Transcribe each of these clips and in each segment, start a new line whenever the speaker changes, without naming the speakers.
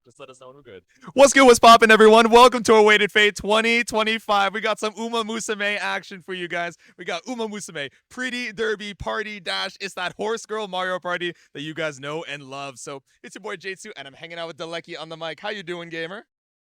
Just let us know when we're good. What's good? What's poppin', everyone? Welcome to Awaited Fate 2025. We got some Umamusume action for you guys. We got Umamusume, Pretty Derby Party Dash. It's that horse girl Mario Party that you guys know and love. So it's your boy J2, and I'm hanging out with Delecki on the mic. How you doing, gamer?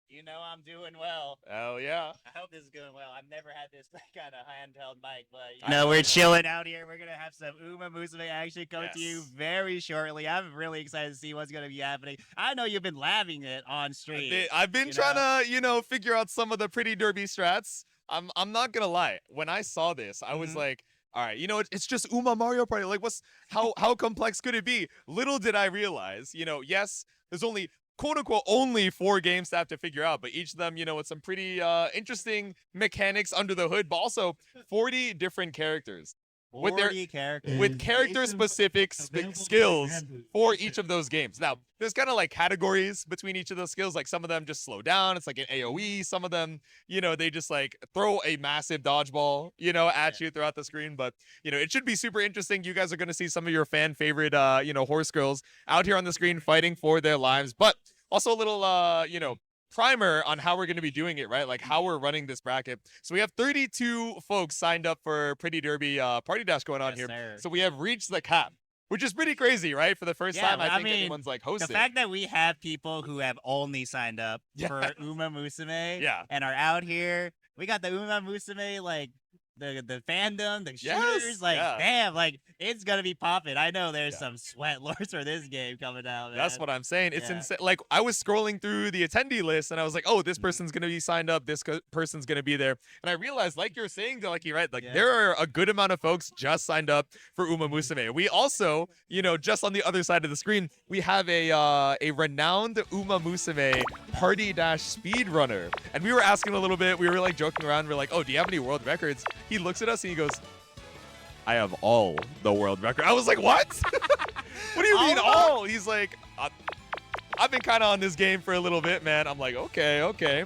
You know I'm doing well.
Oh yeah.
I hope this is going well. I've never had this kind of handheld mic, but
I know,
we're
right?
chilling out here. We're gonna have some Umamusume action coming to you
Yes.
very shortly. I'm really excited to see what's gonna be happening. I know you've been laughing it on stream.
I've been
you
trying
know?
to, figure out some of the Pretty Derby strats. I'm not gonna lie. When I saw this, I was
Mhm.
like, all right, it's just Uma Mario Party. Like, how complex could it be? Little did I realize, yes, there's only quote unquote only 4 games to have to figure out, but each of them, with some pretty interesting mechanics under the hood, but also 40 different characters with their
40 characters.
with character specific skills for each of those games. Now, there's kind of like categories between each of those skills. Like some of them just slow down. It's like an AoE. Some of them, they just like throw a massive dodgeball, at you throughout the screen. But, it should be super interesting. You guys are going to see some of your fan favorite, horse girls out here on the screen fighting for their lives. But also a little, primer on how we're going to be doing it, right? Like how we're running this bracket. So we have 32 folks signed up for Pretty Derby Party Dash going on
Yes,
here.
sir.
So we have reached the cap, which is pretty crazy, right? For the first time,
but
I think anyone's like hosted.
The fact that we have people who have only signed up
Yeah.
for Umamusume
Yeah.
and are out here, we got the Umamusume, like, the fandom, the
Yes,
shooters, like,
yeah.
damn, like, it's gonna be popping. I know there's
Yeah.
some sweat lords for this game coming out, man.
That's what I'm saying. It's
Yeah.
insane. Like I was scrolling through the attendee list and I was like, oh, this
Mhm.
person's going to be signed up. This person's going to be there. And I realized, like you're saying, Delecki, right? Like
Yeah.
there are a good amount of folks just signed up for Umamusume. We also, just on the other side of the screen, we have a renowned Umamusume Party Dash speedrunner. And we were asking a little bit, we were like joking around. We're like, oh, do you have any world records? He looks at us and he goes, I have all the world record. I was like, what? What do you mean all? He's like, I've been kind of on this game for a little bit, man. I'm like, okay.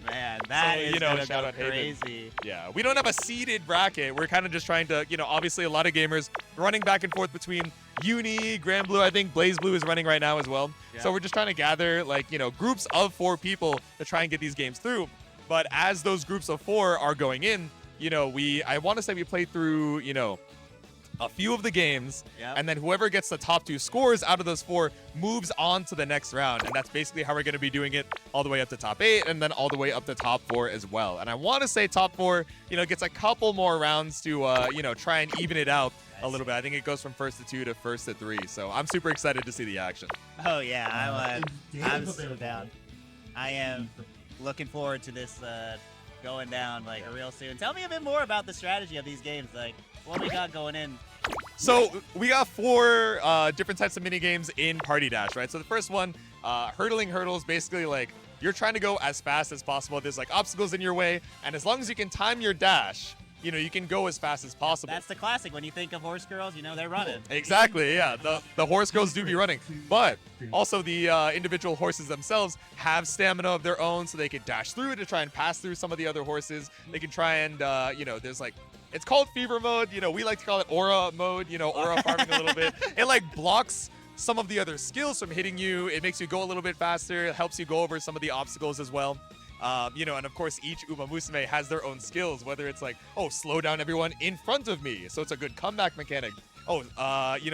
Man, that
So,
is gonna
shout
go
out Haven.
crazy.
Yeah, we don't have a seeded bracket. We're kind of just trying to, obviously a lot of gamers running back and forth between Uni, Blue. I think Blazblue is running right now as well.
Yeah.
So we're just trying to gather groups of 4 people to try and get these games through. But as those groups of 4 are going in, I want to say we played through, a few of the games,
Yep.
and then whoever gets the top 2 scores out of those 4 moves on to the next round. And that's basically how we're going to be doing it all the way up to top 8 and then all the way up to top 4 as well. And I want to say top 4, gets a couple more rounds to, try and even it out a little bit. I think it goes from first to 2 to first to 3. So I'm super excited to see the action.
Oh yeah, I'm so down. I am looking forward to this going down like real soon. Tell me a bit more about the strategy of these games. Like what we got going in.
So we got 4 different types of mini games in Party Dash, right? So the first one, hurdling hurdles, basically like you're trying to go as fast as possible. There's like obstacles in your way, and as long as you can time your dash, you can go as fast as possible.
That's the classic. When you think of horse girls, they're running.
Exactly, yeah. The horse girls do be running, but also the individual horses themselves have stamina of their own, so they can dash through to try and pass through some of the other horses. They can try and, there's like, it's called fever mode. We like to call it aura mode, aura farming a little bit. It like blocks some of the other skills from hitting you. It makes you go a little bit faster. It helps you go over some of the obstacles as well. And of course, each Umamusume has their own skills, whether it's like, oh, slow down everyone in front of me. So it's a good comeback mechanic. Oh,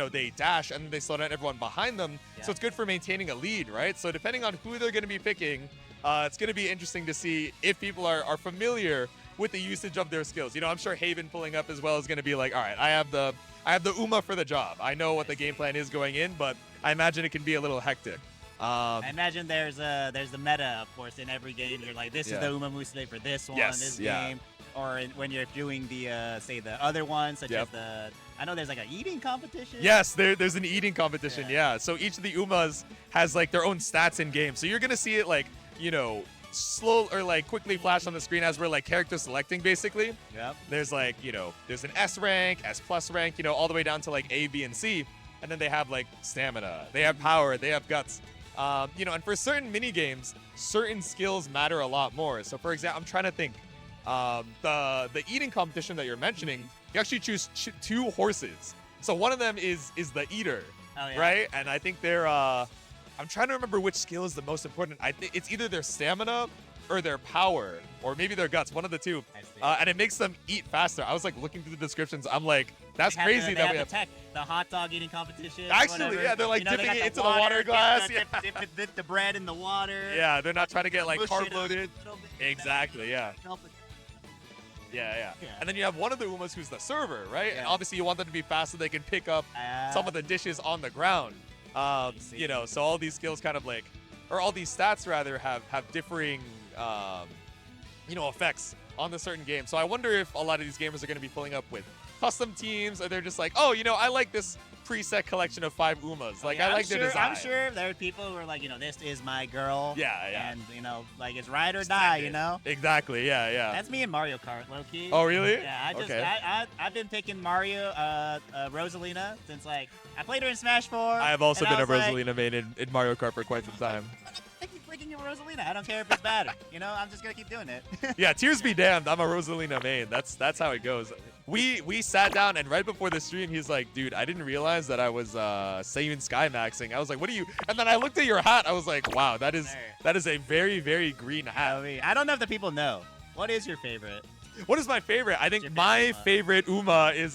they dash and they slow down everyone behind them.
Yeah.
So it's good for maintaining a lead, right? So depending on who they're going to be picking, it's going to be interesting to see if people are familiar with the usage of their skills. I'm sure Haven pulling up as well is going to be like, all right, I have the Uma for the job. I know what the game plan is going in, but I imagine it can be a little hectic.
I imagine there's the meta, of course, in every game. You're like, this is the Umamusume for this one, this game. Or when you're doing the, say, the other ones, such as I know there's like an eating competition.
Yes, there's an eating competition, yeah. So each of the Umas has like their own stats in game. So you're going to see it like, slow or like quickly flash on the screen as we're like character selecting basically.
Yep.
There's like, there's an S rank, S plus rank, all the way down to like A, B, and C. And then they have like stamina, they have power, they have guts. And for certain mini games, certain skills matter a lot more. So for example, I'm trying to think, the eating competition that you're mentioning, you actually choose 2 horses. So one of them is the eater,
Oh, yeah.
right? And I think they're I'm trying to remember which skill is the most important. I think it's either their stamina or their power, or maybe their guts, one of the two. And it makes them eat faster. I was like looking through the descriptions. I'm like, that's crazy that we have
the hot dog eating competition.
Actually, yeah, they're like dipping it into the water glass.
Dip the bread in the water.
Yeah, they're not trying to get like carb loaded. Exactly, yeah. Yeah. And then you have one of the Umas who's the server, right?
Yeah.
And obviously you want them to be fast so they can pick up some of the dishes on the ground. You know, so all these skills kind of like, or all these stats rather have differing, you know, effects on the certain game. So I wonder if a lot of these gamers are going to be pulling up with custom teams, or they're just like, oh, you know, I like this preset collection of 5 Umas. Like, I like their design.
I'm sure there are people who are like, you know, this is my girl.
Yeah.
And, you know, like, it's ride or die, you know?
Exactly, yeah.
That's me in Mario Kart, low-key.
Oh, really?
Yeah, I've been picking Mario, Rosalina since, like, I played her in Smash 4.
I have also been a Rosalina main in Mario Kart for quite some time.
I keep freaking you Rosalina. I don't care if it's bad. You know, I'm just going to keep doing it.
Yeah, tears be damned. I'm a Rosalina main. That's how it goes. We sat down, and right before the stream, he's like, dude, I didn't realize that I was Saiyan Sky maxing. I was like, what are you? And then I looked at your hat. I was like, wow, that is a very, very green hat.
I don't know if the people know. What is your favorite?
What is my favorite? I think my favorite Uma is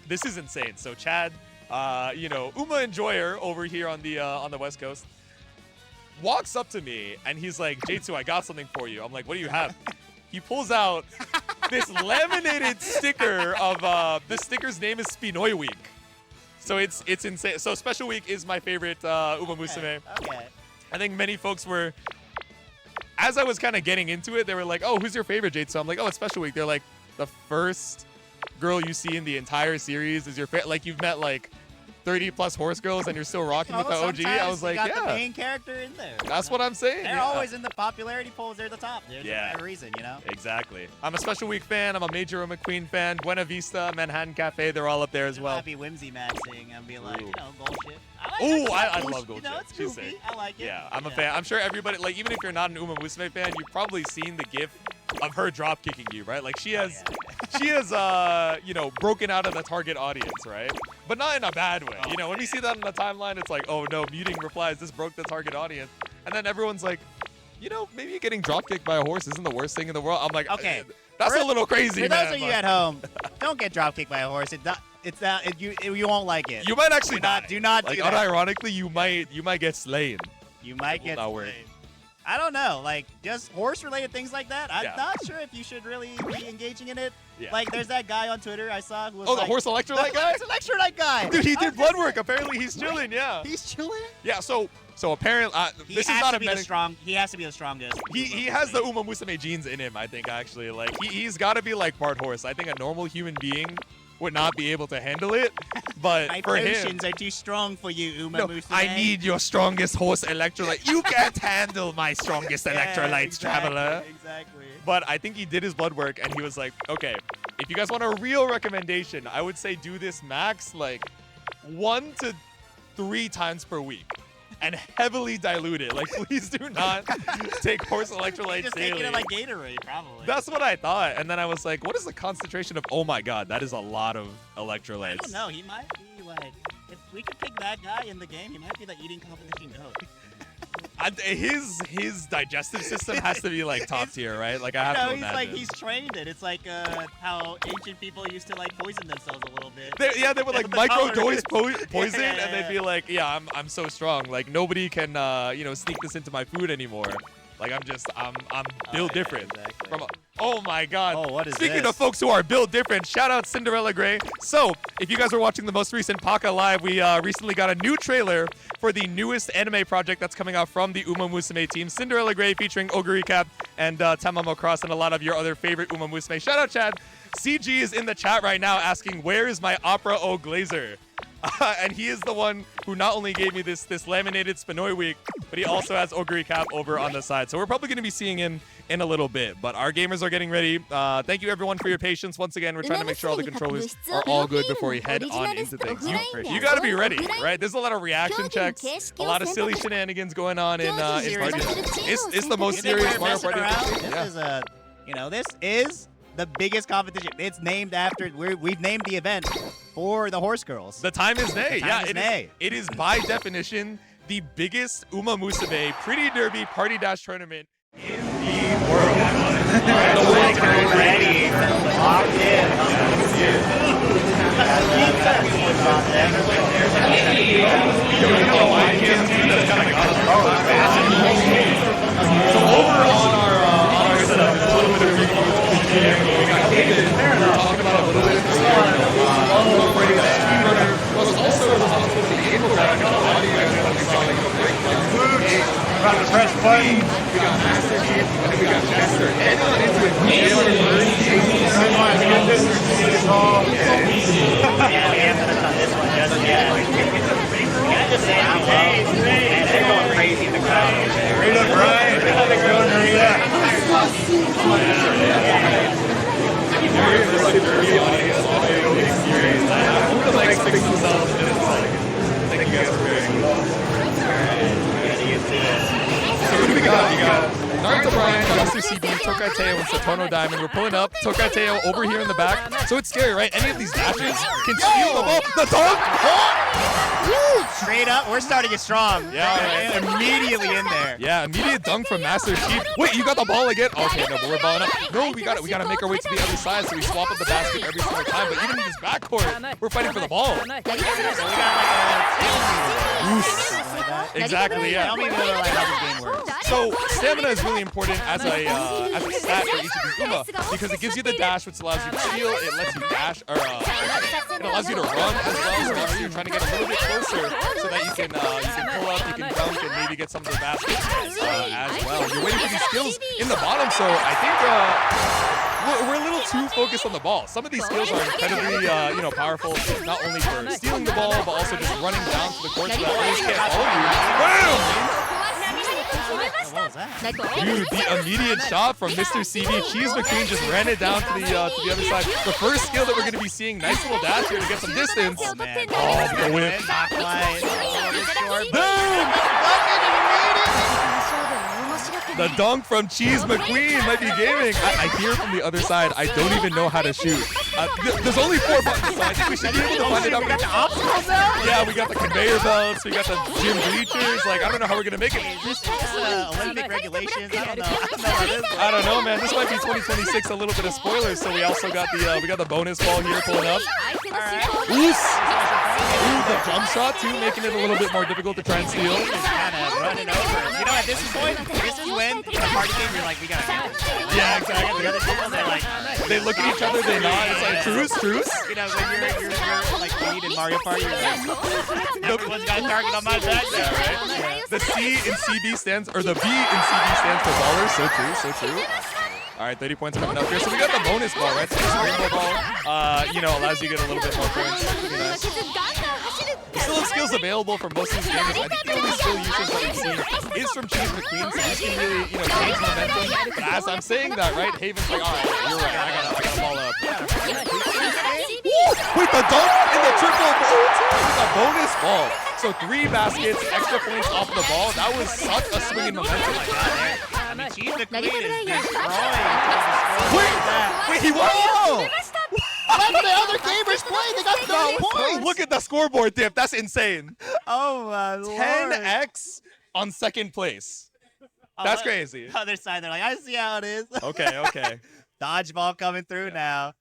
this is insane. So Chad, you know, Uma Enjoyer over here on the West Coast walks up to me and he's like, J2, I got something for you. I'm like, what do you have? He pulls out this laminated sticker of the sticker's name is Spinoy Week. So it's insane. So Special Week is my favorite Umamusume.
Okay.
I think many folks were, as I was kind of getting into it, they were like, oh, who's your favorite, Jade? So I'm like, oh, it's Special Week. They're like, the first girl you see in the entire series is your favorite. Like, you've met like 30 plus horse girls and you're still rocking with the OG. I was like,
got the main character in there.
That's what I'm saying.
They're always in the popularity polls. They're the top. There's a reason, you know?
Exactly. I'm a Special Week fan. I'm a major McQueen fan. Buena Vista, Manhattan Cafe, they're all up there as well.
I'd be whimsy maxing and be like, you know, bullshit.
I love gold
shit. You know, it's goofy. I like it.
Yeah, I'm a fan. I'm sure everybody, like, even if you're not an Umamusume fan, you've probably seen the gif of her drop kicking you, right? Like, she has, you know, broken out of the target audience, right? But not in a bad way. You know, when we see that on the timeline, it's like, oh no, muting replies, this broke the target audience. And then everyone's like, you know, maybe getting drop kicked by a horse isn't the worst thing in the world. I'm like, okay, that's a little crazy,
for those of you at home, don't get drop kicked by a horse. You won't like it.
You might actually die.
Do not
like,
do that.
Unironically, you might get slain.
You might get slain. I don't know, like, just horse-related things like that. I'm not sure if you should really be engaging in it. Yeah. Like, there's that guy on Twitter I saw who was
the horse electrolyte guy?
The electrolyte guy.
Dude, he did blood work. Apparently, he's chilling, yeah.
He's chilling?
Yeah, so apparently, this is not a medic.
He has to be the strongest.
He has the Umamusume genes in him, I think, actually. Like, he's got to be like part horse. I think a normal human being would not be able to handle it, but
my
for him,
potions are too strong for you, Umamusume.
No, I need your strongest horse electrolyte. You can't handle my strongest electrolytes, traveler.
Exactly.
But I think he did his blood work, and he was like, okay, if you guys want a real recommendation, I would say do this max like 1 to 3 times per week. And heavily dilute it. Like, please do not take horse electrolytes
just
daily.
Just take it like Gatorade, probably.
That's what I thought. And then I was like, what is the concentration of, oh my god, that is a lot of electrolytes.
I don't know. He might be like, if we could pick that guy in the game, he might be the eating competition goat.
His digestive system has to be like top tier, right? Like, I have to imagine.
He's trained it. It's like how ancient people used to like poison themselves a little bit.
They would like micro-dose poison, and they'd be like, yeah, I'm so strong. Like, nobody can you know, sneak this into my food anymore. Like, I'm built different.
Exactly.
Oh my god.
Oh, what is
Speaking of folks who are built different, shout out Cinderella Gray. So, if you guys are watching the most recent Paka Live, we recently got a new trailer for the newest anime project that's coming out from the Umamusume team. Cinderella Gray featuring Oguri Cap and Tamamo Cross and a lot of your other favorite Umamusume. Shout out, Chad. CG is in the chat right now asking, where is my Opera O Glazer? And he is the one who not only gave me this laminated Spinoy Week, but he also has Oguri Cap over on the side. So we're probably going to be seeing him in a little bit. But our gamers are getting ready. Thank you, everyone, for your patience. Once again, we're trying to make sure all the controllers are all good before we head on into things. You got to be ready, right? There's a lot of reaction checks, a lot of silly shenanigans going on in Party. It's the most serious Mario Party.
This is this is the biggest competition. It's named after, we've named the event for the horse girls.
The time is Neigh.
Neigh.
It is by definition the biggest Umamusume Pretty Derby Party Dash tournament in the world. The world
ready, locked in.
So over on our setup, it's a little bit of review. We got David talking about a little bit of the operating a speedrunner, was also responsible for the infographic and the audio that we saw like a breakdown.
About to press button.
We got Mastrcheap, and then we got Destin. And on into it.
Yeah, we haven't done this one just yet. I just say, hey, they're going crazy in the crowd.
Rita Brian.
Thank you guys for being with. So who do we got? We got Naruto Brian, Mr. CB, Tokateo, and Satono Diamond. We're pulling up Tokateo over here in the back. So it's scary, right? Any of these dashes can steal the ball. The dunk!
Straight up, we're starting it strong.
Yeah, right.
Immediately in there.
Yeah, immediate dunk from Mastrcheap. Wait, you got the ball again? Okay, no, but we're balling up. No, we gotta make our way to the other side, so we swap up the basket every single time. But even in this backcourt, we're fighting for the ball.
So we got like a
Exactly, yeah.
Tell me like how this game works.
So stamina is really important as a stat for each of these Uma because it gives you the dash, which allows you to steal. It lets you dash, or it allows you to run as well. So obviously you're trying to get a little bit closer so that you can pull up, you can dunk, and maybe get some of the baskets as well. You're waiting for these skills in the bottom, so I think we're a little too focused on the ball. Some of these skills are incredibly powerful, not only for stealing the ball, but also just running down to the court so that others can't follow you. Wow! Dude, the immediate shot from Mr. CB. McQueen just ran it down to the other side. The first skill that we're going to be seeing. Nice little dash here to get some distance.
Oh, man.
Oh, the whip.
Not quite.
The dunk from McQueen might be gaming. I hear from the other side, I don't even know how to shoot. There's only 4 buttons, so I think we should be able to find it out.
We got the obstacles now?
Yeah, we got the conveyor belts, we got the gym bleachers. Like, I don't know how we're going to make it.
Is this Olympic regulations? I don't know.
I don't know, man. This might be 2026, a little bit of spoilers. So we also got the bonus ball here pulling up. Ooh, the jump shot too, making it a little bit more difficult to try and steal.
Just kind of running over. You know, at this point, this is when in a party game you're like, we gotta get it.
Yeah, exactly.
The other people, they're like,
they look at each other, they nod. It's like truce.
You know, when you're like lead in Mario Party, you're like, everyone's got a target on my back now, right?
Yeah. The C in CB stands, or the B in CB stands for baller. So true. All right, 30 points coming up here. So we got the bonus ball, right? So this rainbow ball, allows you to get a little bit more points. We still have skills available for most of these games. I think the only skill usage that we've seen is from McQueen, so this can really, change momentum. But as I'm saying that, right, Haven's like, all right, you're right, I gotta ball up. Wait, the dunk and the triple with a bonus ball. So 3 baskets, extra points off the ball. That was such a swing in momentum.
I mean, McQueen is destroying.
Wait, he won!
Let the other gamers play. They got 30 points.
Look at the scoreboard dip. That's insane.
Oh my lord.
10x on second place. That's crazy.
Other side, they're like, I see how it is.
Okay.
Dodgeball coming through now.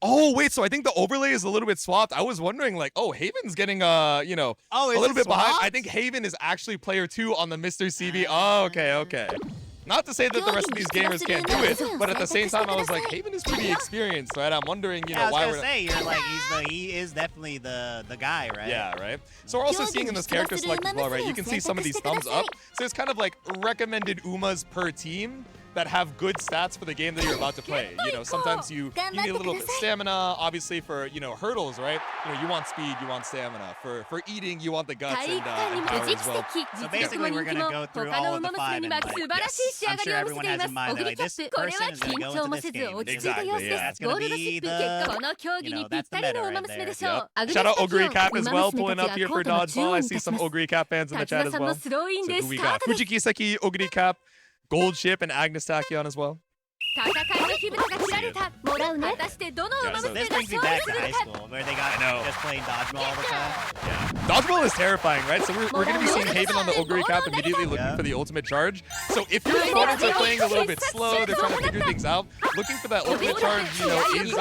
Oh, wait, so I think the overlay is a little bit swapped. I was wondering, like, Haven's getting, a little bit behind. I think Haven is actually player 2 on the Mr. CB. Oh, okay. Not to say that the rest of these gamers can't do it, but at the same time, I was like, Haven is pretty experienced, right? I'm wondering, why we're...
you're like, he is definitely the guy, right?
Yeah, right? So we're also seeing in this character select as well, right? You can see some of these thumbs up. So it's kind of like recommended Umas per team that have good stats for the game that you're about to play. Sometimes you need a little bit of stamina, obviously for, hurdles, right? You want speed, you want stamina. For eating, you want the guts and power as well.
So basically, we're going to go through all of the 5 and yes, I'm sure everyone has in mind that like, this person is going to go into this game.
Exactly, yeah.
That's going to be that's the meta right there.
Yep. Shout out Ogre Cap as well, pulling up here for Dodgeball. I see some Ogre Cap fans in the chat as well. So who we got? Fujikiseki, Ogre Cap, Gold Ship, and Agnes Tachyon as well.
This brings me back to high school where they got just playing dodgeball all the time.
Yeah. Dodgeball is terrifying, right? So we're going to be seeing Haven on the Ogre Cap immediately looking for the ultimate charge. So if your opponents are playing a little bit slow, they're trying to figure things out, looking for that ultimate charge, is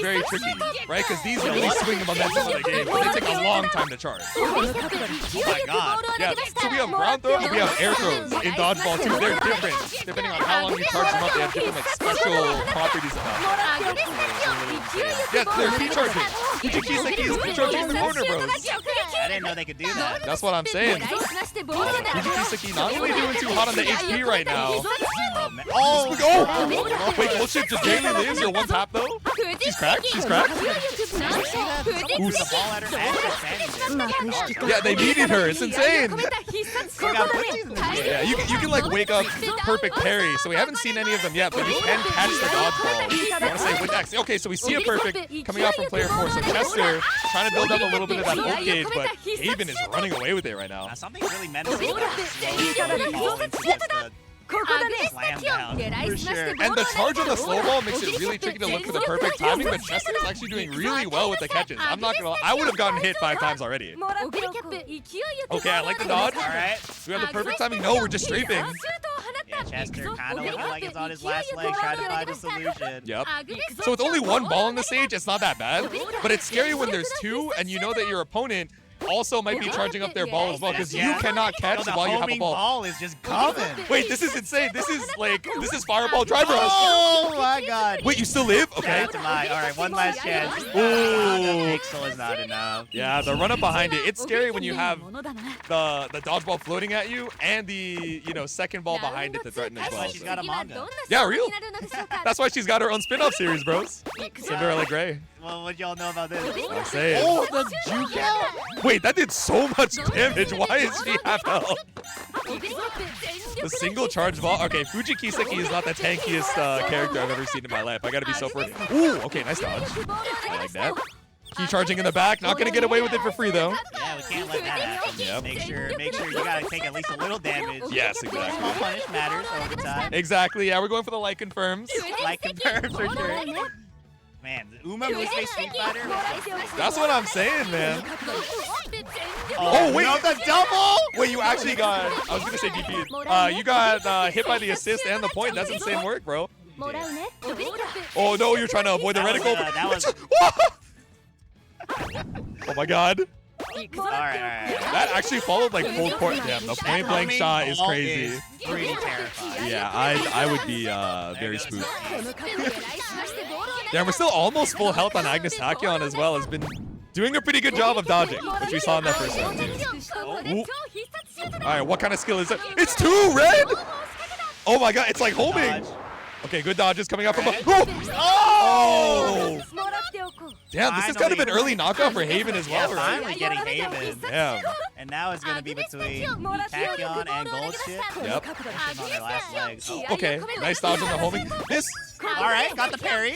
very tricky, right? Because these really swing the momentum of the game, but they take a long time to charge.
Oh my god.
Yeah, so we have ground throw and we have air throws in dodgeball too. They're different. Depending on how long you charge them up, they have different special properties about them. Yeah, they're key charging. Fujikiseki is key charging in the corner, bros.
I didn't know they could do that.
That's what I'm saying. Fujikiseki not really doing too hot on the HP right now. Oh! Wait, bullshit just barely lives. You're one tap though? She's cracked? She's cracked? Yeah, they needed her. It's insane. Yeah, you can like wake up perfect parry. So we haven't seen any of them yet, but you can catch the dodgeball. I want to say with X. Okay, so we see a perfect coming out from player 4. So Chester trying to build up a little bit of that ult gauge, but Haven is running away with it right now.
Something really menacing. Slam down.
For sure. And the charge on the slow ball makes it really tricky to look for the perfect timing, but Chester is actually doing really well with the catches. I'm not gonna lie, I would have gotten hit 5 times already. Okay, I like the dodge.
Alright.
Do we have the perfect timing? No, we're just strafing.
Yeah, Chester kind of looking like it's on his last leg, trying to find a solution.
Yep. So with only 1 ball on the stage, it's not that bad, but it's scary when there's 2 and you know that your opponent also might be charging up their ball as well, because you cannot catch while you have a ball.
The ball is just coming.
Wait, this is insane. This is fireball drive rush.
Oh my god.
Wait, you still live? Okay.
All right, one last chance.
Ooh.
Pixel is not enough.
Yeah, the run up behind it. It's scary when you have the dodgeball floating at you and the second ball behind it to threaten as well.
That's why she's got a manga.
Yeah, real. That's why she's got her own spin-off series, bros. Cinderella Grey.
Well, what y'all know about this?
I'm saying.
Oh, the juke out.
Wait, that did so much damage. Why is she half health? The single charge ball. Okay, Fujikiseki is not the tankiest character I've ever seen in my life. I gotta be so firm. Ooh, okay, nice dodge. I like that. Key charging in the back. Not gonna get away with it for free though.
Yeah, we can't let that happen.
Yep.
Make sure you gotta take at least a little damage.
Yes, exactly.
Small punish matters over time.
Exactly. Yeah, we're going for the light confirms.
Light confirms for sure. Man, the Umamusume Street Fighter.
That's what I'm saying, man.
Oh
wait,
no, the double!
Wait, you actually got. I was gonna say DP. You got hit by the assist and the point. That's insane work, bro. Oh no, you're trying to avoid the reticle. Oh my god.
Alright.
That actually followed like full court. Damn, the point blank shot is crazy.
Pretty terrifying.
Yeah, I would be very spooked. Damn, we're still almost full health on Agnes Tachyon as well. Has been doing a pretty good job of dodging, which we saw in that first round too. Alright, what kind of skill is it? It's 2 red! Oh my god, it's like homing. Okay, good dodges coming out from Oh! Damn, this has kind of an early knockout for Haven as well, right?
Finally getting Haven.
Damn.
And now it's going to be between Tachyon and Goldship.
Yep.
On their last legs.
Okay, nice dodge on the homing. Miss.
Alright, got the parry.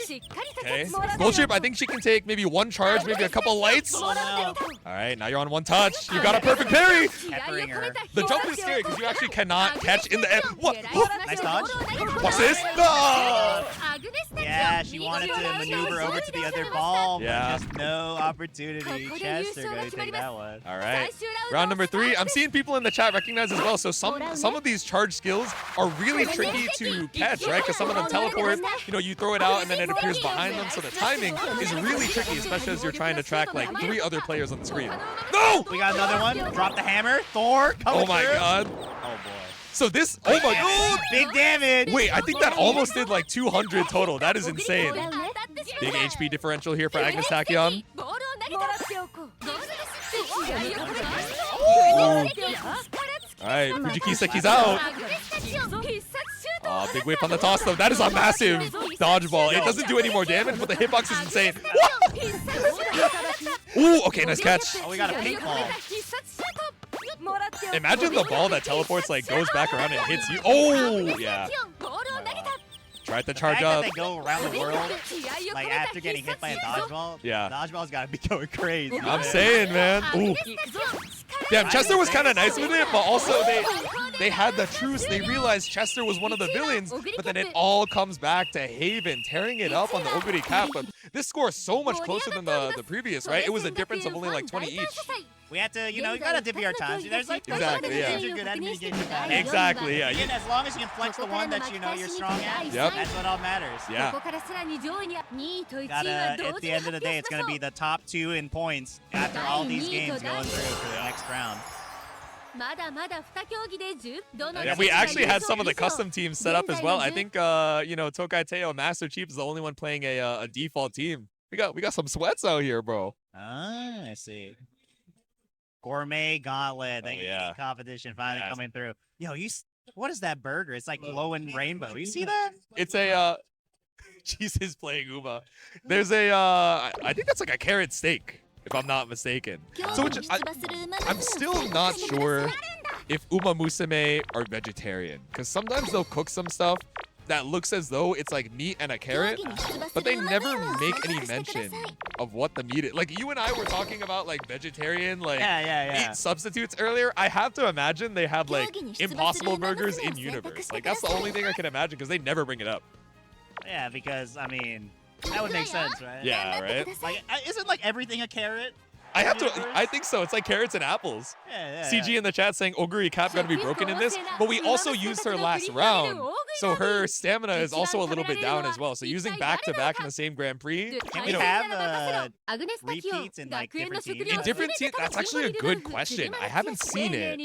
Okay. Goldship, I think she can take maybe 1 charge, maybe a couple lights.
Oh no.
Alright, now you're on 1 touch. You got a perfect parry.
Peppering her.
The jump is scary because you actually cannot catch in the air. What?
Nice dodge.
Watch this. Oh!
Yeah, she wanted to maneuver over to the other ball, but
Yeah.
just no opportunity. Chester going to take that one.
All right. Round number 3. I'm seeing people in the chat recognize as well. So some of these charge skills are really tricky to catch, right? Because some of them teleport. You throw it out and then it appears behind them. So the timing is really tricky, especially as you're trying to track like 3 other players on the screen. No!
We got another one. Drop the hammer. Thor coming
Oh my
through.
god.
Oh boy.
So this, oh my god.
Big damage.
Wait, I think that almost did like 200 total. That is insane. Big HP differential here for Agnes Tachyon. All right, Fujikiseki's out. Oh, big whip on the toss though. That is a massive dodgeball. It doesn't do any more damage, but the hitbox is insane. Ooh, okay, nice catch.
Oh, we got a pink ball.
Imagine the ball that teleports, like, goes back around and hits you. Oh, yeah. Tried to charge up.
They go around the world, like, after getting hit by a dodgeball.
Yeah.
Dodgeball's got to be going crazy.
I'm saying, man. Ooh. Damn, Chester was kind of nice with it, but also they had the truce. They realized Chester was one of the villains, but then it all comes back to Haven, tearing it up on the Oguri cap. But this score is so much closer than the previous, right? It was a difference of only like 20 each.
We had to, you gotta dip your times. There's like
exactly, yeah.
games are good, enemy games are bad.
Exactly, yeah.
Again, as long as you can flex the one that you're strong at, that's what all matters.
Yeah.
At the end of the day, it's gonna be the top 2 in points after all these games going through for the next round.
Yeah, we actually had some of the custom teams set up as well. I think Tokai Teo, Mastrcheap is the only one playing a default team. We got some sweats out here, bro.
Ah, I see. Gourmet Gauntlet, competition finally coming through. Yo, what is that burger? It's like glowing rainbow. You see that?
It's a Jesus playing Uma. There's I think that's like a carrot steak, if I'm not mistaken. So I'm still not sure if Umamusume are vegetarian, because sometimes they'll cook some stuff that looks as though it's like meat and a carrot, but they never make any mention of what the meat is. Like you and I were talking about like vegetarian meat substitutes earlier. I have to imagine they have like Impossible Burgers in universe. Like that's the only thing I can imagine, because they never bring it up.
Yeah, because I mean that would make sense, right?
Yeah, right.
Like isn't like everything a carrot?
I think so. It's like carrots and apples. CG in the chat saying Oguri cap gonna be broken in this, but we also used her last round, so her stamina is also a little bit down as well. So using back-to-back in the same Grand Prix,
can we have repeats in like different teams?
In different teams, that's actually a good question. I haven't seen it,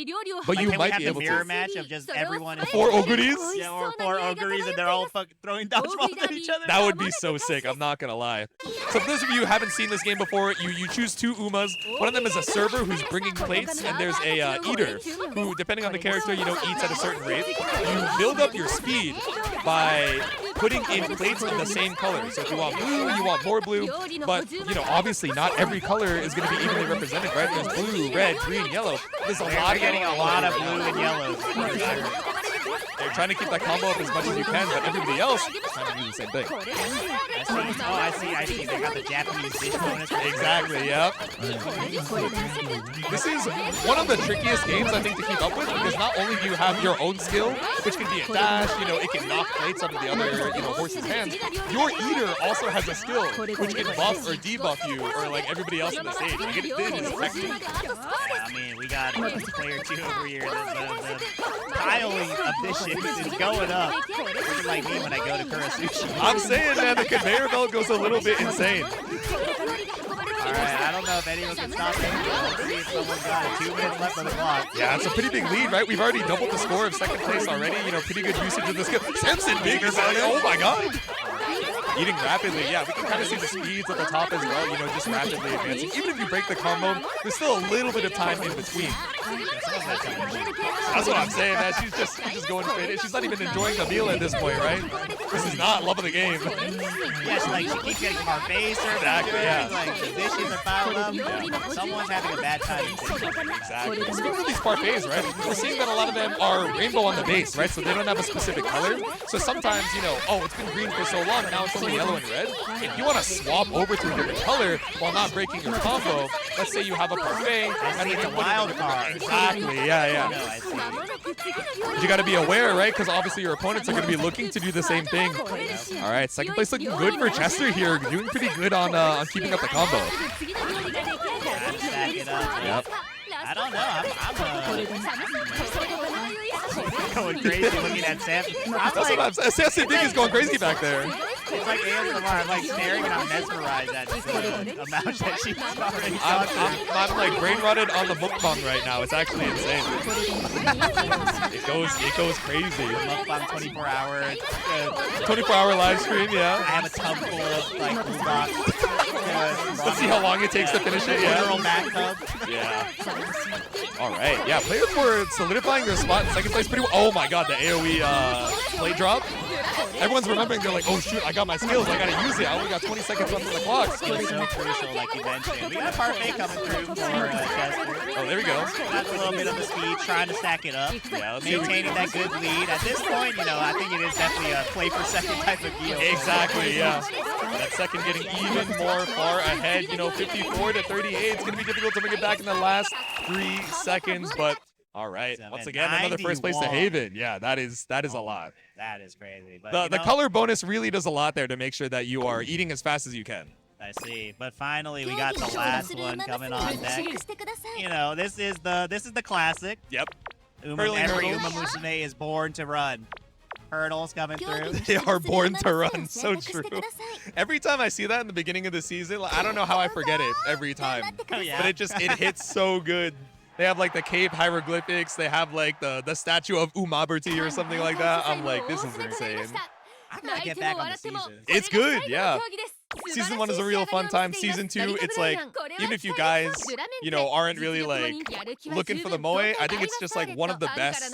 but you might be able to.
Mirror match of just everyone.
4 Oguris?
Yeah, or 4 Oguris, and they're all throwing dodgeballs at each other.
That would be so sick. I'm not gonna lie. So for those of you who haven't seen this game before, you choose 2 Umas. One of them is a server who's bringing plates, and there's a eater who, depending on the character, eats at a certain rate. You build up your speed by putting in plates in the same color. So if you want blue, you want more blue. But obviously not every color is going to be evenly represented, right? There's blue, red, green, yellow. There's a lot
of blue and yellows.
They're trying to keep that combo up as much as you can, but everybody else is trying to do the same thing.
I see. They got the Japanese dish bonus.
Exactly, yep. This is one of the trickiest games, I think, to keep up with, because not only do you have your own skill, which can be a dash, it can knock plates out of the other, horse's hands. Your eater also has a skill, which can buff or debuff you, or like everybody else on the stage. Like, it is effective.
I mean, we got player 2 over here. The piling of dishes is going up. It's like me when I go to Kurasushi.
I'm saying, man, the conveyor belt goes a little bit insane.
Alright, I don't know if anyone can stop him. Let's see if someone's got 2 minutes left on the clock.
Yeah, it's a pretty big lead, right? We've already doubled the score of second place already. Pretty good usage of the skill. Simpson big is out there. Oh my god. Eating rapidly, yeah, we can kind of see the speeds at the top as well, just rapidly advancing. Even if you break the combo, there's still a little bit of time in between. That's what I'm saying, man. She's just going straight in. She's not even enjoying the meal at this point, right? This is not love of the game.
Yeah, she keeps getting parfaits.
Exactly, yeah.
Like, the dishes are piled up. Yeah. Someone's having a bad time.
Exactly. Speaking of these parfaits, right, we're seeing that a lot of them are rainbow on the base, right? So they don't have a specific color. So sometimes, it's been green for so long, now it's only yellow and red. If you want to swap over to a different color while not breaking your combo, let's say you have a parfait, and
it's a wild card.
Exactly, yeah. But you got to be aware, right? Because obviously your opponents are going to be looking to do the same thing. All right, second place looking good for Chester here, doing pretty good on keeping up the combo.
Yep. I don't know. I'm going crazy looking at Sam.
That's what I'm saying. Samson Big is going crazy back there.
It's like ASMR. I'm like staring and I'm mesmerized at the amount that she's already
I'm like brain rotted on the mukbang right now. It's actually insane. It goes crazy.
Mukbang 24-hour.
24-hour live stream, yeah.
I have a tub full of like blue.
Let's see how long it takes to finish it. Yeah.
Literal mat tub.
Yeah. All right. Yeah. Players were solidifying their spot in second place pretty well. Oh my God, the AOE play drop. Everyone's remembering. They're like, oh shoot, I got my skills. I gotta use it. I only got 20 seconds left on the clock.
It's so crucial, like you mentioned. We got a parfait coming through for Chester.
Oh, there we go.
Got a little bit of the speed, trying to stack it up.
Yeah,
maintaining that good lead. At this point, I think it is definitely a play per second type of deal.
Exactly, yeah. That second getting even more far ahead. 54 to 38. It's gonna be difficult to bring it back in the last 3 seconds, but All right.
So,
Once
man,
again, another first place to
91.
Haven. Yeah, that is a lot.
That is crazy. But
The color bonus really does a lot there to make sure that you are eating as fast as you can.
I see. But finally, we got the last one coming on deck. You know, this is the classic.
Yep.
Every
hurdles.
Umamusume is born to run. Hurdles coming through.
They are born to run. So true. Every time I see that in the beginning of the season, like, I don't know how I forget it every time.
Oh, yeah.
But it hits so good. They have like the cave hieroglyphics. They have like the statue of Umamusume or something like that. I'm like, this is insane.
I gotta get back on the season.
It's good, yeah. Season 1 is a real fun time. Season 2, it's like, even if you guys, you know, aren't really like looking for the moe, I think it's just like one of the best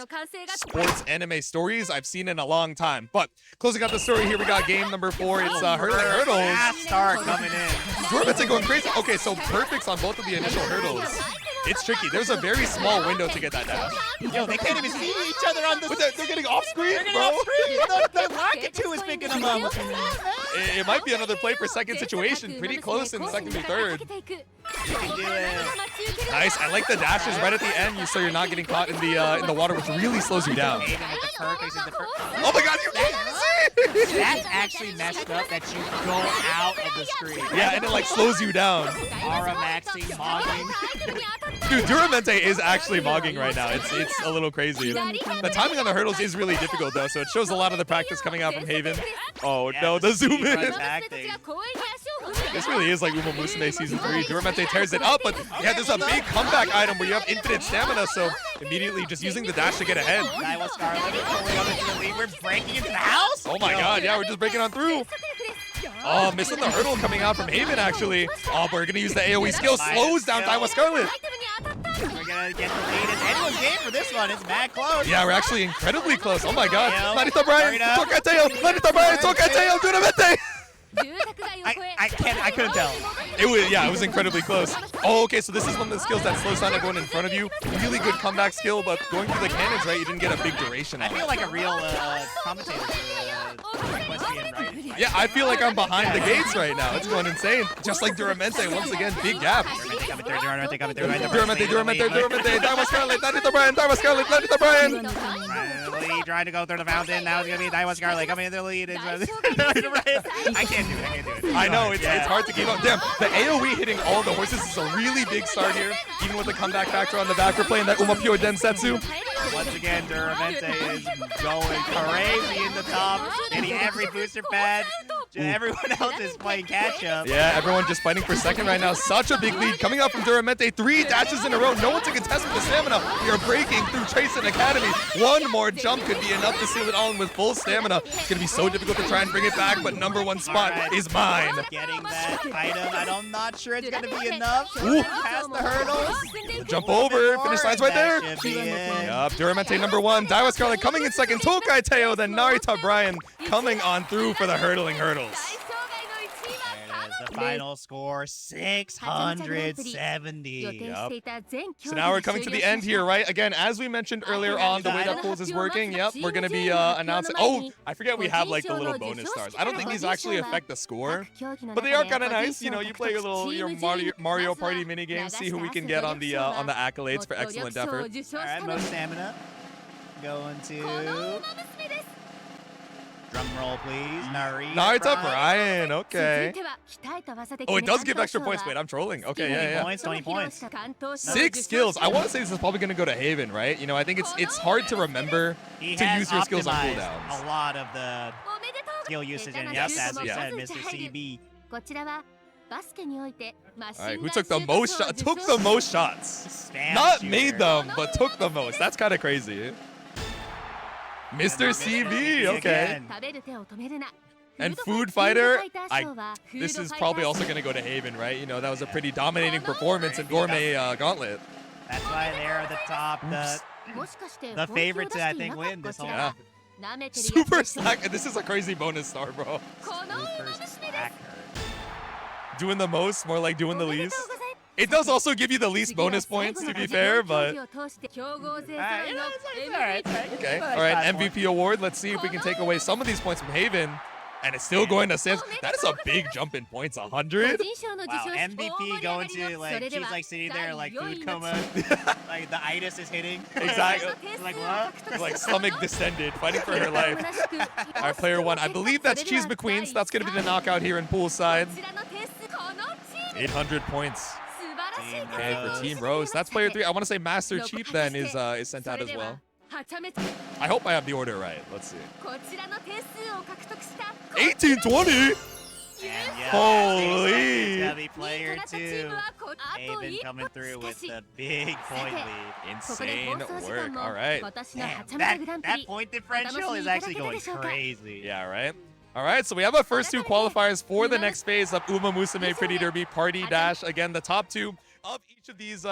sports anime stories I've seen in a long time. But closing out the story here, we got game number 4. It's hurdles.
Fast start coming in.
Dorman's going crazy. Okay, so perfects on both of the initial hurdles. It's tricky. There's a very small window to get that dash.
Yo, they can't even see each other on the.
But they're getting off screen,
They're getting
bro.
off screen. The rocket 2 is picking them up.
It might be another play for second situation. Pretty close in second to third.
You can do it.
Nice. I like the dashes right at the end, so you're not getting caught in the water, which really slows you down.
Aiden with the perk, he's in the perk.
Oh my God! You can't even see.
That's actually messed up that you go out of the screen.
Yeah, and it like slows you down.
Aura maxing, mogging.
Dude, Duramente is actually mogging right now. It's a little crazy. The timing on the hurdles is really difficult though, so it shows a lot of the practice coming out from Haven. Oh
Yeah,
no, the zoom
speed
in.
run back thing.
This really is like Umamusume Season 3. Duramente tears it up, but yeah, there's a big comeback item where you have infinite stamina, so immediately just using the dash to get ahead.
Neigh Scarlet pulling up into the lead. We're breaking into the house.
Oh my God, yeah, we're just breaking on through. Oh, missing the hurdle coming out from Haven, actually. Oh, but we're going to use the AoE skill. Slows down Neigh Scarlet.
We're gonna get the lead. It's anyone's game for this one. It's mad close.
Yeah, we're actually incredibly close. Oh my God. Narita Brian,
Narita.
Tokateo, Narita Brian, Tokateo, Duramente.
I couldn't tell.
It was incredibly close. Oh, okay, so this is one of the skills that slows down everyone in front of you. Really good comeback skill, but going through the cannons, right, you didn't get a big duration
I
on
feel
it.
like a real commentator for Equestrian, right?
Yeah, I feel like I'm behind the gates right now. It's going insane. Just like Duramente, once again, big gap.
Duramente coming through.
Duramente, Neigh Scarlet, Narita Brian, Neigh Scarlet, Narita Brian.
Finally trying to go through the fountain. Now it's gonna be Neigh Scarlet coming in the lead. I can't do it.
I know, it's hard to keep up. Damn, the AoE hitting all the horses is a really big start here. Even with the comeback factor on the back, we're playing that Umapure Densetsu.
Once again, Duramente is going crazy in the top, getting every booster pad. Everyone else is playing catch up.
Yeah, everyone just fighting for second right now. Such a big lead coming out from Duramente. 3 dashes in a row. No one to contest with the stamina. We are breaking through Tracen Academy. One more jump could be enough to seal it all in with full stamina. It's going to be so difficult to try and bring it back, but number 1 spot is mine.
Getting that item, I'm not sure it's going to be enough.
Ooh.
Past the hurdles.
Jump over. Finish line's right there.
That should be it.
Yup, Duramente number 1. Neigh Scarlet coming in second. Tokai Teo, then Narita Brian coming on through for the hurdling hurdles.
There it is, the final score, 670.
Yup. So now we're coming to the end here, right? Again, as we mentioned earlier on, the way that pools is working, yep, we're going to be announcing... Oh, I forget we have like the little bonus stars. I don't think these actually affect the score, but they are kind of nice. You know, you play your Mario Party minigame, see who we can get on the accolades for excellent effort.
All right, most stamina. Going to... Drum roll, please.
Narita Brian, okay. Oh, it does give extra points. Wait, I'm trolling. Okay, yeah.
20 points.
6 skills. I want to say this is probably going to go to Haven, right? You know, I think it's hard to remember to use your skills on cooldowns.
A lot of the skill usage, and yes, as you said, Mr. CB.
All right, who took the most shots? Took the most shots.
Spam
Not
shooter.
made them, but took the most. That's kind of crazy. Mr. CB, okay. And Food Fighter, this is probably also going to go to Haven, right? You know, that was a pretty dominating performance in Gourmet Gauntlet.
That's why they're at the top. The favorite to, I think, win this whole
Yeah. Super Slack. This is a crazy bonus star, bro.
Super Slacker.
Doing the most, more like doing the least. It does also give you the least bonus points, to be fair, but... Okay, all right, MVP award. Let's see if we can take away some of these points from Haven. And it's still going to Sans. That is a big jump in points, 100.
Wow, MVP going to, like, she's like sitting there like food coma. Like the itis is hitting.
Exactly.
Like what?
Like stomach distended, fighting for her life. All right, player 1. I believe that's Cheese McQueen, so that's going to be the knockout here in poolside. 800 points. Okay, for Team Rose. That's player 3. I want to say Mastrcheap then is sent out as well. I hope I have the order right. Let's see. 1820? Holy!
It's gonna be player 2. Haven coming through with the big point lead.
Insane work. All right.
That point differential is actually going crazy.
Yeah, right? All right, so we have our first 2 qualifiers for the next phase of Umamusume Pretty Derby Party Dash. Again, the top 2 of each of these,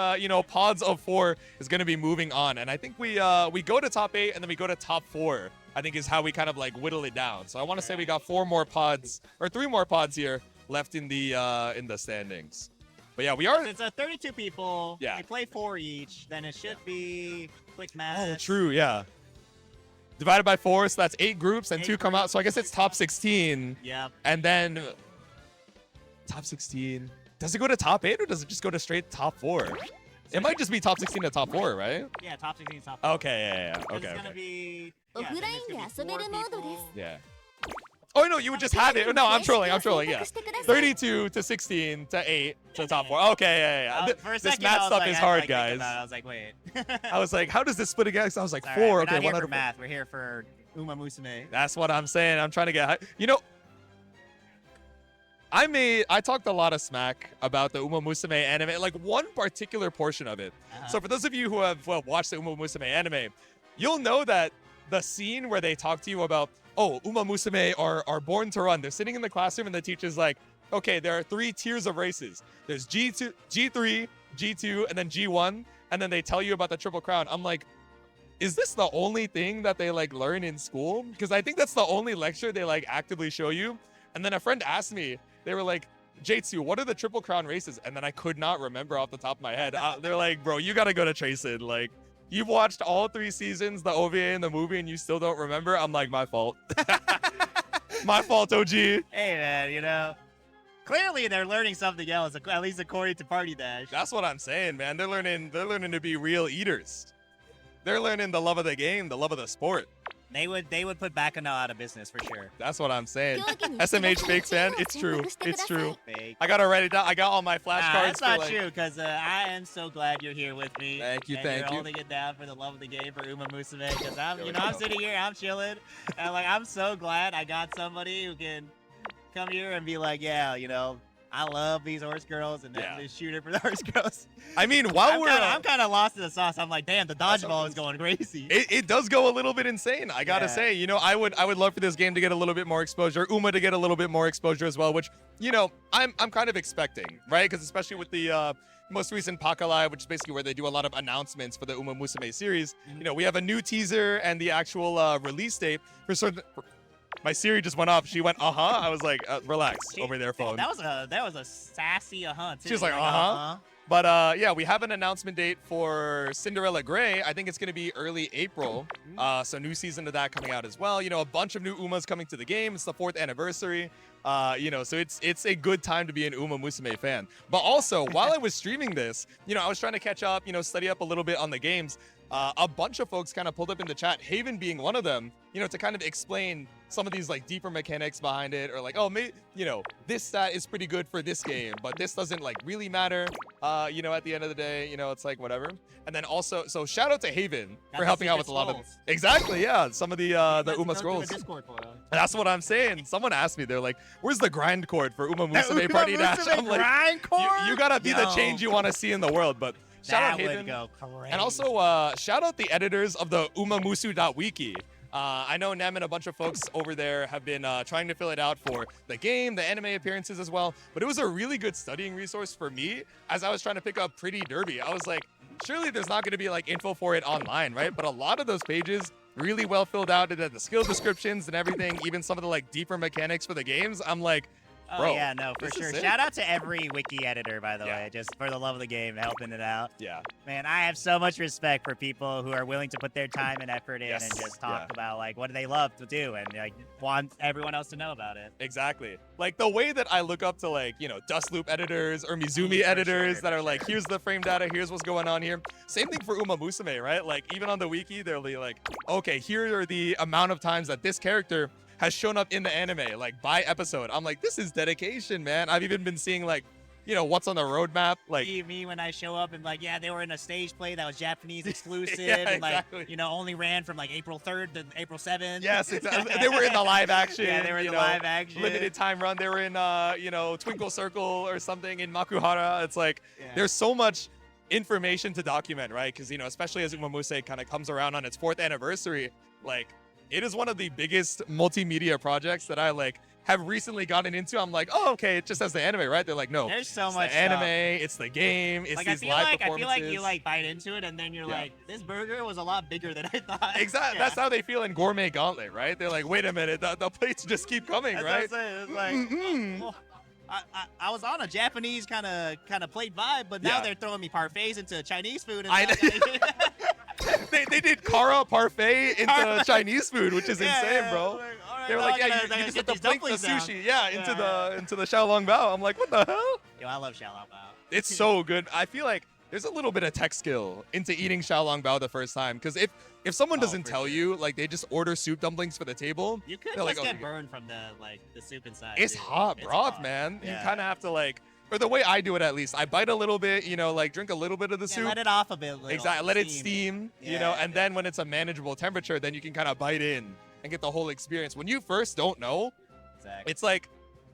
pods of 4 is going to be moving on. And I think we go to top 8 and then we go to top 4, I think is how we kind of like whittle it down. So I want to say we got 4 more pods or 3 more pods here left in the standings. But yeah, we are.
It's 32 people.
Yeah.
We play 4 each. Then it should be quick math.
Oh, true. Yeah. Divided by 4, so that's 8 groups and 2 come out. So I guess it's top 16.
Yeah.
And then top 16. Does it go to top 8 or does it just go to straight top 4? It might just be top 16 to top 4, right?
Yeah, top 16 to top 4.
Okay, yeah. Okay.
It's gonna be. Yeah, then it's gonna be 4 people.
Yeah. Oh no, you would just have it. No, I'm trolling. Yeah. 32 to 16 to 8 to top 4. Okay, yeah.
For a
This
second,
math stuff is hard,
guys.
guys.
I was like, wait.
I was like, how does this split again? I was like,
Sorry,
4.
we're
Okay,
not here
1 out
for
of 4.
math. We're here for Umamusume.
That's what I'm saying. I'm trying to get high. You know, I talked a lot of smack about the Umamusume anime, like one particular portion of it. So for those of you who have watched the Umamusume anime, you'll know that the scene where they talk to you about, oh, Umamusume are born to run. They're sitting in the classroom and the teacher's like, okay, there are 3 tiers of races. There's G2, G3, G2, and then G1. And then they tell you about the Triple Crown. I'm like, is this the only thing that they like learn in school? Because I think that's the only lecture they like actively show you. And then a friend asked me, they were like, J2, what are the Triple Crown races? And then I could not remember off the top of my head. They're like, bro, you got to go to Tracen. Like, you've watched all 3 seasons, the OVA and the movie, and you still don't remember? I'm like, my fault. My fault, OG.
Hey, man, you know, clearly they're learning something else, at least according to Party Dash.
That's what I'm saying, man. They're learning to be real eaters. They're learning the love of the game, the love of the sport.
They would put Bacchanal out of business for sure.
That's what I'm saying. SMH fake fan, it's true. It's true.
Fake.
I gotta write it down. I got all my flashcards.
That's not true, because I am so glad you're here with me.
Thank you,
and
thank
you're
you.
holding it down for the love of the game for Umamusume, because I'm sitting here, I'm chilling, and like I'm so glad I got somebody who can come here and be like, yeah, you know, I love these horse girls, and then just shoot it for the horse girls.
I mean, while
I'm kind of lost in the sauce. I'm like, damn, the dodgeball is going crazy.
It does go a little bit insane. I gotta say, you know, I would love for this game to get a little bit more exposure. Uma to get a little bit more exposure as well, which, you know, I'm kind of expecting, right? Because especially with the most recent Paka Live, which is basically where they do a lot of announcements for the Umamusume series. You know, we have a new teaser and the actual release date for certain. My Siri just went off. She went, I was like, relax over their phone.
That was a sassy too.
She was like, But yeah, we have an announcement date for Cinderella Grey. I think it's going to be early April. So new season of that coming out as well. You know, a bunch of new Umas coming to the game. It's the 4th anniversary. You know, so it's a good time to be an Umamusume fan. But also, while I was streaming this, you know, I was trying to catch up, you know, study up a little bit on the games. A bunch of folks kind of pulled up in the chat, Haven being one of them, you know, to kind of explain some of these like deeper mechanics behind it, or like, oh, maybe, you know, this stat is pretty good for this game, but this doesn't like really matter. You know, at the end of the day, you know, it's like whatever. And then also, so shout out to Haven for helping out with a lot of exactly, yeah, some of the Uma scrolls. That's what I'm saying. Someone asked me, they're like, "Where's the grind cord for Umamusume Party Dash?" I'm like, you gotta be the change you want to see in the world, but. Shout out Haven. And also, shout out the editors of the umamusu.wiki. I know Nem and a bunch of folks over there have been trying to fill it out for the game, the anime appearances as well. But it was a really good studying resource for me as I was trying to pick up Pretty Derby. I was like, surely there's not going to be like info for it online, right? But a lot of those pages really well filled out, and the skill descriptions and everything, even some of the like deeper mechanics for the games. I'm like,
Oh,
bro.
yeah, no, for sure. Shout out to every wiki editor, by the way, just for the love of the game, helping it out.
Yeah.
Man, I have so much respect for people who are willing to put their time and effort in and just talk about, like, what do they love to do and, like, want everyone else to know about it.
Exactly. Like, the way that I look up to, like, you know, dust loop editors or Mizumi editors that are like, here's the frame data, here's what's going on here. Same thing for Umamusume, right? Like, even on the wiki, they'll be like, okay, here are the amount of times that this character has shown up in the anime, like, by episode. I'm like, this is dedication, man. I've even been seeing, like, you know, what's on the roadmap. Like,
me when I show up and, like, yeah, they were in a stage play that was Japanese exclusive
yeah,
and, like,
exactly.
you know, only ran from, like, April 3rd to April 7th.
Yes, exactly. They were in the live action.
Yeah, they were in the live action.
Limited time run. They were in, you know, Twinkle Circle or something in Makuhara. It's like, there's so much information to document, right? Because, you know, especially as Umamusume kind of comes around on its 4th anniversary, like, it is one of the biggest multimedia projects that I, like, have recently gotten into. I'm like, oh, okay, it just has the anime, right? They're like, no,
there's so
it's
much
the anime, it's the game, it's
like,
these live performances.
I feel like you, like, bite into it, and then you're like, this burger was a lot bigger than I thought.
Exactly. That's how they feel in Gourmet Gauntlet, right? They're like, wait a minute, the plates just keep coming,
That's
right?
What I'm saying. It's like, I was on a Japanese kind of plate vibe, but now they're throwing me parfaits into Chinese food. And
they did Kara parfait into Chinese food, which is insane, bro. They were like, yeah, you just have to plink the sushi, into the Xiaolong Bao. I'm like, what the hell?
Yo, I love Xiaolong Bao.
It's so good. I feel like there's a little bit of tech skill into eating Xiaolong Bao the first time, because if someone doesn't tell you, like, they just order soup dumplings for the table,
you could just get burned from the soup inside.
It's hot broth, man. You kind of have to, like, or the way I do it, at least, I bite a little bit, you know, like, drink a little bit of the soup.
Let it off a bit.
Exactly. Let it steam, you know, and then when it's a manageable temperature, then you can kind of bite in and get the whole experience. When you first don't know, it's like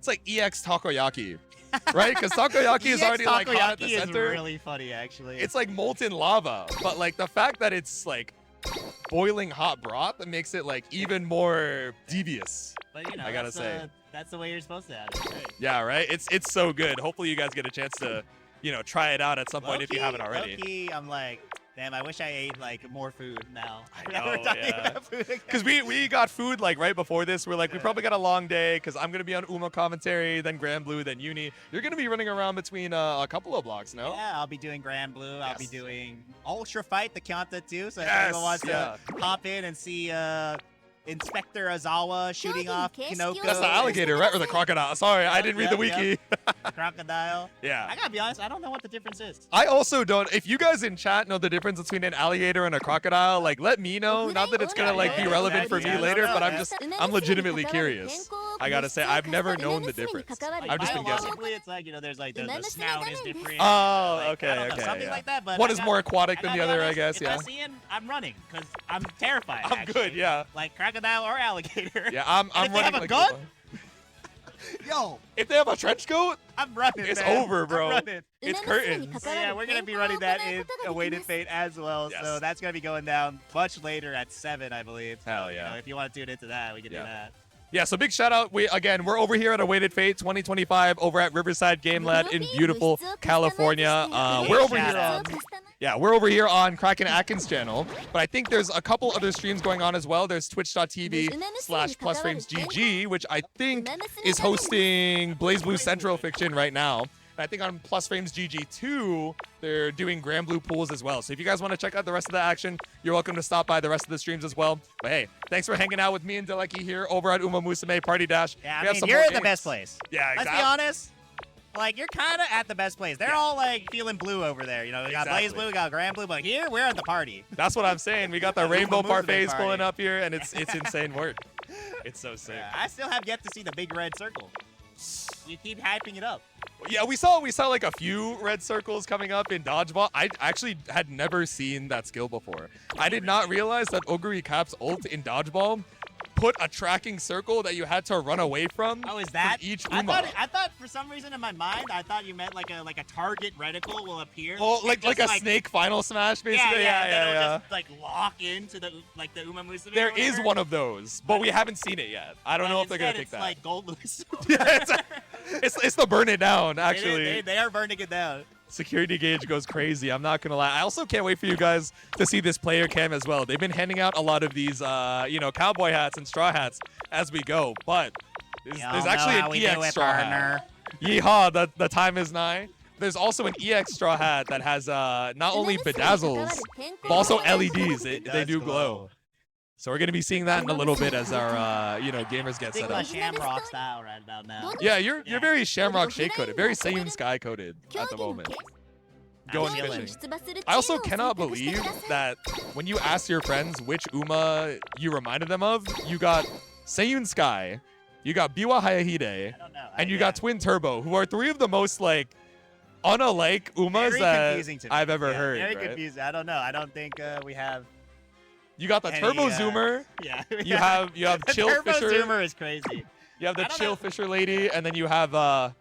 EX takoyaki, right? Because takoyaki is already like hot at the center.
Is really funny, actually.
It's like molten lava, but like the fact that it's like boiling hot broth, that makes it like even more devious.
But, you know,
I gotta say,
that's the way you're supposed to have it. Right?
Yeah, right. It's so good. Hopefully, you guys get a chance to, you know, try it out at some point if you haven't already.
Low-key, I'm like, damn, I wish I ate like more food now.
I know, yeah. Because we got food like right before this. We're like, we probably got a long day because I'm gonna be on Uma commentary, then Blazblue, then Uni. You're gonna be running around between a couple of blocks, no?
Yeah, I'll be doing Blazblue. I'll be doing Ultra Fight, the Kyanta too. So if anyone wants to hop in and see Inspector Azawa shooting off Kinoko.
That's the alligator, right? Or the crocodile. Sorry, I didn't read the wiki.
Crocodile.
Yeah.
I gotta be honest, I don't know what the difference is.
I also don't. If you guys in chat know the difference between an alligator and a crocodile, like, let me know. Not that it's gonna like be relevant for me later, but I'm legitimately curious. I gotta say, I've never known the difference. I've just been guessing.
It's like, you know, there's like the snout is different.
Oh,
like,
okay, okay.
Something like that. But
one is more aquatic than the other, I guess.
If I see it, I'm running because I'm terrified.
I'm good, yeah.
Like crocodile or alligator.
Yeah, I'm running.
They have a
like
gun? Yo,
if they have a trench coat,
I'm running.
It's
man.
over, bro.
I'm running.
It's curtains.
So yeah, we're gonna be running that in Awaited Fate as well.
Yes.
So that's gonna be going down much later at 7, I believe.
Hell yeah.
You know, if you want to tune into that, we can do that.
Yeah, so big shout out. We're over here at Awaited Fate 2025 over at Riverside Game Lab in beautiful California. We're over here on Kraken Atkins channel, but I think there's a couple other streams going on as well. There's twitch.tv/PlusFramesGG, which I think is hosting Blazblue Central Fiction right now. And I think on Plus Frames GG2, they're doing Blazblue pools as well. So if you guys want to check out the rest of the action, you're welcome to stop by the rest of the streams as well. But hey, thanks for hanging out with me and Deleki here over at Umamusume Party Dash.
Yeah, I mean, you're in the best place.
Yeah, exactly.
Let's be honest. Like, you're kind of at the best place. They're all, like, feeling blue over there. You know, we got Blazblue, we got Blazblue, but here, we're at the party.
That's what I'm saying. We got the rainbow parfaits pulling up here, and it's insane work. It's so sick.
Yeah, I still have yet to see the big red circle. You keep hyping it up.
Yeah, we saw like a few red circles coming up in dodgeball. I actually had never seen that skill before. I did not realize that Oguri Cap's ult in dodgeball put a tracking circle that you had to run away from.
Oh, is that
each Uma?
I thought for some reason in my mind, I thought you meant like a target reticle will appear.
Oh, like a snake final smash, basically.
Yeah. It'll just like lock into the Umamusume.
There is one of those, but we haven't seen it yet. I don't know if they're gonna take that.
It's like gold loose.
Yeah, it's the burn it down, actually.
They are burning it down.
Security gauge goes crazy. I'm not gonna lie. I also can't wait for you guys to see this player cam as well. They've been handing out a lot of these, cowboy hats and straw hats as we go, but There's actually an EX straw hat. Yeehaw, the time is nigh. There's also an EX straw hat that has not only bedazzles, but also LEDs. They do glow. So we're gonna be seeing that in a little bit as our gamers get set up.
Shamrock style right about now.
Yeah, you're very Shamrock shade coded, very Seiyun Sky coded at the moment. Going fishing. I also cannot believe that when you ask your friends which Uma you reminded them of, you got Seiyun Sky, you got Biwa Hayahide, and you got Twin Turbo, who are three of the most like unalike Umas that I've ever heard.
Very confusing. I don't know. I don't think we have.
You got the Turbo Zoomer.
Yeah.
You have Chill
Turbo
Fisher.
Zoomer is crazy.
You have the Chill Fisher lady, and then you have one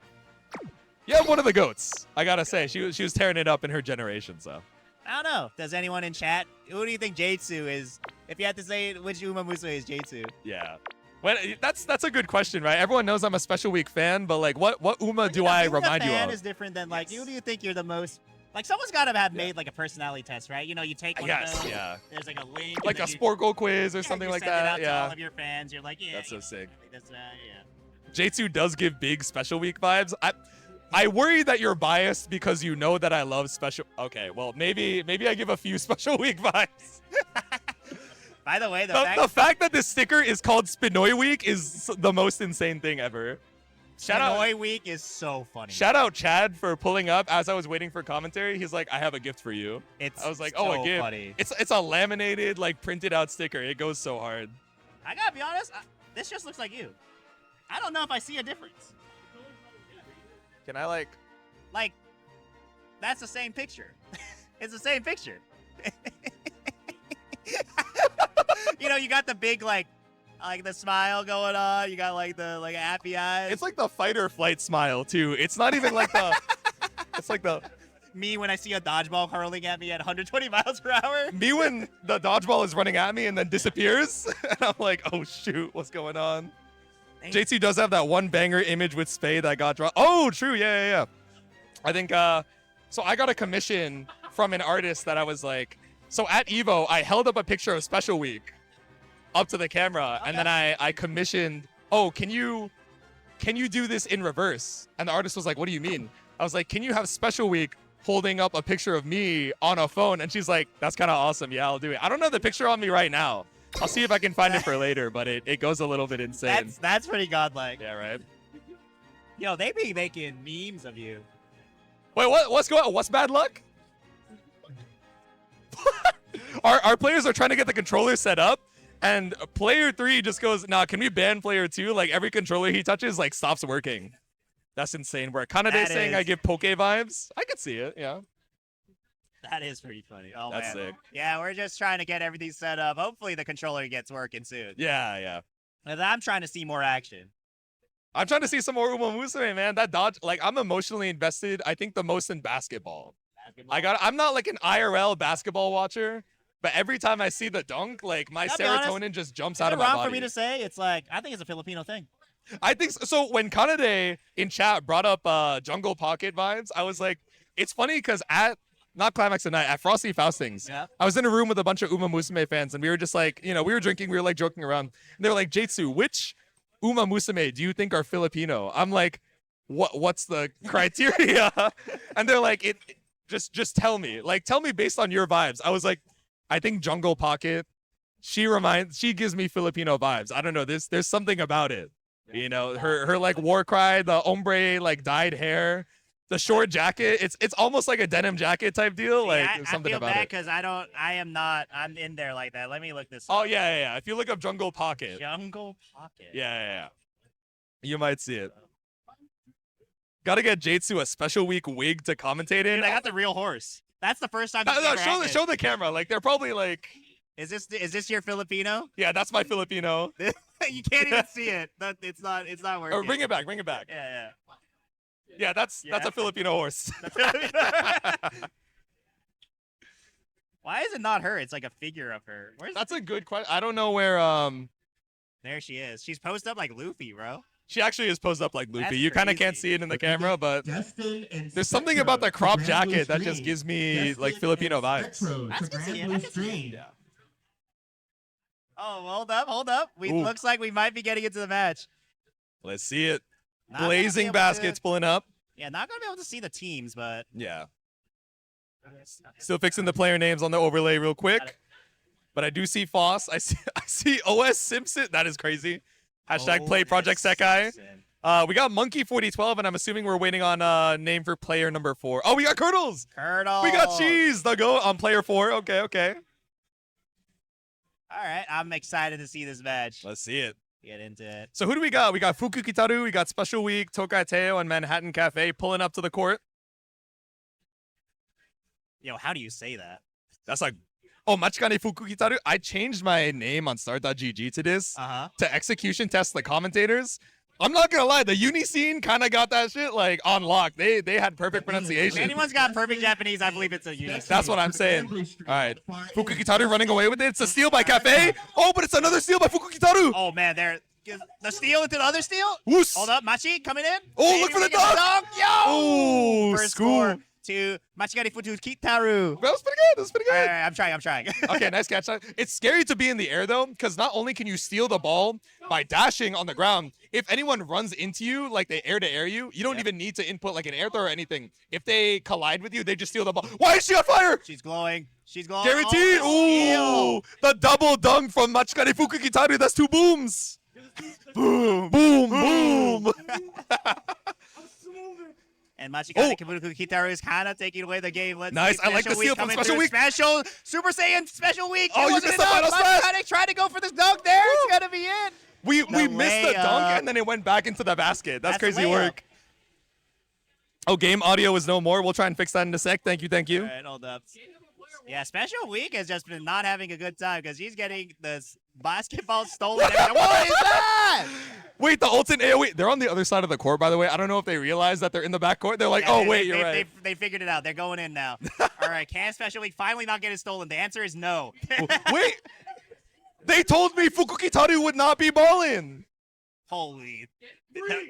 of the goats. I gotta say, she was tearing it up in her generation. So
I don't know. Does anyone in chat? Who do you think Jatsu is? If you had to say which Umamusume is Jatsu?
Yeah. Well, that's a good question, right? Everyone knows I'm a Special Week fan, but like, what Uma do I remind you of?
Fan is different than like who do you think you're the most? Like someone's got to have made like a personality test, right? You know, you take one of those. Yeah. There's like a link.
Like a sport goal quiz or something like that.
Yeah. To all of your fans, you're like, yeah.
That's so sick.
That's
Jatsu does give big Special Week vibes. I worry that you're biased because you know that I love special. Okay, well maybe I give a few Special Week vibes.
By the way,
the fact that this sticker is called Spinoy Week is the most insane thing ever.
Spinoy Week is so funny.
Shout out Chad for pulling up as I was waiting for commentary. He's like, I have a gift for you. I was like,
so
a gift.
Funny.
It's a laminated, like printed out sticker. It goes so hard.
I gotta be honest, this just looks like you. I don't know if I see a difference.
Can I like,
that's the same picture. It's the same picture. You know, you got the big like the smile going on. You got like the happy eyes.
It's like the fight or flight smile too. It's not even like the. It's like the.
Me when I see a dodgeball hurling at me at 120 miles per hour.
Me when the dodgeball is running at me and then disappears, and I'm like, oh shoot, what's going on? JT does have that one banger image with Spade that got dropped. Oh, true, yeah. I think so. I got a commission from an artist that I was like, so at Evo, I held up a picture of Special Week up to the camera, and then I commissioned, oh, can you do this in reverse? And the artist was like, what do you mean? I was like, can you have Special Week holding up a picture of me on a phone? And she's like, that's kind of awesome. Yeah, I'll do it. I don't know the picture on me right now. I'll see if I can find it for later, but it goes a little bit insane.
That's pretty godlike.
Yeah, right?
Yo, they be making memes of you.
Wait, what's going on? What's bad luck? Our players are trying to get the controller set up, and player 3 just goes, nah, can we ban player 2? Like, every controller he touches, like, stops working. That's insane. Where Kanade saying I give Poke vibes. I could see it, yeah.
That is pretty funny. Oh,
that's
man.
Sick.
Yeah, we're just trying to get everything set up. Hopefully the controller gets working soon.
Yeah.
And I'm trying to see more action.
I'm trying to see some more Umamusume, man. That dodge, like, I'm emotionally invested, I think, the most in basketball. I'm not like an IRL basketball watcher, but every time I see the dunk, like, my serotonin just jumps out of my body.
It's wrong for me to say. It's like, I think it's a Filipino thing.
I think so. So when Kanade in chat brought up Jungle Pocket vibes, I was like, it's funny because not Climax Tonight, at Frosty Faustings, I was in a room with a bunch of Umamusume fans, and we were just like, we were drinking, we were like joking around, and they were like, Jatsu, which Umamusume do you think are Filipino? I'm like, what's the criteria? And they're like, just tell me. Like, tell me based on your vibes. I was like, I think Jungle Pocket, she gives me Filipino vibes. I don't know, there's something about it. Her like war cry, the ombre like dyed hair, the short jacket, it's almost like a denim jacket type deal. Like, something about it. I feel
bad because I'm in there like that. Let me look this
up.
Oh,
yeah. If you look up Jungle Pocket.
Jungle Pocket.
Yeah. You might see it. Gotta get Jatsu a Special Week wig to commentate in.
Dude, I got the real horse. That's the first time.
Show the camera. Like, they're probably like.
Is this your Filipino?
Yeah, that's my Filipino.
You can't even see it. It's not working.
Oh, bring it back.
Yeah.
Yeah, that's a Filipino horse.
Why is it not her? It's like a figure of her.
That's a good question. I don't know where.
There she is. She's posed up like Luffy, bro.
She actually is posed up like Luffy. You kind of can't see it in the camera, but there's something about the crop jacket that just gives me like Filipino vibes.
Yeah. Oh, hold up. Looks like we might be getting into the match.
Let's see it.
Not gonna be
Blazing
able
baskets
to-
pulling up.
Yeah, not gonna be able to see the teams, but
Yeah. Still fixing the player names on the overlay real quick. But I do see Phos. I see OS Simpson. That is crazy. Hashtag play Project Sekai. We got Monkey 4012, and I'm assuming we're waiting on name for player number 4. Oh, we got Kurdlez.
Curdle.
We got Cheese. They'll go on player 4. Okay, okay.
All right, I'm excited to see this match.
Let's see it.
Get into it.
So who do we got? We got Fuku Kitaru, we got Special Week, Tokai Teo, and Manhattan Cafe pulling up to the court.
Yo, how do you say that?
That's like, oh, Machikane Fuku Kitaru. I changed my name on start.gg to this, to execution test the commentators. I'm not gonna lie, the uni scene kind of got that shit like on lock. They had perfect pronunciation.
If anyone's got perfect Japanese, I believe it's a uni.
That's what I'm saying. All right, Fuku Kitaru running away with it. It's a steal by Cafe. Oh, but it's another steal by Fuku Kitaru.
Oh man, there. The steal into the other steal.
Woos.
Hold up, Machi coming in.
Oh, look for the dunk.
Yo.
Oh,
First
score.
score to Machikane Fuku Kitaru.
That was pretty good. That was pretty
All
good.
right, I'm trying.
Okay, nice catch. It's scary to be in the air, though, because not only can you steal the ball by dashing on the ground, if anyone runs into you, like they air-to-air you, you don't even need to input like an air throw or anything. If they collide with you, they just steal the ball. Why is she on fire?
She's glowing. She's glowing.
Guaranteed.
Oh,
Ooh, the double dunk from Machikane Fuku Kitaru. That's 2 booms. Boom, boom, boom.
And Machikane Fuku Kitaru is kind of taking away the game. Let's
Nice.
see
I like the steal from Special Week.
Special Super Saiyan Special Week.
Oh,
It
you
wasn't
missed the
enough.
final smash.
Machikane tried to go for this dunk there. It's gonna be it.
We missed the
layup.
dunk, and then it went back into the basket. That's
That's
crazy
layup.
work. Oh, game audio is no more. We'll try and fix that in a sec. Thank you, thank you.
All right, hold up. Yeah, Special Week has just been not having a good time because he's getting this basketball stolen. What is that?
Wait, the ult in AoE. They're on the other side of the court, by the way. I don't know if they realize that they're in the back court. They're like,
Yeah,
oh, wait, you're right.
They figured it out. They're going in now. All right, can Special Week finally not get it stolen? The answer is no.
Wait. They told me Fuku Kitaru would not be balling.
Holy.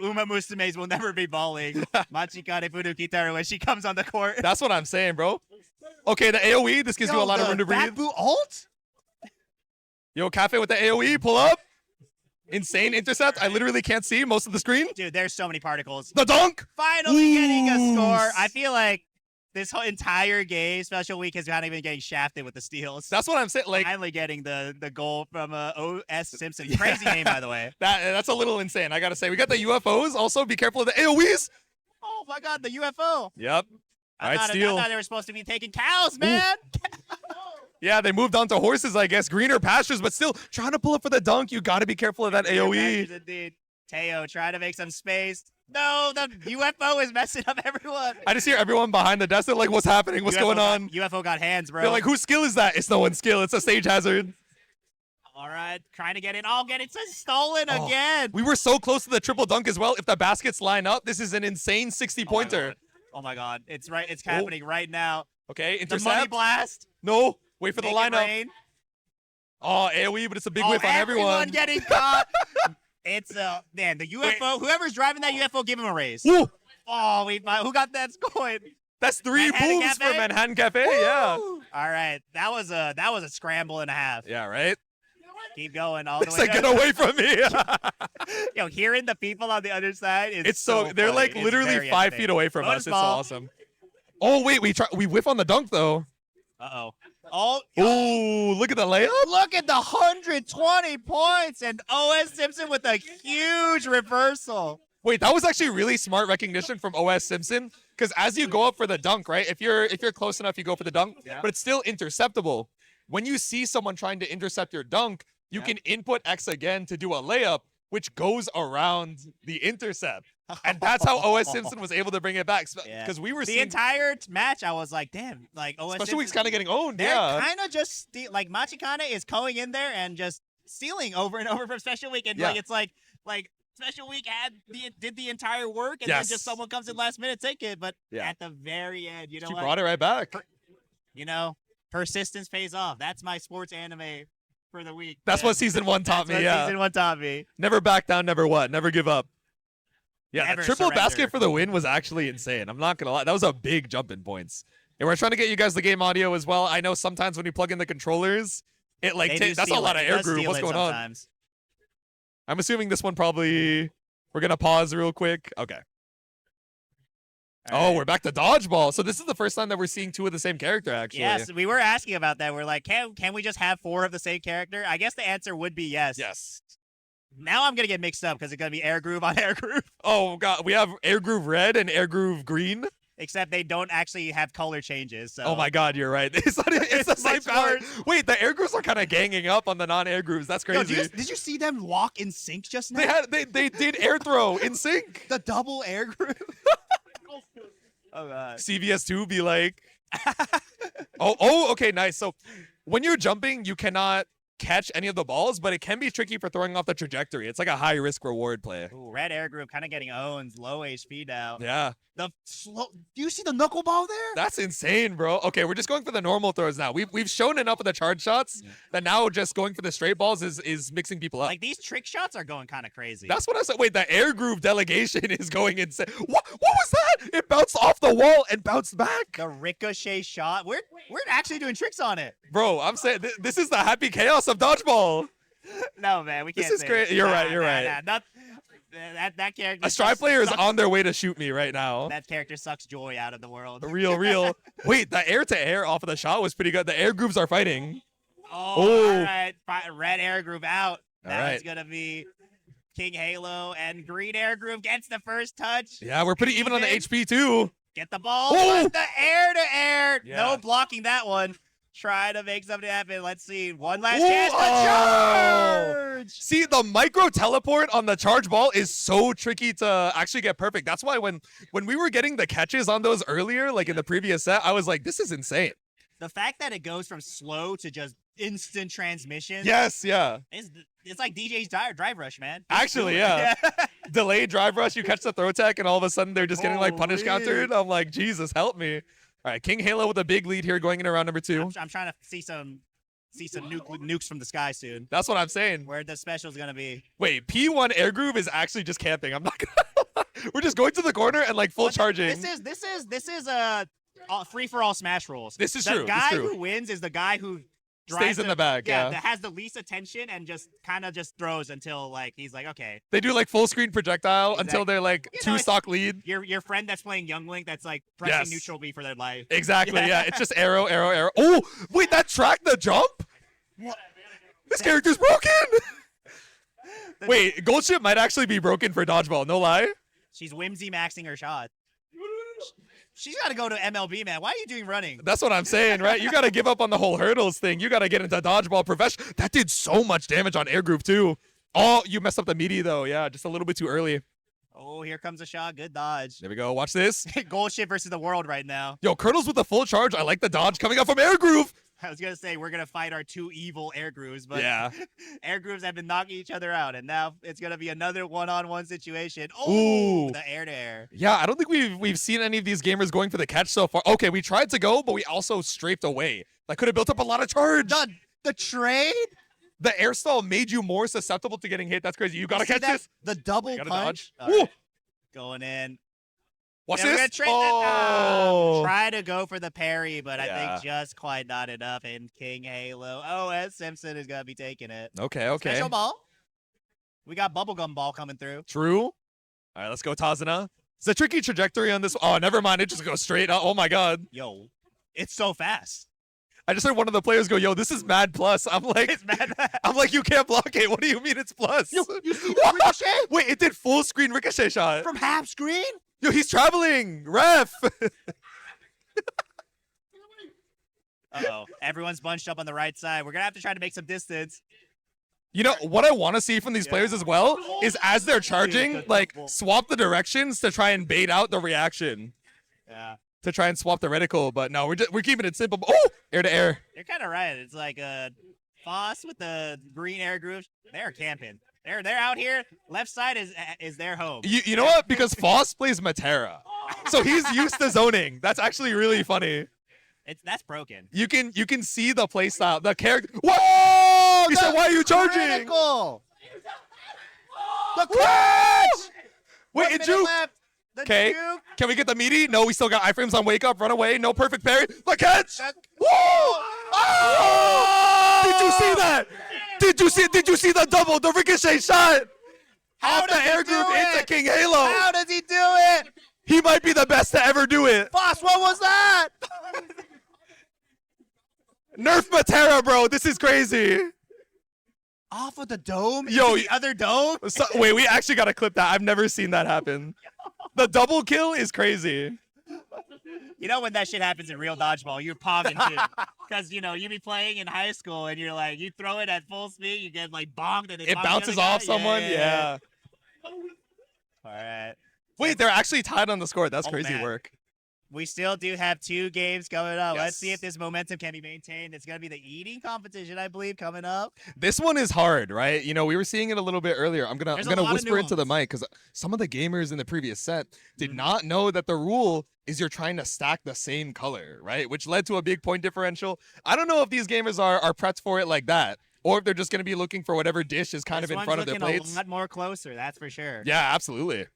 Umamusumes will never be balling. Machikane Fuku Kitaru when she comes on the court.
That's what I'm saying, bro. Okay, the AoE. This gives you a lot of room to breathe.
Blazblue ult?
Yo, Cafe with the AoE. Pull up. Insane intercept. I literally can't see most of the screen.
Dude, there's so many particles.
The dunk.
Finally getting a score. I feel like this whole entire game, Special Week, has not even getting shafted with the steals.
That's what I'm saying. Like,
Finally getting the goal from OS Simpson. Crazy name, by the way.
that's a little insane. I gotta say, we got the UFOs. Also, be careful of the AoEs.
Oh my God, the UFO.
Yep. All right,
I
steal.
thought they were supposed to be taking cows, man.
Yeah, they moved on to horses, I guess. Greener pastures, but still trying to pull up for the dunk. You got to be careful of that AoE.
Indeed. Teo trying to make some space. No, the UFO is messing up everyone.
I just hear everyone behind the desk. They're like, what's happening? What's going on?
UFO got hands, bro.
They're like, whose skill is that? It's no one's skill. It's a stage hazard.
All right, trying to get in. Oh, get it stolen again.
We were so close to the triple dunk as well. If the baskets line up, this is an insane 60-pointer.
Oh my God. It's right. It's happening right now.
Okay,
The money
intercept.
blast.
No, wait for the
Make it
lineup.
rain.
Oh, AoE, but it's a big whiff on everyone.
Getting caught. It's man, the UFO. Whoever's driving that UFO, give him a raise.
Woo!
Oh, who got that going?
That's 3
Manhattan
booms
Cafe?
for Manhattan Cafe. Yeah.
All right, that was a scramble and a half.
Yeah, right?
Keep going all the
It's
way.
like, get away from me.
Yo, hearing the people on the other side is
It's so they're
funny.
like
It's
literally
very
5
entertaining.
feet away from
Bonus
us. It's so
ball.
awesome. Oh wait, we whiff on the dunk though.
Uh-oh. Oh,
Ooh, look at the layup.
look at the 120 points and OS Simpson with a huge reversal.
Wait, that was actually really smart recognition from OS Simpson. Because as you go up for the dunk, right? If you're close enough, you go for the dunk, but it's still interceptable. When you see someone trying to intercept your dunk, you can input X again to do a layup, which goes around the intercept. And that's how OS Simpson was able to bring it back. Because we were
the
seeing
entire match, I was like, damn, like OS
Special
Simpson,
Week's kind of getting owned.
they're
Yeah.
kind of just like Machikane is going in there and just stealing over and over from Special Week, and
Yeah.
like it's like Special Week did the entire work, and
Yes.
then just someone comes in last minute take it, but
Yeah.
at the very end, you know
She
what?
brought it right back.
You know, persistence pays off. That's my sports anime for the week.
That's
man.
what season 1 taught
That's
me.
what
Yeah.
season 1 taught me.
Never back down, never what? Never give up. Yeah,
Never
the triple
surrender.
basket for the win was actually insane. I'm not going to lie. That was a big jump in points. And we're trying to get you guys the game audio as well. I know sometimes when you plug in the controllers, it like
They do
that's a
steal
lot
it.
of
It
air
does
group.
steal
What's
it
going on?
sometimes.
I'm assuming this one probably We're gonna pause real quick. Okay.
All right.
We're back to dodgeball. So this is the first time that we're seeing 2 of the same character, actually.
Yes, we were asking about that. We're like, can we just have 4 of the same character? I guess the answer would be yes.
Yes.
Now I'm gonna get mixed up because it's gonna be Air Groove on Air Groove.
Oh god, we have Air Groove Red and Air Groove Green.
Except they don't actually have color changes. So.
Oh my god, you're right. It's the same color. Wait, the Air Grooves are kind of ganging up on the non-Air Grooves. That's crazy.
Yo, did you see them walk in sync just now?
They did air throw in sync.
The double Air Groove.
Oh god.
CVS2 be like. Oh, okay, nice. So when you're jumping, you cannot catch any of the balls, but it can be tricky for throwing off the trajectory. It's like a high risk reward play.
Ooh, red Air Group kind of getting owned, low HP now.
Yeah.
The slow. Do you see the knuckleball there?
That's insane, bro. Okay, we're just going for the normal throws now. We've shown enough of the charge shots that now just going for the straight balls is mixing people up.
Like these trick shots are going kind of crazy.
That's what I said. Wait, the Air Groove delegation is going insane. What was that? It bounced off the wall and bounced back.
The ricochet shot. We're actually doing tricks on it.
Bro, I'm saying this is the happy chaos of dodgeball.
No, man, we can't.
This is great. You're right. You're right.
That character.
A Stripe player is on their way to shoot me right now.
That character sucks joy out of the world.
Real. Wait, the air to air off of the shot was pretty good. The Air Grooves are fighting.
Oh, all right. Red Air Groove out.
All
Now
right.
it's gonna be King Halo and Green Air Groove gets the first touch.
Yeah, we're pretty even on the HP too.
Get the ball.
Oh!
But the air to air.
Yeah.
No blocking that one. Try to make something happen. Let's see. One last
Ooh,
chance to charge.
See, the micro teleport on the charge ball is so tricky to actually get perfect. That's why when we were getting the catches on those earlier, like in the previous set, I was like, this is insane.
The fact that it goes from slow to just instant transmission.
Yes, yeah.
It's like DJ's drive rush, man.
Actually, yeah. Delayed drive rush, you catch the throw tech, and all of a sudden they're just getting like punish
Holy.
countered. I'm like, Jesus, help me. All right, King Halo with a big lead here going into round number 2.
I'm trying to see some nukes from the sky soon.
That's what I'm saying.
Where the special's gonna be.
Wait, P1 Air Groove is actually just camping. I'm not gonna lie. We're just going to the corner and like full charging.
This is a free for all smash rolls.
This is
the
true.
The guy
It's true.
who wins is the guy who
Stays in the bag, yeah.
That has the least attention and just kind of just throws until like he's like, okay.
They do like full screen projectile
Exactly.
until they're like
You know,
2 stock lead.
Your friend that's playing Young Link that's like pressing
Yes.
neutral B for their life.
Exactly, yeah. It's just arrow, arrow, arrow. Oh, wait, that tracked the jump?
What?
This character's broken! Wait, Gold Ship might actually be broken for dodgeball, no lie.
She's whimsy maxing her shot. She's got to go to MLB, man. Why are you doing running?
That's what I'm saying, right? You got to give up on the whole hurdles thing. You got to get into dodgeball professional. That did so much damage on Air Groove, too. Oh, you messed up the meaty, though. Yeah, just a little bit too early.
Oh, here comes a shot. Good dodge.
There we go. Watch this.
Gold ship versus the world right now.
Yo, Kurdlez with the full charge. I like the dodge coming up from Air Groove.
I was going to say, we're going to fight our 2 evil air grooves, but
Yeah.
air grooves have been knocking each other out, and now it's going to be another one-on-one situation.
Ooh.
Oh, the air-to-air.
Yeah, I don't think we've seen any of these gamers going for the catch so far. Okay, we tried to go, but we also strafed away. That could have built up a lot of charge.
The trade?
The air stall made you more susceptible to getting hit. That's crazy. You got to catch this.
The double
Gotta
punch.
dodge.
All right. Going in.
Watch
Yeah, we're gonna
this.
trade
Oh.
try to go for the parry, but I
Yeah.
think just quite not enough. And King Halo. Oh, and Simpson is going to be taking it.
Okay, okay.
Special ball. We got bubblegum ball coming through.
True. All right, let's go, Tazana. It's a tricky trajectory on this. Oh, never mind. It just goes straight up. Oh, my God.
Yo, it's so fast.
I just heard one of the players go, yo, this is mad plus. I'm like,
It's mad.
I'm like, you can't block it. What do you mean it's plus?
You see the ricochet?
Wait, it did full screen ricochet shot.
From half screen?
Yo, he's traveling. Ref.
Uh-oh. Everyone's bunched up on the right side. We're going to have to try to make some distance.
You know, what I want to see from these players as well is as they're charging, like, swap the directions to try and bait out the reaction.
Yeah.
To try and swap the reticle, but no, we're keeping it simple. Oh, air to air.
You're kind of right. It's like Phos with the green air grooves. They're camping. They're out here. Left side is their home.
You know what? Because Phos plays Matera, so he's used to zoning. That's actually really funny.
That's broken.
You can see the play style, the character. Whoa! He said, "Why are you charging?"
Critical. The
Woo!
clutch!
Wait, it juke. Okay, can we get the meaty? No, we still got iframes on wake up, run away, no perfect parry. The catch! Woo! Oh! Did you see that? Did you see the double, the ricochet shot? Off the air group into King Halo.
How does he do it?
He might be the best to ever do it.
Phos, what was that?
Nerf Matera, bro. This is crazy.
Off of the dome?
Yo,
Into the other dome?
So, wait, we actually got to clip that. I've never seen that happen. The double kill is crazy.
You know when that shit happens in real dodgeball, you're popping too. Because, you know, you be playing in high school and you're like, you throw it at full speed, you get like bonked and
it bounces off someone. Yeah.
All right.
Wait, they're actually tied on the score. That's
Oh,
crazy
man.
work.
We still do have 2 games coming up.
Yes.
Let's see if this momentum can be maintained. It's going to be the eating competition, I believe, coming up.
This one is hard, right? You know, we were seeing it a little bit earlier. I'm
There's a
gonna
lot of
whisper into the
nuance.
mic because some of the gamers in the previous set did
Mhm.
not know that the rule is you're trying to stack the same color, right? Which led to a big point differential. I don't know if these gamers are prepped for it like that, or if they're just gonna be looking for whatever dish is kind
This
of in
one's
front of their
looking
plates.
a lot more closer, that's for sure.
Yeah, absolutely.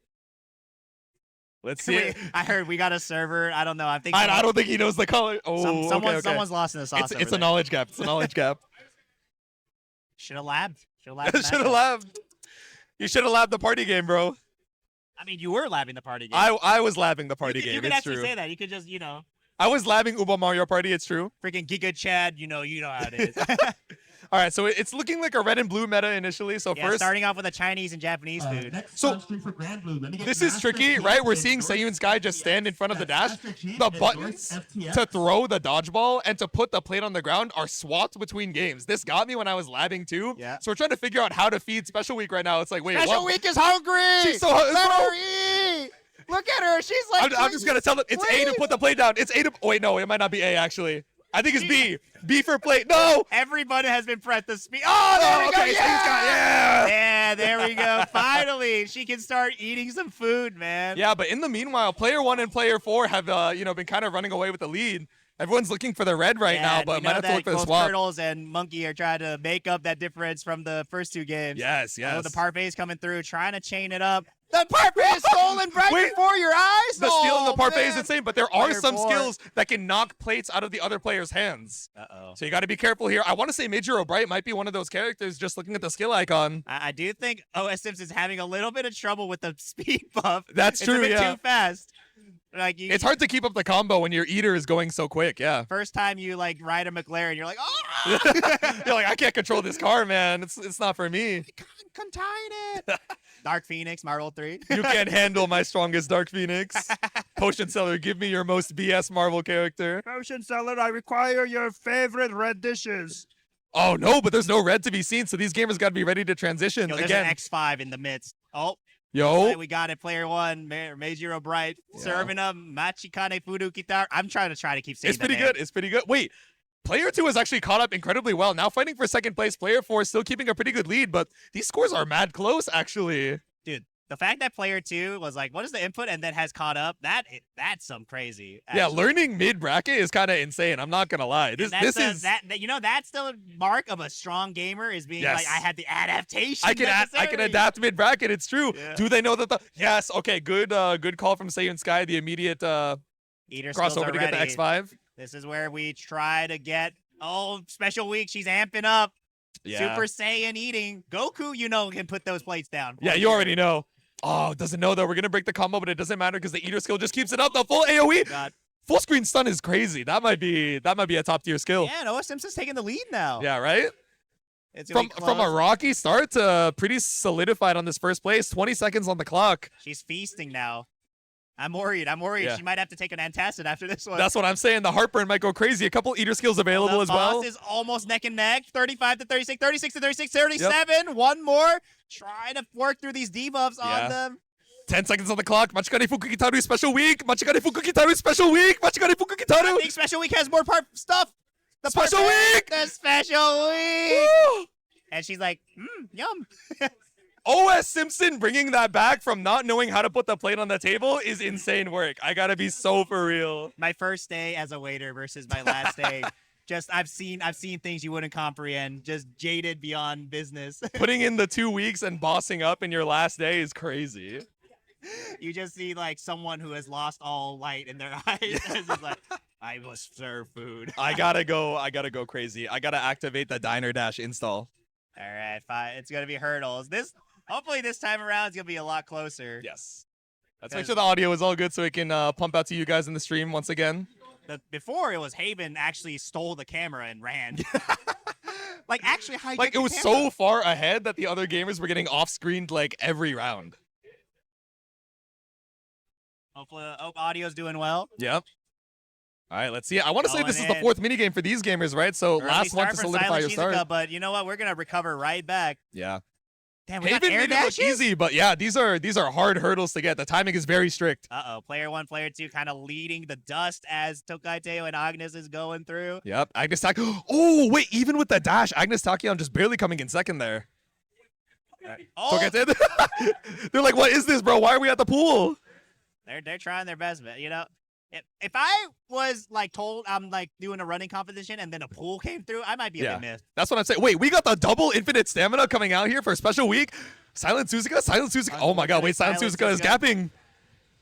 Let's see. it.
I heard we got a server. I don't know. I think
I don't think he knows the color. Oh, okay.
someone's lost in the sauce.
It's a knowledge gap. It's a knowledge gap.
Should have labbed. Should have labbed.
Should have labbed. You should have labbed the party game, bro.
I mean, you were labbing the party game.
I was labbing the party
you
game.
You could
It's
actually
true.
say that. You could just, you know,
I was labbing Uba Mario Party. It's true.
freaking Giga Chad. You know how it is.
All right, so it's looking like a red and blue meta initially. So
Yeah,
first,
starting off with a Chinese and Japanese food.
So, this is tricky, right? We're seeing Seiyun Sky just stand in front of the dash. The buttons to throw the dodgeball and to put the plate on the ground are swapped between games. This got me when I was labbing too.
Yeah.
So we're trying to figure out how to feed Special Week right now. It's like, wait,
Special
what?
Week is hungry!
She's so
Let
bro.
her eat! Look at her, she's like...
I'm just gonna tell them it's A to
Please.
put the plate down. It's A to. Oh, wait, no, it might not be A actually. I think it's B. B for plate. No.
Everybody has been pressed to speed. Oh, there we go.
Okay, Seiyun Sky, yeah.
Yeah, there we go. Finally, she can start eating some food, man.
Yeah, but in the meanwhile, player 1 and player 4 have been kind of running away with the lead. Everyone's looking for the red right now, but
we
might
know
have to
that
look for the
both
swap.
Kurdlez and Monkey are trying to make up that difference from the first 2 games.
Yes,
Oh,
yes.
the parfaits coming through, trying to chain it up.
The parfait is stolen right
Wait.
before your eyes!
The steal and the
Oh,
parfait is
man.
insane, but there are
Player
some
4.
skills that can knock plates out of the other player's hands.
Uh-oh.
So you got to be careful here. I want to say Major O'Bright might be one of those characters just looking at the skill icon.
I do think OS Simpson's having a little bit of trouble with the speed buff.
That's
It's
true,
a bit
yeah.
too fast. Like
It's hard to keep up the combo when your eater is going so quick, yeah.
First time you like ride a McLaren, you're like, oh,
You're like, I can't control this car, man. It's not for me.
contain it. Dark Phoenix, Marvel 3.
You can't handle my strongest Dark Phoenix. Potion Seller, give me your most BS Marvel character.
Potion seller, I require your favorite red dishes.
Oh, no, but there's no red to be seen, so these gamers got to be ready to transition.
Yo, there's
Again,
an X5 in the midst. Oh,
yo.
we got it. Player 1, Meijiro Bright,
Yeah.
serving up Machikane Fudu Kitar. I'm trying to keep saying
It's pretty good. It's pretty good. Wait, player 2 has actually caught up incredibly well. Now fighting for second place. Player 4 still keeping a pretty good lead, but these scores are mad close, actually.
Dude, the fact that player 2 was like, what is the input, and then has caught up, that's some crazy.
Yeah,
actually.
learning mid bracket is kind of insane. I'm not gonna lie. This
And that's
is
that's the mark of a strong gamer is being
Yes.
like, I had the adaptation.
I can
necessary.
adapt mid bracket. It's true.
Yeah.
Do they know that the yes? Okay, good call from Seiyun Sky. The immediate
Eater skills
crossover
are
to get the
ready.
X5.
This is where we try to get special week. She's amping up.
Yeah.
Super Saiyan eating. Goku, can put those plates down.
Yeah, you already know. Oh, doesn't know though. We're gonna break the combo, but it doesn't matter because the Eater skill just keeps it up. The full AOE,
God.
full screen stun is crazy. That might be a top tier skill.
Yeah, Noah Simpson's taking the lead now.
Yeah, right.
It's gonna be
From a
close.
rocky start to pretty solidified on this first place. 20 seconds on the clock.
She's feasting now. I'm worried.
Yeah.
She might have to take an antacid after this one.
That's what I'm saying. The heartburn might go crazy. A couple Eater skills available
The
as well.
Phos is almost neck and neck. 35 to 36, 36 to 36, 37. One more. Trying to work through these debuffs
Yeah.
on them.
10 seconds on the clock. Machikane Fuku Kitaru special week. Machikane Fuku Kitaru special week. Machikane Fuku
I
Kitaru.
think Special Week has more stuff. The
Special
parfait.
Week!
The Special Week.
Woo!
And she's like, yum.
OS Simpson bringing that back from not knowing how to put the plate on the table is insane work. I gotta be so for real.
My first day as a waiter versus my last day. Just I've seen things you wouldn't comprehend. Just jaded beyond business.
Putting in the 2 weeks and bossing up in your last day is crazy.
You just see like someone who has lost all light in their eyes. It's just like, I must serve food.
I gotta go crazy. I gotta activate the Diner Dash install.
All right, fine. It's gonna be hurdles. Hopefully this time around it's gonna be a lot closer.
Yes. Let's make sure the audio is all good so it can pump out to you guys in the stream once again.
Before it was Haven actually stole the camera and ran. Like actually hijacked
Like it was
the camera.
so far ahead that the other gamers were getting off-screened like every round.
Hopefully audio's doing well.
Yep. All right, let's see. I want to say
Going
this is the
in.
4th minigame for these gamers, right? So
Early
last one
start
to
for
solidify
Silent
your start.
Shizuka, but you know what? We're gonna recover right back.
Yeah.
Damn, we got
Haven
air
made it look
dashes?
easy, but yeah, these are hard hurdles to get. The timing is very strict.
Uh-oh, player 1, player 2 kind of leading the dust as Tokai Teo and Agnes is going through.
Yep. Agnes Tachyon. Oh, wait, even with the dash, Agnes Tachyon just barely coming in second there.
Oh,
They're like, what is this, bro? Why are we at the pool?
they're trying their best, but you know, if I was like told I'm like doing a running competition and then a pool came through, I might be a bit missed.
That's what I'm saying. Wait, we got the double infinite stamina coming out here for a special week. Silent Suzuka. Oh my god, wait, Silent Suzuka is gapping.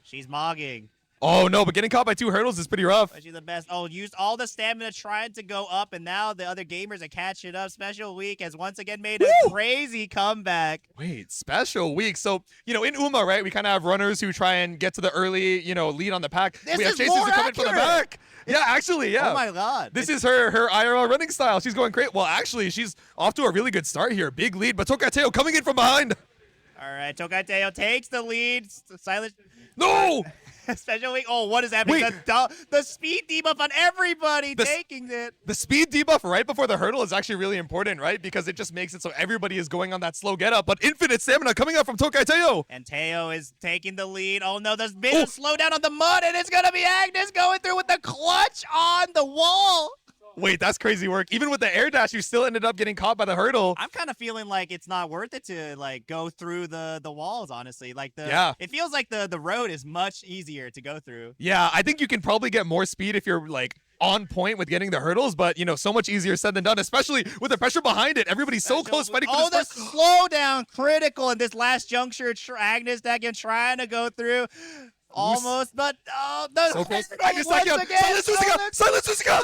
She's mogging.
Oh no, but getting caught by 2 hurdles is pretty rough.
But she's the best. Oh, used all the stamina trying to go up, and now the other gamers are catching up. Special week has once again made a crazy comeback.
Wait, special week. So, you know, in Uma, right, we kind of have runners who try and get to the early, you know, lead on the pack.
This
we have
is
chasers
more
who come in from the
accurate.
back. Yeah, actually, yeah.
Oh my god.
This is her IRL running style. She's going great. Well, actually, she's off to a really good start here. Big lead, but Tokai Teo coming in from behind.
All right, Tokai Teo takes the lead. Silent.
No!
Special week. Oh, what is happening?
Wait.
The speed debuff on everybody taking it.
The speed debuff right before the hurdle is actually really important, right? Because it just makes it so everybody is going on that slow get up. But infinite stamina coming out from Tokai Teo.
And Teo is taking the lead. Oh no, there's been a slowdown on the mud, and it's gonna be Agnes going through with the clutch on the wall.
Wait, that's crazy work. Even with the air dash, you still ended up getting caught by the hurdle.
I'm kind of feeling like it's not worth it to like go through the walls, honestly. Like it feels like the road is much easier to go through.
Yeah, I think you can probably get more speed if you're like on point with getting the hurdles, but you know, so much easier said than done, especially with the pressure behind it. Everybody's so close fighting for this
the
first.
slowdown critical in this last juncture. Agnes again trying to go through. Almost, but the
So close.
once
Silent
again,
Suzuka! Silent Suzuka!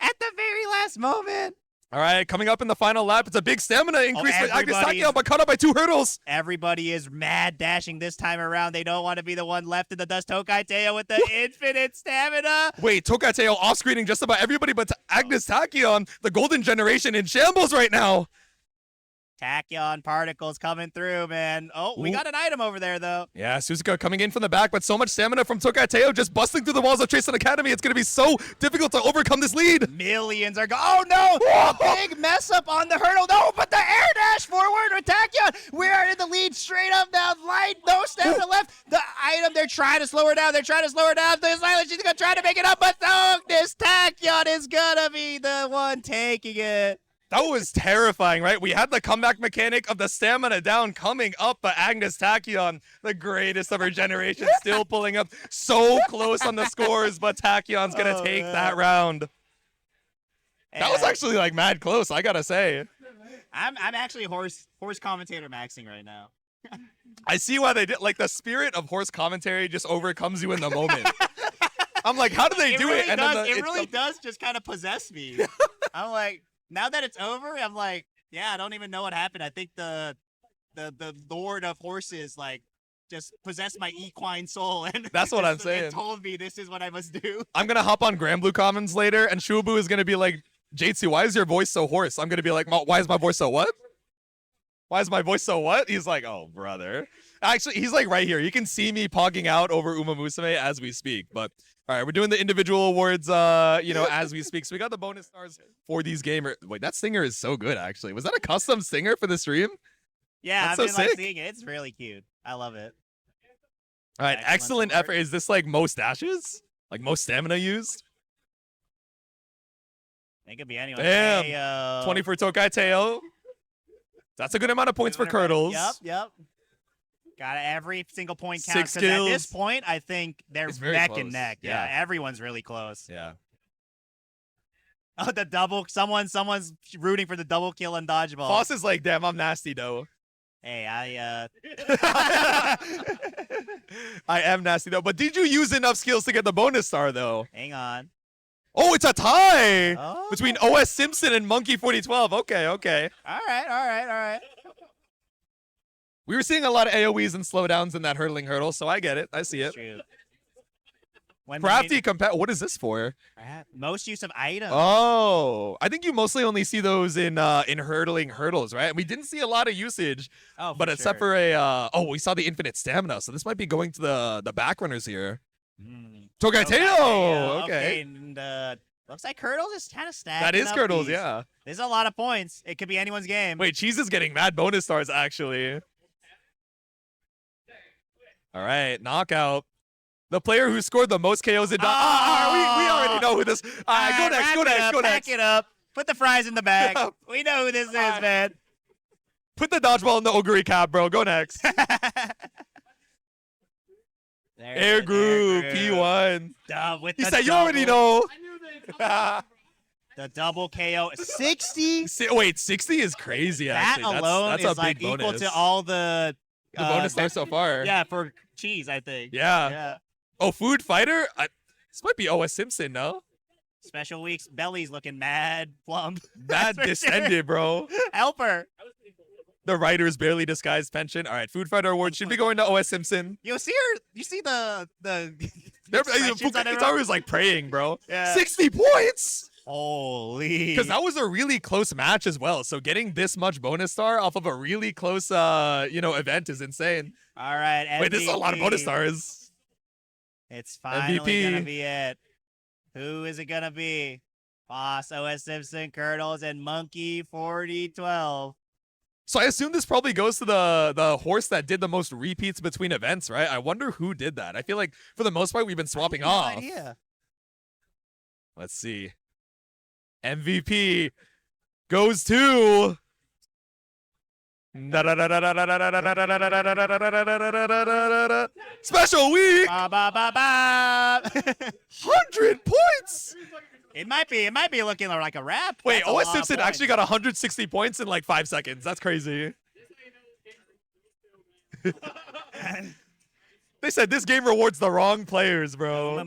at the very last moment.
All right, coming up in the final lap, it's a big stamina increase for Agnes
everybody
Tachyon, but caught up by 2 hurdles.
Everybody is mad dashing this time around. They don't want to be the one left in the dust. Tokai Teo with the infinite stamina.
Wait, Tokai Teo off-screening just about everybody but Agnes Tachyon, the golden generation in shambles right now.
Tachyon particles coming through, man. Oh, we got an item over there, though.
Yeah, Suzuka coming in from the back, but so much stamina from Tokai Teo just busting through the walls of Traceland Academy. It's going to be so difficult to overcome this lead.
Millions are going. Oh, no. A big mess up on the hurdle. No, but the air dash forward with Tachyon. We are in the lead straight up now. Light, no stamina left. The item, they're trying to slow her down. The Silent, she's going to try to make it up, but no, this Tachyon is going to be the one taking it.
That was terrifying, right? We had the comeback mechanic of the stamina down coming up, but Agnes Tachyon, the greatest of her generation, still pulling up so close on the scores, but Tachyon's going to take that round. That was actually like mad close, I got to say.
I'm actually horse commentator maxing right now.
I see why they did. Like, the spirit of horse commentary just overcomes you in the moment. I'm like, how do they do it?
And it really does just kind of possess me. I'm like, now that it's over, I'm like, yeah, I don't even know what happened. I think the Lord of Horses like just possessed my equine soul, and
that's what I'm saying.
And told me this is what I must do.
I'm gonna hop on Granblue comments later, and Shubu is gonna be like, JT, why is your voice so hoarse? I'm gonna be like, why is my voice so what? Why is my voice so what? He's like, oh, brother. Actually, he's like right here. You can see me pogging out over Umamusume as we speak. But all right, we're doing the individual awards, you know, as we speak. So we got the bonus stars for these gamers. Wait, that singer is so good, actually. Was that a custom singer for the stream?
Yeah,
That's
I've been
so
like
sick.
seeing it. It's really cute. I love it.
All right, excellent effort. Is this like most dashes? Like most stamina used?
It could be anyone.
Damn.
Hey,
20 for Tokai Teo. That's a good amount of points for Kurdlez.
Yep. Got every single point counts.
6
At
kills.
this point, I think they're
It's very
neck
close.
and neck.
Yeah.
Yeah, everyone's really close.
Yeah.
Oh, the double. Someone's rooting for the double kill and dodgeball.
Phos is like, damn, I'm nasty though.
Hey, I
I am nasty though. But did you use enough skills to get the bonus star though?
hang on.
Oh, it's a tie
Oh.
between OS Simpson and Monkey 4012. Okay.
All right.
We were seeing a lot of AoEs and slowdowns in that hurdling hurdle, so I get it. I see it.
True.
Crafty what is this for?
Most use of items.
Oh, I think you mostly only see those in hurdling hurdles, right? We didn't see a lot of usage, but except for we saw the infinite stamina, so this might be going to the back runners here. Togateo! Okay.
And, looks like Kurdlez is kind of stacking
That is
up
Kurdlez,
these.
yeah.
There's a lot of points. It could be anyone's game.
Wait, Cheese is getting mad bonus stars, actually. All right, knockout. The player who scored the most KOs in... we already know who this... Go next, go next, go next.
Pack it up. Put the fries in the bag. We know who this is, man.
Put the dodgeball in the ogre cap, bro. Go next. Air group, P1. He said, you already know.
The double KO. 60?
Wait, 60 is crazy,
that
actually.
Alone
that's
is
a big
like
bonus.
equal to all the
bonus stars so far.
Yeah, for Cheese, I think.
Yeah. Oh, Food Fighter? This might be OS Simpson, no?
Special weeks, Belly's looking mad plump.
Mad distended, bro.
Help her.
The writer's barely disguised pension. All right, Food Fighter Award should be going to OS Simpson.
You see her? You see the
It's always like praying, bro.
Yeah.
60 points!
Holy.
Because that was a really close match as well. So getting this much bonus star off of a really close, event is insane.
All right, MVP.
Wait, this is a lot of bonus stars.
It's finally
MVP.
gonna be it. Who is it gonna be? Phos, OS Simpson, Kurdlez, and Monkey 4012.
So I assume this probably goes to the horse that did the most repeats between events, right? I wonder who did that. I feel like for the most part we've been swapping off.
No idea.
Let's see. MVP goes to Special week. 100 points.
It might be looking like a wrap.
Wait,
That's a
OS
lot of
Simpson
points.
actually got 160 points in like 5 seconds. That's crazy. They said this game rewards the wrong players, bro.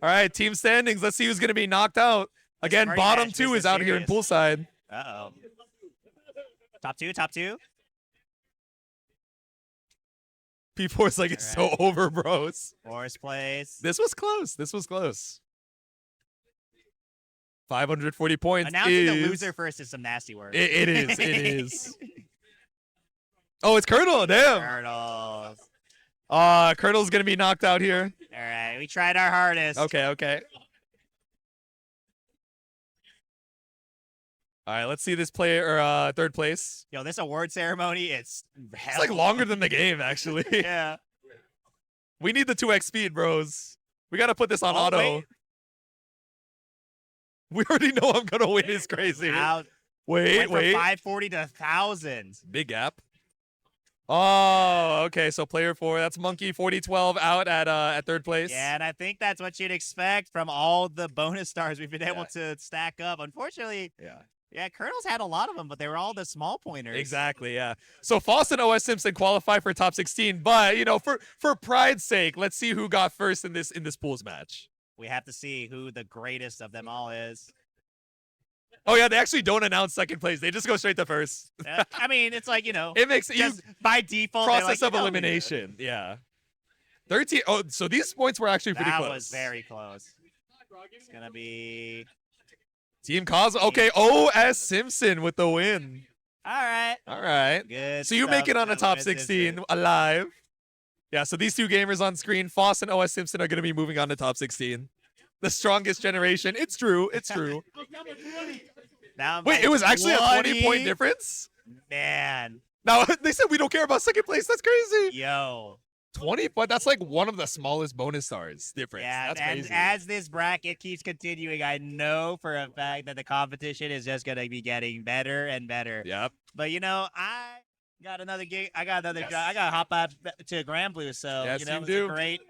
All right, team standings. Let's see who's going to be knocked out. Again,
Party
bottom
match,
2
this
is out here in
serious.
poolside.
Uh-oh. Top two.
P4's like, it's so over, bros.
Fourth place.
This was close. 540 points.
Announcing the loser first is some nasty work.
It is. Oh, it's Kurdle. Damn.
Kurdlez.
Kurdle's going to be knocked out here.
All right, we tried our hardest.
Okay. All right, let's see this player, third place.
Yo, this award ceremony, it's
like longer than the game, actually.
Yeah.
We need the 2x speed, bros. We got to put this on auto.
Wait.
We already know I'm going to win. It's crazy. Wait.
From 540 to 1,000.
Big gap. Oh, okay. So player 4, that's Monkey 4012 out at third place.
Yeah, and I think that's what you'd expect from all the bonus stars we've been able to stack up. Unfortunately, yeah, Kurdlez had a lot of them, but they were all the small pointers.
Exactly, yeah. So Phos and OS Simpson qualify for top 16, but for pride's sake, let's see who got first in this pools match.
We have to see who the greatest of them all is.
Oh yeah, they actually don't announce second place; they just go straight to first.
I mean, it's like
it makes
just by default
process
like,
of elimination. Yeah, 13. Oh, so these points were actually pretty close.
That was very close. It's gonna be
Team Cosmo. Okay, OS Simpson with the win.
All right.
Good. So you make it on a top 16 alive. Yeah. So these two gamers on screen, Phos and OS Simpson, are going to be moving on to top 16. The strongest generation. It's true.
Now
wait, it was actually a 20-point difference?
Man.
Now, they said we don't care about second place. That's crazy.
Yo.
20, but that's like one of the smallest bonus stars difference.
Yeah,
that's
and
crazy.
as this bracket keeps continuing, I know for a fact that the competition is just going to be getting better and better.
Yep.
But, I got another gig. I got another job. I got to hop out to Blazblue. So,
yes,
it's a great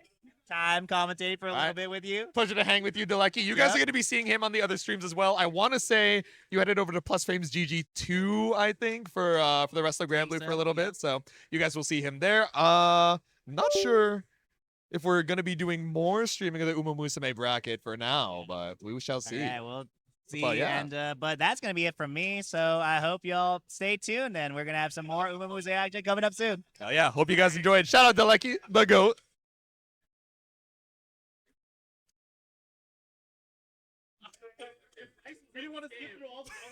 time commentating for a little bit with you.
Pleasure to hang with you, Delecki. You guys are going to be seeing him on the other streams as well. I want to say you headed over to Plus Fame's GG2, I think, for the rest of Blazblue for a little bit. So you guys will see him there. Not sure if we're going to be doing more streaming of the Umamusume bracket for now, but we shall see.
All right, well, See,
But yeah.
and but that's gonna be it from me. So I hope y'all stay tuned, and we're gonna have some more Umamusume action coming up soon.
Hell yeah. Hope you guys enjoyed. Shout out to Lecky, the GOAT.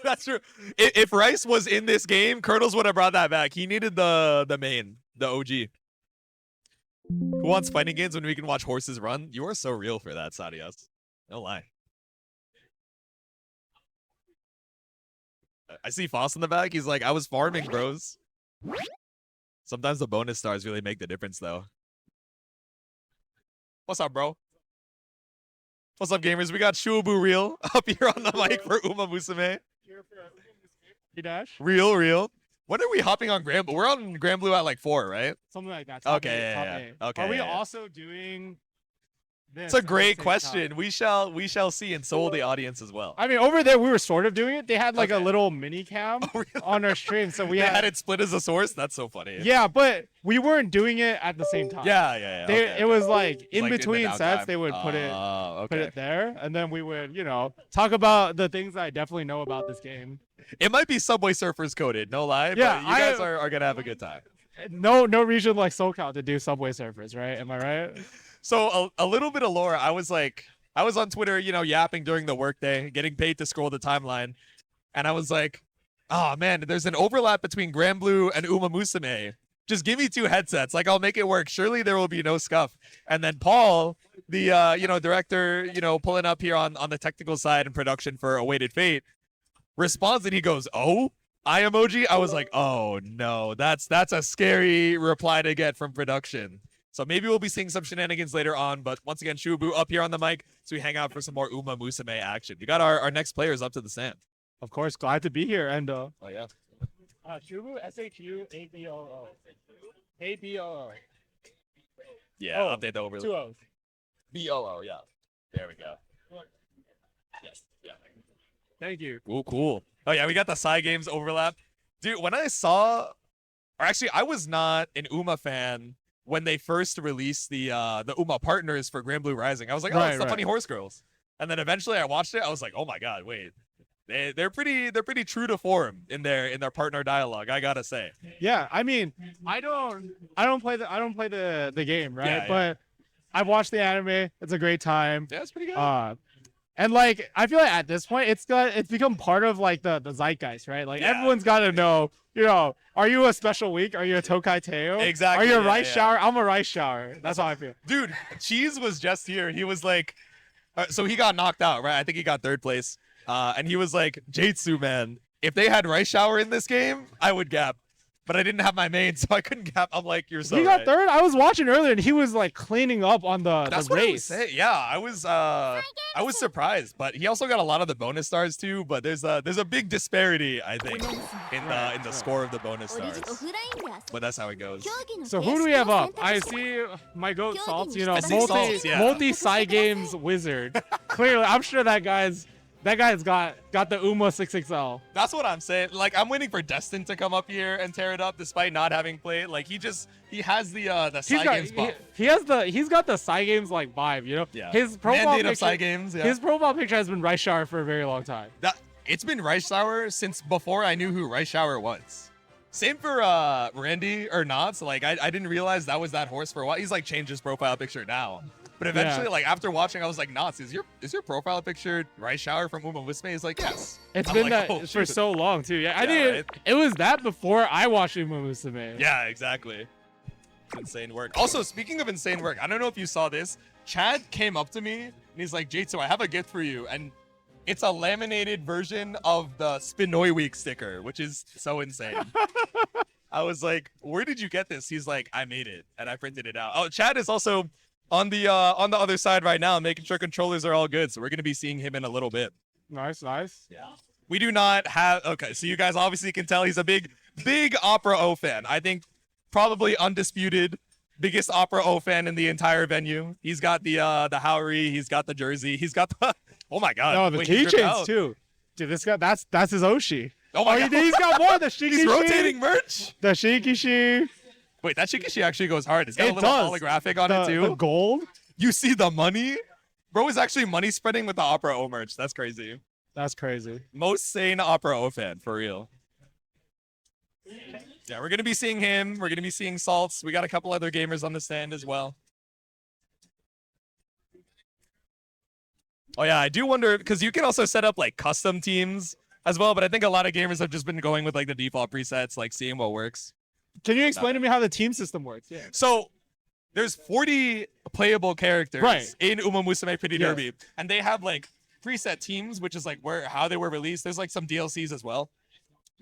That's true. If Rice was in this game, kurdlez would have brought that back. He needed the main, the OG. Who wants fighting games when we can watch horses run? You are so real for that, Sadias. No lie. I see Phos in the back. He's like, I was farming, bros. Sometimes the bonus stars really make the difference, though. What's up, bro? What's up, gamers? We got Shuabu Real up here on the mic for Umamusume. Real. When are we hopping on Blue? We're on Blue at like 4, right?
Something like that.
Okay, yeah. Okay.
Are we
yeah.
also doing this?
It's a great
at the same
question.
time?
We shall see, and so will the audience as well.
I mean, over there we were sort of doing it. They had like a
Okay.
little mini cam
really?
on our stream, so we
They
had
had it split as a source. That's so funny.
Yeah, but we weren't doing it at the same time.
Yeah.
They,
Okay.
it was like in
like in the
between sets.
downtime.
They would put
Okay.
it there, and then we would, talk about the things I definitely know about this game.
It might be Subway Surfers coded, no lie.
Yeah,
but you guys are gonna have a good time.
No region like SoCal to do Subway Surfers, right? Am I right?
So a little bit of lore. I was on Twitter, yapping during the workday, getting paid to scroll the timeline, and I was like, oh man, there's an overlap between Blue and Umamusume. Just give me 2 headsets, like I'll make it work. Surely there will be no scuff. And then Paul, the director, pulling up here on the technical side and production for Awaited Fate, responds and he goes, "Oh, eye emoji." I was like, "Oh no, that's a scary reply to get from production." So maybe we'll be seeing some shenanigans later on. But once again, Shubu up here on the mic, so we hang out for some more Umamusume action. You got our next players up to the stand.
Of course, glad to be here. And
Oh yeah.
Shubu SHU8BOO. ABOO.
Yeah,
Oh,
update the overlay.
2 O's.
BOO, yeah. There we go. Yes. Yeah.
Thank you.
Ooh, cool. Oh yeah, we got the side games overlap. Dude, when I saw, or actually I was not an Uma fan when they first released the Uma partners for Blue Rising. I was like, oh, it's the funny horse girls. And then eventually I watched it, I was like, oh my god, wait. They're pretty true to form in their partner dialogue, I gotta say.
Yeah, I mean, I don't play the game, right?
Yeah.
But I've watched the anime. It's a great time.
Yeah, it's pretty good.
And like I feel like at this point it's become part of like the zeitgeist, right? Like everyone's got to know, are you a special week? Are you a Tokai Teo?
Exactly.
Are you a
yeah,
rice
yeah.
shower? I'm a rice shower. That's how I feel.
Dude, Cheese was just here. He was like, so he got knocked out, right? I think he got 3rd place. And he was like, Jatsu, man, if they had Rice Shower in this game, I would gap. But I didn't have my main, so I couldn't gap. I'm like, you're so
He got
right.
3rd. I was watching earlier, and he was like cleaning up on the
That's what I was
race.
saying. Yeah, I was surprised. But he also got a lot of the bonus stars too. But there's a big disparity, I think, in the score of the bonus stars. But that's how it goes.
So who do we have up? I see my goat Saltz,
I see Saltz, yeah.
multi side games wizard. Clearly, I'm sure that guy's got the Uma 6XL.
That's what I'm saying. Like, I'm waiting for Destin to come up here and tear it up, despite not having played. Like, he has the side games buff.
He's got the side games like vibe,
Yeah.
His profile
Mandate of
picture,
side games. Yeah.
his profile picture has been Rice Shower for a very long time.
It's been Rice Shower since before I knew who Rice Shower was. Same for Randy or not. So like, I didn't realize that was that horse for a while. He's like changed his profile picture now. But eventually, like after watching, I was like, "Knots, is your profile picture Rice Shower from Umamusume?" He's like, "Yes."
It's
I'm
been
like,
that
"Oh,
for
shoot."
so long too. Yeah, I
Yeah,
did.
right?
It was that before I watched Umamusume.
Yeah, exactly. Insane work. Also, speaking of insane work, I don't know if you saw this. Chad came up to me and he's like, "Jatsu, I have a gift for you," and it's a laminated version of the Spinoy Week sticker, which is so insane. I was like, "Where did you get this?" He's like, "I made it and I printed it out." Oh, Chad is also on the other side right now, making sure controllers are all good. So we're gonna be seeing him in a little bit.
Nice.
Yeah. We do not have. Okay, so you guys obviously can tell he's a big Opera O fan. I think probably undisputed biggest Opera O fan in the entire venue. He's got the Howery, he's got the jersey, he's got the. Oh my god.
No, the
Wait, he dripped
keychains
out.
too. Dude, this guy that's his Oshi.
Oh my god.
He's got more. The Shikishi.
He's rotating merch.
The Shikishi.
Wait, that Shikishi actually goes hard. It's got a
It
little
does.
holographic on it too.
The gold.
You see the money? Bro is actually money spreading with the Opera O merch. That's crazy.
That's crazy.
Most sane Opera O fan, for real. Yeah, we're going to be seeing him. We're going to be seeing Saltz. We got a couple other gamers on the stand as well. Oh, yeah, I do wonder, because you can also set up, like, custom teams as well, but I think a lot of gamers have just been going with, like, the default presets, like, seeing what works.
Can you explain to me how the team system works? Yeah.
So, there's 40 playable characters in Umamusume Pretty
Yes.
Derby, and they have, like, preset teams, which is, like, how they were released. There's, like, some DLCs as well.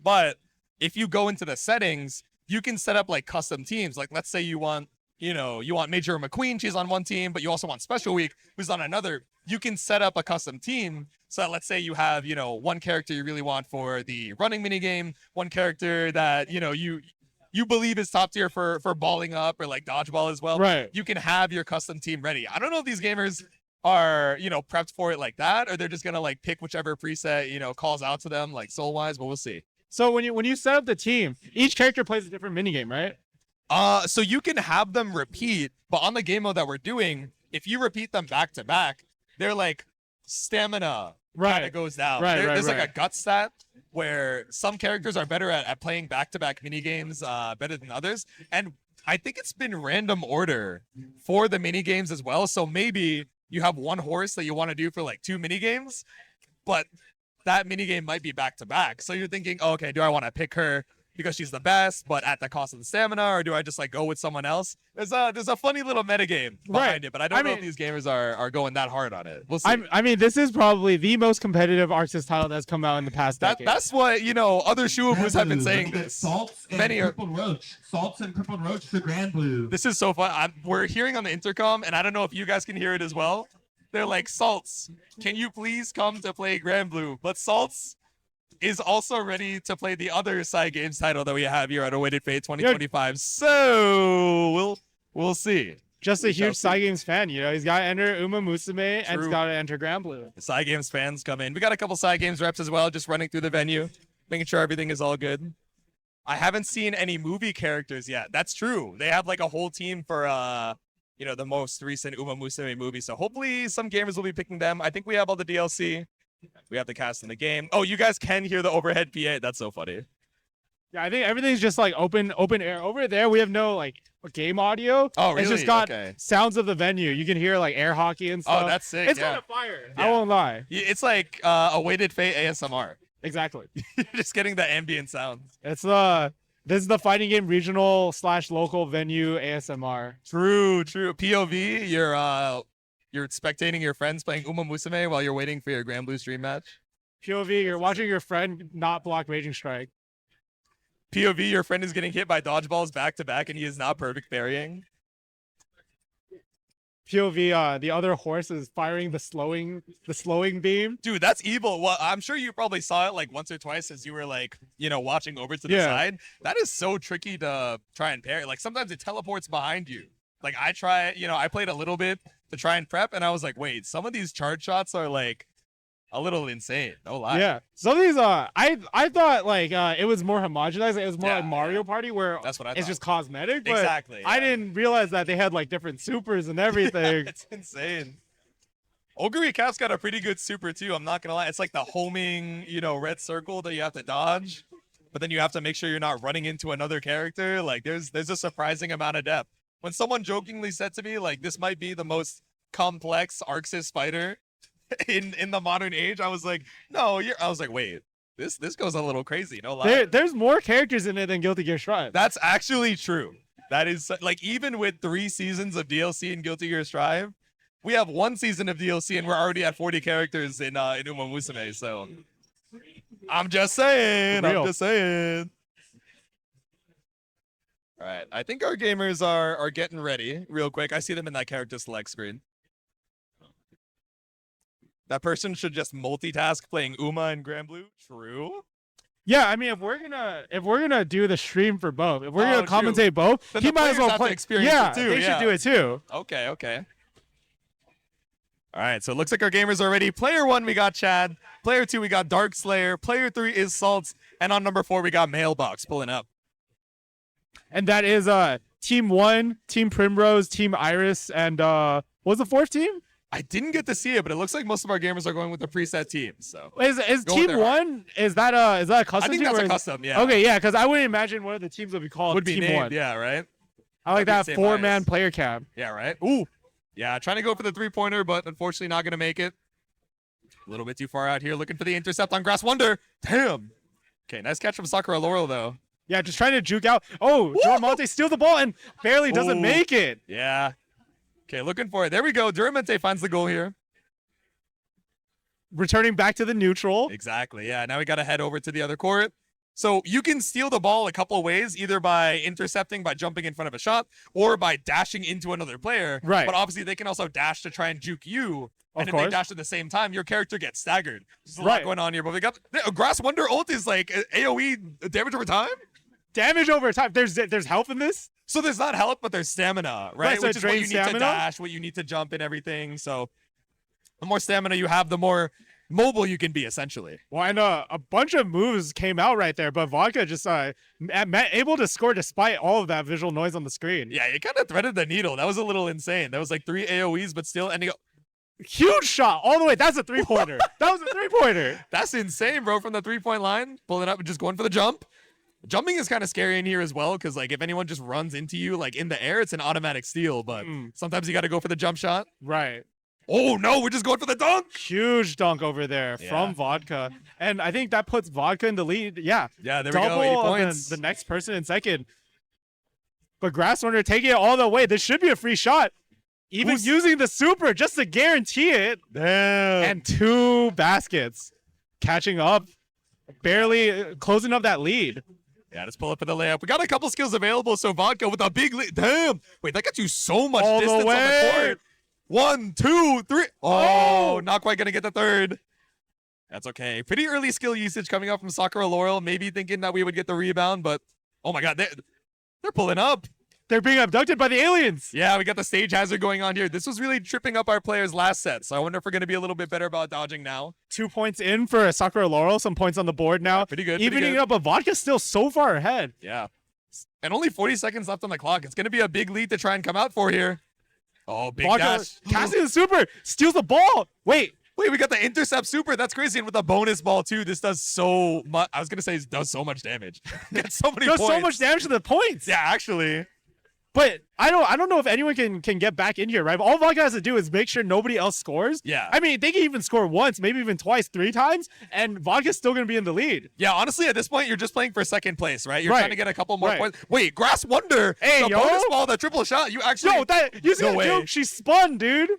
But if you go into the settings, you can set up, like, custom teams. Like, let's say you want Major McQueen, she's on one team, but you also want Special Week, who's on another. You can set up a custom team. So let's say you have, one character you really want for the running minigame, one character that, you believe is top tier for balling up or like dodgeball as well.
Right.
You can have your custom team ready. I don't know if these gamers are, prepped for it like that, or they're just going to like pick whichever preset, calls out to them like soul wise, but we'll see.
So when you set up the team, each character plays a different minigame, right?
So you can have them repeat, but on the game mode that we're doing, if you repeat them back to back, they're like stamina kind of goes down. There's like a gut stat where some characters are better at playing back-to-back minigames better than others. And I think it's been random order for the minigames as well. So maybe you have one horse that you want to do for like 2 minigames, but that minigame might be back-to-back. So you're thinking, oh, okay, do I want to pick her because she's the best, but at the cost of the stamina, or do I just like go with someone else? There's a funny little metagame behind it, but I don't know if these gamers are going that hard on it. We'll see.
I mean, this is probably the most competitive Arceus title that's come out in the past decade.
That's what other Shuamus have been saying. This
Saltz and Crippled Roach. Saltz and Crippled Roach, the Grand Blue.
This is so fun. We're hearing on the intercom, and I don't know if you guys can hear it as well. They're like, Saltz, can you please come to play Grand Blue? But Saltz is also ready to play the other side games title that we have here at Awaited Fate 2025. So we'll see.
Just a huge side games fan, he's got to enter Umamusume and he's got to enter Grand Blue.
The side games fans come in. We got a couple side games reps as well, just running through the venue, making sure everything is all good. I haven't seen any movie characters yet. That's true. They have like a whole team for the most recent Umamusume movie. So hopefully some gamers will be picking them. I think we have all the DLC. We have the cast in the game. Oh, you guys can hear the overhead PA. That's so funny.
Yeah, I think everything's just like open air. Over there, we have no like game audio.
Oh, really?
It's just got sounds of the venue. You can hear like air hockey and stuff.
Oh, that's sick.
It's kind of fire. Yeah. I won't lie.
It's like Awaited Fate ASMR.
Exactly.
You're just getting the ambient sounds.
It's this is the fighting game regional / local venue ASMR.
True. POV, you're spectating your friends playing Umamusume while you're waiting for your Grand Blue stream match.
POV, you're watching your friend not block Raging Strike.
POV, your friend is getting hit by dodgeballs back to back and he is not perfect parrying.
POV, the other horse is firing the slowing beam.
Dude, that's evil. Well, I'm sure you probably saw it like once or twice as you were like, watching over to the side. That is so tricky to try and parry. Like sometimes it teleports behind you. Like I played a little bit to try and prep and I was like, wait, some of these charge shots are like a little insane. No lie.
Yeah. Some of these I thought like it was more homogenized. It was more like Mario Party where
that's what I thought.
It's just cosmetic. But
exactly.
I didn't realize that they had like different supers and everything.
It's insane. Ogre Cap's got a pretty good super too. I'm not gonna lie. It's like the homing, red circle that you have to dodge, but then you have to make sure you're not running into another character. Like there's a surprising amount of depth. When someone jokingly said to me, like, this might be the most complex Arceus fighter in the modern age, I was like, no, I was like, wait, this goes a little crazy. No lie.
There's more characters in it than Guilty Gear Strive.
That's actually true. That is like, even with 3 seasons of DLC in Guilty Gear Strive, we have 1 season of DLC and we're already at 40 characters in Umamusume. So I'm just saying. All right, I think our gamers are getting ready real quick. I see them in that character select screen. That person should just multitask playing Uma and Grand Blue. True.
Yeah, I mean, if we're gonna do the stream for both, if we're gonna commentate both,
then
he might as well play.
Experience it too.
They should do it too.
Okay. All right, so it looks like our gamers are ready. Player 1, we got Chad. Player 2, we got Dark Slayer. Player 3 is Saltz, and on number 4, we got Mailbox pulling up.
And that is Team 1, Team Primrose, Team Iris, and what was the 4th team?
I didn't get to see it, but it looks like most of our gamers are going with the preset teams. So
Is
Go with
team
their
one? Is that a custom?
I think
team
that's
or
a
is-
custom. Yeah.
Okay, yeah, because I wouldn't imagine one of the teams would be called
Would be
team
named.
one.
Yeah. Right.
I like
That'd
that
be the same
4-man
bias.
player cam.
Yeah. Right. Ooh. Yeah. Trying to go for the 3-pointer, but unfortunately not gonna make it. A little bit too far out here, looking for the intercept on Grass Wonder. Damn. Okay, nice catch from Sakura Laurel though.
Yeah, just trying to juke out. Oh, Duramente steals the ball and barely doesn't
Ooh.
make it.
Yeah. Okay, looking for it. There we go. Duramente finds the goal here.
Returning back to the neutral.
Exactly. Yeah. Now we got to head over to the other court. So you can steal the ball a couple of ways, either by intercepting, by jumping in front of a shot, or by dashing into another player.
Right.
But obviously they can also dash to try and juke you. And if they
course.
dash at the same time, your character gets staggered. There's a lot
Right.
going on here. But we got Grass Wonder ult is like AoE damage over time.
Damage over time. There's health in this.
So there's not health, but there's stamina, right?
Right, so
Which
it
is what you
drains
need to
stamina?
dash, what you need to jump and everything. So the more stamina you have, the more mobile you can be, essentially.
Well, and a bunch of moves came out right there, but Vodka just able to score despite all of that visual noise on the screen.
Yeah, you kind of threaded the needle. That was a little insane. That was like 3 AoEs, but still ending up.
Huge shot all the way. That's a 3-pointer. That was a 3-pointer.
That's insane, bro. From the 3-point line, pulling up and just going for the jump. Jumping is kind of scary in here as well, because like if anyone just runs into you like in the air, it's an automatic steal. But sometimes you got to go for the jump shot.
Right.
Oh no, we're just going for the dunk.
Huge dunk over there from Vodka. And I think that puts Vodka in the lead. Yeah.
Yeah, there we
Double
go. 80
of
points.
the next person in second. But Grassrunner taking it all the way. This should be a free shot. Even
Who's-
using the super just to guarantee it.
Damn.
And 2 baskets. Catching up. Barely closing up that lead.
Yeah, let's pull up for the layup. We got a couple skills available, so Vodka with a big lead. Damn. Wait, that got you so much
All the
distance on the
way.
court. 1, 2, 3. Oh, not quite going to get the third. That's okay. Pretty early skill usage coming up from Sakura Laurel. Maybe thinking that we would get the rebound, but oh my God, they're pulling up.
They're being abducted by the aliens.
Yeah, we got the stage hazard going on here. This was really tripping up our players last set, so I wonder if we're going to be a little bit better about dodging now.
2 points in for Sakura Laurel. Some points on the board now.
Pretty good.
Evening up, but Vodka's still so far ahead.
Yeah. And only 40 seconds left on the clock. It's going to be a big lead to try and come out for here. Oh, big
Vodka
dash.
casting the super. Steals the ball. Wait,
we got the intercept super. That's crazy. And with a bonus ball, too, this does so much. I was going to say it does so much damage. Gets so many
does
points.
so much damage to the points.
Yeah, actually.
But I don't know if anyone can get back in here, right? All Vodka has to do is make sure nobody else scores.
Yeah.
I mean, they can even score once, maybe even twice, 3 times, and Vodka's still going to be in the lead.
Yeah, honestly, at this point, you're just playing for second place, right? You're
Right.
trying to get a couple more
Right.
points. Wait, Grass Wonder.
Hey,
the
yo.
bonus ball, the triple shot. You actually.
Yo, you see
No
that
way.
joke? She spun, dude.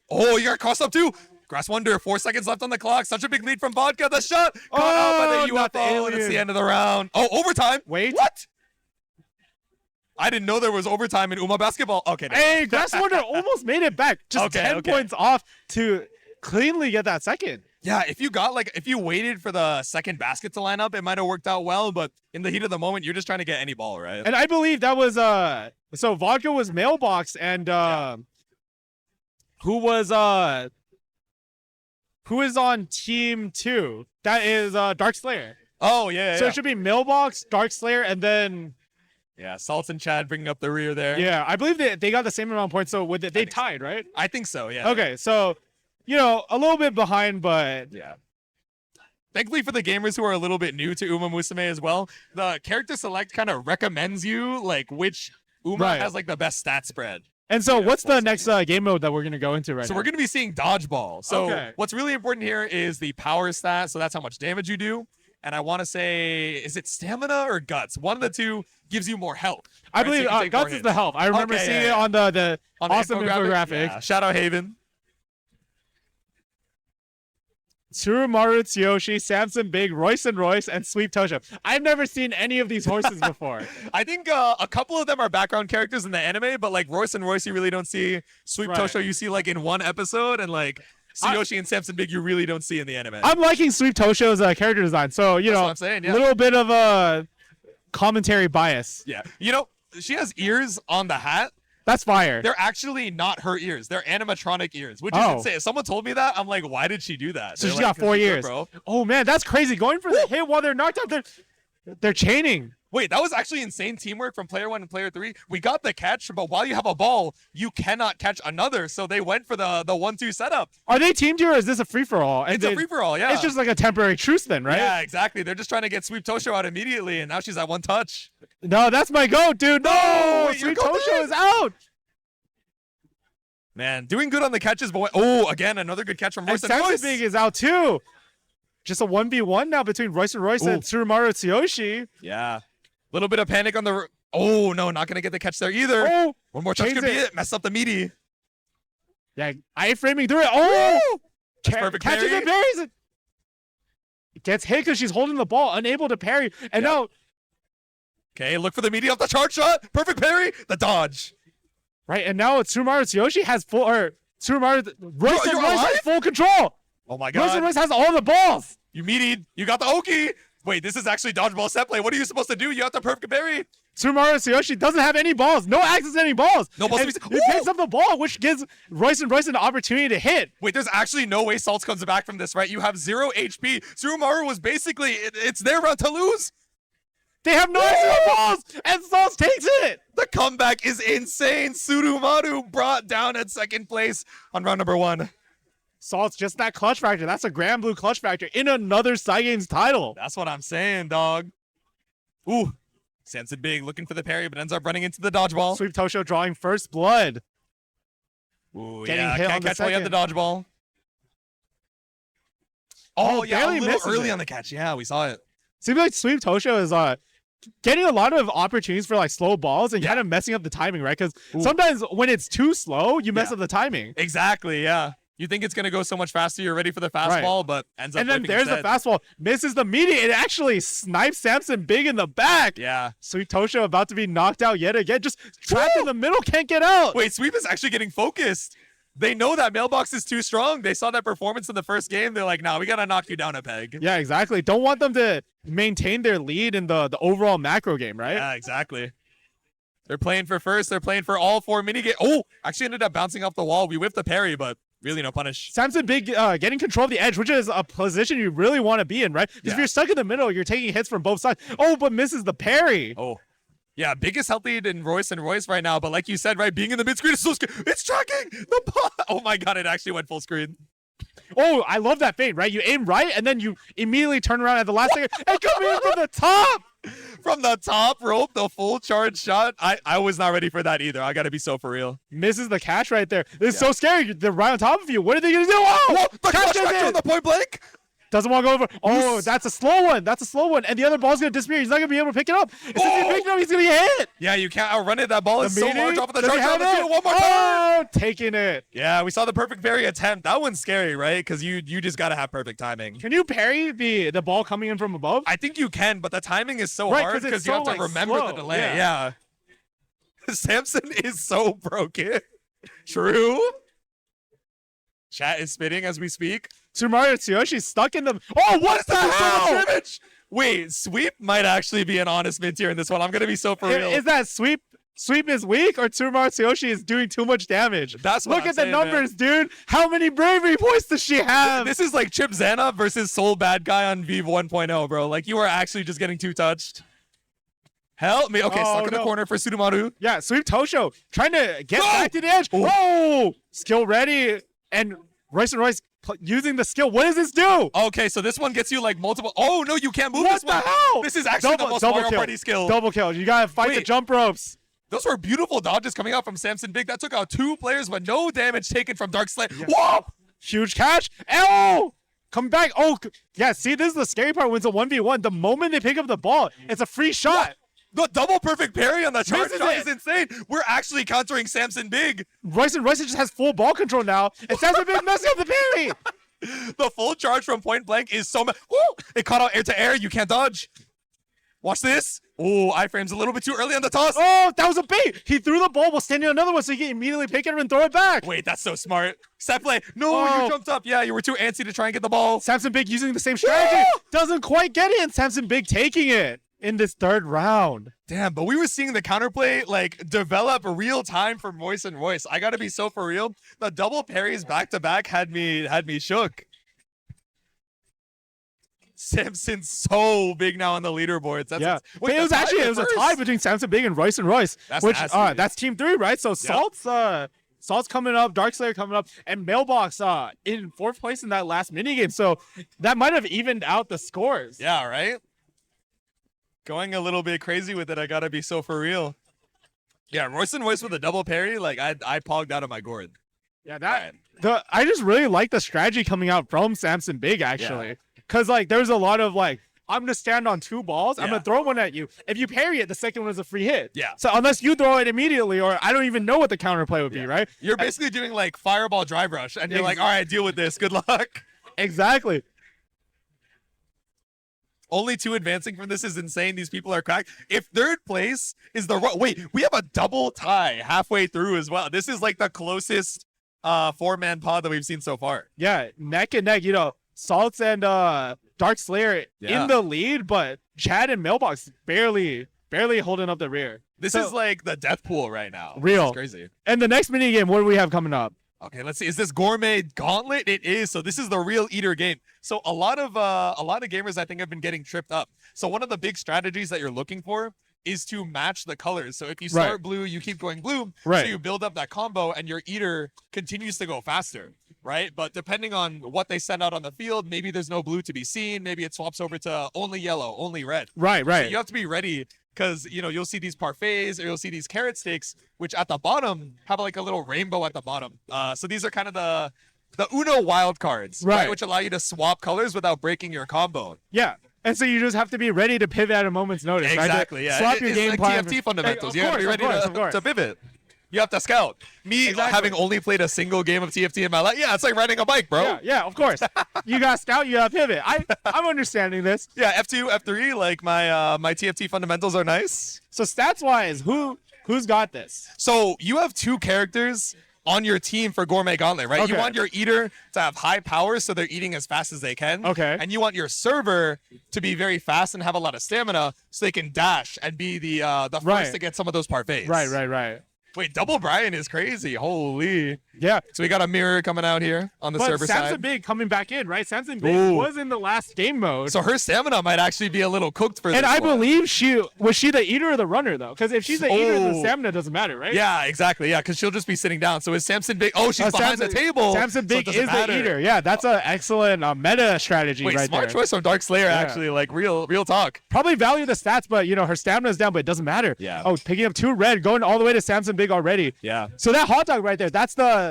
Oh, you got crossed up too. Grass Wonder, 4 seconds left on the clock. Such a big lead from Vodka. The shot caught out by the
not the
UFO, and it's
alien.
the end of the round. Oh, overtime.
Wait.
What? I didn't know there was overtime in Uma basketball. Okay. no.
Hey, Grass Wonder almost made it back. Just
Okay,
10
okay.
points off to cleanly get that second.
Yeah, if you waited for the second basket to line up, it might have worked out well, but in the heat of the moment, you're just trying to get any ball, right?
And I believe that was so Vodka was Mailbox and who is on team 2? That is Dark Slayer.
Oh, yeah.
So it should be Mailbox, Dark Slayer, and then
Yeah, Saltz and Chad bringing up the rear there.
yeah, I believe they got the same amount of points. So with it, they
think so.
tied, right?
I think so, yeah.
Okay, so a little bit behind, but
Yeah. Thankfully for the gamers who are a little bit new to Umamusume as well, the character select kind of recommends you like which Uma
Right.
has like the best stat spread.
and so
Yeah,
what's the
force
next game mode that we're gonna go into right
So
now?
we're going to be seeing dodgeball. So
Okay.
what's really important here is the power stat. So that's how much damage you do. And I want to say, is it stamina or guts? One of the two gives you more health.
I
right? So
believe
you can take more
Guts is
hits.
the health. I remember
Okay,
seeing
yeah,
it
yeah.
on the
On the
awesome infographic.
Yeah. Shout out Haven.
Tsurumaru Tsuyoshi, Samson Big, Royce and Royce, and Sweep Tosha. I've never seen any of these horses before.
I think a couple of them are background characters in the anime, but like Royce and Royce, you really don't see. Sweep
Right.
Tosho, you see like in one episode, and like Tsuyoshi and Samson Big, you really don't see in the anime.
I'm liking Sweep Tosho's character design, so
That's what I'm saying. Yeah.
little bit of a commentary bias.
Yeah. She has ears on the hat.
That's fire.
They're actually not her ears. They're animatronic ears, which is
Oh.
insane. If someone told me that, I'm like, why did she do that?
So
They're
she's
like,
got 4
"'Cause she's good,
years.
bro.
Oh man, that's crazy. Going for the hit while they're knocked out. They're chaining.
Wait, that was actually insane teamwork from player 1 and player 3. We got the catch, but while you have a ball, you cannot catch another. So they went for the 1-2 setup.
Are they teamed here or is this a free-for-all?
It's a free-for-all, yeah.
It's just like a temporary truce then, right?
Yeah, exactly. They're just trying to get Sweep Tosho out immediately, and now she's at 1 touch.
No, that's my goat, dude. No,
wait,
Sweet
your goat
Tosho is out.
Man, doing good on the catches, but oh, again, another good catch from Royce
And
and Royce.
Samson Big is out too. Just a 1v1 now between Royce and Royce and Tsurumaru Tsuyoshi.
Yeah. Little bit of panic on the... Oh, no, not going to get the catch there either.
Oh,
One more touch
chains
could be
it.
it. Mess up the meaty.
yeah, iframing through it. Oh,
That's perfect
catches
parry.
it, parries it. Gets hit because she's holding the ball, unable to parry. And now,
Okay, look for the meaty off the charge shot. Perfect parry. The dodge.
right, and now Tsurumaru Tsuyoshi has full, or Tsurumaru, Royce
You're
and Royce
alive?
has full control.
Oh, my
Royce
God.
and Royce has all the balls.
You meatied. You got the Oki. Wait, this is actually dodgeball set play. What are you supposed to do? You have the perfect parry.
Tsurumaru Tsuyoshi doesn't have any balls, no access to any balls.
No balls.
And
Ooh!
he picks up the ball, which gives Royce and Royce an opportunity to hit.
Wait, there's actually no way Saltz comes back from this, right? You have 0 HP. Tsurumaru was basically, it's their round to lose.
They have no access to the balls, and Saltz takes it.
The comeback is insane. Tsurumaru brought down at 2nd place on round number 1.
Saltz just that clutch factor. That's a Grand Blue clutch factor in another Cygames title.
That's what I'm saying, dog. Ooh. Samson Big looking for the parry, but ends up running into the dodgeball.
Sweep Tosho drawing first blood.
Ooh,
Getting
yeah,
hit
can't
on the
catch while you have the dodgeball.
Oh,
Oh, yeah, a
barely
little
misses
early
it.
on the catch. Yeah, we saw it.
Seems like Sweep Tosho is getting a lot of opportunities for like slow balls and
Yeah.
kind of messing up the timing, right? Because sometimes when it's too slow, you mess
Yeah.
up the timing.
Exactly, yeah. You think it's going to go so much faster, you're ready for the fastball, but ends up
And then
whipping
there's the
instead.
fastball, misses the meaty. It actually snipes Samson Big in the back.
Yeah.
Sweep Tosho about to be knocked out yet again. Just trapped in the middle, can't get out.
Wait, Sweep is actually getting focused. They know that Mailbox is too strong. They saw that performance in the first game. They're like, nah, we got to knock you down a peg.
Yeah, exactly. Don't want them to maintain their lead in the overall macro game, right?
Yeah, exactly. They're playing for first. They're playing for all 4 minigame. Oh, actually ended up bouncing off the wall. We whiffed the parry, but really no punish.
Samson Big getting control of the edge, which is a position you really want to be in, right? Because
Yeah.
if you're stuck in the middle, you're taking hits from both sides. Oh, but misses the parry.
Oh. Yeah, biggest health lead in Royce and Royce right now. But like you said, right, being in the mid-screen is so scary. It's tracking the ball. Oh my God, it actually went full screen.
Oh, I love that fade, right? You aim right, and then you immediately turn around at the last second and come in from the top.
From the top rope, the full charge shot. I was not ready for that either. I got to be so for real.
Misses the catch right there. This is so scary. They're right on top of you. What are they going to do? Oh,
Whoa, the clutch
catches
factor on
it.
the point blank.
Doesn't want to go over. Oh, that's a slow one. That's a slow one. And the other ball's going to disappear. He's not going to be able to pick it up. As soon as he picks it up, he's going to get hit.
Yeah, you can't outrun it. That ball is so
meaty?
large off of the
Does he
charge shot.
have
Let's
it?
do it one more time.
Oh, taking it.
Yeah, we saw the perfect parry attempt. That one's scary, right? Because you just got to have perfect timing.
Can you parry the ball coming in from above?
I think you can, but the timing is so
Right,
hard
'cause it's
because you
so,
have to
like,
remember
slow.
the delay.
Yeah.
Yeah. Samson is so broken. True. Chat is spitting as we speak.
Tsurumaru Tsuyoshi stuck in the... Oh, what the
So much
hell?
damage. Wait, Sweep might actually be an honest mid tier in this one. I'm going to be so for real.
Is that Sweep is weak or Tsurumaru Tsuyoshi is doing too much damage?
That's what
Look
I'm
at the
saying, man.
numbers, dude. How many bravery points does she have?
This is like Chip Zana versus Soul Bad Guy on Vive 1.0, bro. Like, you are actually just getting too touched. Help me. Okay,
Oh,
stuck in the
no.
corner for Tsurumaru.
Yeah, Sweep Tosho trying to get
No!
back to the edge. Oh, skill ready. And Royce and Royce using the skill. What does this do?
Okay, so this one gets you like multiple. Oh, no, you can't move
What
this
the
one.
hell?
This is actually the most Mario
kill.
Party skill.
Double kill. You gotta fight the
Wait.
jump ropes.
Those were beautiful dodges coming out from Samson Big. That took out 2 players, but no damage taken from Dark Slate. Whoa!
Huge catch. Oh! Come back. Oh, yeah. See, this is the scary part when it's a 1v1. The moment they pick up the ball, it's a free shot.
The double perfect parry on the charge
Misses
shot
it.
is insane. We're actually countering Samson Big.
Royce just has full ball control now. And Samson Big messing up the parry.
The full charge from point blank is so much. It caught out air to air. You can't dodge. Watch this. Oh, iframe's a little bit too early on the toss.
Oh, that was a bait. He threw the ball while standing on another one, so he can immediately pick it up and throw it back.
Wait, that's so smart. Set play. No,
Oh.
you jumped up. Yeah, you were too antsy to try and get the ball.
Samson Big using the same strategy. Doesn't quite get it, and Samson Big taking it in this third round.
Damn, but we were seeing the counterplay like develop real time for Royce and Royce. I gotta be so for real. The double parries back to back had me shook. Simpson's so big now on the leaderboards.
Yeah.
Wait,
it was actually a tie between Samson Big and Royce,
That's
which
nasty.
that's team 3, right? So Saltz coming up, Darkslayer coming up, and Mailbox in 4th place in that last minigame. So that might have evened out the scores.
Yeah, right? Going a little bit crazy with it. I gotta be so for real. Yeah, Royce with a double parry, like I pogged out of my gourd.
Yeah, I just really like the strategy coming out from Samson Big, actually. Because like there's a lot of like, I'm gonna stand on 2 balls, I'm gonna throw one at you. If you parry it, the second one is a free hit.
Yeah.
So unless you throw it immediately, or I don't even know what the counterplay would be, right?
You're basically doing like fireball drive rush, and you're like, all right, deal with this. Good luck.
Exactly.
Only 2 advancing from this is insane. These people are cracked. If 3rd place is wait, we have a double tie halfway through as well. This is like the closest 4-man pod that we've seen so far.
Yeah, neck and neck. Saltz and Darkslayer in the lead, but Chad and Mailbox barely holding up the rear.
This is like the death pool right now.
Real.
This is crazy.
And the next minigame, what do we have coming up?
Okay, let's see. Is this Gourmet Gauntlet? It is. So this is the real eater game. So a lot of gamers I think have been getting tripped up. So one of the big strategies that you're looking for is to match the colors. So if you start blue, you keep going blue.
Right.
So you build up that combo and your eater continues to go faster, right? But depending on what they send out on the field, maybe there's no blue to be seen. Maybe it swaps over to only yellow, only red.
Right.
So you have to be ready because, you'll see these parfaits or you'll see these carrot sticks, which at the bottom have like a little rainbow at the bottom. So these are kind of the Uno wild cards, right? Which allow you to swap colors without breaking your combo.
Yeah. And so you just have to be ready to pivot at a moment's notice,
Exactly,
right?
Yeah.
Swap your game
like
plan.
TFT fundamentals.
Hey,
You have to be ready to pivot. You have to scout. Having only played a single game of TFT in my life, it's like riding a bike, bro.
Yeah, of course. You got scout, you got pivot. I'm understanding this.
Yeah, F2, F3, like my TFT fundamentals are nice.
So stats-wise, who's got this?
So you have 2 characters on your team for Gourmet Gauntlet, right?
Okay.
You want your eater to have high power so they're eating as fast as they can.
Okay.
And you want your server to be very fast and have a lot of stamina so they can dash and be the first to get some of those parfaits.
Right.
Wait, Double Brian is crazy. Holy.
Yeah.
So we got a mirror coming out here on the server
Samson
side.
Big coming back in, right? Samson Big was in the last game mode.
So her stamina might actually be a little cooked for this
And I
one.
believe was she the eater or the runner, though? Because if she's the eater, the stamina doesn't matter, right?
Yeah, exactly. Yeah, because she'll just be sitting down. So is Samson Big? Oh, she's behind the table.
Samson
so
Big is the eater. Yeah, that's an excellent meta strategy right
smart
there.
choice from Darkslayer, actually. Like, real talk.
Probably value the stats, but, her stamina's down, but it doesn't matter.
Yeah.
Oh, picking up 2 red, going all the way to Samson Big already.
Yeah.
So that hot dog right there, that's the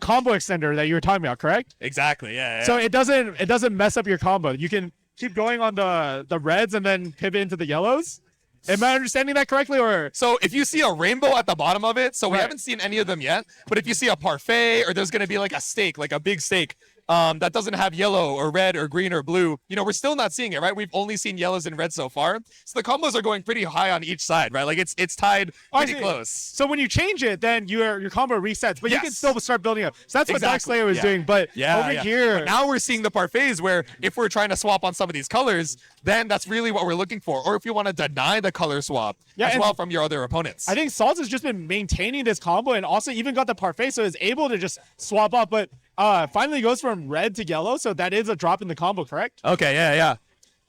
combo extender that you were talking about, correct?
Exactly. Yeah.
So it doesn't mess up your combo. You can keep going on the reds and then pivot into the yellows. Am I understanding that correctly, or?
So if you see a rainbow at the bottom of it, so we haven't seen any of them yet, but if you see a parfait or there's going to be like a steak, like a big steak, that doesn't have yellow or red or green or blue, we're still not seeing it, right? We've only seen yellows and reds so far. So the combos are going pretty high on each side, right? Like it's tied pretty close.
So when you change it, then your combo resets, but you can still start building up. So that's what Darkslayer was doing. But over here,
but now we're seeing the parfaits where if we're trying to swap on some of these colors, then that's really what we're looking for. Or if you want to deny the color swap as well from your other opponents.
I think Saltz has just been maintaining this combo and also even got the parfait, so is able to just swap up. But finally goes from red to yellow, so that is a drop in the combo, correct?
Okay, yeah.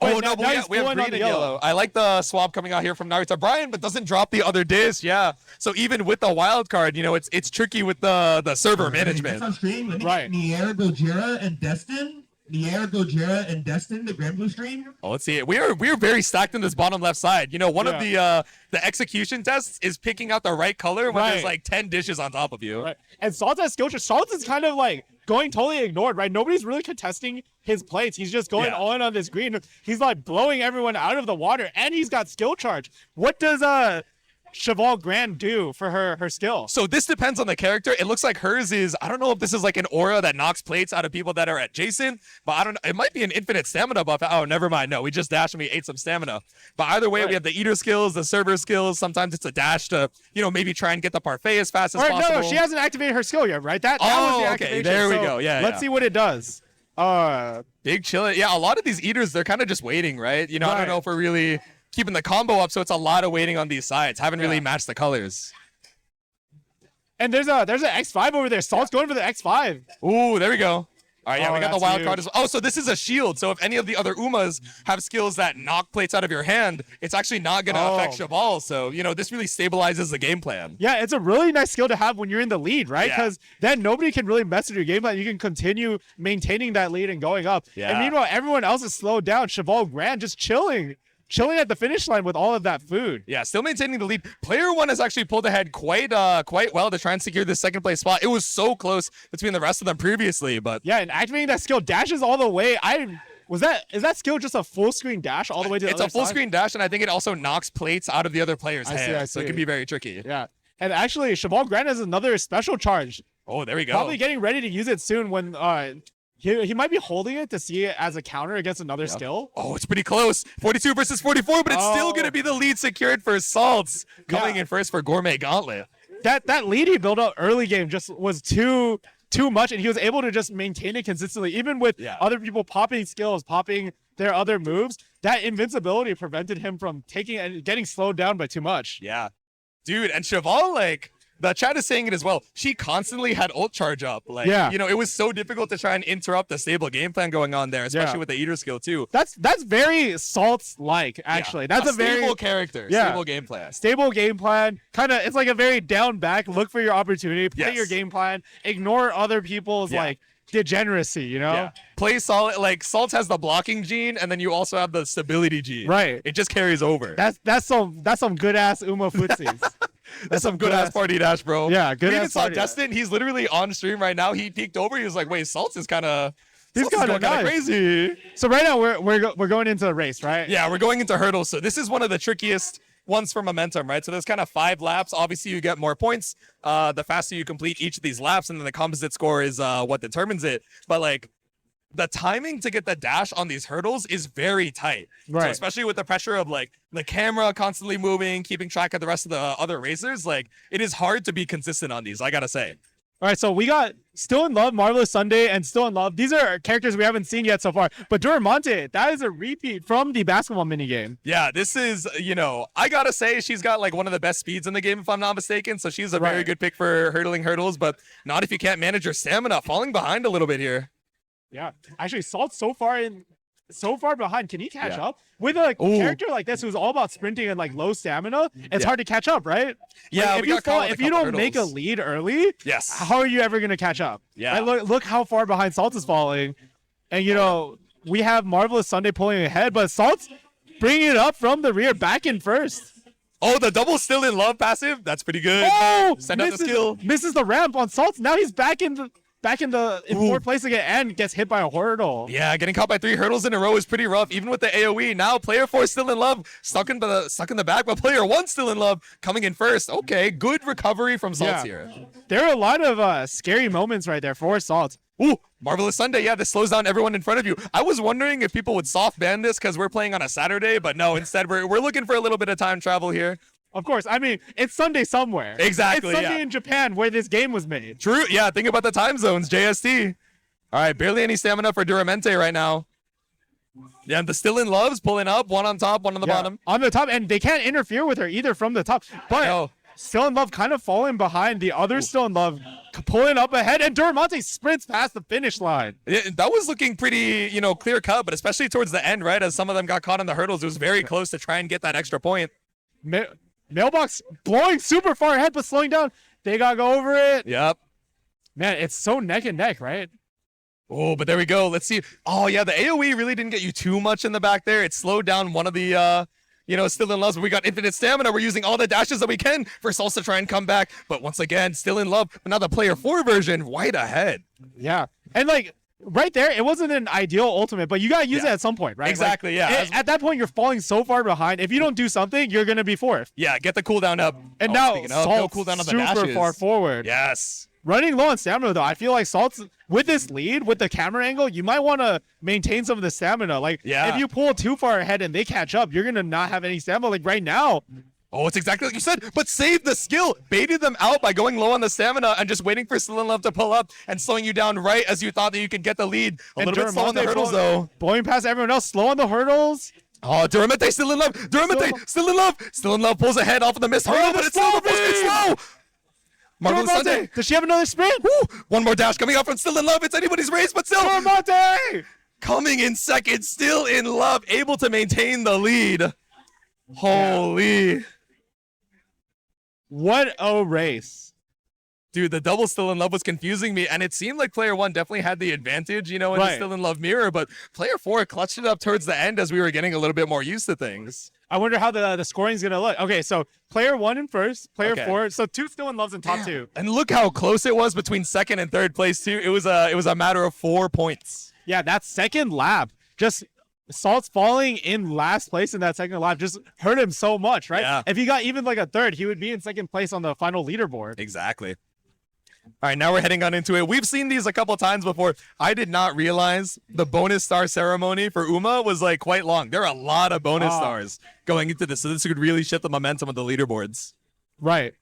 Wait,
Oh, no,
now
but we have green and yellow. I like the swap coming out here from Naruto Brian, but doesn't drop the other dish. Yeah. So even with the wild card, it's tricky with the server management.
On stream,
right.
Neigh, Gojira, and Destin. Neigh, Gojira, and Destin, the Grand Blue stream.
Oh, let's see it. We are very stacked in this bottom left side. One of the execution tests is picking out the right color when there's like 10 dishes on top of you.
Right. And Saltz has skill. Saltz is kind of like going totally ignored, right? Nobody's really contesting his plates. He's just going all in on this green. He's like blowing everyone out of the water, and he's got skill charge. What does Cheval Grand do for her skill?
So this depends on the character. It looks like hers is, I don't know if this is like an aura that knocks plates out of people that are adjacent, but I don't know. It might be an infinite stamina buff. Oh, never mind. No, we just dashed and we ate some stamina. But either way, we have the eater skills, the server skills. Sometimes it's a dash to, maybe try and get the parfait as fast as possible.
No, she hasn't activated her skill yet, right? That was the activation.
Okay. There we go. Yeah.
Let's see what it does.
Big chillin'. Yeah, a lot of these eaters, they're kind of just waiting, right? I don't know if we're really keeping the combo up, so it's a lot of waiting on these sides. Haven't really matched the colors.
And there's an X5 over there. Saltz going for the X5.
Ooh, there we go. All right, yeah,
Oh,
we got the
that's
wild
huge.
card as well. Oh, so this is a shield. So if any of the other Umas have skills that knock plates out of your hand, it's actually not going to affect Cheval. So, you know, this really stabilizes the game plan.
Yeah, it's a really nice skill to have when you're in the lead, right?
Yeah.
Because then nobody can really mess with your game plan. You can continue maintaining that lead and going up.
Yeah.
And meanwhile, everyone else is slowed down. Cheval Grand just chilling at the finish line with all of that food.
Yeah, still maintaining the lead. Player one has actually pulled ahead quite well to try and secure the second place spot. It was so close between the rest of them previously, but
Yeah, and activating that skill dashes all the way. Is that skill just a full screen dash all the way to the
it's
other
a full
side?
screen dash, and I think it also knocks plates out of the other player's
I see,
hand.
I
So it
see.
can be very tricky.
Yeah. And actually, Cheval Grand has another special charge.
Oh, there we go.
Probably getting ready to use it soon when he might be holding it to see it as a counter against another skill.
Oh, it's pretty close. 42 versus 44, but it's still going to be the lead secured for Saltz. Coming in first for Gourmet Gauntlet.
That lead he built up early game just was too much, and he was able to just maintain it consistently, even with other people popping skills, popping their other moves. That invincibility prevented him from taking and getting slowed down by too much.
Yeah. Dude, and Cheval, like, the chat is saying it as well. She constantly had ult charge up. Like, you know, it was so difficult to try and interrupt the stable game plan going on there, especially with the Eater skill too.
That's very Saltz-like, actually. That's a very
stable character, stable game plan.
Stable game plan. Kind of, it's like a very down back. Look for your opportunity. Play your game plan. Ignore other people's like degeneracy. You know.
Yeah. Play solid. Like Saltz has the blocking gene, and then you also have the stability gene.
Right.
It just carries over.
That's some good ass Uma footsies.
That's some good ass party dash, bro.
Yeah, good
We even
ass
saw
party
Destin. He's literally on stream right now. He peeked over. He was like, "Wait, Saltz is kind of."
He's
going
kind of
crazy.
So right now we're going into the race, right?
Yeah, we're going into hurdles. So this is one of the trickiest ones for momentum, right? So there's kind of 5 laps. Obviously, you get more points the faster you complete each of these laps, and then the composite score is what determines it. But like, the timing to get the dash on these hurdles is very tight.
Right.
So especially with the pressure of like the camera constantly moving, keeping track of the rest of the other racers, like it is hard to be consistent on these, I gotta say.
All right, so we got Still in Love, Marvelous Sunday, and Still in Love. These are characters we haven't seen yet so far. But Duramonte, that is a repeat from the basketball minigame.
Yeah, this is, you know, I gotta say she's got like one of the best speeds in the game if I'm not mistaken. So she's a very good pick for hurdling hurdles, but not if you can't manage your stamina. Falling behind a little bit here.
Yeah, actually, Salt's so far behind. Can he catch up with a character like this who's all about sprinting and like low stamina? It's hard to catch up, right?
Yeah,
like, if you don't make a lead early, how are you ever gonna catch up?
Yeah,
right? Look how far behind Saltz is falling, and you know we have Marvelous Sunday pulling ahead, but Saltz bringing it up from the rear, back in first.
Oh, the double Still in Love passive. That's pretty good.
Oh,
send out the skill.
Misses the ramp on Saltz. Now he's back in fourth place again and gets hit by a hurdle.
Yeah, getting caught by 3 hurdles in a row is pretty rough, even with the AoE. Now player 4 Still in Love, stuck in the back, but player 1 Still in Love coming in first. Okay, good recovery from Saltz here.
There are a lot of scary moments right there for Saltz.
Ooh, Marvelous Sunday. Yeah, this slows down everyone in front of you. I was wondering if people would soft ban this because we're playing on a Saturday, but no, instead we're looking for a little bit of time travel here.
Of course. I mean, it's Sunday somewhere.
Exactly.
It's Sunday in Japan where this game was made.
True. Yeah, think about the time zones. JST. All right, barely any stamina for Duramente right now. Yeah, and the Still in Love's pulling up. One on top, one on the bottom.
On the top, and they can't interfere with her either from the top. But Still in Love kind of falling behind. The other Still in Love pulling up ahead, and Duramonte sprints past the finish line.
That was looking pretty, clear cut, but especially towards the end, right? As some of them got caught in the hurdles, it was very close to try and get that extra point.
Mailbox blowing super far ahead, but slowing down. They got to go over it.
Yep.
Man, it's so neck and neck, right?
Oh, but there we go. Let's see. Oh, yeah, the AoE really didn't get you too much in the back there. It slowed down one of the, Still in Love. But we got infinite stamina. We're using all the dashes that we can for Saltz to try and come back. But once again, Still in Love. But now the player 4 version, right ahead.
Yeah. And like, right there, it wasn't an ideal ultimate, but you got to use it at some point, right?
Exactly,
At that point, you're falling so far behind. If you don't do something, you're going to be fourth.
Yeah, get the cooldown up.
And now,
no cooldown on the dashes.
Super far forward.
Yes.
Running low on stamina, though, I feel like Saltz, with this lead, with the camera angle, you might want to maintain some of the stamina. Like, if you pull too far ahead and they catch up, you're going to not have any stamina. Like, right now,
oh, it's exactly like you said, but save the skill. Baited them out by going low on the stamina and just waiting for Still in Love to pull up and slowing you down right as you thought that you could get the lead. A little bit slow on the hurdles, though.
Blowing past everyone else, slow on the hurdles.
Oh, Duramente Still in Love. Duramente Still in Love. Still in Love pulls ahead off of the missed hurdle, but it's still the full screen slow. Marvelous Sunday.
Does she have another sprint?
Woo! One more dash coming out from Still in Love. It's anybody's race, but still.
Dormonte!
Coming in second, Still in Love, able to maintain the lead. Holy.
What a race.
Dude, the double Still in Love was confusing me, and it seemed like player 1 definitely had the advantage, you know, in the Still in Love mirror, but player 4 clutched it up towards the end as we were getting a little bit more used to things.
I wonder how the scoring's going to look. Okay, so player 1 in first, player 4, so 2 Still in Loves in top 2.
And look how close it was between second and third place, too. It was a matter of 4 points.
Yeah, that second lap, just Saltz falling in last place in that second lap just hurt him so much, right?
Yeah.
If he got even like a third, he would be in second place on the final leaderboard.
Exactly. All right, now we're heading on into it. We've seen these a couple times before. I did not realize the bonus star ceremony for Uma was like quite long. There are a lot of bonus stars going into this, so this could really shift the momentum of the leaderboards.
Right.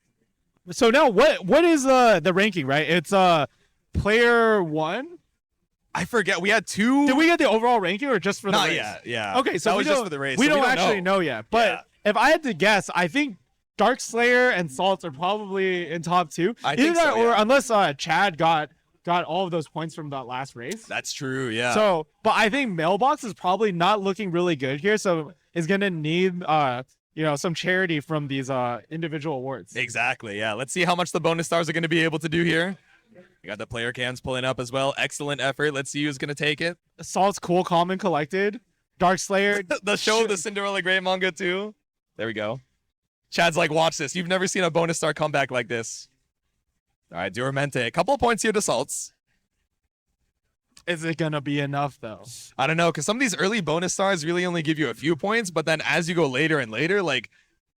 So now what is the ranking, right? It's player 1.
I forget. We had 2.
Did we get the overall ranking or just for the race?
Not yet. Yeah.
Okay, so
that
we
was
don't,
just for the race.
we
so
don't actually know yet. But if I had to guess, I think Darkslayer and Saltz are probably in top 2.
I think so,
or unless Chad got all of those points from that last race.
That's true, yeah.
So, but I think Mailbox is probably not looking really good here, so is gonna need some charity from these individual awards.
Exactly, yeah. Let's see how much the bonus stars are going to be able to do here. We got the player cams pulling up as well. Excellent effort. Let's see who's going to take it.
Saltz, cool, calm, and collected. Darkslayer.
The show of the Cinderella Grey manga too. There we go. Chad's like, watch this. You've never seen a bonus star comeback like this. All right, Duramente. A couple of points here to Saltz.
Is it gonna be enough though?
I don't know, because some of these early bonus stars really only give you a few points, but then as you go later and later, like,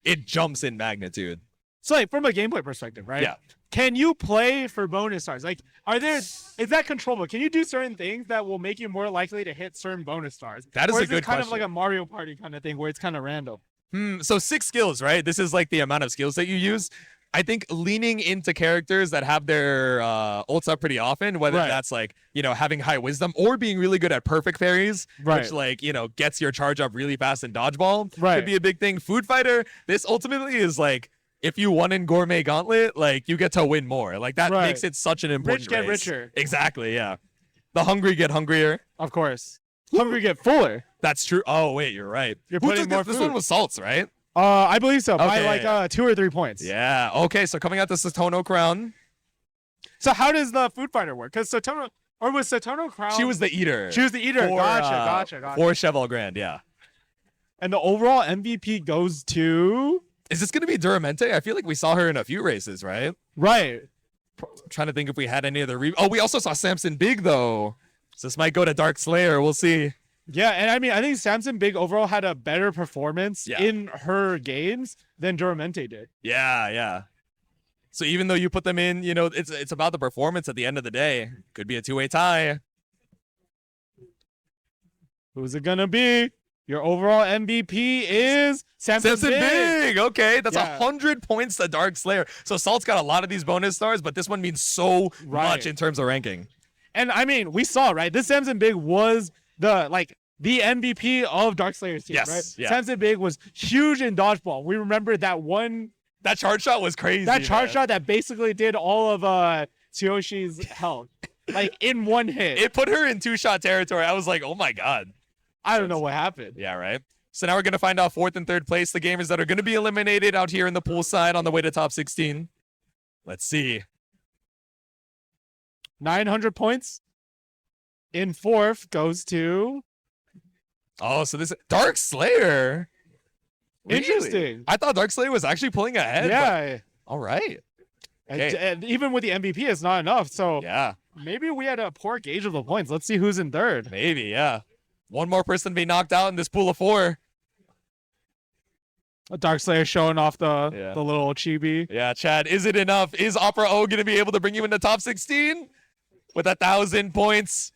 it jumps in magnitude.
So, like, from a gameplay perspective, right?
Yeah.
Can you play for bonus stars? Like, is that controllable? Can you do certain things that will make you more likely to hit certain bonus stars?
That is
or
a
is
good
it kind
question.
of like a Mario Party kind of thing where it's kind of random?
So 6 skills, right? This is like the amount of skills that you use. I think leaning into characters that have their ults up pretty often, whether that's like, having high wisdom or being really good at perfect fairies, which like, gets your charge up really fast in dodgeball, could be a big thing. Food fighter, this ultimately is like, if you won in Gourmet Gauntlet, like, you get to win more. Like, that makes it such an important
Rich get
race.
richer.
Exactly, yeah. The hungry get hungrier.
Of course. Hungry get fuller.
That's true. Oh, wait, you're right.
You're
Who
putting
took
more
this
food.
one was Saltz, right?
I believe so. By
Okay.
like 2 or 3 points.
Yeah. Okay, so coming out the Satono crown.
So how does the food fighter work? Because Satono, or was Satono crown?
She was the eater.
She was the eater. Gotcha.
For Cheval Grand, yeah.
And the overall MVP goes to.
Is this going to be Duramente? I feel like we saw her in a few races, right?
Right.
I'm trying to think if we had any other. Oh, we also saw Samson Big, though. So this might go to Dark Slayer. We'll see.
Yeah, and I mean, I think Samson Big overall had a better performance in her games than Duramente did.
Yeah. So even though you put them in, it's about the performance at the end of the day. Could be a 2-way tie.
Who's it gonna be? Your overall MVP is Samson Big.
Okay, that's 100 points to Dark Slayer. So Salt's got a lot of these bonus stars, but this one means so much in terms of ranking.
And I mean, we saw, right? This Samson Big was the MVP of Dark Slayer's team, right?
Yeah.
Samson Big was huge in dodgeball. We remember that one.
That charge shot was crazy.
That charge shot that basically did all of Tsushi's health, like in one hit.
It put her in 2-shot territory. I was like, oh my god.
I don't know what happened.
Yeah, right. So now we're going to find out 4th and 3rd place, the gamers that are going to be eliminated out here in the pool side on the way to top 16. Let's see.
900 points in 4th goes to.
Oh, so this Dark Slayer. Really?
Interesting.
I thought Dark Slayer was actually pulling ahead.
Yeah.
All right. Okay.
And even with the MVP, it's not enough. So
Yeah.
maybe we had a poor gauge of the points. Let's see who's in 3rd.
Maybe, yeah. One more person be knocked out in this pool of 4.
Dark Slayer showing off the little chibi.
Yeah, Chad, is it enough? Is Opera O going to be able to bring you into top 16 with 1,000 points?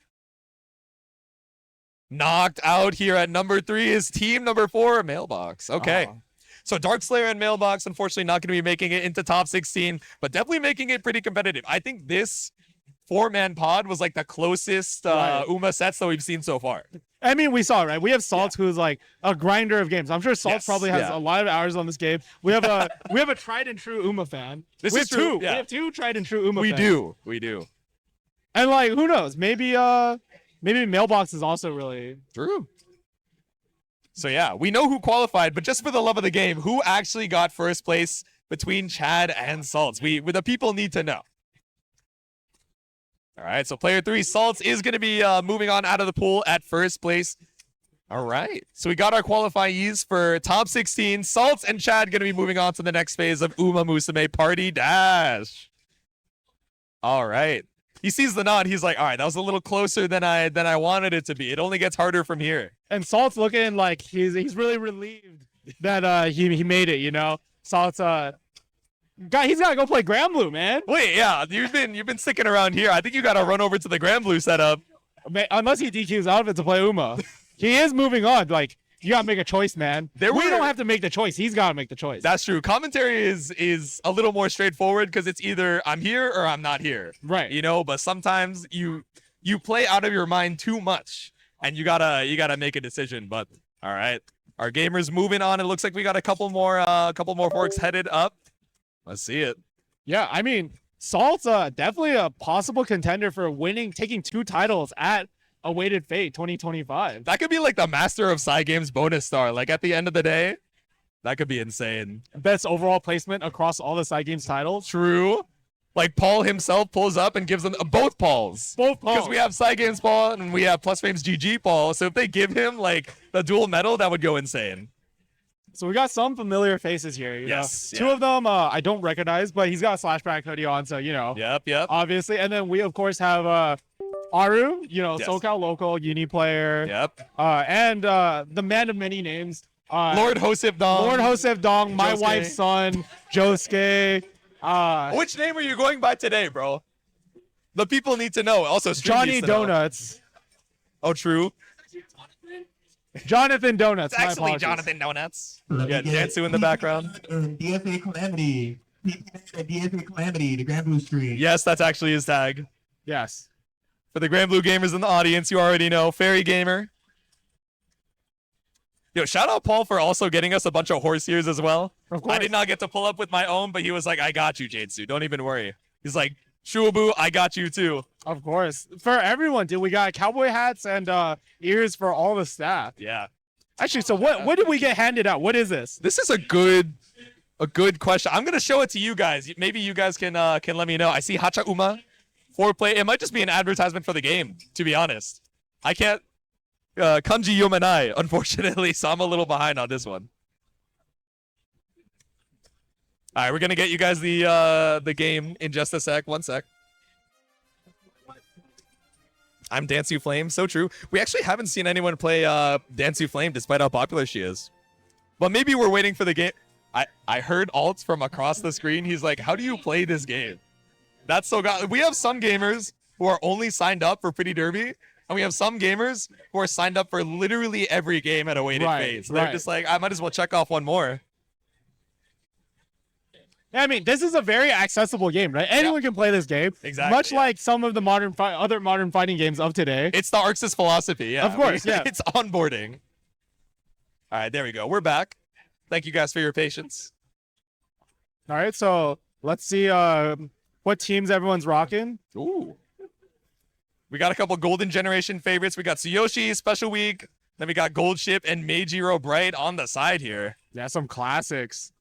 Knocked out here at number 3 is team number 4, Mailbox. Okay. So Dark Slayer and Mailbox, unfortunately, not going to be making it into top 16, but definitely making it pretty competitive. I think this 4-man pod was like the closest Uma sets that we've seen so far.
I mean, we saw, right? We have Saltz, who's like a grinder of games. I'm sure Saltz probably has a lot of hours on this game. We have a tried and true Uma fan.
This
we
is
have
true.
two.
Yeah.
We have two tried and true Uma fans.
We do.
And like, who knows? Maybe Mailbox is also really
True. So yeah, we know who qualified, but just for the love of the game, who actually got first place between Chad and Saltz? The people need to know. All right, so player 3, Saltz, is going to be moving on out of the pool at first place. All right, so we got our qualifyees for top 16. Saltz and Chad going to be moving on to the next phase of Umamusume Party Dash. All right. He sees the nod. He's like, all right, that was a little closer than I wanted it to be. It only gets harder from here.
And Saltz looking like he's really relieved that he made it, you know? Saltz he's got to go play Blazblue, man.
Wait, yeah, you've been sticking around here. I think you got to run over to the Blazblue setup.
Unless he DQs out of it to play Uma. He is moving on. Like, you got to make a choice, man. We don't have to make the choice. He's got to make the choice.
That's true. Commentary is a little more straightforward because it's either I'm here or I'm not here.
Right.
You know, but sometimes you play out of your mind too much and you gotta make a decision. But all right. Our gamers moving on. It looks like we got a couple more forks headed up. Let's see it.
Yeah, I mean, Saltz definitely a possible contender for taking 2 titles at Awaited Fate 2025.
That could be like the Master of Psy Games bonus star. Like at the end of the day, that could be insane.
Best overall placement across all the Side Games titles.
True. Like Paul himself pulls up and gives them both Pauls.
Both Pauls.
Because we have Side Games Paul and we have Plus Frames GG Paul. So if they give him like the dual medal, that would go insane.
So we got some familiar faces here. You know? 2 of them I don't recognize, but he's got a Slashback hoodie on, so you know.
Yep.
Obviously, and then we of course have Aru, you know, SoCal local uni player.
Yep.
And the man of many names.
Lord Hosef
Dong, my
Josuke.
wife's son, Josuke.
Which name are you going by today, bro? The people need to know. Also, Stream
Johnny
needs to know.
Donuts.
Oh, true.
Jonathan Donuts.
It's
my
actually
apologies.
Jonathan Donuts.
Let
Yeah,
me get
Jansu in the background.
And DFA Calamity. DFA Calamity, the Blazblue stream.
Yes, that's actually his tag.
Yes.
For the Blazblue gamers in the audience, you already know. Fairy Gamer. Yo, shout out Paul for also getting us a bunch of horse ears as well.
Of course.
I did not get to pull up with my own, but he was like, I got you, Jadesu. Don't even worry. He's like, Shuabu, I got you too.
Of course. For everyone, dude, we got cowboy hats and ears for all the staff.
Yeah.
Actually, so what did we get handed out? What is this?
This is a good question. I'm gonna show it to you guys. Maybe you guys can let me know. I see Hacha Uma. Foreplay. It might just be an advertisement for the game, to be honest. I can't kanji yomenai, unfortunately, so I'm a little behind on this one. All right, we're gonna get you guys the game in just a sec. 1 sec. I'm Dansu Flame. So true. We actually haven't seen anyone play Dansu Flame, despite how popular she is. But maybe we're waiting for the game. I heard Alt from across the screen. He's like, "How do you play this game?" That's so god. We have some gamers who are only signed up for Pretty Derby, and we have some gamers who are signed up for literally every game at Awaited Fate. So they're just like, I might as well check off one more.
Yeah, I mean, this is a very accessible game, right? Anyone can play this game.
Exactly,
Much like some of the other modern fighting games of today.
It's the Arxis philosophy, yeah.
Of course, yeah.
It's onboarding. All right, there we go. We're back. Thank you guys for your patience.
All right, so let's see what teams everyone's rocking.
Ooh. We got a couple Golden Generation favorites. We got Tsuyoshi, Special Week. Then we got Gold Ship and Meijiro Bright on the side here.
Yeah, some classics.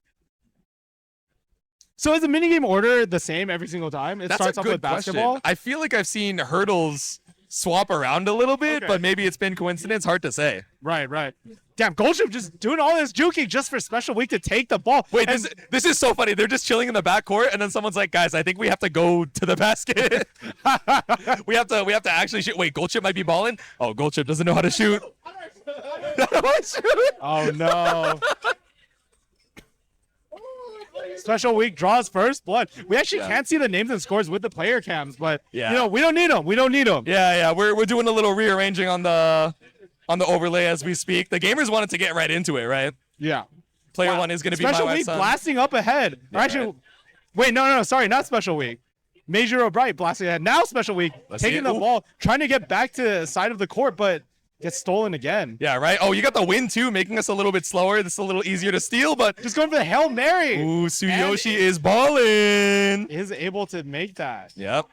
So is the minigame order the same every single time? It starts off with basketball?
I feel like I've seen hurdles swap around a little bit, but maybe it's been coincidence. Hard to say.
Right. Damn, Goldship just doing all this juking just for Special Week to take the ball.
Wait, this is so funny. They're just chilling in the backcourt, and then someone's like, "Guys, I think we have to go to the basket. we have to actually shoot." Wait, Goldship might be balling. Oh, Goldship doesn't know how to shoot.
Oh no. Special Week draws first blood. We actually can't see the names and scores with the player cams, but you know, we don't need them. We don't need them.
Yeah. We're doing a little rearranging on the overlay as we speak. The gamers wanted to get right into it, right?
Yeah.
Player one is going to be
Special
my
Week
son.
blasting up ahead.
Yeah,
actually,
right.
wait, no, sorry, not Special Week. Meijiro Bright blasting ahead. Now Special Week
Let's see
taking
it.
the ball, trying to get back to the side of the court, but gets stolen again.
Yeah, right? Oh, you got the win too, making us a little bit slower. This is a little easier to steal, but...
Just going for the Hail Mary.
Ooh, Tsuyoshi is balling.
Is able to make that.
Yep.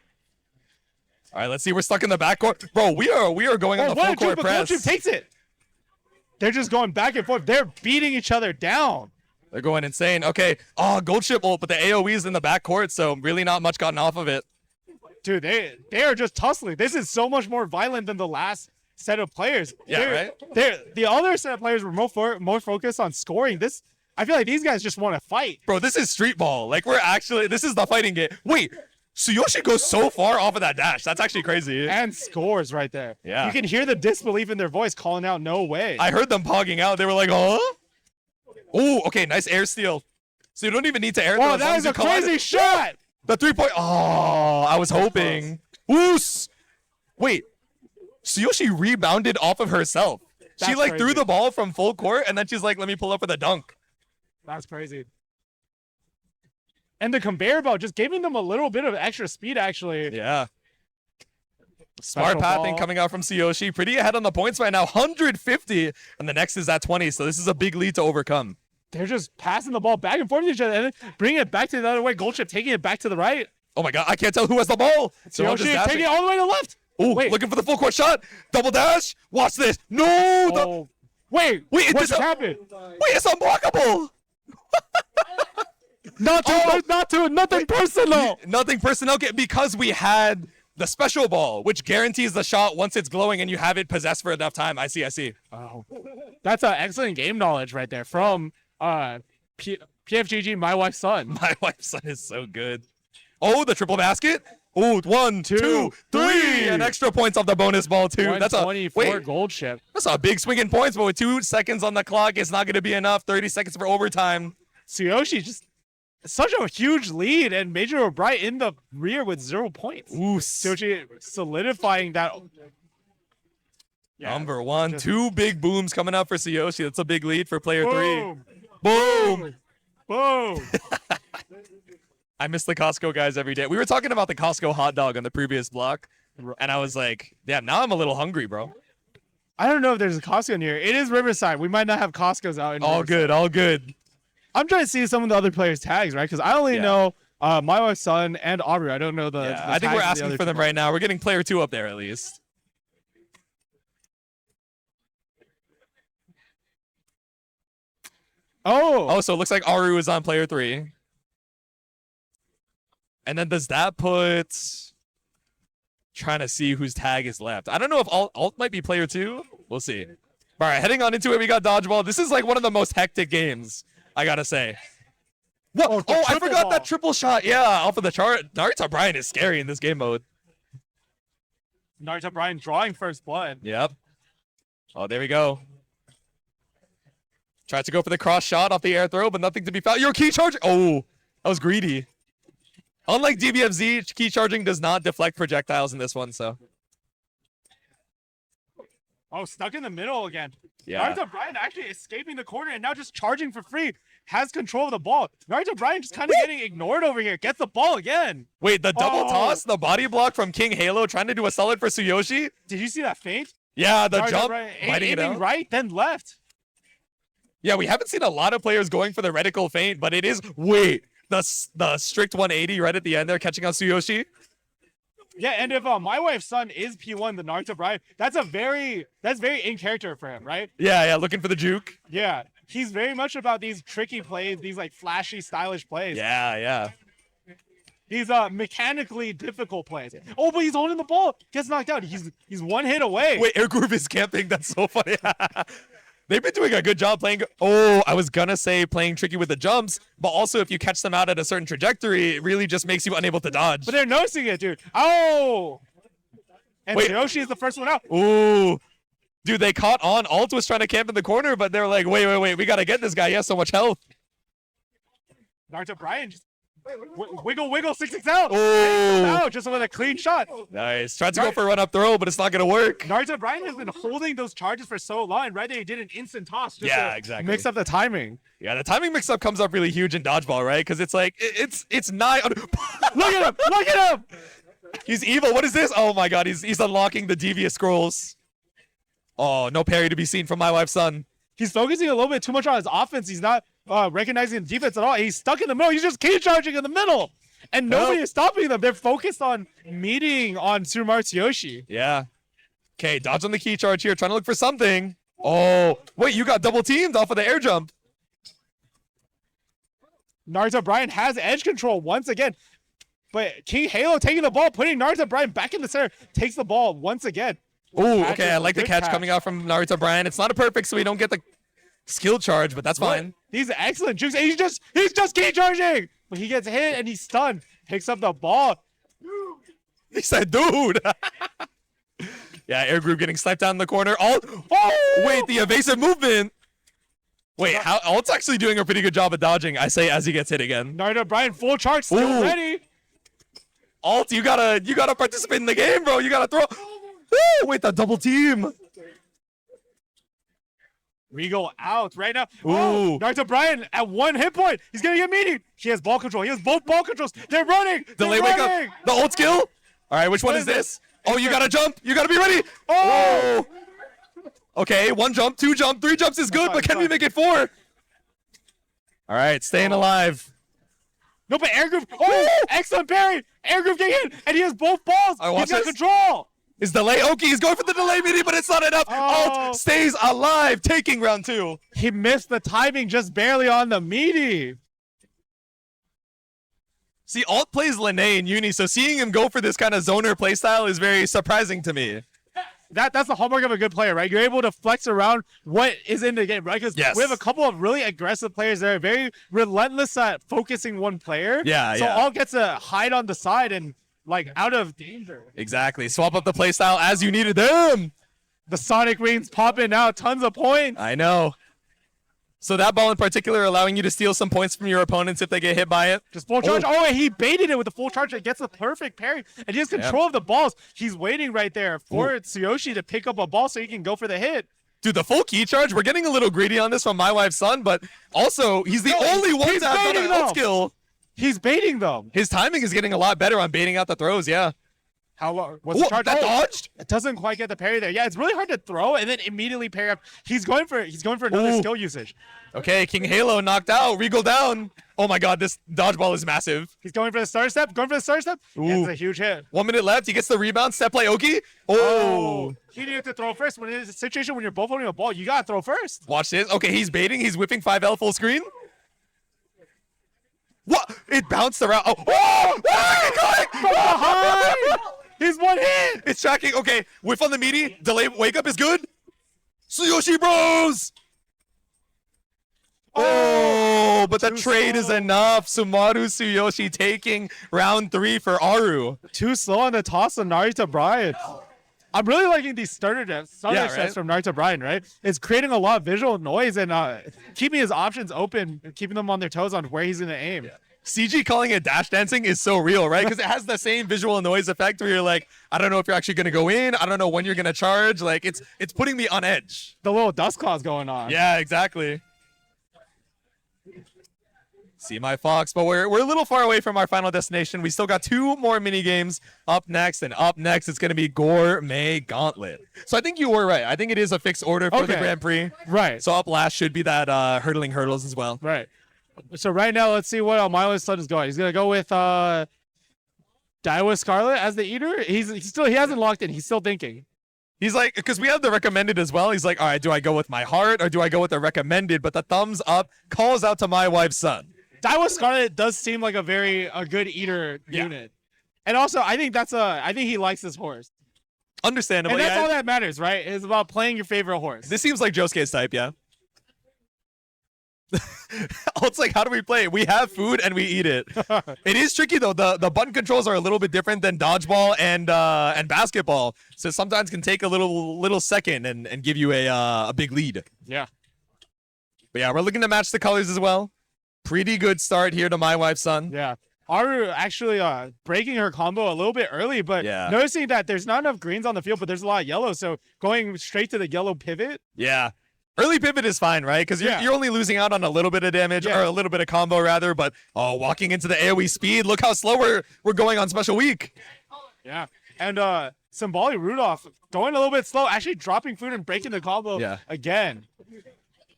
All right, let's see. We're stuck in the backcourt. Bro, we are going on the full court press.
Mastrcheap takes it. They're just going back and forth. They're beating each other down.
They're going insane. Okay. Oh, Goldship ult, but the AoE is in the backcourt, so really not much gotten off of it.
Dude, they are just tussling. This is so much more violent than the last set of players.
Yeah, right?
The other set of players were more focused on scoring. I feel like these guys just want to fight.
Bro, this is street ball. Like, this is the fighting game. Wait, Tsuyoshi goes so far off of that dash. That's actually crazy.
And scores right there.
Yeah.
You can hear the disbelief in their voice calling out, no way.
I heard them pogging out. They were like, huh? Oh, okay, nice air steal. So you don't even need to air throw.
Oh, that is a crazy shot.
The 3-point. Oh, I was hoping. Woos. Wait, Tsuyoshi rebounded off of herself. She like threw the ball from full court, and then she's like, let me pull up with a dunk.
That's crazy. And the conveyor belt just giving them a little bit of extra speed, actually.
Yeah. Smart pathing coming out from Tsuyoshi. Pretty ahead on the points right now. 150. And the next is at 20. So this is a big lead to overcome.
They're just passing the ball back and forth to each other and then bringing it back to the other way. Goldship taking it back to the right.
Oh my god, I can't tell who has the ball.
Tsuyoshi taking it all the way to the left.
Oh, looking for the full court shot. Double dash. Watch this. No.
Wait, what's happened?
Wait, it's unblockable.
Nothing personal.
Nothing personal because we had the special ball, which guarantees the shot once it's glowing and you have it possessed for enough time. I see.
Oh, that's an excellent game knowledge right there from PFGG, my wife's son.
My wife's son is so good. Oh, the triple basket. Oh, 1, 2, 3, and extra points off the bonus ball too. That's a
24 Goldship.
That's a big swing in points, but with 2 seconds on the clock, it's not going to be enough. 30 seconds for overtime.
Tsuyoshi just such a huge lead, and Major O'Brien in the rear with 0 points.
Ooh,
Tsuyoshi solidifying that.
Yeah, Number 1, 2 big booms coming up for Tsuyoshi. That's a big lead for player 3.
Boom! Boom!
I miss the Costco guys every day. We were talking about the Costco hot dog on the previous block, and I was like, damn, now I'm a little hungry, bro.
I don't know if there's a Costco in here. It is Riverside. We might not have Costco's out in Riverside.
All good.
I'm trying to see some of the other players' tags, right? Because I only know my wife's son and Aubrey. I don't know the
I think we're asking for them right now. We're getting player 2 up there at least. Oh, so it looks like Aru is on player 3. And then does that put... Trying to see whose tag is left. I don't know if alt might be player 2. We'll see. All right, heading on into it, we got dodgeball. This is like one of the most hectic games, I gotta say. What? Oh, I forgot that triple shot. Yeah, off of the chart. Naruto Brian is scary in this game mode.
Naruto Brian drawing first blood.
Yep. Oh, there we go. Tried to go for the cross shot off the air throw, but nothing to be found. Your key charge. Oh, that was greedy. Unlike DBFZ, key charging does not deflect projectiles in this one, so.
Oh, stuck in the middle again.
Yeah.
Naruto Brian actually escaping the corner and now just charging for free. Has control of the ball. Naruto Brian just kind of getting ignored over here. Gets the ball again.
Wait, the double toss, the body block from King Halo trying to do a solid for Tsuyoshi.
Did you see that feint?
Yeah, the
Naruto
jump.
Brian
Biting it out.
right, then left.
Yeah, we haven't seen a lot of players going for the reticle feint, but it is... Wait, the strict 180 right at the end there, catching out Tsuyoshi.
Yeah, and if my wife's son is P1, the Naruto Brian, that's very in character for him, right?
Yeah, looking for the juke.
Yeah, he's very much about these tricky plays, these like flashy, stylish plays.
Yeah.
These mechanically difficult plays. Oh, but he's holding the ball. Gets knocked out. He's one hit away.
Wait, Air Groove is camping. That's so funny. They've been doing a good job playing. Oh, I was gonna say playing tricky with the jumps, but also if you catch them out at a certain trajectory, it really just makes you unable to dodge.
But they're noticing it, dude. Oh! And Tsuyoshi is the first one out.
Ooh. Dude, they caught on. Alt was trying to camp in the corner, but they were like, wait. We got to get this guy. He has so much health.
Naruto Brian just wiggle, 6 out.
Oh,
just with a clean shot.
Nice. Tried to go for a run-up throw, but it's not going to work.
Naruto Brian has been holding those charges for so long. Right there, he did an instant toss. Just
exactly.
Mix up the timing.
Yeah, the timing mix-up comes up really huge in dodgeball, right? Because it's like, it's nigh.
Look at him.
He's evil. What is this? Oh, my God. He's unlocking the devious scrolls. Oh, no parry to be seen from my wife's son.
He's focusing a little bit too much on his offense. He's not recognizing the defense at all. He's stuck in the middle. He's just key charging in the middle. And nobody is stopping them. They're focused on meeting on Tsurumaru Tsuyoshi.
Yeah. Okay, dodge on the key charge here, trying to look for something. Oh, wait, you got double teamed off of the air jump.
Naruto Brian has edge control once again. But King Halo taking the ball, putting Naruto Brian back in the center, takes the ball once again.
Oh, okay, I like the catch coming out from Naruto Brian. It's not a perfect, so we don't get the skill charge, but that's fine.
These are excellent jukes. He's just key charging. But he gets hit and he's stunned. Picks up the ball.
He said, dude. Yeah, air group getting sniped down in the corner. Wait, the evasive movement. Wait, Alt's actually doing a pretty good job of dodging, I say, as he gets hit again.
Naruto Brian full charge, still ready.
Alt, you gotta participate in the game, bro. You gotta throw. Woo! Wait, the double team.
Regal out right now.
Ooh.
Oh, Naruto Brian at 1 hit point. He's gonna get meaty. He has ball control. He has both ball controls. They're running.
Delay wake up. The old skill. All right, which one is this? Oh, you gotta jump. You gotta be ready.
Oh.
Okay, 1 jump, 2 jump, 3 jumps is good, but can we make it 4? All right, staying alive.
No, but air group. Oh, excellent parry. Air group getting hit, and he has both balls. He's got control.
Is delay okay? He's going for the delay meaty, but it's not enough.
Oh.
Alt stays alive, taking round 2.
He missed the timing just barely on the meaty.
See, Alt plays Neigh in Uni, so seeing him go for this kind of zoner playstyle is very surprising to me.
That's the hallmark of a good player, right? You're able to flex around what is in the game, right? Because we have a couple of really aggressive players that are very relentless at focusing one player.
Yeah,
so Alt gets to hide on the side and like out of danger.
Exactly. Swap up the playstyle as you needed them.
The Sonic Rings popping out, tons of points.
I know. So that ball in particular allowing you to steal some points from your opponents if they get hit by it.
Just full charge. Oh, and he baited it with the full charge. It gets the perfect parry. And he has control of the balls. He's waiting right there for Tsuyoshi to pick up a ball so he can go for the hit.
Dude, the full key charge, we're getting a little greedy on this from my wife's son, but also he's the only one to have done an ult skill.
He's baiting them.
His timing is getting a lot better on baiting out the throws, yeah.
How long? What's the charge?
That dodged?
It doesn't quite get the parry there. Yeah, it's really hard to throw and then immediately parry up. He's going for another skill usage.
Okay, King Halo knocked out. Regal down. Oh my god, this dodgeball is massive.
He's going for the starter step. Gets a huge hit.
1 minute left. He gets the rebound. Step play Oki. Oh.
He needed to throw first. When it's a situation when you're both holding a ball, you gotta throw first.
Watch this. Okay, he's baiting. He's whipping 5L full screen. What? It bounced around.
Behind. He's 1 hit.
It's tracking. Okay, whiff on the meaty. Delay wake up is good. Tsuyoshi bros. Oh, but the trade is enough. Sumaru Tsuyoshi taking round 3 for Aru.
Too slow on the toss of Naruto Brian. I'm really liking these starter steps from Naruto Brian, right? It's creating a lot of visual noise and keeping his options open, keeping them on their toes on where he's going to aim.
Yeah. CG calling it dash dancing is so real, right? Because it has the same visual noise effect where you're like, I don't know if you're actually going to go in. I don't know when you're going to charge. Like, it's putting me on edge.
The little dust clouds going on.
Yeah, exactly. See my Fox, but we're a little far away from our final destination. We still got 2 more mini games up next, and up next it's going to be Gourmet Gauntlet. So I think you were right. I think it is a fixed order for the Grand Prix.
Right.
So up last should be that hurdling hurdles as well.
Right. So right now, let's see what Milo's son is going. He's gonna go with Daiwa Scarlet as the eater. He hasn't locked in. He's still thinking.
He's like, because we have the recommended as well. He's like, all right, do I go with my heart or do I go with the recommended? But the thumbs up calls out to my wife's son.
Daiwa Scarlet does seem like a good eater unit, and also I think he likes this horse.
Understandable.
And that's all that matters, right? It's about playing your favorite horse.
This seems like Josuke's type, yeah. It's like, how do we play? We have food and we eat it. It is tricky though. The button controls are a little bit different than dodgeball and basketball, so sometimes can take a little second and give you a big lead.
Yeah.
But yeah, we're looking to match the colors as well. Pretty good start here to my wife's son.
Yeah. Aru actually breaking her combo a little bit early, but noticing that there's not enough greens on the field, but there's a lot of yellow, so going straight to the yellow pivot.
Yeah. Early pivot is fine, right? Because you're only losing out on a little bit of damage, or a little bit of combo rather, but walking into the AoE speed, look how slow we're going on special week.
Yeah. And Symbolic Rudolph going a little bit slow, actually dropping food and breaking the combo again.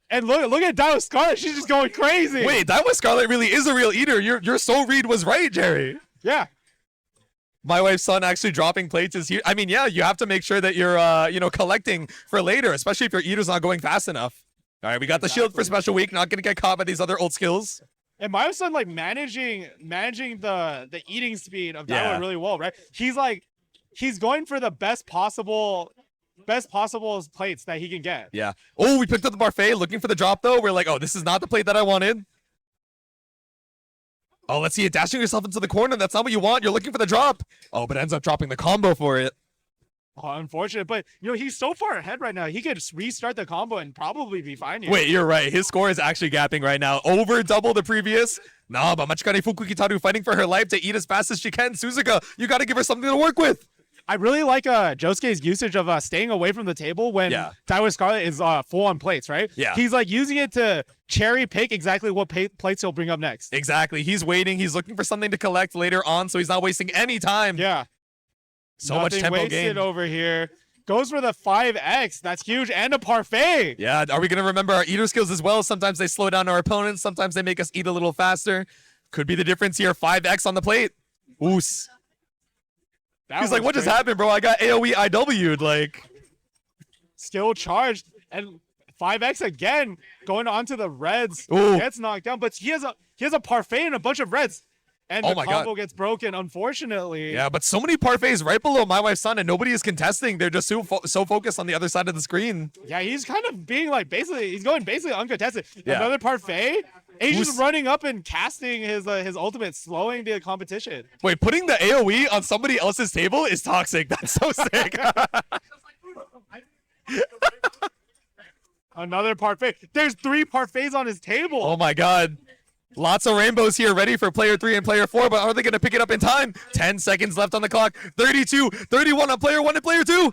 And look at Daiwa Scarlet. She's just going crazy.
Wait, Daiwa Scarlet really is a real eater. Your soul read was right, Jerry.
Yeah.
My wife's son actually dropping plates is here. I mean, yeah, you have to make sure that you're, collecting for later, especially if your eater's not going fast enough. All right, we got the shield for special week. Not gonna get caught by these other old skills.
And my son like managing the eating speed of Daiwa really well, right? He's going for the best possible plates that he can get.
Yeah. Oh, we picked up the parfait, looking for the drop though. We're like, oh, this is not the plate that I wanted. Oh, let's see you dashing yourself into the corner. That's not what you want. You're looking for the drop. Oh, but ends up dropping the combo for it.
Oh, unfortunate, but he's so far ahead right now. He could restart the combo and probably be fine here.
Wait, you're right. His score is actually gapping right now. Over double the previous. Nah, but Mastrcheap Fukukitaru fighting for her life to eat as fast as she can. Suzuka, you got to give her something to work with.
I really like Josuke's usage of staying away from the table when Daiwa Scarlet is full on plates, right?
Yeah.
He's like using it to cherry pick exactly what plates he'll bring up next.
Exactly. He's waiting. He's looking for something to collect later on, so he's not wasting any time.
Yeah.
So much tempo
wasted
gain
over here. Goes for the 5x. That's huge. And a parfait.
Yeah. Are we going to remember our eater skills as well? Sometimes they slow down our opponents. Sometimes they make us eat a little faster. Could be the difference here. 5x on the plate. Oos. He's like, what just happened, bro? I got AoE IW'd. Like,
skill charged. And 5x again. Going on to the reds.
Ooh.
Gets knocked down. But he has a parfait and a bunch of reds. And the combo gets broken, unfortunately.
Yeah, but so many parfaits right below my wife's son, and nobody is contesting. They're just so focused on the other side of the screen.
Yeah, he's kind of being like he's going basically uncontested. Yeah. Another parfait. He's just running up and casting his ultimate, slowing the competition.
Wait, putting the AoE on somebody else's table is toxic. That's so sick.
Another parfait. There's 3 parfaits on his table.
Oh my god. Lots of rainbows here ready for player 3 and player 4, but are they going to pick it up in time? 10 seconds left on the clock. 32, 31 on player 1 and player 2.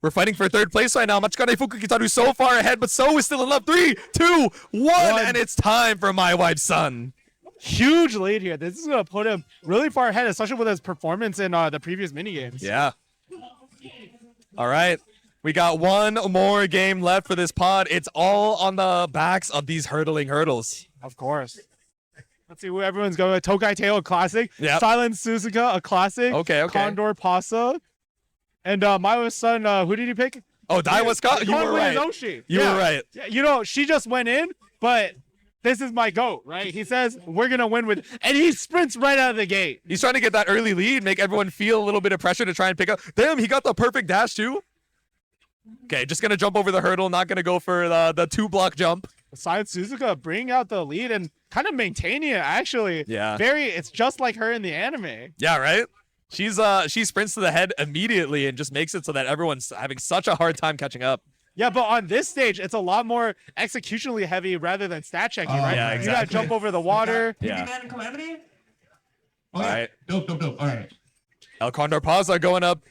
We're fighting for 3rd place right now. Mastrcheap Fukukitaru so far ahead, but So is still in love. 3, 2, 1, and it's time for my wife's son.
Huge lead here. This is going to put him really far ahead, especially with his performance in the previous minigames.
Yeah. All right. We got one more game left for this pod. It's all on the backs of these hurdling hurdles.
Of course. Let's see who everyone's going with. Tokai Teo, a classic.
Yep.
Silent Suzuka, a classic.
Okay.
Condor Pasa. And my son, who did he pick?
Oh, Daiwa Scarlet. You were right. You were right.
Yeah, she just went in, but this is my GOAT, right? He says, we're going to win with... And he sprints right out of the gate.
He's trying to get that early lead, make everyone feel a little bit of pressure to try and pick up. Damn, he got the perfect dash, too. Okay, just going to jump over the hurdle, not going to go for the 2-block jump.
Silent Suzuka bringing out the lead and kind of maintaining it, actually.
Yeah.
It's just like her in the anime.
Yeah, right? She sprints to the head immediately and just makes it so that everyone's having such a hard time catching up.
Yeah, but on this stage, it's a lot more executionally heavy rather than stat checking, right?
Yeah, exactly.
You gotta jump over the water.
Man and Calamity?
All right.
Dope. All right.
El Condor Paza going up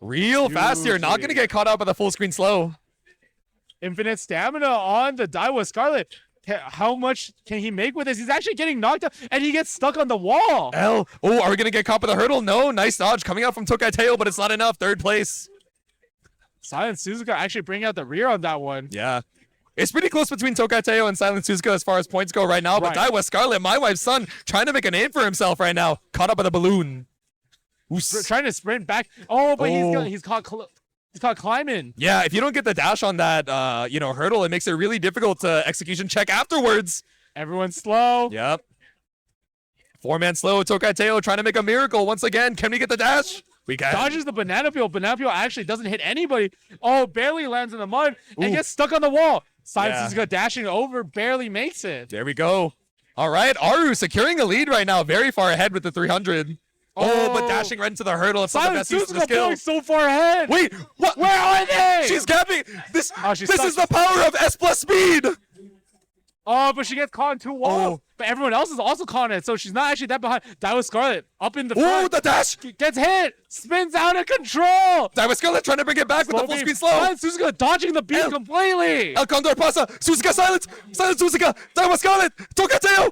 real fast here. Not going to get caught up by the full screen slow.
Infinite stamina on the Daiwa Scarlet. How much can he make with this? He's actually getting knocked out, and he gets stuck on the wall.
Oh, are we going to get caught by the hurdle? No, nice dodge coming out from Tokai Teo, but it's not enough. 3rd place.
Silent Suzuka actually bringing out the rear on that one.
Yeah. It's pretty close between Tokai Teo and Silent Suzuka as far as points go right now, but Daiwa Scarlet, my wife's son, trying to make a name for himself right now. Caught up by the balloon.
Trying to sprint back. Oh, but he's caught climbing.
Yeah, if you don't get the dash on that, hurdle, it makes it really difficult to execution check afterwards.
Everyone's slow.
Yep. 4-man slow. Tokai Teo trying to make a miracle once again. Can we get the dash? We can.
Dodges the banana peel. Banana peel actually doesn't hit anybody. Oh, barely lands in the mud and gets stuck on the wall. Silence is dashing over, barely makes it.
There we go. All right, Aru securing a lead right now, very far ahead with the 300. Oh, but dashing right into the hurdle. It's not the best use of the skill.
So far ahead.
Wait, what?
Where are they?
She's gapping. This is the power of S+ speed.
Oh, but she gets caught in 2 walls. But everyone else is also caught in it, so she's not actually that behind. Daiwa Scarlet up in the front.
Oh, the dash.
Gets hit. Spins out of control.
Daiwa Scarlet trying to bring it back with the full screen slow.
Suzuka dodging the beam completely.
El Condor Pasa. Suzuka silence. Silence Suzuka. Daiwa Scarlet. Tokai Teo.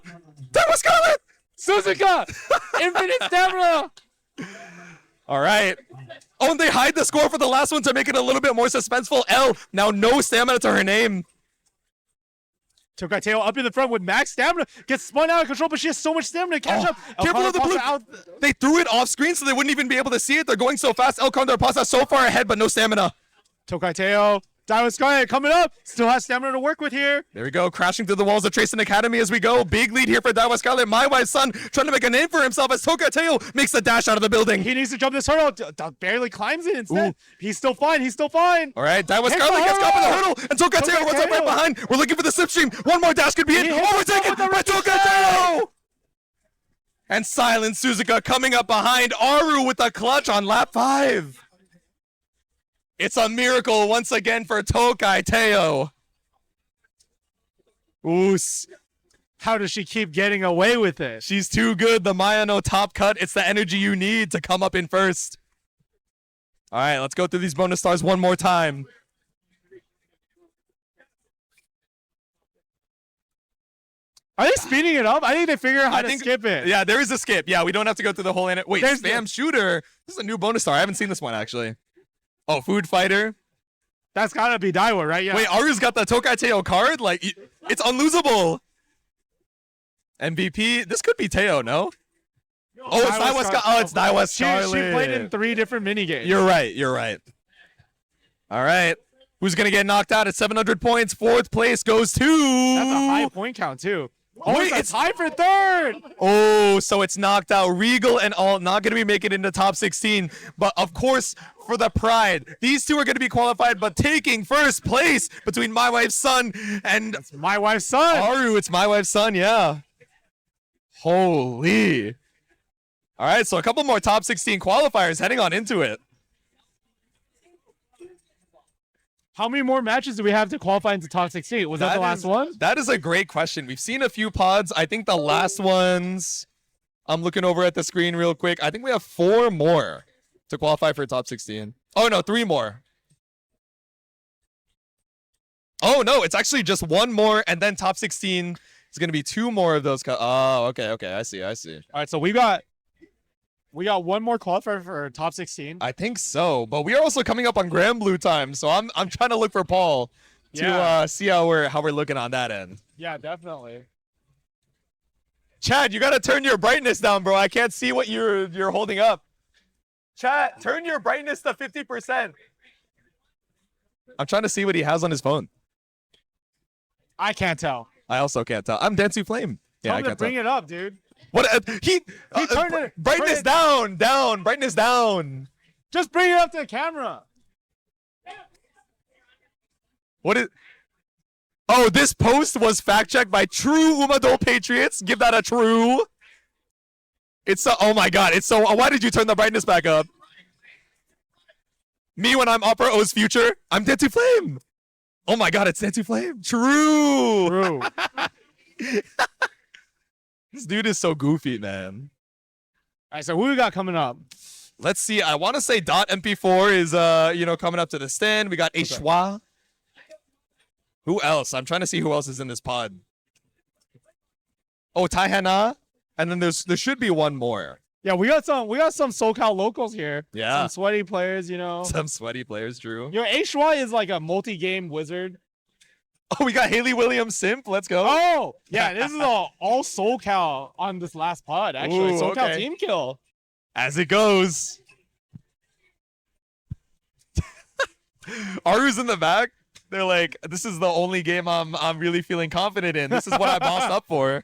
Daiwa Scarlet.
Suzuka. Infinite stamina.
All right. Oh, and they hide the score for the last one to make it a little bit more suspenseful. L, now no stamina to her name.
Tokai Teo up in the front with max stamina. Gets spun out of control, but she has so much stamina to catch up.
Careful of the blue. They threw it off screen so they wouldn't even be able to see it. They're going so fast. El Condor Pasa so far ahead, but no stamina.
Tokai Teo. Daiwa Scarlet coming up. Still has stamina to work with here.
There we go. Crashing through the walls of Tracing Academy as we go. Big lead here for Daiwa Scarlet. My wife's son trying to make a name for himself as Tokai Teo makes the dash out of the building.
He needs to jump this hurdle. Barely climbs it instead. Ooh. He's still fine. He's still fine.
All right. Daiwa Scarlet gets caught in the hurdle. And Tokai Teo runs up right behind. We're looking for the slipstream. One more dash could be it. Overtaken by Tokai Teo. And Silent Suzuka coming up behind Aru with the clutch on lap 5. It's a miracle once again for Tokai Teo.
Oos. How does she keep getting away with it?
She's too good. The Mayano top cut. It's the energy you need to come up in first. All right, let's go through these bonus stars one more time.
Are they speeding it up? I think they figure out how to skip it.
Yeah, there is a skip. Yeah, we don't have to go through the whole... Wait, Spam Shooter. This is a new bonus star. I haven't seen this one, actually. Oh, Food Fighter.
That's gotta be Daiwa, right? Yeah.
Wait, Aru's got the Tokai Teo card? Like, it's unlosable. MVP. This could be Teo, no? Oh, it's Daiwa. Oh, it's Daiwa Scarlet.
She played in 3 different minigames.
You're right. You're right. All right. Who's going to get knocked out at 700 points? 4th place goes to...
That's a high point count, too. Oh, wait, it's tied for 3rd.
Oh, so it's knocked out. Regal and all not going to be making it into top 16. But, of course, for the pride, these two are going to be qualified, but taking 1st place between My Wife's Son and...
It's My Wife's Son.
Aru, it's My Wife's Son, yeah. Holy. All right, so a couple more top 16 qualifiers heading on into it.
How many more matches do we have to qualify into top 16? Was that the last one?
That is a great question. We've seen a few pods. I think the last ones, I'm looking over at the screen real quick. I think we have 4 more to qualify for top 16. Oh, no, 3 more. Oh, no, it's actually just 1 more, and then top 16 is going to be 2 more of those. Oh, okay, I see. All
right, so we got 1 more qualifier for top 16.
I think so, but we are also coming up on Grand Blue time, so I'm trying to look for Paul to see how we're looking on that end.
Yeah, definitely.
Chad, you gotta turn your brightness down, bro. I can't see what you're holding up. Chad, turn your brightness to 50%. I'm trying to see what he has on his phone.
I can't tell.
I also can't tell. I'm Dancing Flame. Yeah, I can't
bring it up, dude.
What
he turned it.
Brightness down, brightness down.
Just bring it up to the camera.
What is? Oh, this post was fact checked by True Umadol Patriots. Give that a true. It's so. Oh my God! It's so. Why did you turn the brightness back up? Me when I'm Opera O's future. I'm Dancing Flame. Oh my God! It's Dancing Flame. True. This dude is so goofy, man.
All right, so who we got coming up?
Let's see. I want to say .mp4 is coming up to the stand. We got a schwa. Who else? I'm trying to see who else is in this pod. Oh, Taihana, and then there should be 1 more.
Yeah, we got some SoCal locals here.
Yeah,
some sweaty players,
Some sweaty players, Drew.
A schwa is like a multi-game wizard.
Oh, we got Haley Williams Simp. Let's go.
Oh, yeah, this is all SoCal on this last pod, actually.
Ooh,
SoCal
okay.
team kill.
As it goes. Aru's in the back. They're like, this is the only game I'm really feeling confident in. This is what I bossed up for.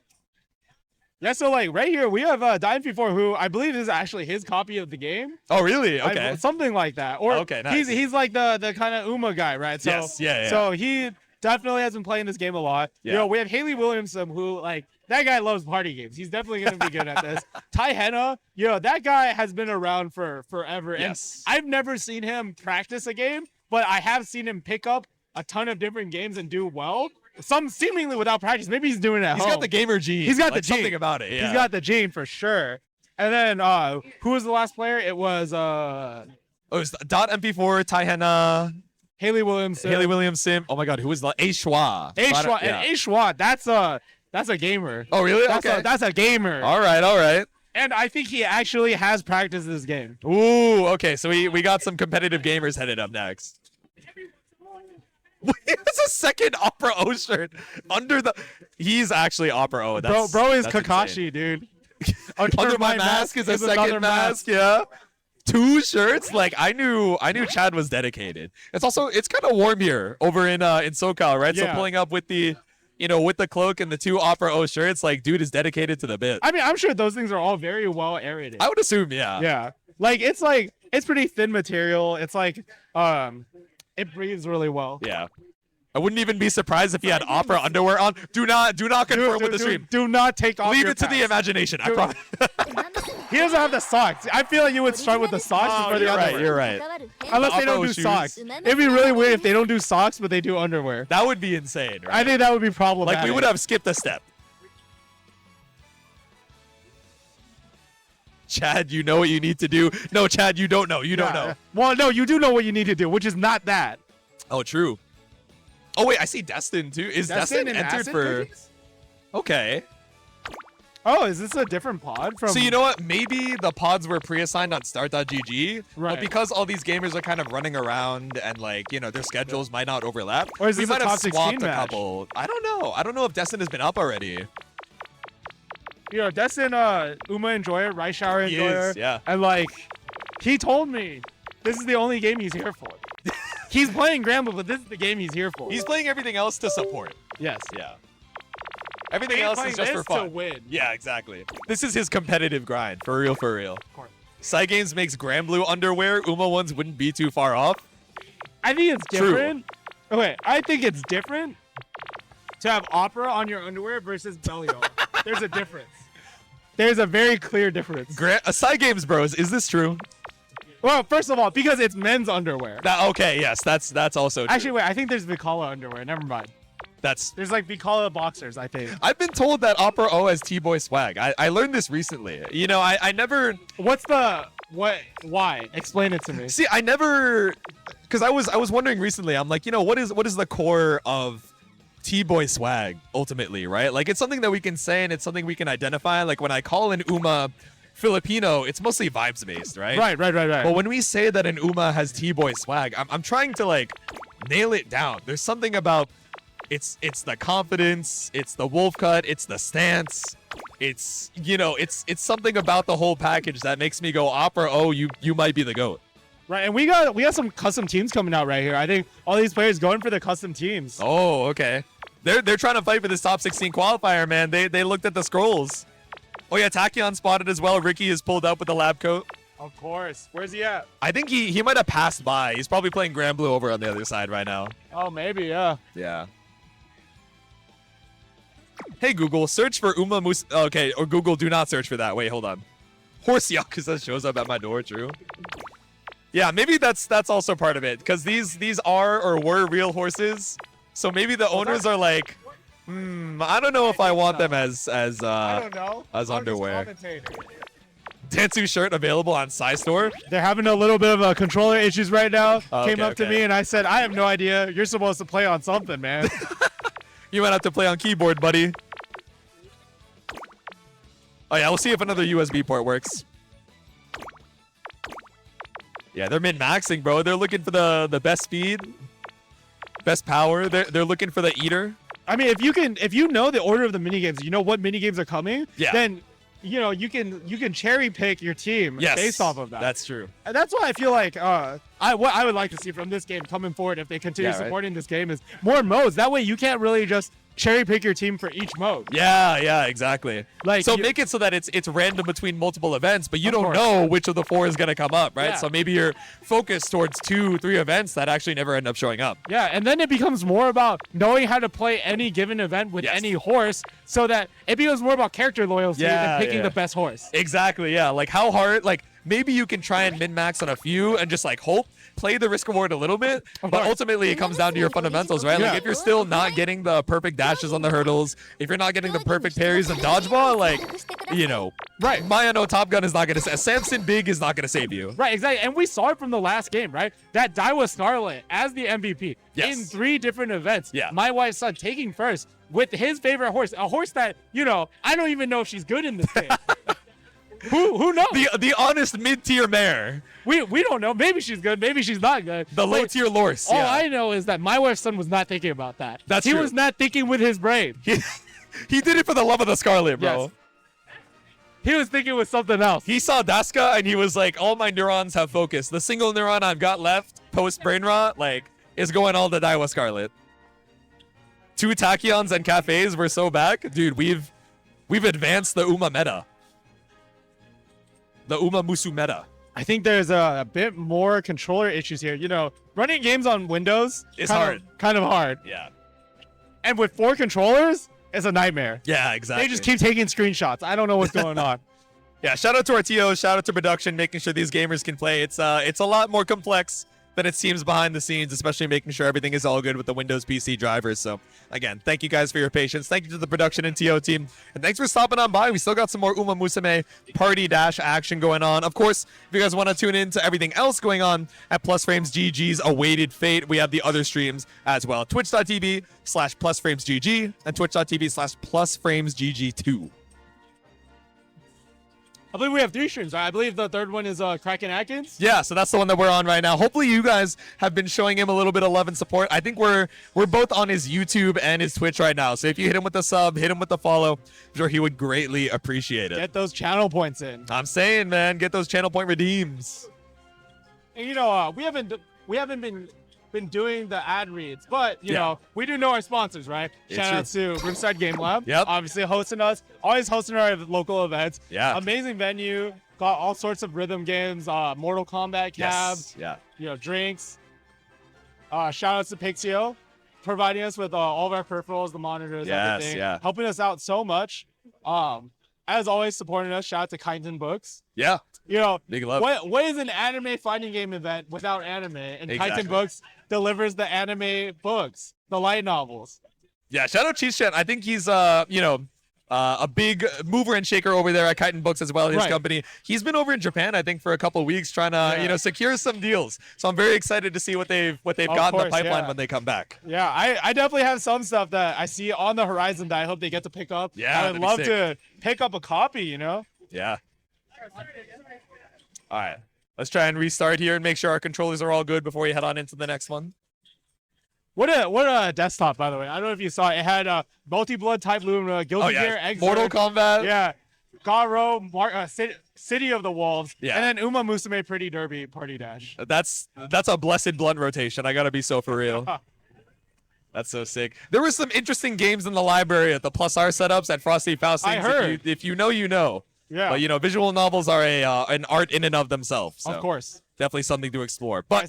Yeah, so like right here, we have Dynamp4, who I believe is actually his copy of the game.
Oh, really? Okay.
Something like that. Or
okay, nice.
He's like the kind of Uma guy, right? So,
yes, yeah.
So he definitely has been playing this game a lot.
Yeah.
We have Haley Williamson, who like that guy loves party games. He's definitely gonna be good at this. Ty Henna, that guy has been around for forever.
Yes.
And I've never seen him practice a game, but I have seen him pick up a ton of different games and do well. Some seemingly without practice. Maybe he's doing it at home.
He's got the gamer gene.
He's got the
something
gene.
about it. Yeah.
He's got the gene for sure. And then who was the last player? It was
it was .mp4, Ty Henna,
Haley Williamson.
Oh my God, who was the A schwa?
A schwa, that's a gamer.
Oh really?
That's a gamer.
All right.
And I think he actually has practiced this game.
Ooh, okay. So we got some competitive gamers headed up next. It's a second Opera O shirt under the. He's actually Opera O.
Bro is
that's
Kakashi,
insane.
dude.
Under my mask is a second mask. Yeah. 2 shirts. Like I knew Chad was dedicated. It's kind of warm here over in SoCal, right? So
Yeah.
pulling up with the. With the cloak and the 2 Opera O shirts, like, dude is dedicated to the bit.
I mean, I'm sure those things are all very well aerated.
I would assume, yeah.
Yeah. It's pretty thin material. It's like, it breathes really well.
Yeah. I wouldn't even be surprised if he had Opera underwear on. Do not confirm with the stream.
Do not take off
Leave
your
it to the
pants.
imagination. I promise.
He doesn't have the socks. I feel like you would start with the socks before the
you're
underwear.
right. You're right.
Unless they don't
Opera
do
shoes.
socks. It'd be really weird if they don't do socks, but they do underwear.
That would be insane, right?
I think that would be problematic.
Like, we would have skipped a step. Chad, you know what you need to do. No, Chad, you don't know. You don't know.
Well, no, you do know what you need to do, which is not that.
Oh, true. Oh, wait, I see Destin, too. Is Destin
in
entered
Acid
for...
Cookies?
Okay.
Oh, is this a different pod from...
So you know what? Maybe the pods were pre-assigned on start.gg,
Right.
but because all these gamers are kind of running around and their schedules might not overlap,
Or is
we
this a
might have
top 16
swapped a
match?
couple. I don't know. I don't know if Destin has been up already.
Destin, Uma Enjoyer, Rice Shower
He
Enjoyer.
is, yeah.
And he told me this is the only game he's here for. He's playing Gramble, but this is the game he's here for.
He's playing everything else to support.
Yes.
Yeah. Everything
He's
else
playing
is just
this
for fun.
to win.
Yeah, exactly. This is his competitive grind. For real, for real. Side Games makes Blue underwear. Uma ones wouldn't be too far off.
I think it's
True.
different. Okay, I think it's different to have Opera on your underwear versus Bellio. There's a difference. There's a very clear difference.
Side Games bros, is this true?
Well, first of all, because it's men's underwear.
Okay, yes, that's also true.
Actually, wait, I think there's Vicala underwear. Never mind.
There's
Vicala boxers, I think.
I've been told that Opera O has T-Boy swag. I learned this recently. I never...
Why? Explain it to me.
See, I never... Because I was wondering recently, I'm like, what is the core of T-Boy swag, ultimately, right? Like, it's something that we can say and it's something we can identify. Like, when I call an Uma Filipino, it's mostly vibes-based, right?
Right.
But when we say that an Uma has T-Boy swag, I'm trying to, nail it down. There's something about... It's the confidence, it's the wolf cut, it's the stance, it's something about the whole package that makes me go, Opera, oh, you might be the GOAT.
Right, and we got some custom teams coming out right here. I think all these players going for the custom teams.
Oh, okay. They're trying to fight for this top 16 qualifier, man. They looked at the scrolls. Oh yeah, Tachyon spotted as well. Ricky is pulled up with the lab coat.
Of course. Where's he at?
I think he might have passed by. He's probably playing Blue over on the other side right now.
Oh, maybe, yeah.
Yeah. Hey Google, search for Umamusume. Okay, or Google, do not search for that. Wait, hold on. Horse Yakuza shows up at my door. True. Yeah, maybe that's also part of it, because these are or were real horses. So maybe the owners are like, I don't know if I want them as
I don't know.
as
I'm
underwear.
just commentating.
Dentsu shirt available on Store.
They're having a little bit of controller issues right now.
Oh,
Came
okay,
up to
okay.
me and I said, I have no idea. You're supposed to play on something, man.
You might have to play on keyboard, buddy. Oh yeah, we'll see if another USB port works. Yeah, they're min-maxing, bro. They're looking for the best speed, best power. They're looking for the eater.
I mean, if you know the order of the minigames, you know what minigames are coming,
Yeah.
then you can cherry pick your team
Yes,
based off of that.
That's true.
And that's why I feel like what I would like to see from this game coming forward, if they continue
Yeah, right.
supporting this game, is more modes. That way you can't really just cherry pick your team for each mode.
Yeah, exactly.
Like,
so
you-
make it so that it's random between multiple events, but you
Of
don't
course.
know which of the 4 is gonna come up, right?
Yeah.
So maybe you're focused towards 2-3 events that actually never end up showing up.
Yeah, and then it becomes more about knowing how to play any given event with
Yes.
any horse, so that it becomes more about character loyalty
Yeah,
than picking
yeah.
the best horse.
Exactly, yeah. Like how hard, like maybe you can try and min-max on a few and just hope, play the risk reward a little bit,
Of
but
course.
ultimately it comes down to your fundamentals, right? Like
Yeah.
if you're still not getting the perfect dashes on the hurdles, if you're not getting the perfect parries and dodgeball,
Right.
Mayano Top Gun is not gonna Samson Big is not gonna save you.
Right, exactly. And we saw it from the last game, right? That Daiwa Scarlet as the MVP
Yes.
in 3 different events.
Yeah.
My wife's son taking first with his favorite horse, a horse that, I don't even know if she's good in this game. Who knows?
The honest mid-tier mare.
We don't know. Maybe she's good. Maybe she's not good.
The low-tier Lorse.
All
Yeah.
I know is that my wife's son was not thinking about that. He
true.
was not thinking with his brain.
He did it for the love of the Scarlet, bro.
Yes. He was thinking with something else.
He saw Daska and he was like, all my neurons have focus. The single neuron I've got left post brain rot, like, is going all to Daiwa Scarlet. 2 Tachyons and cafes, we're so back. Dude, we've advanced the Uma meta. The Umamusume meta.
I think there's a bit more controller issues here. You know, running games on Windows
is
kind of hard.
Yeah.
And with 4 controllers, it's a nightmare.
Yeah, exactly.
They just keep taking screenshots. I don't know what's going on.
Yeah, shout out to our TOs, shout out to production, making sure these gamers can play. It's a lot more complex than it seems behind the scenes, especially making sure everything is all good with the Windows PC drivers. So, again, thank you guys for your patience. Thank you to the production and TO team. And thanks for stopping on by. We still got some more Umamusume party dash action going on. Of course, if you guys want to tune in to everything else going on at Plus Frames GG's Awaited Fate, we have the other streams as well. Twitch.tv/PlusFramesGG and Twitch.tv/PlusFramesGG2.
I believe we have 3 streams. I believe the third one is Kraken Atkins.
Yeah, so that's the one that we're on right now. Hopefully you guys have been showing him a little bit of love and support. I think we're both on his YouTube and his Twitch right now. So if you hit him with a sub, hit him with a follow, I'm sure he would greatly appreciate it.
Get those channel points in.
I'm saying, man, get those channel point redeems.
And you know, we haven't been doing the ad reads, but you know, we do know our sponsors, right? Shout out to Riverside Game Lab.
Yep.
Obviously hosting us, always hosting our local events.
Yeah.
Amazing venue. Got all sorts of rhythm games, Mortal Kombat cabs,
Yeah.
you know, drinks. Shout out to Pixio, providing us with all of our peripherals, the monitors, everything.
Yeah.
Helping us out so much. As always, supporting us. Shout out to Kyneton Books.
Yeah.
You know,
Big love.
what is an anime fighting game event without anime? And
Exactly.
Kyneton Books delivers the anime books, the light novels.
Yeah, shout out Cheese Chan. I think he's a big mover and shaker over there at Kyneton Books as well, his company. He's been over in Japan, I think, for a couple of weeks trying to, secure some deals. So I'm very excited to see what they've got in the pipeline when they come back.
Yeah, I definitely have some stuff that I see on the horizon that I hope they get to pick up.
Yeah,
I would love to pick up a copy, you know?
Yeah. All right. Let's try and restart here and make sure our controllers are all good before we head on into the next one.
What a desktop, by the way. I don't know if you saw it. It had multi-blood type Luna, Guilty Gear, Exert.
Mortal Kombat.
Yeah. Garo, City of the Wolves,
Yeah.
and then Umamusume Pretty Derby Party Dash.
That's a blessed blunt rotation. I gotta be so for real. That's so sick. There were some interesting games in the library at the Plus R setups at Frosty Faust.
I heard.
If you know, you know.
Yeah.
But, you know, visual novels are an art in and of themselves. So
Of course.
definitely something to explore. But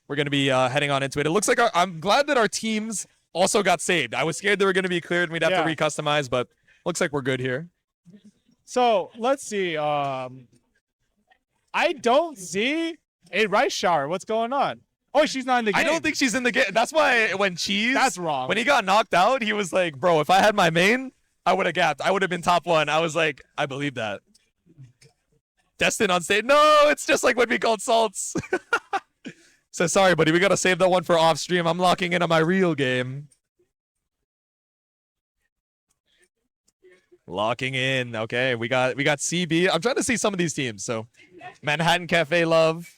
we're going to be heading on into it. It looks like I'm glad that our teams also got saved. I was scared they were going to be cleared and we'd have to recustomize, but looks like we're good here.
So let's see. I don't see a rice shower. What's going on? Oh, she's not in the game.
I don't think she's in the game. That's why when
That's wrong.
When he got knocked out, he was like, bro, if I had my main, I would have gapped. I would have been top 1. I was like, I believe that. Destin on stage. No, it's just like when we called Saltz. So sorry, buddy. We got to save that one for off stream. I'm locking in on my real game. Locking in. Okay, we got CB. I'm trying to see some of these teams. So Manhattan Cafe love.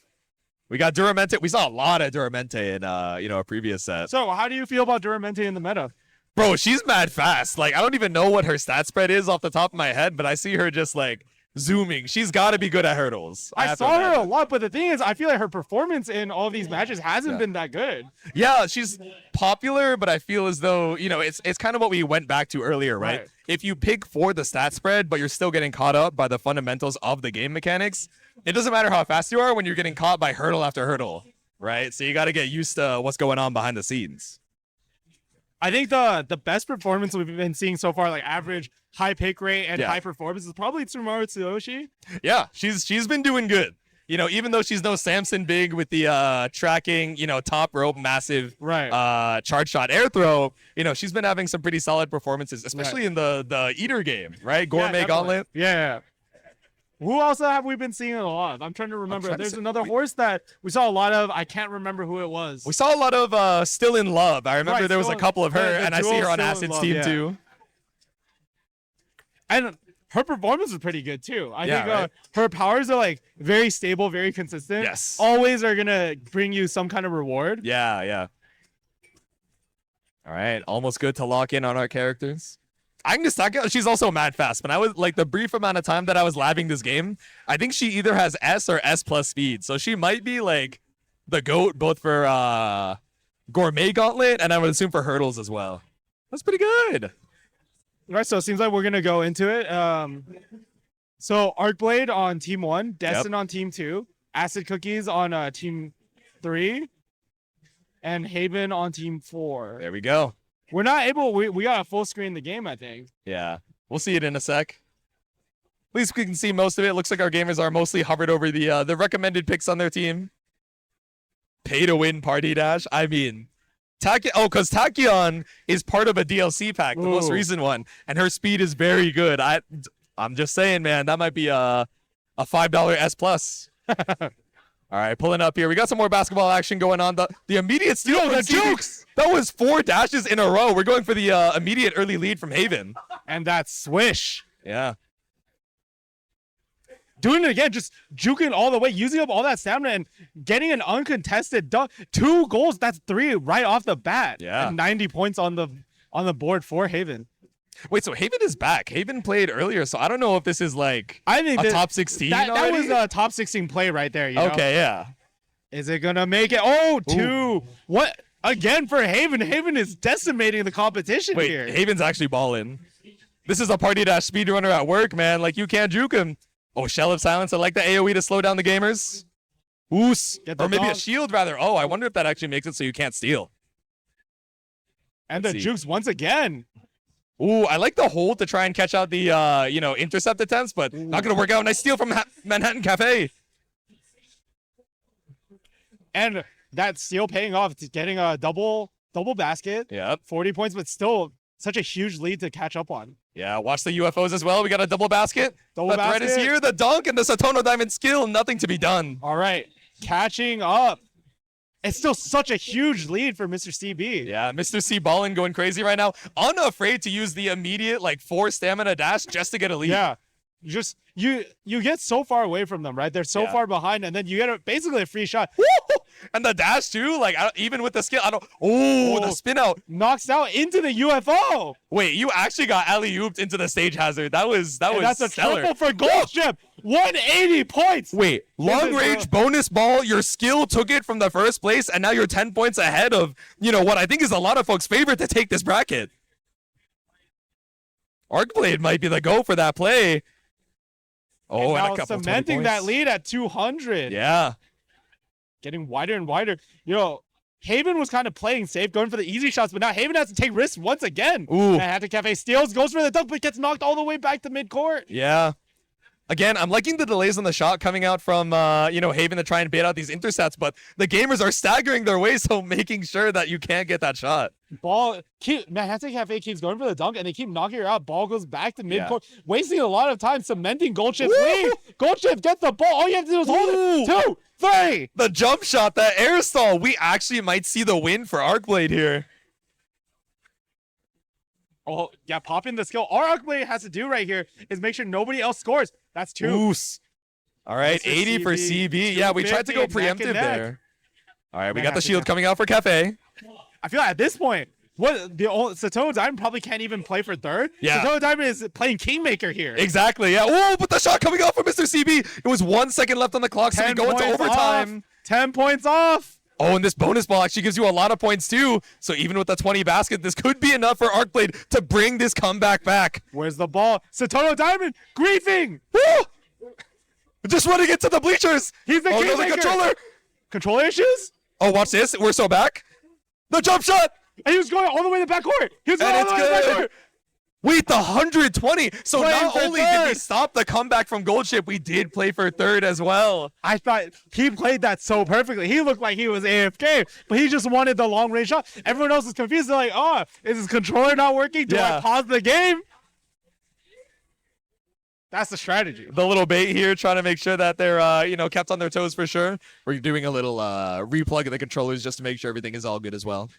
We got Duramente. We saw a lot of Duramente in a previous set.
So how do you feel about Duramente in the meta?
Bro, she's mad fast. Like, I don't even know what her stat spread is off the top of my head, but I see her just like zooming. She's got to be good at hurdles.
I saw her a lot, but the thing is, I feel like her performance in all these matches hasn't been that good.
Yeah, she's popular, but I feel as though, it's kind of what we went back to earlier, right? If you pick for the stat spread, but you're still getting caught up by the fundamentals of the game mechanics, it doesn't matter how fast you are when you're getting caught by hurdle after hurdle, right? So you got to get used to what's going on behind the scenes.
I think the best performance we've been seeing so far, like average high pick rate and high performance, is probably Tsumaru Tsuyoshi.
Yeah, she's been doing good. Even though she's no Samson Big with the tracking, top rope massive charge shot air throw, she's been having some pretty solid performances, especially in the Eater game, right? Gourmet Gauntlet.
Yeah. Who else have we been seeing a lot of? I'm trying to remember. There's another horse that we saw a lot of. I can't remember who it was.
We saw a lot of Still in Love. I remember there was a couple of her, and I see her on Acid's team too.
And her performance was pretty good too. I
Yeah,
think
right.
her powers are like very stable, very consistent.
Yes.
Always are gonna bring you some kind of reward.
Yeah, yeah. All right, almost good to lock in on our characters. Agnes Taka, she's also mad fast, but I was like the brief amount of time that I was labbing this game, I think she either has S or S plus speed. So she might be like the GOAT both for Gourmet Gauntlet and I would assume for hurdles as well. That's pretty good.
All right, so it seems like we're gonna go into it. So Arcblade on team 1, Destin on team 2, AcidCookies on team 3, and Haven on team 4.
There we go.
We're not able. We got to full screen the game, I think.
Yeah, we'll see it in a sec. At least we can see most of it. Looks like our gamers are mostly hovered over the recommended picks on their team. Pay to win party dash. I mean, because Tachyon is part of a DLC pack, the most
Ooh.
recent one, and her speed is very good. I'm just saying, man, that might be a $5 S plus. All right, pulling up here. We got some more basketball action going on. The immediate steal.
Yo,
from
the
CB.
jukes!
That was 4 dashes in a row. We're going for the immediate early lead from Haven.
And that swish.
Yeah.
Doing it again, just juking all the way, using up all that stamina and getting an uncontested dunk. 2 goals, that's 3 right off the bat.
Yeah.
And 90 points on the board for Haven.
Wait, so Haven is back. Haven played earlier, so I don't know if this is like
I think
a top 16
that
already?
was a top 16 play right there. You know?
Okay, yeah.
Is it gonna make it? Oh, 2. What? Again for Haven. Haven is decimating the competition
Wait,
here.
Haven's actually balling. This is a party dash speedrunner at work, man. Like, you can't juke him. Oh, Shell of Silence. I like the AoE to slow down the gamers. Oos.
Get the
Or maybe a
dog.
shield, rather. Oh, I wonder if that actually makes it so you can't steal.
And the
Let's see.
jukes once again.
Ooh, I like the hold to try and catch out the, intercept attempts, but not going to work out. Nice steal from Manhattan Cafe.
And that steal paying off. It's getting a double basket.
Yep.
40 points, but still such a huge lead to catch up on.
Yeah, watch the UFOs as well. We got a double basket.
Double
the threat is
basket.
here. The dunk and the Satono Diamond skill. Nothing to be done.
All right, catching up. It's still such a huge lead for Mr. CB.
Yeah, Mr. C Ballin going crazy right now. Unafraid to use the immediate, 4 stamina dash just to get a lead.
Yeah. You get so far away from them, right? They're so
Yeah.
far behind, and then you get basically a free shot.
Woo! And the dash, too. Even with the skill, Oh, the spin out.
Knocks out into the UFO.
Wait, you actually got alley-ooped into the stage hazard. That was
And that's a
stellar.
triple for Goldship. 180 points.
Wait, long
is,
range bonus ball. Your skill took it from the first place, and now you're 10 points ahead of, what I think is a lot of folks' favorite to take this bracket. Arcblade might be the go for that play. Oh, and
now
a couple
cementing
20
that
points.
lead at 200.
Yeah.
Getting wider and wider. Haven was kind of playing safe, going for the easy shots, but now Haven has to take risks once again.
Ooh.
Manhattan Cafe steals, goes for the dunk, but gets knocked all the way back to midcourt.
Yeah. Again, I'm liking the delays on the shot coming out from, Haven to try and bait out these intercepts, but the gamers are staggering their way, so making sure that you can't get that shot.
Manhattan Cafe keeps going for the dunk, and they keep knocking her out. Ball goes back to
Yeah.
midcourt, wasting a lot of time, cementing Goldship's lead. Goldship, get the ball. All you have to do is hold it. 2, 3.
The jump shot, that air stall. We actually might see the win for Arcblade here.
Oh, yeah, pop in the skill. All Arcblade has to do right here is make sure nobody else scores. That's 2.
Oos. All right,
Mr.
80 for CB. Yeah, we tried to go
250, neck and
preemptive
neck.
there. All right, we
Man,
got the
I think
shield
I-
coming out for Cafe.
I feel like at this point, Satono Diamond probably can't even play for third.
Yeah.
Satono Diamond is playing Kingmaker here.
Exactly, yeah. Oh, but the shot coming out for Mr. CB. It was 1 second left on the clock, so we
10
go into
points
overtime.
off. 10 points off.
Oh, and this bonus ball actually gives you a lot of points too. So even with the 20 basket, this could be enough for Arcblade to bring this comeback back.
Where's the ball? Satono Diamond griefing.
Woo! Just running into the bleachers.
He's the
Oh, no, the
Kingmaker.
controller.
Controller issues?
Oh, watch this. We're so back. The jump shot.
And he was going all the way to the backcourt. He was going
And
all
it's
the way to the
good.
backcourt.
Wait, the 120. So
Playing
not
for
only did we
third.
stop the comeback from Goldship, we did play for third as well.
I thought he played that so perfectly. He looked like he was AFK, but he just wanted the long range shot. Everyone else is confused. They're like, oh, is his controller not working? Do
Yeah.
I pause the game? That's the strategy.
The little bait here, trying to make sure that they're, kept on their toes for sure. We're doing a little replug of the controllers just to make sure everything is all good as well.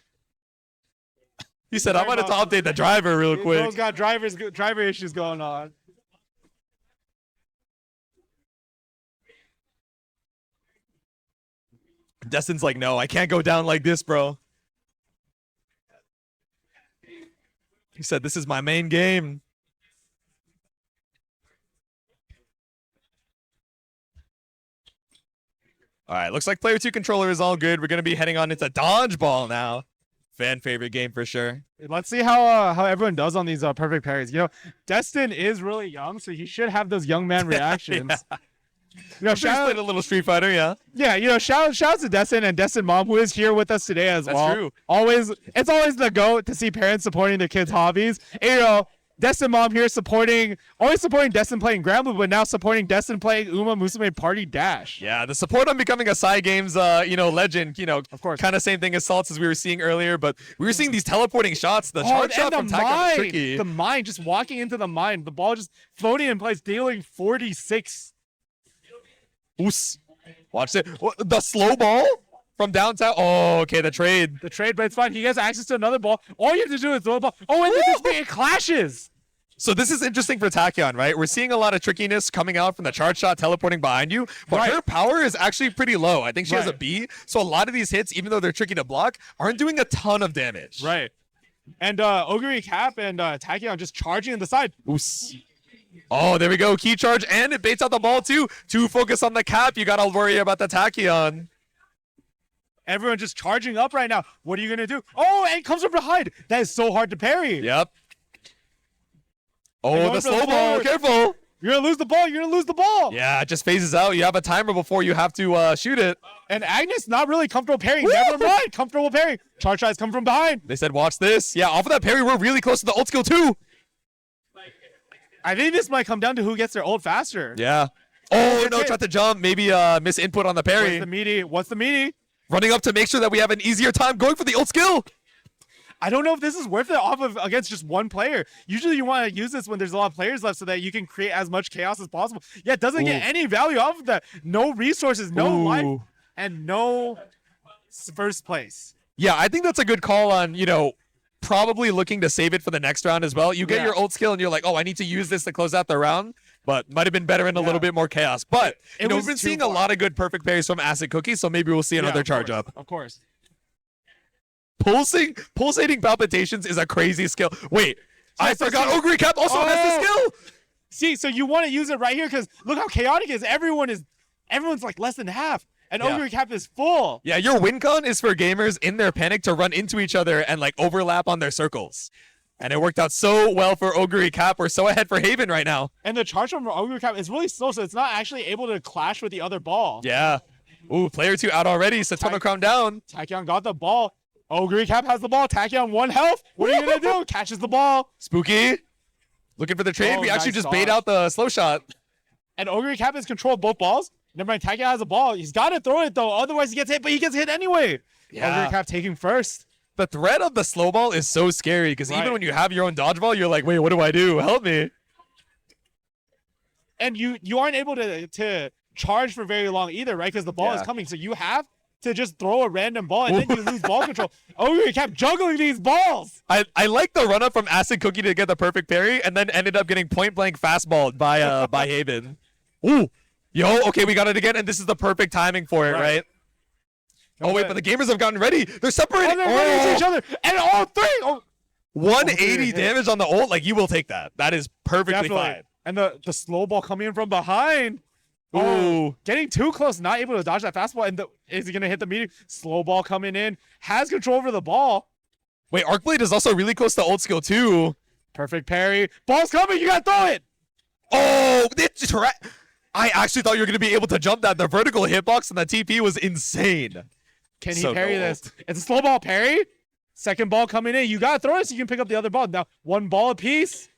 He said, I'm going to update the driver real
Those
quick.
got driver issues going on.
Destin's like, no, I can't go down like this, bro. He said, this is my main game. All right, looks like player 2 controller is all good. We're going to be heading on into dodgeball now. Fan favorite game for sure.
Let's see how everyone does on these perfect parries. You know, Destin is really young, so he should have those young man reactions.
Yeah.
You know,
Shout played a little Street Fighter, yeah.
Yeah, you know, shout out to Destin and Destin mom, who is here with us today as well.
That's true.
It's always the goat to see parents supporting their kids' hobbies. And, you know, Destin mom here always supporting Destin playing Gramblu, but now supporting Destin playing Umamusume Party Dash.
Yeah, the support on becoming a Psy Games, legend,
Of course.
kind of same thing as Saltz as we were seeing earlier, but we were seeing these teleporting shots. The charge shot from Tachyon is tricky.
The mine, just walking into the mine, the ball just floating in place, dealing 46.
Oos. Watch it. The slow ball from downtown. Oh, okay, the trade.
The trade, but it's fine. He has access to another ball. All you have to do is throw the ball. Oh, and it clashes.
So this is interesting for Tachyon, right? We're seeing a lot of trickiness coming out from the charge shot teleporting behind you, but her power is actually pretty low. I think she has a B, so a lot of these hits, even though they're tricky to block, aren't doing a ton of damage.
Right. And Ogre Cap and Tachyon just charging in the side.
Oos. Oh, there we go. Key charge, and it baits out the ball too. To focus on the cap, you gotta worry about the Tachyon.
Everyone just charging up right now. What are you gonna do? Oh, and it comes from behind. That is so hard to parry.
Yep. Oh, the slow ball. Careful.
You're gonna lose the ball. You're gonna lose the ball.
Yeah, it just phases out. You have a timer before you have to shoot it.
And Agnes not really comfortable parrying. Never mind. Comfortable parrying. Charge shots come from behind.
They said, watch this. Yeah, off of that parry, we're really close to the ult skill too.
I think this might come down to who gets their ult faster.
Yeah. Oh, no, tried to jump. Maybe miss input on the parry.
What's the meaty?
Running up to make sure that we have an easier time going for the ult skill.
I don't know if this is worth it against just one player. Usually you want to use this when there's a lot of players left so that you can create as much chaos as possible. Yeah, it doesn't get any value off of that. No resources, no life, and no first place.
Yeah, I think that's a good call on, probably looking to save it for the next round as well. You get your ult skill and you're like, oh, I need to use this to close out the round, but might have been better in a little bit more chaos. But, we've been seeing a lot of good perfect parries from AcidCookies, so maybe we'll see another charge up.
Of course.
Pulsating palpitations is a crazy skill. Wait, I forgot Ogre Cap also has the skill.
See, so you want to use it right here because look how chaotic it is. Everyone's like less than half. And Ogre Cap is full.
Yeah, your win con is for gamers in their panic to run into each other and like overlap on their circles. And it worked out so well for Ogre Cap. We're so ahead for Haven right now.
And the charge from Ogre Cap is really slow, so it's not actually able to clash with the other ball.
Yeah. Ooh, player 2 out already. Satana Crown down.
Tachyon got the ball. Ogre Cap has the ball. Tachyon 1 health. What are you going to do? Catches the ball.
Spooky. Looking for the trade. We actually just bait out the slow shot.
And Ogre Cap has controlled both balls. Never mind, Tachyon has a ball. He's got to throw it, though. Otherwise, he gets hit, but he gets hit anyway. Yeah. Ogre Cap taking first.
The threat of the slow ball is so scary because even when you have your own dodgeball, you're like, wait, what do I do? Help me.
And you aren't able to charge for very long either, right? Because the ball is coming. So you have to just throw a random ball and then you lose ball control. Ogre kept juggling these balls.
I like the run up from AcidCookie to get the perfect parry and then ended up getting point blank fastballed by Haven. Ooh. Yo, okay, we got it again, and this is the perfect timing for it, right? Oh, wait, but the gamers have gotten ready. They're separating.
They're running to each other. And all three.
180 damage on the ult. Like, you will take that. That is perfectly fine.
And the slow ball coming in from behind.
Ooh.
Getting too close, not able to dodge that fastball. And is he going to hit the meteor? Slow ball coming in. Has control over the ball.
Wait, Arcblade is also really close to ult skill, too.
Perfect parry. Ball's coming. You got to throw it.
Oh, I actually thought you were going to be able to jump that. The vertical hitbox and the TP was insane.
Can he parry this? It's a slow ball parry. Second ball coming in. You got to throw it so you can pick up the other ball. Now, one ball apiece.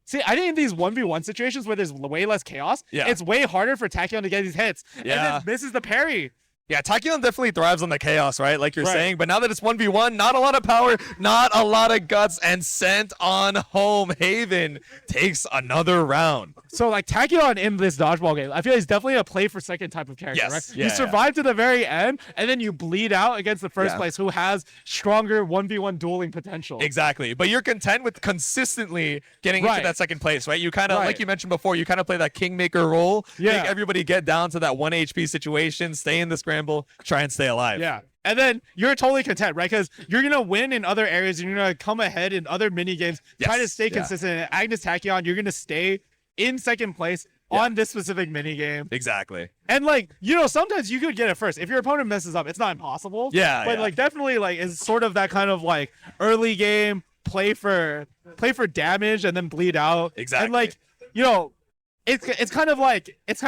See, I think in these 1v1 situations where there's way less chaos, it's way harder for Tachyon to get these hits. Yeah. And then misses the parry.
Yeah, Tachyon definitely thrives on the chaos, right? Like you're saying. But now that it's 1v1, not a lot of power, not a lot of guts, and sent on home. Haven takes another round.
So, like, Tachyon in this dodgeball game, I feel he's definitely a play for second type of character, right?
Yeah,
you survive to the very end, and then you bleed out against the first place who has stronger 1v1 dueling potential.
Exactly. But you're content with consistently getting into that second place, right? You kind of, like you mentioned before, you kind of play that kingmaker role. Make everybody get down to that 1 HP situation, stay in the scramble. scramble, try and stay alive.
Yeah. And then you're totally content, right? Because you're going to win in other areas. And you're going to come ahead in other mini games. Try to stay consistent. And Agnes Tachyon, you're going to stay in second place on this specific mini game.
Exactly.
And like, sometimes you could get it first. If your opponent messes up, it's not impossible.
Yeah.
But like definitely like is sort of that kind of like early game play for damage and then bleed out.
Exactly.
And like, it's kind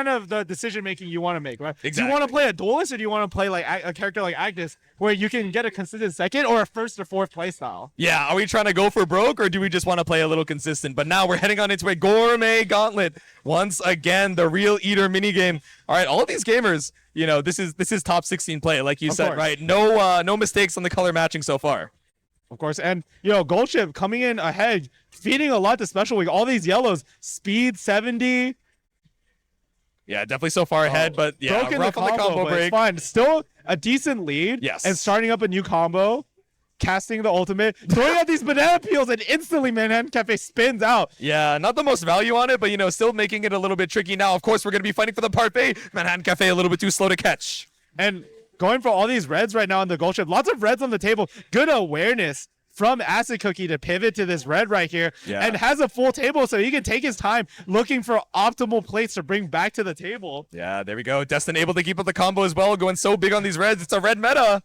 of the decision making you want to make, right?
Exactly.
Do you want to play a duelist or do you want to play like a character like Agnes where you can get a consistent second or a first or fourth play style?
Yeah, are we trying to go for broke or do we just want to play a little consistent? But now we're heading on into a gourmet gauntlet. Once again, the real eater minigame. All right, all of these gamers, this is top 16 play, like you said, right? No mistakes on the color matching so far.
Of course, and Gold Chip coming in ahead, feeding a lot to Special Week. All these yellows, speed 70.
Yeah, definitely so far ahead, but yeah,
broken
rough on the combo
but
break.
it's fine. Still a decent lead.
Yes.
And starting up a new combo, casting the ultimate, throwing out these banana peels, and instantly Manhattan Cafe spins out.
Yeah, not the most value on it, but still making it a little bit tricky now. Of course, we're going to be fighting for the parfait. Manhattan Cafe a little bit too slow to catch.
And going for all these reds right now on the Gold Chip. Lots of reds on the table. Good awareness from AcidCookie to pivot to this red right here.
Yeah.
And has a full table so he can take his time looking for optimal plates to bring back to the table.
Yeah, there we go. Destin able to keep up the combo as well, going so big on these reds. It's a red meta.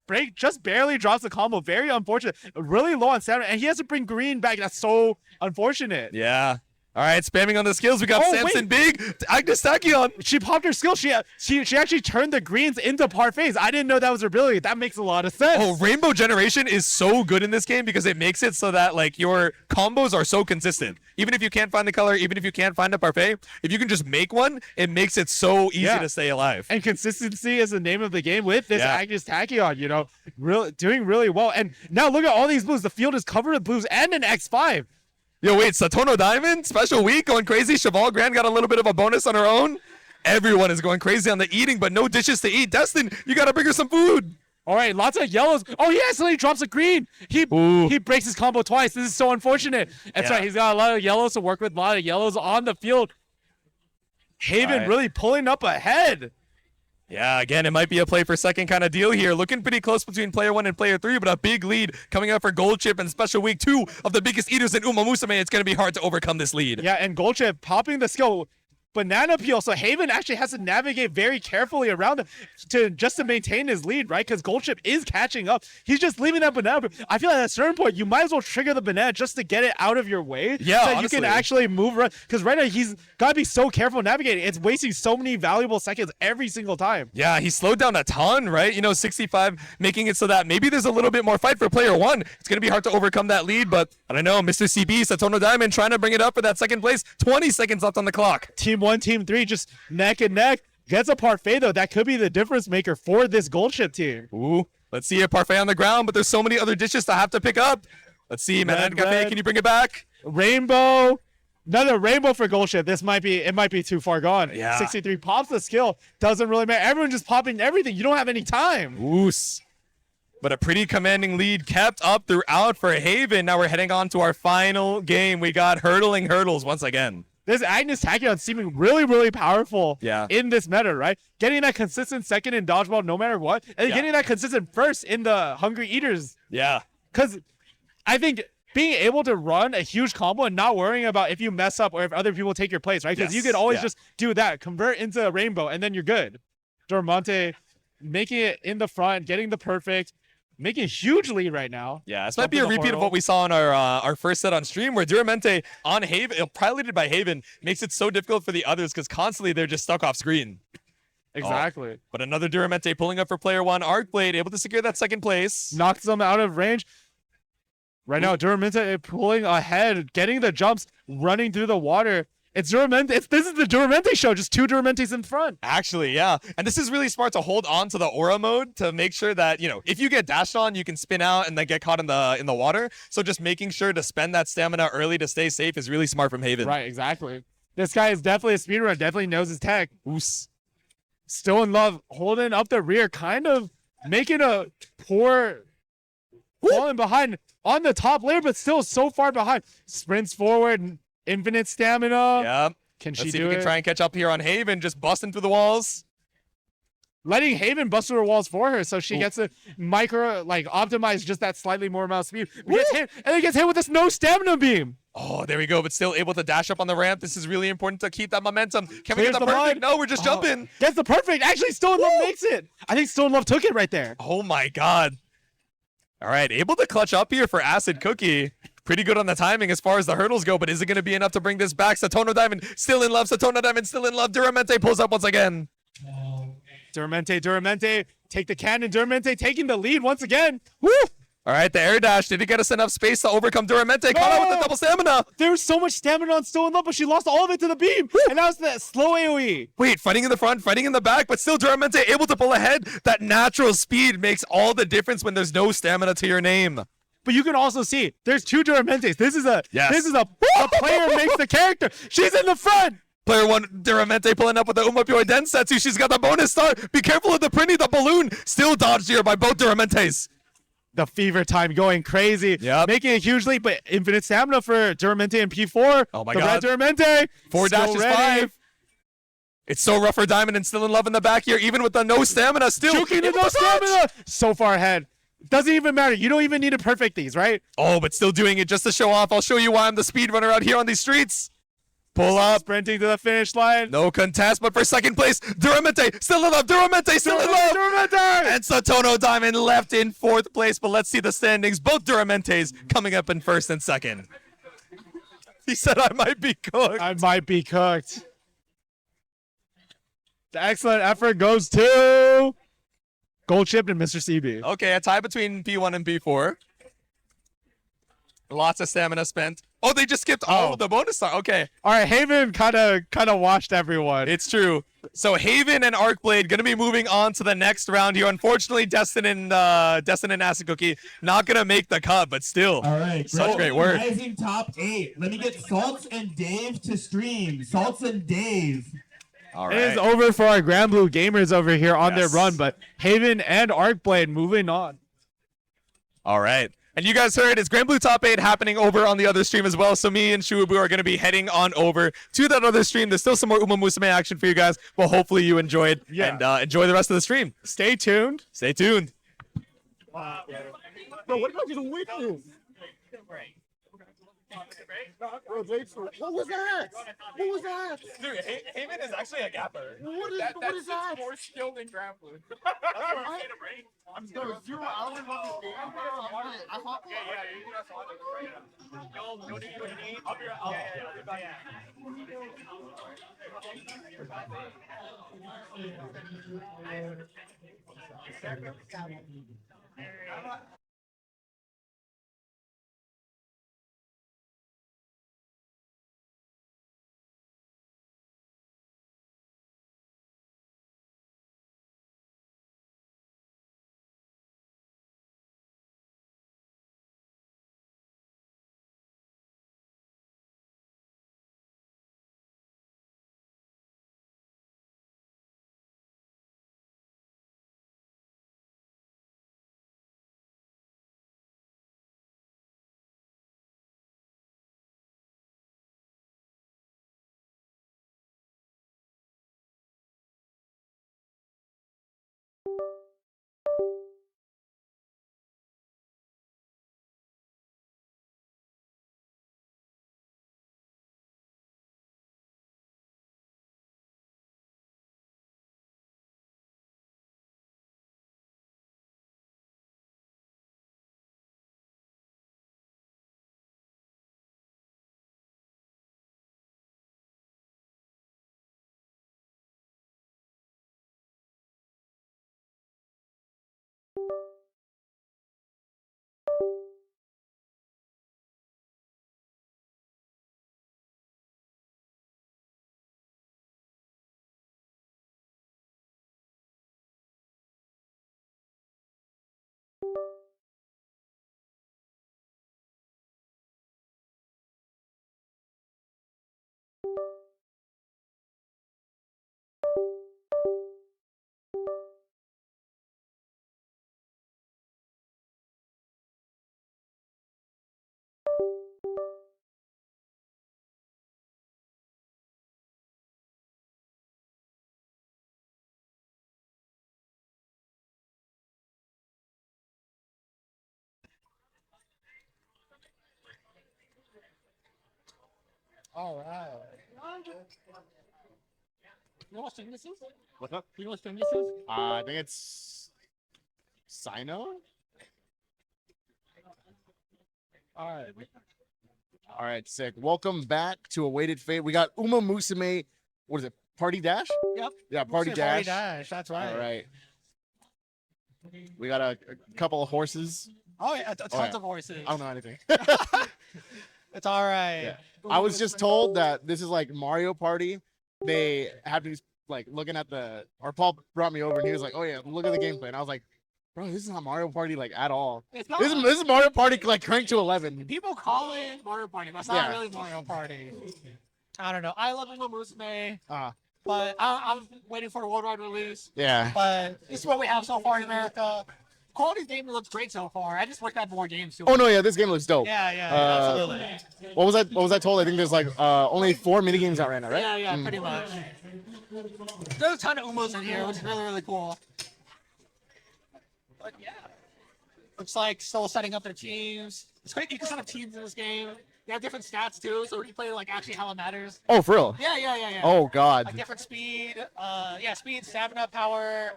Break just barely drops the combo. Very unfortunate. Really low on stamina. And he has to bring green back. That's so unfortunate.
Yeah. All right, spamming on the skills. We got Simpson big. Agnes Tachyon.
She popped her skill. She actually turned the greens into parfaits. I didn't know that was her ability. That makes a lot of sense.
Oh, Rainbow Generation is so good in this game because it makes it so that like your combos are so consistent. Even if you can't find the color, even if you can't find a parfait, if you can just make one, it makes it so easy to stay alive.
And consistency is the name of the game with this Agnes Tachyon, doing really well. And now look at all these blues. The field is covered with blues and an X5.
Yo, wait, Satono Diamond, special week, going crazy. Cheval Grand got a little bit of a bonus on her own. Everyone is going crazy on the eating, but no dishes to eat. Destin, you got to bring her some food.
All right, lots of yellows. Oh, he accidentally drops a green. He breaks his combo twice. This is so unfortunate. That's right. He's got a lot of yellows to work with, a lot of yellows on the field. Haven really pulling up ahead.
Yeah, again, it might be a play for second kind of deal here. Looking pretty close between player 1 and player 3, but a big lead coming up for Gold Chip and special week 2 of the biggest eaters in Umamusume. It's going to be hard to overcome this lead.
Yeah, and Gold Chip popping the skill. Banana peel, so Haven actually has to navigate very carefully around it to maintain his lead, right? Because Gold Chip is catching up. He's just leaving that banana. I feel like at a certain point, you might as well trigger the banana just to get it out of your way.
Yeah,
so that
honestly.
you can actually move around. Because right now, he's got to be so careful navigating. It's wasting so many valuable seconds every single time.
Yeah, he slowed down a ton, right? 65, making it so that maybe there's a little bit more fight for player 1. It's going to be hard to overcome that lead, but I don't know. Mr. CB, Satono Diamond, trying to bring it up for that second place. 20 seconds left on the clock.
Team 1, Team 3, just neck and neck. Gets a parfait, though. That could be the difference maker for this Gold Chip team.
Ooh, let's see a parfait on the ground, but there's so many other dishes to have to pick up. Let's see, Manhattan Cafe, can you bring it back?
Rainbow. Another rainbow for Gold Chip. It might be too far gone.
Yeah.
63 pops the skill. Doesn't really matter. Everyone just popping everything. You don't have any time.
Oos. But a pretty commanding lead kept up throughout for Haven. Now we're heading on to our final game. We got hurdling hurdles once again.
This Agnes Tachyon seeming really, really powerful in this meta, right? Getting that consistent second in dodgeball no matter what, and getting that consistent first in the Hungry Eaters.
Yeah.
Because I think being able to run a huge combo and not worrying about if you mess up or if other people take your place, right? Because you can always just do that, convert into a rainbow, and then you're good. Dormonte making it in the front, getting the perfect, making a huge lead right now.
Yeah, this might be a repeat of what we saw in our first set on stream, where Duramente on Haven, piloted by Haven, makes it so difficult for the others because constantly they're just stuck off screen.
Exactly.
But another Duramente pulling up for player 1. Arcblade able to secure that second place.
Knocks them out of range. Right now, Duramente pulling ahead, getting the jumps, running through the water. It's Duramente. This is the Duramente show. Just 2 Duramentes in front.
Actually, yeah. And this is really smart to hold on to the aura mode to make sure that, if you get dashed on, you can spin out and then get caught in the water. So just making sure to spend that stamina early to stay safe is really smart from Haven.
Right, exactly. This guy is definitely a speedrunner. Definitely knows his tech.
Oos.
Still in love, holding up the rear, kind of making a poor falling behind on the top layer, but still so far behind. Sprints forward. Infinite stamina.
Yep.
Can she
Let's see
do
if we
it?
can try and catch up here on Haven, just busting through the walls.
letting Haven bust through her walls for her, so she gets to optimize just that slightly more amount of speed. Gets hit, and then gets hit with this no stamina beam.
Oh, there we go, but still able to dash up on the ramp. This is really important to keep that momentum. Can we
Clears
get the
the
perfect?
mud.
No, we're just jumping.
Gets the perfect. Actually, Still in Love makes it. I think Still in Love took it right there.
Oh my god. All right, able to clutch up here for AcidCookie. Pretty good on the timing as far as the hurdles go, but is it going to be enough to bring this back? Satono Diamond still in love. Satono Diamond still in love. Duramente pulls up once again.
Duramente, take the cannon. Duramente taking the lead once again. Woo!
All right, the air dash didn't get us enough space to overcome Duramente. Caught out with the double stamina.
There's so much stamina on Still in Love, but she lost all of it to the beam. And now it's that slow AoE.
Wait, fighting in the front, fighting in the back, but still Duramente able to pull ahead. That natural speed makes all the difference when there's no stamina to your name.
But you can also see there's two Duramentes. This is a player makes the character. She's in the front.
Player 1, Duramente pulling up with the Umamusume Densetsu. She's got the bonus star. Be careful of the Prinny, the balloon. Still dodged here by both Duramentes.
The fever time going crazy.
Yep.
Making a huge leap, but infinite stamina for Duramente and P4.
Oh my
the
god.
Red Duramente.
4
Still
dashes,
ready.
5. It's so rough for Diamond and Still in Love in the back here, even with the no stamina. Still
Juking the
able
no
to dodge.
stamina. So far ahead. Doesn't even matter. You don't even need to perfect these, right?
Oh, but still doing it just to show off. I'll show you why I'm the speedrunner out here on these streets. Pull up.
Sprinting to the finish line.
No contest, but for second place, Duramente, still in love, Duramente, still in love.
Duramente.
And Satono Diamond left in 4th place, but let's see the standings. Both Duramentes coming up in 1st and 2nd. He said I might be cooked.
I might be cooked. The excellent effort goes to Gold Chip and Mr. CB.
Okay, a tie between P1 and P4. Lots of stamina spent. Oh, they just skipped all of the bonus star. Okay.
All right, Haven kind of washed everyone.
It's true. So Haven and Arcblade going to be moving on to the next round here. Unfortunately, Destin and AcidCookie not going to make the cut, but still.
All right,
Such great work.
Rising top 8. Let me get Saltz and Dave to stream. Saltz and Dave.
All
It is over for our Grand Blue gamers over here on their run, but Haven and Arcblade moving on.
All right. And you guys heard it's Grand Blue Top 8 happening over on the other stream as well. So me and Shuabu are going to be heading on over to that other stream. There's still some more Umamusume action for you guys. Well, hopefully you enjoyed and enjoy the rest of the stream.
Stay tuned.
Stay tuned.
Bro, what did I just witness? Bro, what was that? What was that?
Dude, Haven is actually a gapper.
What is that?
more skilled than Grand Blue.
I'm 0 hours on this game, bro. I hop on.
All right. You know what string this is?
What's up?
You know what string this is?
I think it's Sino.
All right.
All right, sick. Welcome back to Awaited Fate. We got Umamusume. What is it? Party Dash?
Yep.
Yeah, Party
Say
Dash.
That's right.
All right. We got a couple of horses.
Oh yeah, tons of horses.
I don't know anything.
It's all right.
Yeah. I was just told that this is like Mario Party. They had me like looking at Paul brought me over and he was like, "Oh yeah, look at the gameplay." And I was like, "Bro, this is not Mario Party like at all.
It's not,
This is Mario Party like cranked to 11."
people call it Mario Party, but it's not really Mario Party. I don't know. I love Umamusume, but I'm waiting for a worldwide release.
Yeah.
But this is what we have so far in America. Quality of game looks great so far. I just wish I had more games too.
Oh no, yeah, this game looks dope.
Yeah, absolutely.
What was I told? I think there's like only 4 minigames out right now, right?
Yeah, pretty much. There's a ton of Umos in here, which is really, really cool. But yeah, looks like still setting up their teams. It's great you can set up teams in this game. They have different stats too, so when you play like actually how it matters.
Oh, for real?
Yeah.
Oh god.
Like different speed, speed, stamina, power,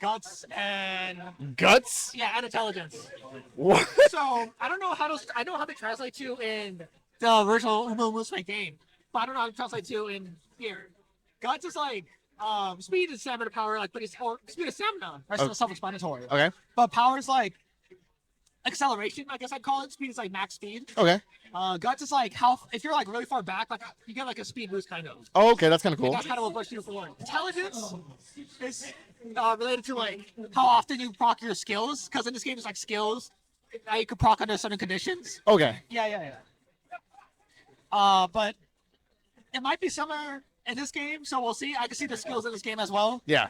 guts, and
Guts?
and intelligence.
What?
So I don't know I know how they translate to in the original Umamusume game, but I don't know how to translate to in here. Guts is like speed and stamina power, like, but or speed and stamina are still self-explanatory.
Okay.
But power is like acceleration, I guess I'd call it. Speed is like max speed.
Okay.
Guts is like how if you're like really far back, like you get like a speed boost kind of.
Oh, okay, that's kind of cool.
That's kind of what pushes you forward. Intelligence is related to like how often you proc your skills, because in this game it's like skills that you can proc under certain conditions.
Okay.
Yeah. But it might be similar in this game, so we'll see. I can see the skills in this game as well.
Yeah.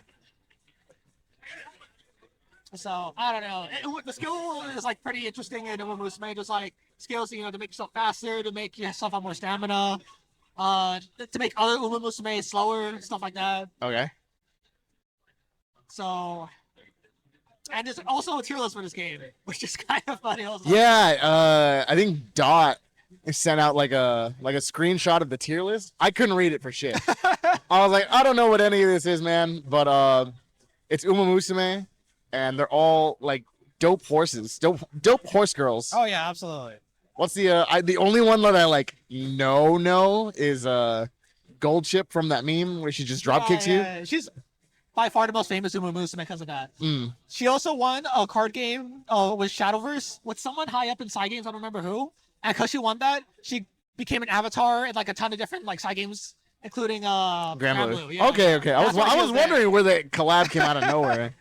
So I don't know. The skill is like pretty interesting in Umamusume. Just like skills, to make yourself faster, to make yourself have more stamina, to make other Umamusume slower, stuff like that.
Okay.
So, and there's also a tier list for this game, which is kind of funny. Also.
Yeah. I think Dot sent out like a screenshot of the tier list. I couldn't read it for shit. I was like, I don't know what any of this is, man. But it's Umamusume. And they're all like dope horses, dope horse girls.
Oh yeah, absolutely.
What's the only one that I like know is Gold Chip from that meme where she just drop kicks you.
She's by far the most famous Umamusume because of that.
Mm.
She also won a card game with Shadowverse with someone high up in side games. I don't remember who. And because she won that, she became an avatar in like a ton of different like side games, including
Grandblue.
Yeah.
Okay. I was wondering where the collab came out of nowhere.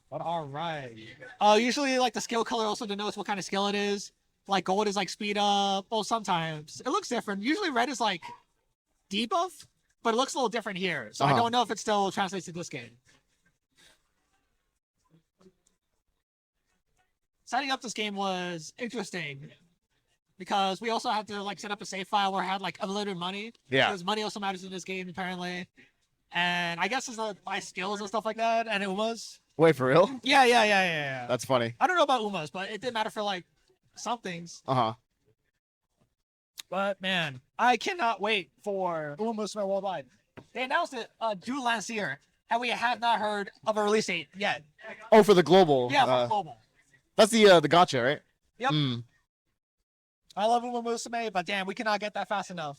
But all right. Usually, like the skill color also denotes what kind of skill it is. Like gold is like speed up. Well, sometimes it looks different. Usually red is like debuff, but it looks a little different here. So I don't know if it still translates to this game. Setting up this game was interesting because we also had to like set up a save file where I had like unlimited money.
Yeah.
Because money also matters in this game apparently. And I guess it's my skills and stuff like that. And it was.
Wait, for real?
Yeah.
That's funny.
I don't know about Umas, but it did matter for like some things. But man, I cannot wait for Umamusume Worldwide. They announced it due last year, and we have not heard of a release date yet.
Oh, for the global.
Yeah, for global.
That's the gacha, right?
Yep. I love Umamusume, but damn, we cannot get that fast enough.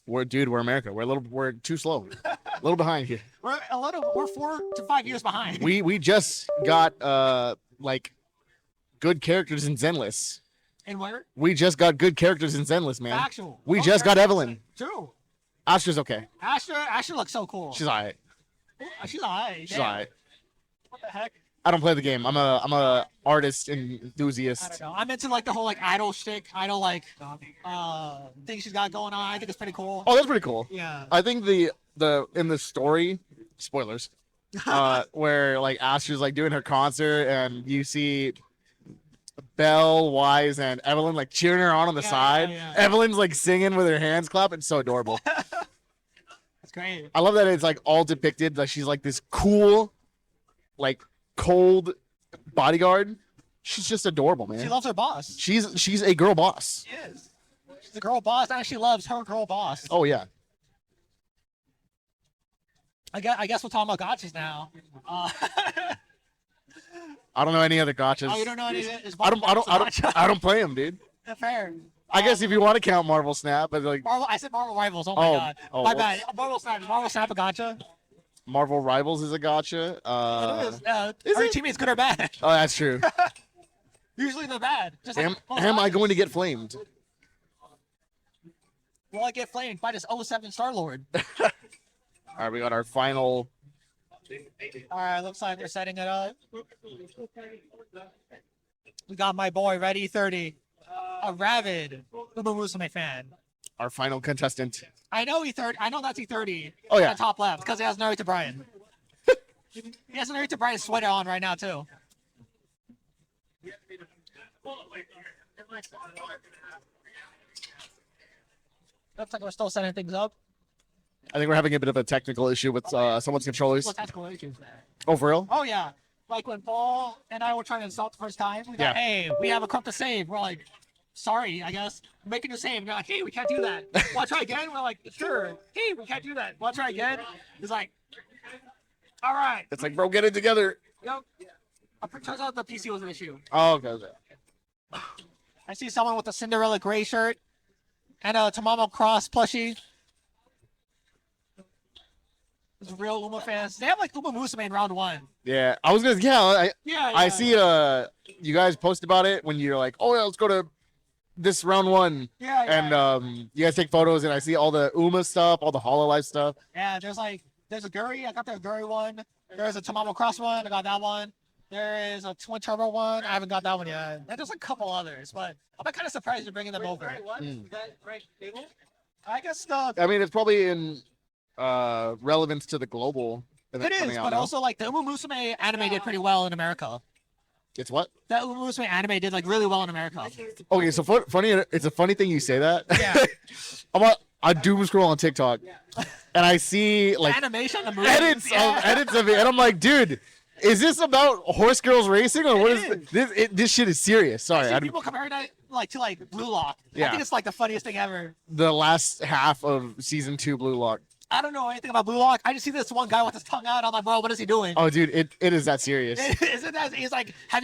We're America. We're too slow. A little behind here.
We're 4 to 5 years behind.
We just got like good characters in Zenless.
And where?
We just got good characters in Zenless, man.
Actual.
We just got Evelyn.
True.
Astra's okay.
Astra looks so cool.
She's alright.
She's alright.
She's alright.
What the heck?
I don't play the game. I'm a artist and enthusiast.
I don't know. I'm into like the whole like idol like thing she's got going on. I think it's pretty cool.
Oh, that's pretty cool.
Yeah.
I think the in the story, spoilers, where like Astra's like doing her concert and you see Belle, Wise, and Evelyn like cheering her on the side.
Yeah.
Evelyn's like singing with her hands clapping. It's so adorable.
That's great.
I love that it's like all depicted. Like she's like this cool, like cold bodyguard. She's just adorable, man.
She loves her boss.
She's a girl boss.
She is. She's a girl boss, and she loves her girl boss.
Oh yeah.
I guess we're talking about gotchas now.
I don't know any other gotchas.
Oh, you don't know any?
I don't play them, dude.
Fair.
I guess if you want to count Marvel Snap, but like
I said Marvel Rivals. Oh my god. My bad. Marvel Snap a gotcha.
Marvel Rivals is a gotcha.
It is. Are your teammates good or bad?
Oh, that's true.
Usually they're bad. Just
am I going to get flamed?
Will I get flamed by this 07 Star-Lord?
All right, we got our final.
All right, looks like we're setting it up. We got my boy Ready 30, a rabid Umamusume fan.
Our final contestant.
I know I know that's E30.
Oh yeah.
On top left because he has Narita Brian. He has a Narita Brian sweater on right now too. Looks like we're still setting things up.
I think we're having a bit of a technical issue with someone's controllers.
What technical issues there?
Oh, for real?
Oh yeah. Like when Paul and I were trying to install it the first time, we got, hey, we have a crypt to save. We're like, sorry, I guess. Making a save. And they're like, hey, we can't do that. Want to try again? We're like, sure. Hey, we can't do that. Want to try again? It's like, all right.
It's like, bro, get it together.
Yep. Turns out the PC was an issue.
Oh, okay.
I see someone with a Cinderella gray shirt and a Tamamo Cross plushie. It's real Uma fans. They have like Umamusume in round 1.
Yeah, I was gonna. I see. You guys post about it when you're like, oh yeah, let's go to this round 1.
Yeah.
And you guys take photos, and I see all the Uma stuff, all the Hololive stuff.
Yeah, there's a Guri. I got the Guri one. There's a Tamamo Cross one. I got that one. There is a Twin Turbo one. I haven't got that one yet. And there's a couple others, but I'm kind of surprised you're bringing them over. I guess
I mean, it's probably in relevance to the global.
It is, but also like the Umamusume anime did pretty well in America.
It's what?
The Umamusume anime did like really well in America.
Okay, so funny. It's a funny thing you say that.
Yeah.
I doom scroll on TikTok, and I see like
animation, the movies,
edits of it, and I'm like, dude, is this about horse girls racing or what is this? This shit is serious. Sorry,
I see people comparing that to Blue Lock.
Yeah.
I think it's like the funniest thing ever.
The last half of season 2 Blue Lock.
I don't know anything about Blue Lock. I just see this one guy with his tongue out. I'm like, bro, what is he doing?
Oh, dude, it is that serious.
Isn't that? He's like, are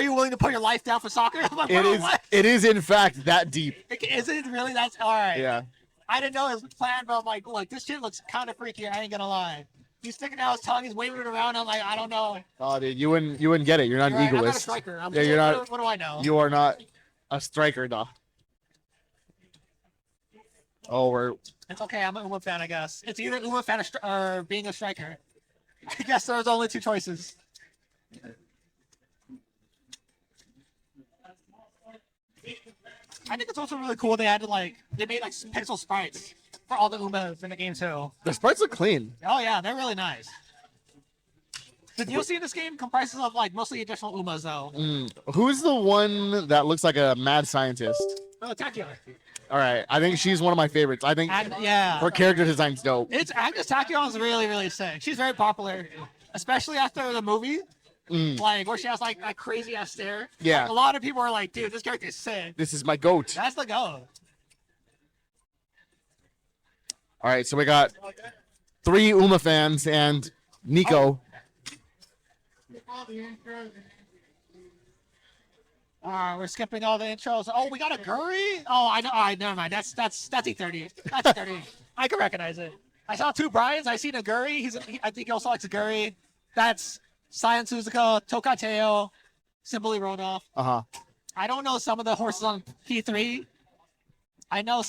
you willing to put your life down for soccer? I'm like, bro, what?
It is in fact that deep.
Is it really? That's all right.
Yeah.
I didn't know his plan, but I'm like, look, this shit looks kind of freaky. I ain't gonna lie. He's sticking out his tongue. He's waving it around. I'm like, I don't know.
Oh, dude, you wouldn't get it. You're not an egoist.
I'm not a striker.
You're not.
What do I know?
You are not a striker, dog. Oh,
It's okay. I'm an Uma fan, I guess. It's either Uma fan or being a striker. I guess there's only 2 choices. I think it's also really cool they made pixel sprites for all the Umas in the game too.
the sprites look clean.
Oh yeah, they're really nice. The DLC in this game comprises of like mostly additional Umas though.
Who's the one that looks like a mad scientist?
Oh, Takio.
All right, I think she's one of my favorites. I think her character design's dope.
Agnes Takion's really, really sick. She's very popular, especially after the movie. Like where she has like a crazy ass stare.
Yeah.
Like, a lot of people are like, dude, this character is sick.
This is my goat.
That's the goat.
All right, so we got 3 Uma fans and Nico.
We're skipping all the intros. Oh, we got a Guri? Oh, I know. All right, never mind. That's E30. That's E30. I can recognize it. I saw 2 Bryans. I seen a Guri. I think he also likes a Guri. That's Science Suzuka, Tokateo, Simply Ronoff. I don't know some of the horses on P3. I know.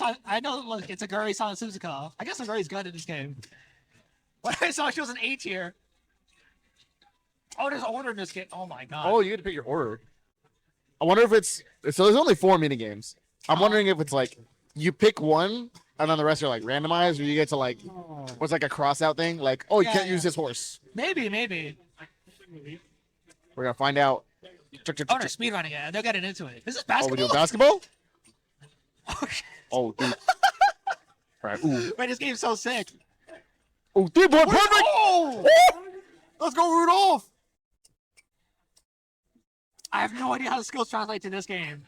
Look, it's a Guri, Science Suzuka. I guess the Guri's good in this game. When I saw she was an A tier. Oh, there's order in this game. Oh my god.
Oh, you get to pick your order. I wonder if it's so. There's only 4 mini games. I'm wondering if it's like you pick one and then the rest are like randomized, or you get to like what's like a cross out thing, like you can't use this horse.
Maybe.
We're gonna find out.
Oh, they're speedrunning it. They're getting into it. Is this basketball?
Oh, we doing basketball?
Oh, shit.
Oh, dude. All right. Ooh.
Wait, this game's so sick.
Oh, 3-point, perfect.
Oh!
Let's go, Rudolph.
I have no idea how the skills translate to this game.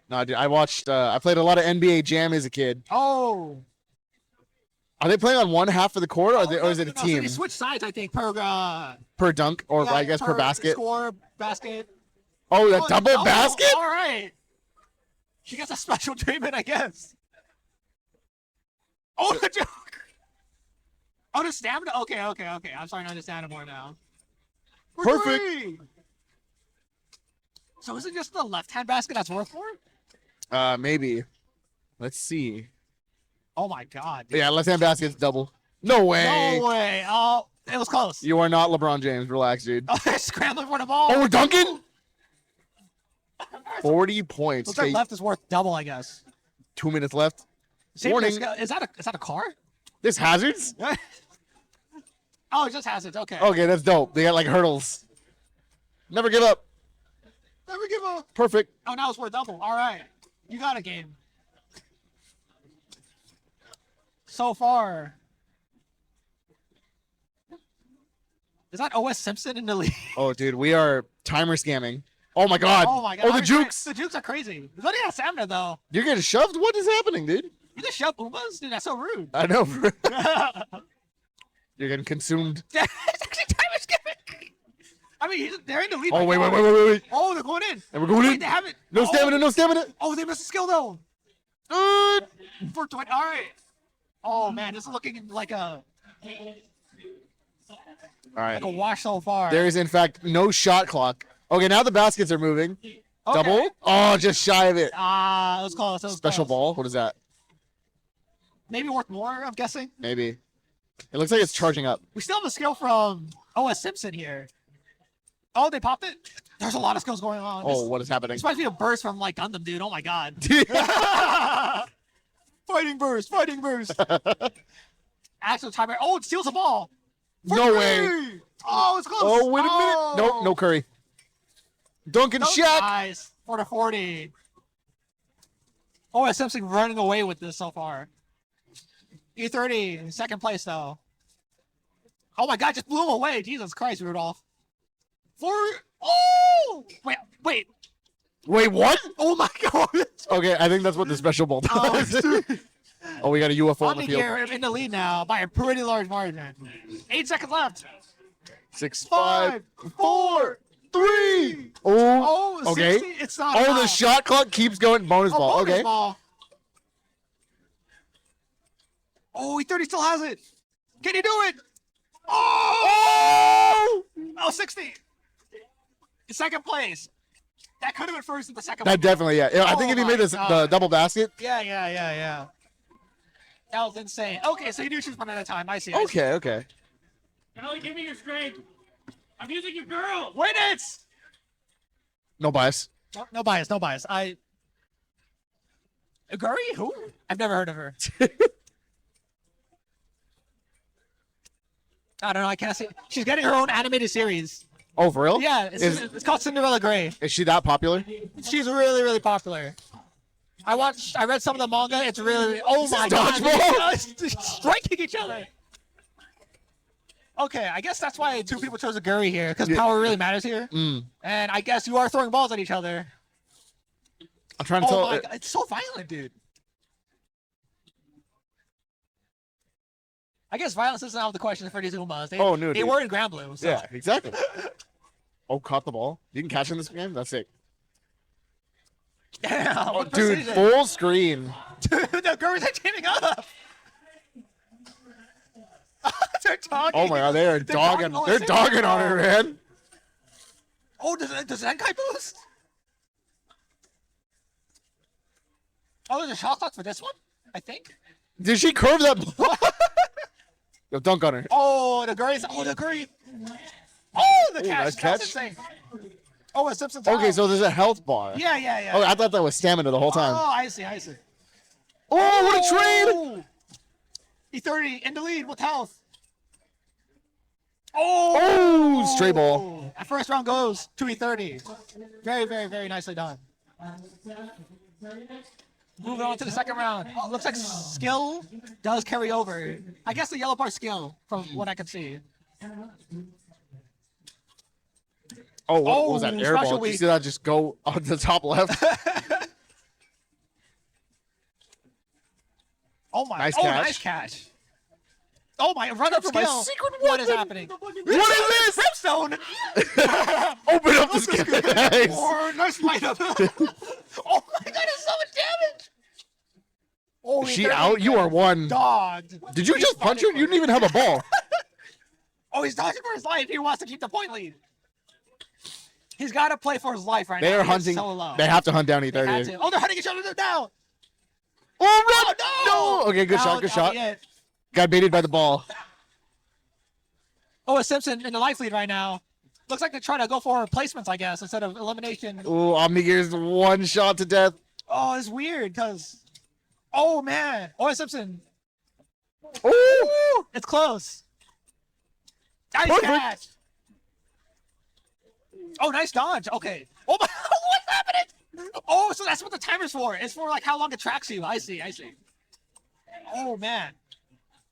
No, dude, I watched. I played a lot of NBA Jam as a kid.
Oh.
Are they playing on one half of the court, or, or is it a
So
team
they switch sides, I think, per
dunk, or
yeah,
I guess per basket?
Score, basket.
Oh, a double basket?
All right. She gets a special treatment, I guess. Oh, the joke. Oh, the stamina? Okay. I'm starting to understand it more now. We're
Perfect.
three. So is it just the left-hand basket that's worth more?
Maybe. Let's see.
Oh my god. Dude.
Yeah, left-hand basket's double. No way.
No way. Oh, it was close.
You are not LeBron James. Relax, dude.
Oh, they're scrambling for the ball.
Oh, we're dunking? 40 points.
Looks like
Okay,
left is worth double, I guess.
2 minutes left.
Same
Warning.
Is that a car?
This hazards?
Oh, it just has it. Okay.
Okay, that's dope. They got like hurdles. Never give up.
Never give up.
Perfect.
Oh, now it's worth double. All right. You got a game. So far. Is that OS Simpson in the league?
Oh, dude, we are timer scamming. Oh my god.
Oh my god.
Oh, the jukes.
The jukes are crazy. There's only a stamina though.
You're getting shoved? What is happening, dude?
You just shove Umas? Dude, that's so rude.
I know. You're getting consumed.
It's actually timer skipping. I mean, they're in the lead.
Oh,
by
wait.
far. Oh, they're going in.
And we're going
Wait,
in.
they have it.
No
Oh.
stamina, no stamina.
Oh, they missed a skill though.
Good.
420. All right. Oh man, this is looking like a
All right.
wash so far.
There is, in fact, no shot clock. Okay, now the baskets are moving.
Okay.
Double? Oh, just shy of it.
Ah, it was close. It was
Special
close.
ball? What is that?
Maybe worth more, I'm guessing.
Maybe. It looks like it's charging up.
We still have a skill from OS Simpson here. Oh, they popped it? There's a lot of skills going on.
Oh, what is happening?
This reminds me of burst from like Gundam, dude. Oh my god. Fighting burst. Actual timer. Oh, it steals the ball.
No way.
Oh, it's close.
Oh, wait a minute. Nope, no Curry. Duncan Shack.
Nice. 4-40. OS Simpson running away with this so far. E30, second place though. Oh my god, just blew him away. Jesus Christ, Rudolph. Oh! Wait.
Wait, what?
Oh my god.
Okay, I think that's what the special ball does. Oh, we got a UFO on the field.
OmniGear in the lead now by a pretty large margin. 8 seconds left.
6,
5, 4, 3.
Oh,
Oh,
okay.
60. It's not
Oh,
enough.
the shot clock keeps going. Bonus
Oh,
ball.
bonus
Okay.
ball. Oh, E30 still has it. Can he do it? Oh! Oh, 60. Second place. That could have been first in the second
That
one.
definitely, yeah. I think
Oh
if he
my
made this the
God.
double basket.
Yeah. That was insane. Okay, so you do choose one at a time. I see. I see.
Okay.
Ellie, give me your strength. I'm using your girl.
Win it!
No bias.
No bias. Guri? Who? I've never heard of her. I don't know. I can't say. She's getting her own animated series.
Oh, for real?
Yeah, it's called Cinderella Grey.
Is she that popular?
She's really, really popular. I read some of the manga. It's really, oh my god.
Dodgeball?
Striking each other. Okay, I guess that's why two people chose a Guri here, because power really matters here.
Mm.
And I guess you are throwing balls at each other.
I'm trying to
Oh
tell.
my god, it's so violent, dude. I guess violence isn't out of the question for these Umas. They,
Oh, no,
they
dude.
were in Grand Blue. So.
Yeah, exactly. Oh, caught the ball. You can catch in this game? That's sick.
Yeah,
Oh,
what
dude,
precision.
full screen.
Dude, the Guris are teaming up. They're talking.
Oh my god, they are dogging.
dogging
They're dogging on her, man.
Oh, does Zenkai boost? Oh, there's a shot clock for this one, I think.
Did she curve that ball? Yo, dunk on her.
Oh, the Guris. Oh, the Guri. Oh, the catch.
nice
That's
catch.
insane. Oh, it's Simpson.
Okay, so there's a health bar.
Yeah.
Oh, I thought that was stamina the whole time.
Oh, I see.
Oh, what a trade!
E30 in the lead with health.
Oh, stray ball.
That first round goes to E30. Very nicely done. Moving on to the second round. Oh, looks like skill does carry over. I guess the yellow part skill, from what I can see.
Oh, what was that?
Oh,
Airball.
special
Did you
week.
see that just go on the top left?
Oh my!
Nice
oh,
catch.
nice catch. Oh my! Run up
For my
skill.
secret
What is
weapon.
happening?
What is this?
Brimstone.
Open up the skill. Nice.
Oh, nice light up. Oh my god, it's so much damage. Oh,
Is
he
she
turned
out?
me
You are one.
dogged.
Did you
He's
just punch her?
fighting
You
for
didn't even have a ball.
Oh, he's dodging for his life. He wants to keep the point lead. He's got to play for his life right
They
now.
are
He is
hunting.
So low.
They have to hunt down
They
E30.
had to. Oh, they're hunting each other now.
Oh, run!
Oh,
No! Okay, good shot, good shot. Got baited by the ball.
Oh, it's Simpson in the life lead right now. Looks like they're trying to go for replacements, I guess, instead of elimination.
Ooh, OmniGear's one shot to death.
Oh, it's weird because. Oh man! Oh, it's Simpson.
Ooh!
It's close. Nice
Perfect.
catch. Oh, nice dodge. Okay. Oh my! What's happening? Oh, so that's what the timer's for. It's for like how long it tracks you. I see. I see. Oh man,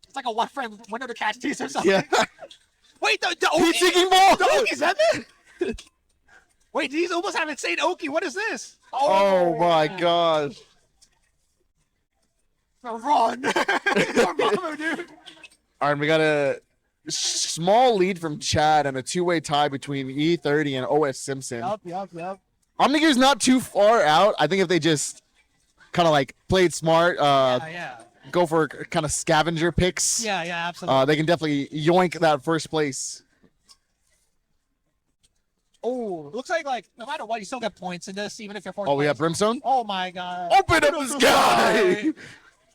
it's like a one frame window to catch piece or something.
Yeah.
Wait, the
Heat seeking ball!
The Oki's Evan? Wait, these almost have insane Oki. What is this?
Oh my gosh.
Run! Dormammu, dude.
All right, we got a small lead from Chad and a two-way tie between E30 and OS Simpson.
Yup.
OmniGear's not too far out. I think if they just kind of like played smart,
Yeah.
go for kind of scavenger picks,
Yeah, absolutely.
they can definitely yoink that first place.
Oh, looks like no matter what, you still get points in this, even if you're fourth.
Oh, we have
place.
Brimstone?
Oh my god.
Open up the sky!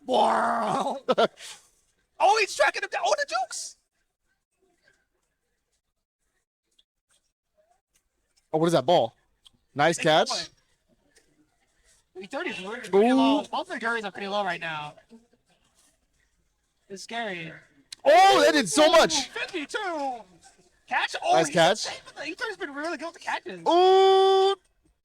Wow. Oh, he's tracking him down. Oh, the jukes.
Oh, what is that ball? Nice catch.
E30 is pretty
Ooh.
low. Both the Gurries are pretty low right now. It's scary.
Oh, that did so much.
52. Catch. Oh,
Nice catch.
E30's been really good with the catches.
Ooh,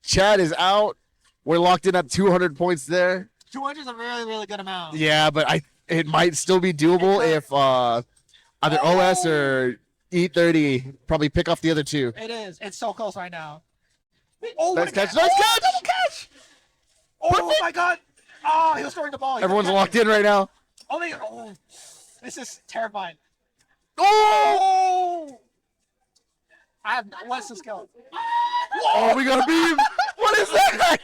Chad is out. We're locked in at 200 points there.
200 is a really, really good amount.
Yeah, but it might still be doable if either OS or E30 probably pick off the other two.
It is. It's so close right now. Oh,
Nice
what a
catch,
catch.
nice
Oh,
catch.
double catch. Oh my god. Oh, he was throwing the ball.
Everyone's locked in right now.
Oh, this is terrifying.
Oh!
I have what's the skill?
Oh, we got a beam. What is that?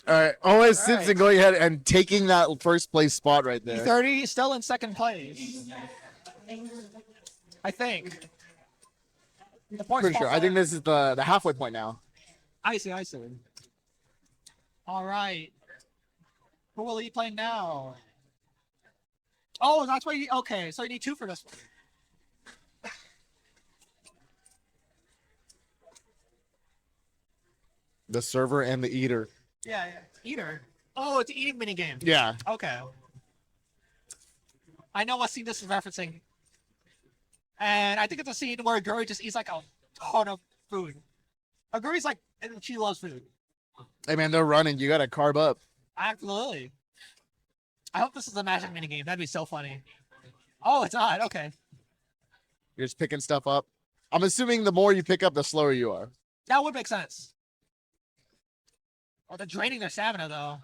All right, OS Simpson going ahead and taking that first place spot right there.
30 still in second place. I think. The points
Pretty sure. I think this is the halfway point now.
I see. All right. Who will he play now? Oh, that's why okay, so you need two for this one.
The server and the eater.
Yeah. Eater. Oh, it's an eating mini game.
Yeah.
Okay. I know what scene this is referencing. And I think it's a scene where Guri just eats like a ton of food. Guri's like, and she loves food.
Hey man, they're running. You gotta carb up.
Absolutely. I hope this is a magic mini game. That'd be so funny. Oh, it's not. Okay.
You're just picking stuff up. I'm assuming the more you pick up, the slower you are.
That would make sense. Oh, they're draining their stamina though.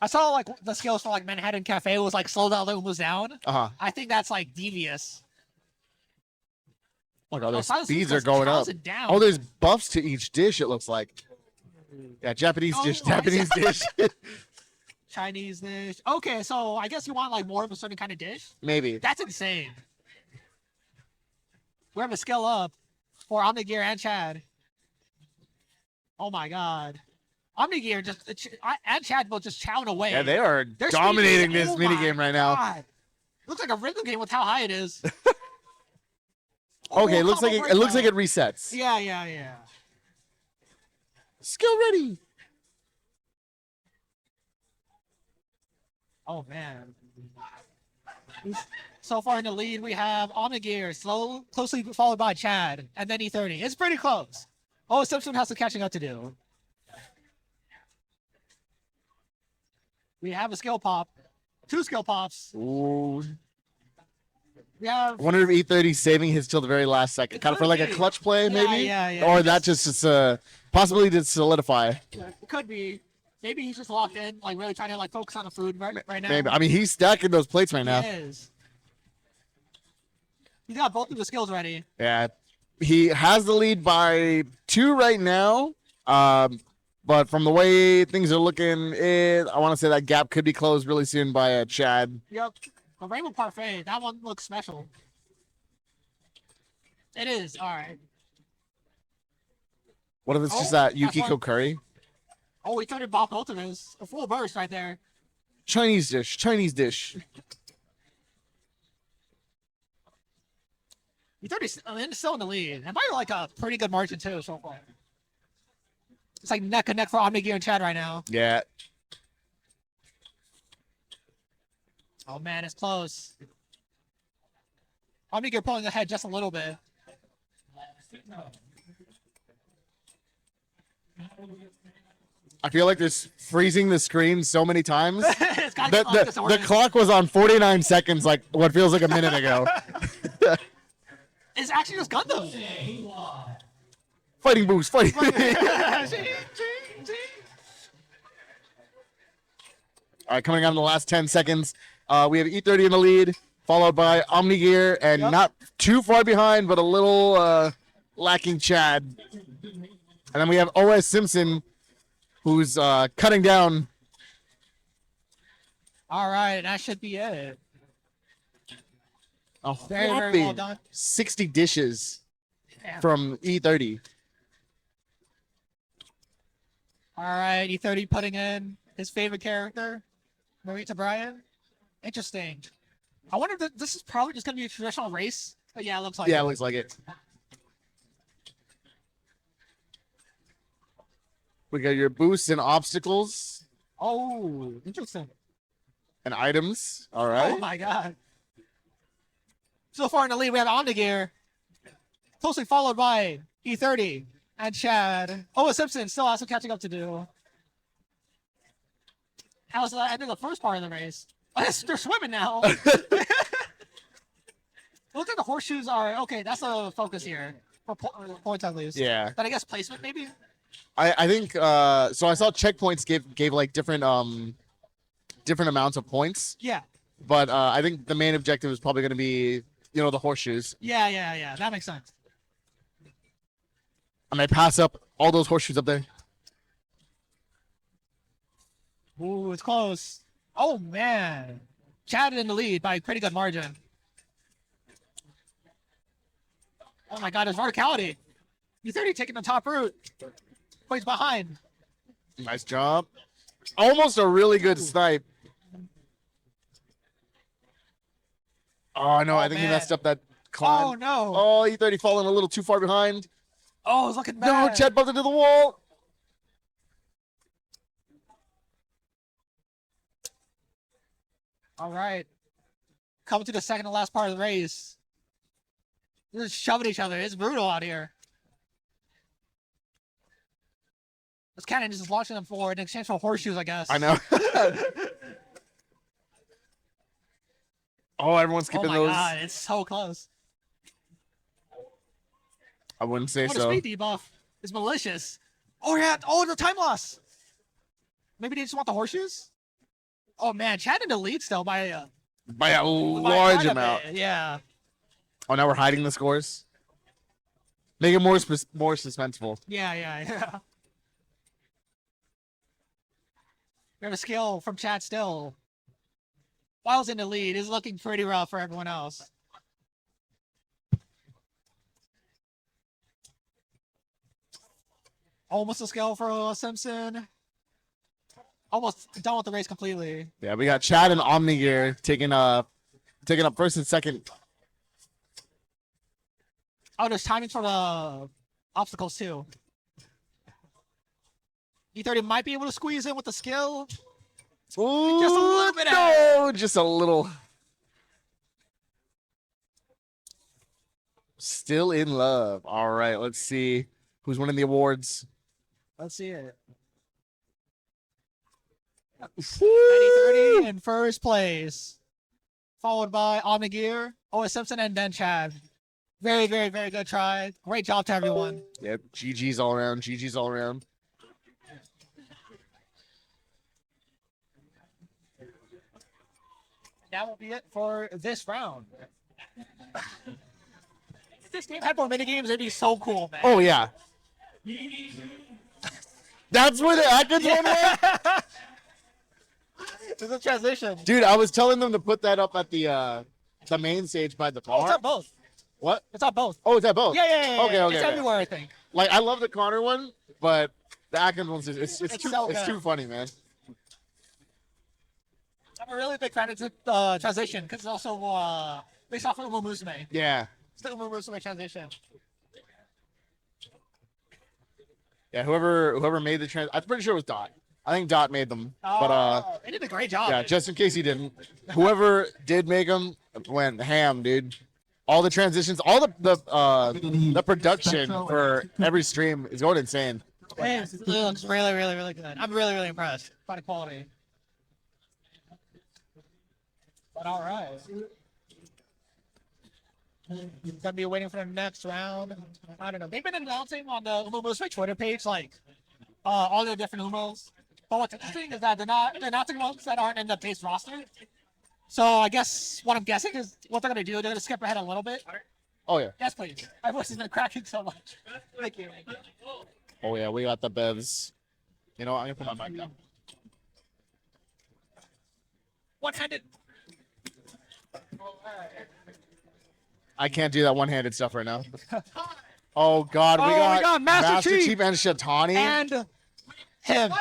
I saw like the skills for like Manhattan Cafe was like slow down the Umus down.
Uh-huh.
I think that's like devious.
Look, all their
Silence
speeds
goes
are going up.
1,000 down.
Oh, there's buffs to each dish, it looks like. Yeah, Japanese dish,
Oh,
Japanese dish.
Chinese dish. Okay, so I guess you want like more of a certain kind of dish.
Maybe.
That's insane. We have a skill up for OmniGear and Chad. Oh my god. OmniGear just and Chad both just chowing away.
Yeah, they are
Their
dominating
speed is-
this
oh
mini
my
game right now.
God. Looks like a rhythm game with how high it is.
Okay, it looks
combo
like it looks like it
breakdown.
resets.
Yeah.
Skill ready.
Oh man. So far in the lead, we have OmniGear, closely followed by Chad, and then E30. It's pretty close. Oh, Simpson has some catching up to do. We have a skill pop. Two skill pops.
Ooh.
We have.
I wonder if E30 saving his till the very last second, kind of for like a clutch play, maybe.
Yeah.
Or that just possibly to solidify.
Yeah, it could be. Maybe he's just locked in, like really trying to like focus on the food right now.
Maybe. I mean, he's stacking those plates right now.
He is. He's got both of the skills ready.
Yeah, he has the lead by 2 right now. But from the way things are looking, I want to say that gap could be closed really soon by Chad.
Yep. A Rainbow Parfait. That one looks special. It is. All right.
What if it's just that
that's
Yukiko
one.
curry?
Oh, he turned Bob both of his. A full burst right there.
Chinese dish. Chinese dish.
He's still in the lead. And by like a pretty good margin too so far. It's like neck and neck for OmniGear and Chad right now.
Yeah.
Oh man, it's close. OmniGear pulling ahead just a little bit.
I feel like there's freezing the screen so many times.
It's gotta get like this
The
order.
clock was on 49 seconds, like what feels like a minute ago.
It's actually just Gundam.
Fighting boost, fighting. All right, coming on in the last 10 seconds, we have E30 in the lead, followed by OmniGear, and not too far behind, but a little lacking Chad. And then we have OS Simpson, who's cutting down.
All right, that should be it.
A
Very, very
whopping
well done.
60 dishes
Damn.
from E30.
All right, E30 putting in his favorite character, Marita Bryan. Interesting. I wonder if this is probably just going to be a traditional race. But yeah, it looks like
Yeah, it
it.
looks like it. We got your boosts and obstacles
Oh, interesting.
and items. All right.
Oh my god. So far in the lead, we have OmniGear, closely followed by E30 and Chad. Oh, Simpson still has some catching up to do. How's the end of the first part of the race? Oh, they're swimming now. It looks like the horseshoes are okay. That's the focus here for points at least.
Yeah.
But I guess placement maybe.
I think so. I saw checkpoints gave like different amounts of points,
Yeah.
but I think the main objective is probably going to be the horseshoes,
Yeah. That makes sense.
and I pass up all those horseshoes up there.
Ooh, it's close. Oh man, Chad in the lead by a pretty good margin. Oh my god, there's verticality. U30 taking the top route. But he's behind.
Nice job. Almost a really good snipe. Oh no, I think he
man.
messed up that climb.
Oh no.
Oh, E30 falling a little too far behind.
Oh, it's looking
No,
bad.
Chad bumped into the wall.
All right. Coming to the second and last part of the race. They're just shoving each other. It's brutal out here. This cannon is just launching them forward in exchange for horseshoes, I guess.
I know. Oh, everyone's
Oh
skipping
my
those.
god, it's so close.
I wouldn't say
Oh, the
so.
speed debuff is malicious. Oh yeah. Oh, the time loss. Maybe they just want the horseshoes. Oh man, Chad in the lead still by a
By a large
quite a
amount.
bit. Yeah.
Oh, now we're hiding the scores. Make it more suspenseful.
Yeah. We have a skill from Chad still. Wild's in the lead. It's looking pretty rough for everyone else. Almost a skill for Simpson. Almost done with the race completely.
Yeah, we got Chad and OmniGear taking up first and second.
Oh, there's timings for the obstacles too. E30 might be able to squeeze in with the skill.
Ooh,
Just a little bit
No, just a little. Still in love. All right, let's see who's winning the awards.
Let's see it. E30 in first place. followed by OmniGear, Simpson, and then Chad. Very, very, very good try. Great job to everyone.
Yep. GG's all around. GG's all around.
That will be it for this round. If this game had more minigames, it'd be so cool, man.
Oh yeah. That's where the Atkins one was?
There's a transition.
Dude, I was telling them to put that up at the main stage by the bar.
Oh, it's on both.
What?
It's on both.
Oh, it's at both?
Yeah.
Okay.
It's everywhere, I think.
Like, I love the Connor one, but the Atkins one's it's
so good.
too funny, man.
I'm a really big fan of the transition because it's also based off of Umamusume.
Yeah.
It's the Umamusume transition.
Yeah, whoever made the I'm pretty sure it was Dot. I think Dot made them. But
they did a great job.
yeah, just in case he didn't. Whoever did make them went ham, dude. All the transitions, all the production for every stream is going insane.
It looks really, really, really good. I'm really, really impressed by the quality. But all right. Gonna be waiting for the next round. I don't know. They've been announcing on the Umamusume Twitter page like all the different Umos. But what's interesting is that they're announcing ones that aren't in the base roster. So I guess what I'm guessing is what they're gonna do. They're gonna skip ahead a little bit.
Oh yeah.
Yes, please. My voice has been cracking so much. Thank you.
Oh yeah, we got the bevs. You know what? I'm gonna put my mic down.
One-handed.
I can't do that one-handed stuff right now. Oh God, we got Mastrcheap and Shatani.
And him.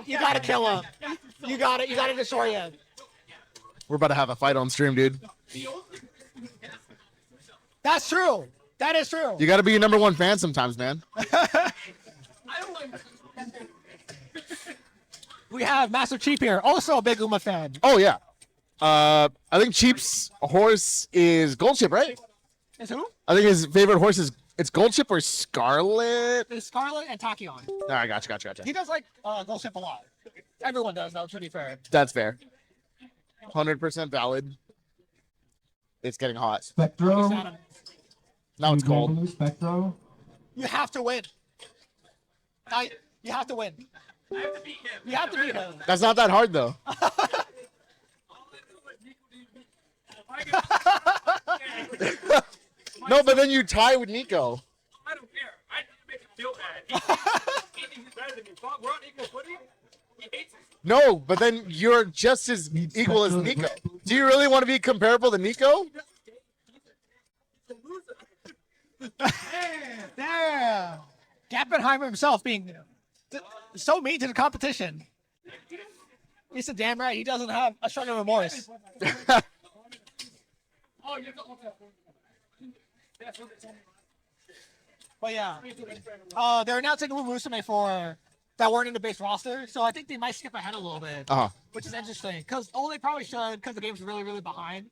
You gotta kill him. You gotta destroy him.
We're about to have a fight on stream, dude.
That's true. That is true.
You got to be your #1 fan sometimes, man.
We have Mastrcheap here, also a big Uma fan.
Oh yeah. I think Cheap's horse is Goldship, right?
Is who?
I think his favorite horse is Goldship or Scarlet.
It's Scarlet and Tachyon.
All right, gotcha.
He does like Goldship a lot. Everyone does, though, to be fair.
That's fair. 100% valid. It's getting hot.
Spectro.
Now it's cold.
Spectro.
You have to win. You have to win. You have to beat him.
That's not that hard though. No, but then you tie with Nico.
I don't care. I need to make him feel bad. He's better than me. We're on equal footing. He hates us.
No, but then you're just as equal as Nico. Do you really want to be comparable to Nico?
Damn. Gappenheimer himself being so mean to the competition. He's a damn right. He doesn't have a shred of remorse. But yeah, they're announcing Umamusume for that weren't in the base roster, so I think they might skip ahead a little bit, which is interesting. Because they probably should, because the game's really, really behind.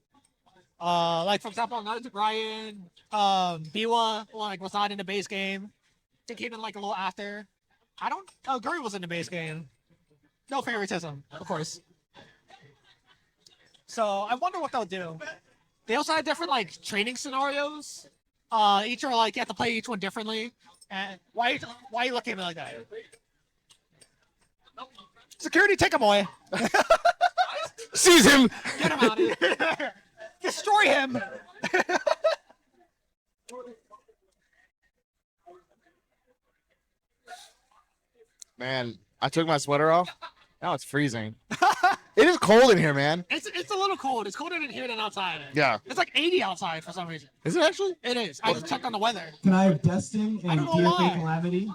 Like for example, Naruto Brian, Biwa, was not in the base game. They came in like a little after. Guri was in the base game. No favoritism, of course. So I wonder what they'll do. They also had different training scenarios. Each are you have to play each one differently. And why are you looking at me like that? Security, take him away.
Seize him.
Get him out of here. Destroy him.
Man, I took my sweater off. Now it's freezing. It is cold in here, man.
It's a little cold. It's colder in here than outside.
Yeah.
It's like 80 outside for some reason.
Is it actually?
It is. I just checked on the weather.
Can I have Destin
I
and
don't know why.
DFA Calamity?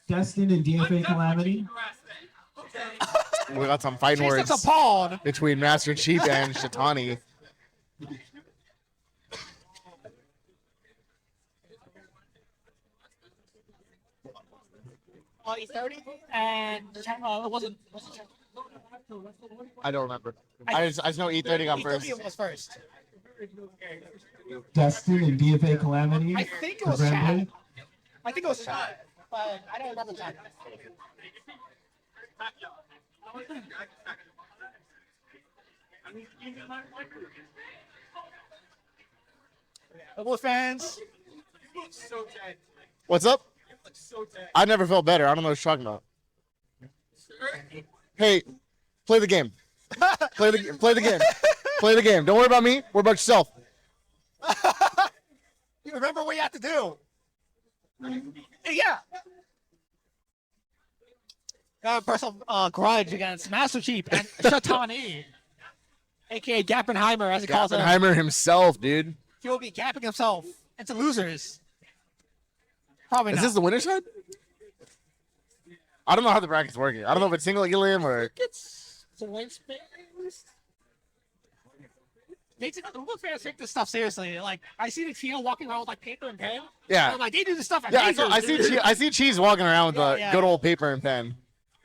Destin and DFA Calamity.
We got some fighting
Jason's
words
appalled.
between Mastrcheap and Shatani.
E30 and it wasn't.
I don't remember. I just know E30 got first.
E30 was first.
Destin and DFA Calamity.
I think it was
for
Chad.
Regal.
I think it was Chad. but I don't remember that. Hello, fans.
What's up? I never felt better. I don't know what you're talking about. Hey, play the game. Play the game. Play the game. Don't worry about me. Worry about yourself.
You remember what you have to do. Yeah. Got a personal grudge against Mastrcheap and Shatani, a.k.a. Gappenheimer, as he calls him.
Gappenheimer himself, dude.
He will be gapping himself into losers. Probably not.
Is this the winner's side? I don't know how the bracket's working. I don't know if it's single elim or...
It's a win space. The fans take this stuff seriously. Like, I see the Tino walking around with like paper and pen.
Yeah.
And I'm like, they do this stuff at
Yeah,
majors,
I see Cheese walking around with good old paper and pen.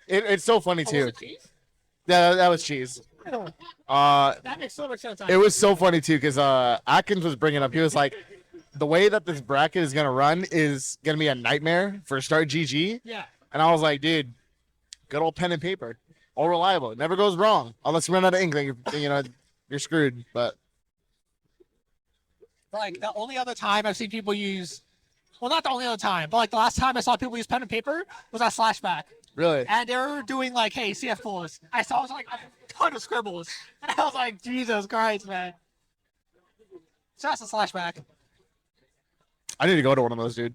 It's so funny too.
Was it Cheese?
Yeah, that was Cheese.
That makes so much sense.
It was so funny too because Atkins was bringing up. He was like, the way that this bracket is gonna run is gonna be a nightmare for Start GG.
Yeah.
And I was like, dude, good old pen and paper, all reliable. It never goes wrong unless you run out of ink. Then you're screwed. But
like the only other time I've seen people use, well, not the only other time, but like the last time I saw people use pen and paper was at Slashback.
really,
And they were doing like, hey, CF pulls. I saw like a ton of scribbles. And I was like, Jesus Christ, man. So that's a Slashback.
I need to go to one of those, dude.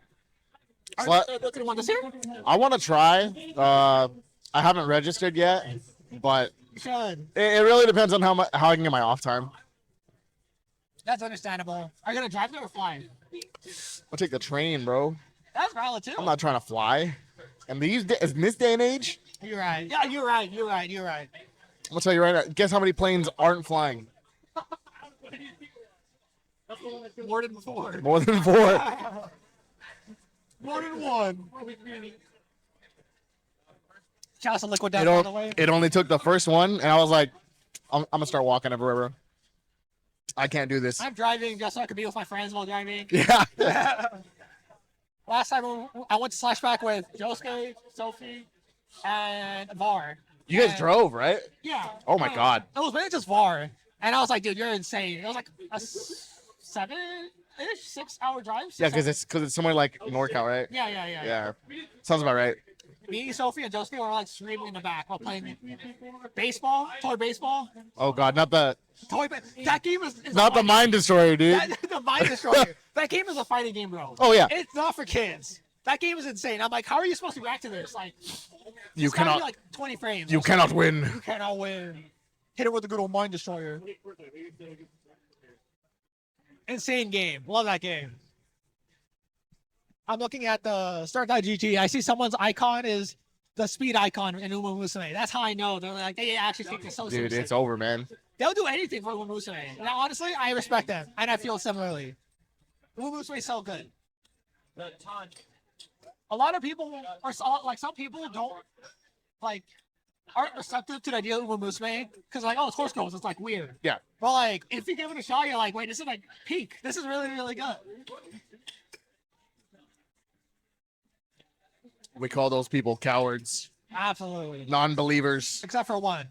Are you looking at one this year?
I want to try. I haven't registered yet, but
You should.
it really depends on how I can get my off time.
That's understandable. Are you gonna drive there or fly?
I'll take the train, bro.
That's valid too.
I'm not trying to fly. And in this day and age,
You're right. Yeah, you're right.
I'm gonna tell you right now. Guess how many planes aren't flying?
More than before.
More than 4.
More than one. Shout out to Liquid Death, by the way.
It only took the first one, and I was like, I'm gonna start walking everywhere, bro. I can't do this.
I'm driving just so I can be with my friends while driving.
Yeah.
Last time I went to Slashback with Josuke, Sophie, and Var.
You guys
And-
drove, right?
Yeah.
Oh my God.
It was really just Var. And I was like, dude, you're insane. It was like a 7-ish, 6-hour drive.
Yeah, because it's somewhere like NorCal, right?
Yeah.
Yeah. Sounds about right.
Me, Sophie, and Josuke were like screaming in the back while playing baseball, toy baseball.
Oh God, not the
That game is
not the Mind Destroyer, dude.
the Mind Destroyer. That game is a fighting game, bro.
Oh yeah.
It's not for kids. That game is insane. I'm like, how are you supposed to react to this? Like,
You
it's gotta
cannot.
be like 20 frames.
You
or
cannot
something.
win.
You cannot win. Hit it with a good old Mind Destroyer. Insane game. Love that game. I'm looking at the Start.GG. I see someone's icon is the speed icon in Umamusume. That's how I know. They're like, they actually take this so
Dude,
seriously.
it's over, man.
They'll do anything for Umamusume. And honestly, I respect them. And I feel similarly. Umamusume is so good. A lot of people are like, some people don't aren't receptive to the idea of Umamusume because like, oh, it's horse girls. It's like weird.
Yeah.
But like, if you give it a shot, you're like, wait, this is like peak. This is really, really good.
We call those people cowards,
Absolutely.
non-believers.
Except for one.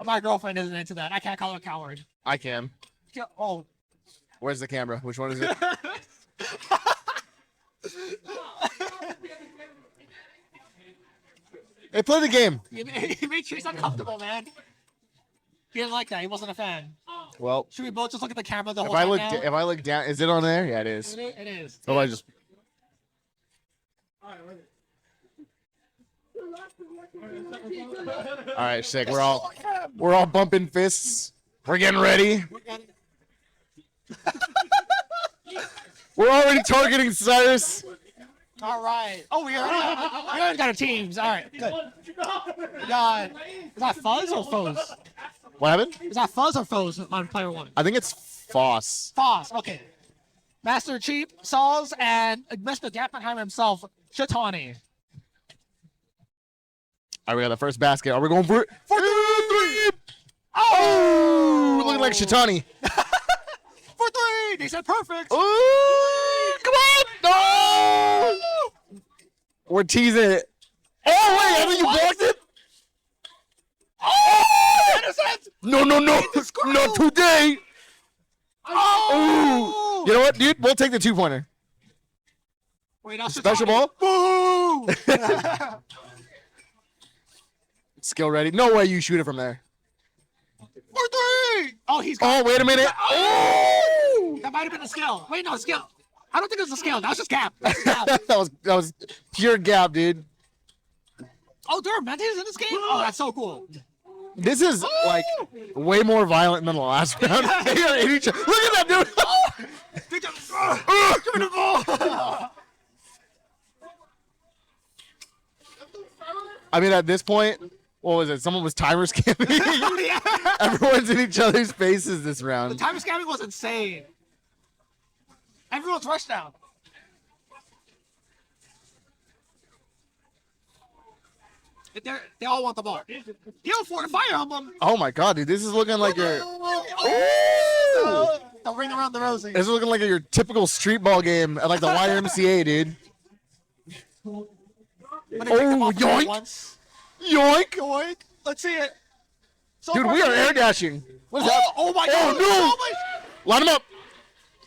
My girlfriend isn't into that. I can't call her a coward.
I can.
Oh.
Where's the camera? Which one is it? Hey, play the game.
You made sure he's uncomfortable, man. He didn't like that. He wasn't a fan.
Well,
Should we both just look at the camera the
if
whole
I
time
look,
now?
if I look down, is it on there? Yeah, it is.
It is.
So I just. All right, sick. We're all bumping fists. We're getting ready. We're already targeting Cyrus.
All right. Oh, we already got our teams. All right, good. We got, is that Phos or Phos?
What happened?
Is that Phos or Phos on player one?
I think it's Phos.
Phos, okay. Mastrcheap, Saltz, and Mr. Gappenheimer himself, Shatani.
All right, we got the first basket. Are we going for it? For three! Oh! We're looking like Shatani.
For three! They said perfect!
Ooh, come on! No! We're teasing it. Oh, wait, I think you blocked it?
Oh! Innocent!
No. Not today.
Oh!
Ooh. You know what, dude? We'll take the 2-pointer.
Wait, now
Special
Shatani.
ball?
Boo!
Skill ready. No way you shoot it from there.
For 3! Oh, he's got
Oh, wait a minute.
Oh! That might have been a skill. Wait, no, skill. I don't think it was a skill. That was just gap.
that was pure gap, dude.
Oh, there are mentas in this game? Oh, that's so cool.
This is like way more violent than the last round. They are in each other. Look at that, dude.
They just, give me the ball.
I mean, at this point, what was it? Someone was timer scamming.
Yeah.
Everyone's in each other's faces this
The
round.
timer scamming was insane. Everyone's rushed down. They all want the ball. Heal for the fire emblem.
Oh my god, dude, this is looking like your.
The ring around the rosy.
This is looking like your typical street ball game at like the YMCA, dude.
When they pick them
Oh,
up
yoink!
once.
Yoink!
Yoink. Let's see it. So
Dude,
far,
we are
they-
air dashing. What is that?
Oh my
Oh,
god.
no.
Oh my.
Line him up.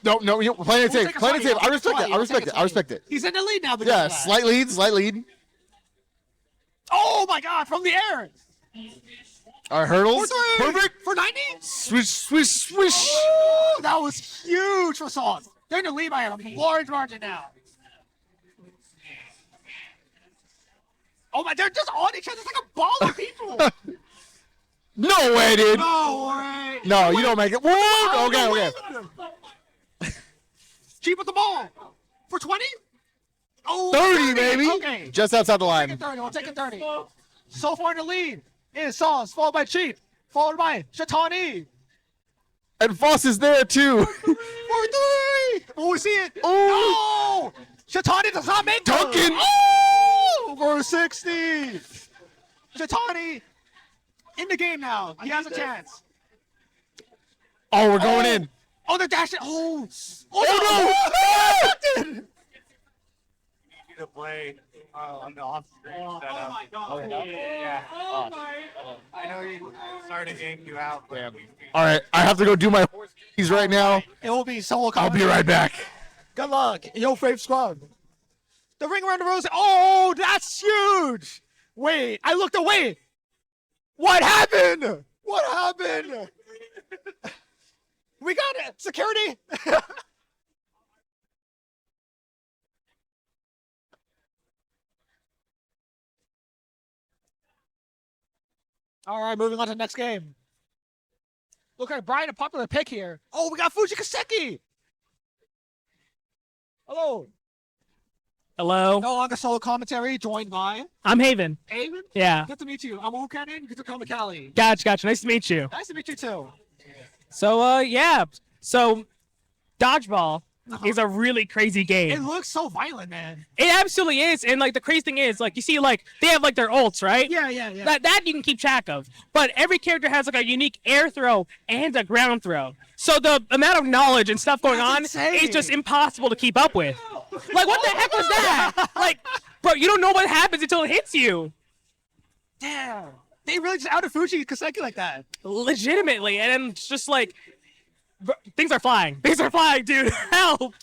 No, you're playing it
We'll
safe.
take a
Playing it
try.
safe. I
We'll
respect
take
it.
a
I respect it.
try.
I respect it.
He's in the lead now. because
Yeah,
of that.
slight lead, slight lead.
Oh my god, from the air.
Our hurdles.
For 3.
Perfect.
For 90?
Swish, swish, swish.
Ooh, that was huge for Saltz. They're in the lead by a large margin now. Oh my, they're just on each other. It's like a ball of people.
No way, dude.
No way.
No, you don't make it. Whoa! Okay.
Cheap with the ball. For 20? Oh,
30, baby.
Okay.
Just outside the line.
Taking 30. We'll take it 30. So far in the lead is Sauce, followed by Cheap, followed by Shatani.
And Phos is there too.
For 3. Oh, we see it.
Oh.
No. Shatani does not make
Duncan.
Oh, for 60. Shatani in the game now. He has a chance.
Oh, we're going in.
Oh, they're dashing. Oh.
Oh,
no.
To play on the off-screen setup.
Oh my god.
Yeah. I know you started to yank you out. But
All right, I have to go do my keys right now.
It will be solo
I'll be right back.
Good luck. Yo, Fave Squad. The ring around the rosy. Oh, that's huge. Wait, I looked away. What happened? What happened? We got it. Security. All right, moving on to the next game. Look at Brian, a popular pick here. Oh, we got Fuji Kaseki. Hello.
Hello.
No longer solo commentary, joined by
I'm Haven.
Aven.
Yeah.
Good to meet you. I'm O'Cannon. Good to call McCallie.
Gotcha. Nice to meet you.
Nice to meet you too.
So, yeah. So, Dodgeball is a really crazy
It
game.
looks so violent, man.
It absolutely is. And, like, the crazy thing is, like, you see, like, they have, like, their ults, right?
Yeah.
That you can keep track of. But every character has, like, a unique air throw and a ground throw. So the amount of knowledge and stuff going on
That's insane.
is just impossible to keep up with. Like, what the heck was that? Like, bro, you don't know what happens until it hits you.
Damn. They really just outed Fuji Kaseki like that.
Legitimately. And it's just like, bro, things are flying. Things are flying, dude. Help.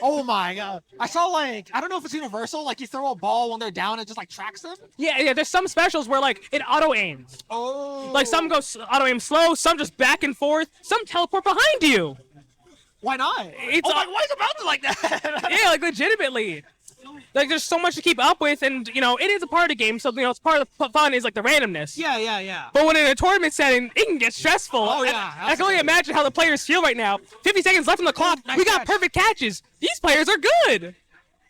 Oh my god. I saw like, I don't know if it's universal, like you throw a ball when they're down and it just like tracks them.
Yeah, there's some specials where, like, it auto-aims.
Oh.
Like, some go auto-aim slow, some just back and forth, some teleport behind you.
Why not?
It's
oh my, why is it bouncing like that?
Yeah, like, legitimately. Like, there's so much to keep up with, and, you know, it is a part of the game, so, you know, it's part of the fun is, like, the randomness.
Yeah.
But when in a tournament setting, it can get stressful.
Oh,
And
yeah,
I can only imagine how the players feel right now. 50 seconds left on the clock.
Nice
We got
catch.
perfect catches. These players are good.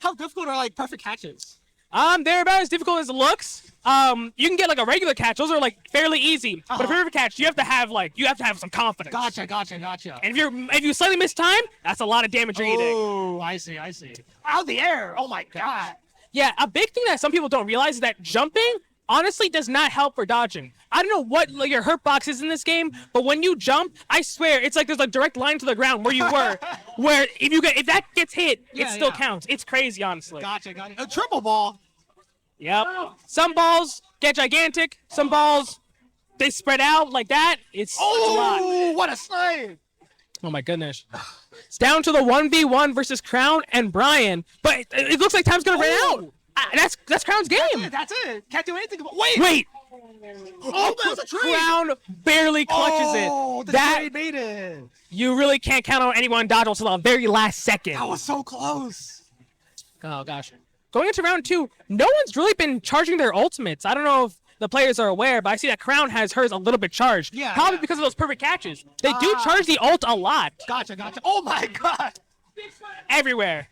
How difficult are like perfect catches?
They're about as difficult as it looks. You can get, like, a regular catch. Those are, like, fairly easy. But a perfect catch, you have to have some confidence.
Gotcha.
And if you slightly miss time, that's a lot of damage you're eating.
Oh, I see. Out of the air. Oh my god.
Yeah, a big thing that some people don't realize is that jumping honestly does not help for dodging. I don't know what, like, your hurt box is in this game, but when you jump, I swear it's like there's a direct line to the ground where you were, where if that gets hit,
Yeah,
it still
yeah.
counts. It's crazy, honestly.
Gotcha. A triple ball.
Yep. Some balls get gigantic. Some balls, they spread out like that. It's a lot.
Oh, what a snipe!
Oh my goodness. It's down to the 1v1 versus Crown and Brian. But it looks like time's gonna run out. That's Crown's game.
That's it. Can't do anything. Wait.
Wait.
Oh, that's a trade.
Crown barely clutches
Oh,
it.
the
That
trade made it.
you really can't count on anyone dodge until the very last second.
That was so close.
Oh gosh. Going into round 2, no one's really been charging their ultimates. I don't know if the players are aware, but I see that Crown has hers a little bit charged.
Yeah.
Probably because of those perfect catches. They do charge the ult a lot.
Gotcha. Oh my god.
Everywhere.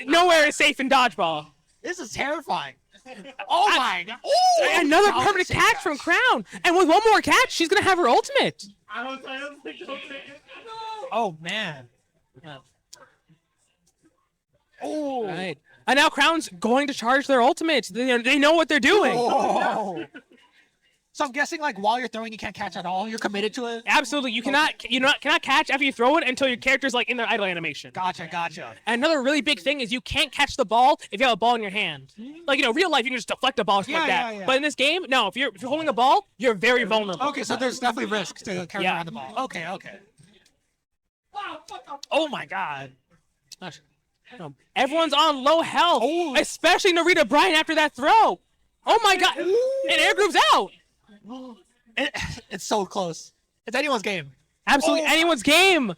Nowhere is safe in dodgeball.
This is terrifying. Oh my god.
Another perfect catch from Crown. And with one more catch, she's going to have her ultimate.
Oh man.
Oh. Right. And now Crown's going to charge their ultimates. They know what they're doing.
Oh. So I'm guessing like while you're throwing, you can't catch at all. You're committed to it.
Absolutely. You cannot catch after you throw it until your character's like in their idle animation.
Gotcha.
And another really big thing is you can't catch the ball if you have a ball in your hand. Like, real life, you can just deflect a ball like that.
Yeah.
But in this game, no. If you're holding a ball, you're very vulnerable.
Okay, so there's definitely risk to carry around the ball. Okay. Oh my god.
Gosh. No, everyone's on low health, especially Narita Bryan after that throw. Oh my god. And air groove's out.
It's so close. It's anyone's game.
Absolutely anyone's game.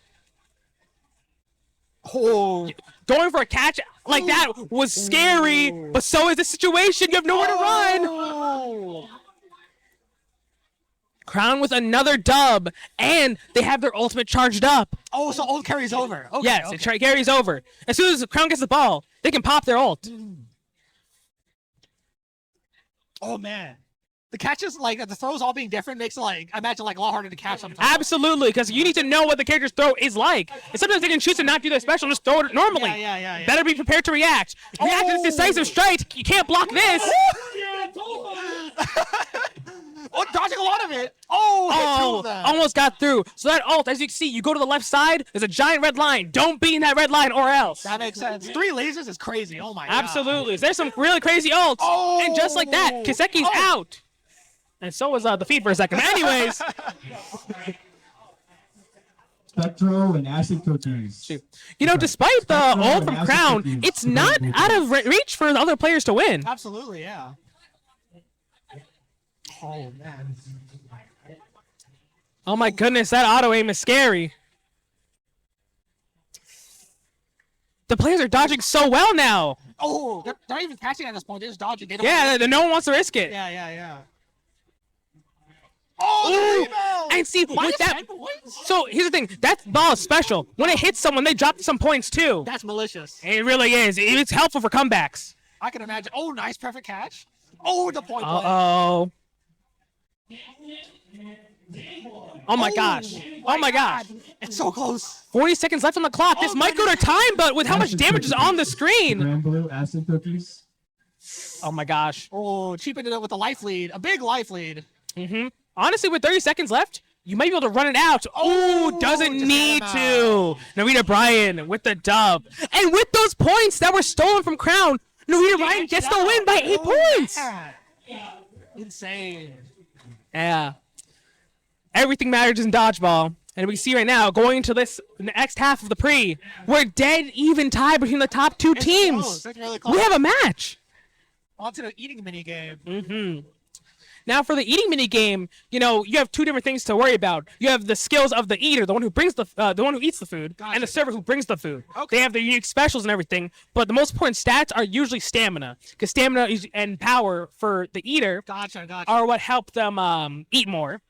Oh.
Going for a catch like that was scary, but so is the situation. You have nowhere to run. Crown with another dub, and they have their ultimate charged up.
Oh, so ult carries over. Okay,
yes, it carries over. As soon as Crown gets the ball, they can pop their ult.
Oh man. The catches, like the throws all being different, makes it like I imagine like a lot harder to catch sometimes.
Absolutely, because you need to know what the character's throw is like. And sometimes they can choose to not do their special, just throw it normally.
Yeah.
Better be prepared to react. React to this decisive strike. You can't block this.
Oh, dodging a lot of it. Oh,
almost got through. So that ult, as you can see, you go to the left side. There's a giant red line. Don't be in that red line or else.
That makes sense. 3 lasers is crazy. Oh my god.
Absolutely. There's some really crazy ults.
Oh.
And just like that, Kiseki's out. And so was the feed for a second. But anyways.
Spectro and AcidCookies.
Despite the ult from Crown, it's not out of reach for the other players to win.
Absolutely, yeah. Oh, man.
Oh my goodness, that auto aim is scary. The players are dodging so well now.
Oh, they're not even catching at this point. They're just dodging.
No one wants to risk it.
Yeah. Oh,
and see, with that, so here's the thing, that ball is special. When it hits someone, they drop some points too.
That's malicious.
It really is. It's helpful for comebacks.
I can imagine. Oh, nice, perfect catch. Oh, the point.
Uh-oh. Oh my gosh. Oh my gosh.
It's so close.
40 seconds left on the clock. This might go to time, but with how much damage is on the screen.
Blue AcidCookies.
Oh my gosh.
Oh, cheapened it up with a life lead. A big life lead.
Honestly, with 30 seconds left, you might be able to run it out. Oh, doesn't need to. Narita Bryan with the dub. And with those points that were stolen from Crown, Narita Bryan gets the win by 8 points.
Yeah. Insane.
Yeah. Everything matters in dodgeball. And we see right now, going into this next half of the pre, we're dead even tied between the top 2 teams.
Close. It's really close.
We have a match.
On to the eating mini game.
Now for the eating mini game, you have 2 different things to worry about. You have the skills of the eater, the one who brings the one who eats the food, and the server who brings the food. They have their unique specials and everything, but the most important stats are usually stamina, because stamina and power for the eater are what help them eat more.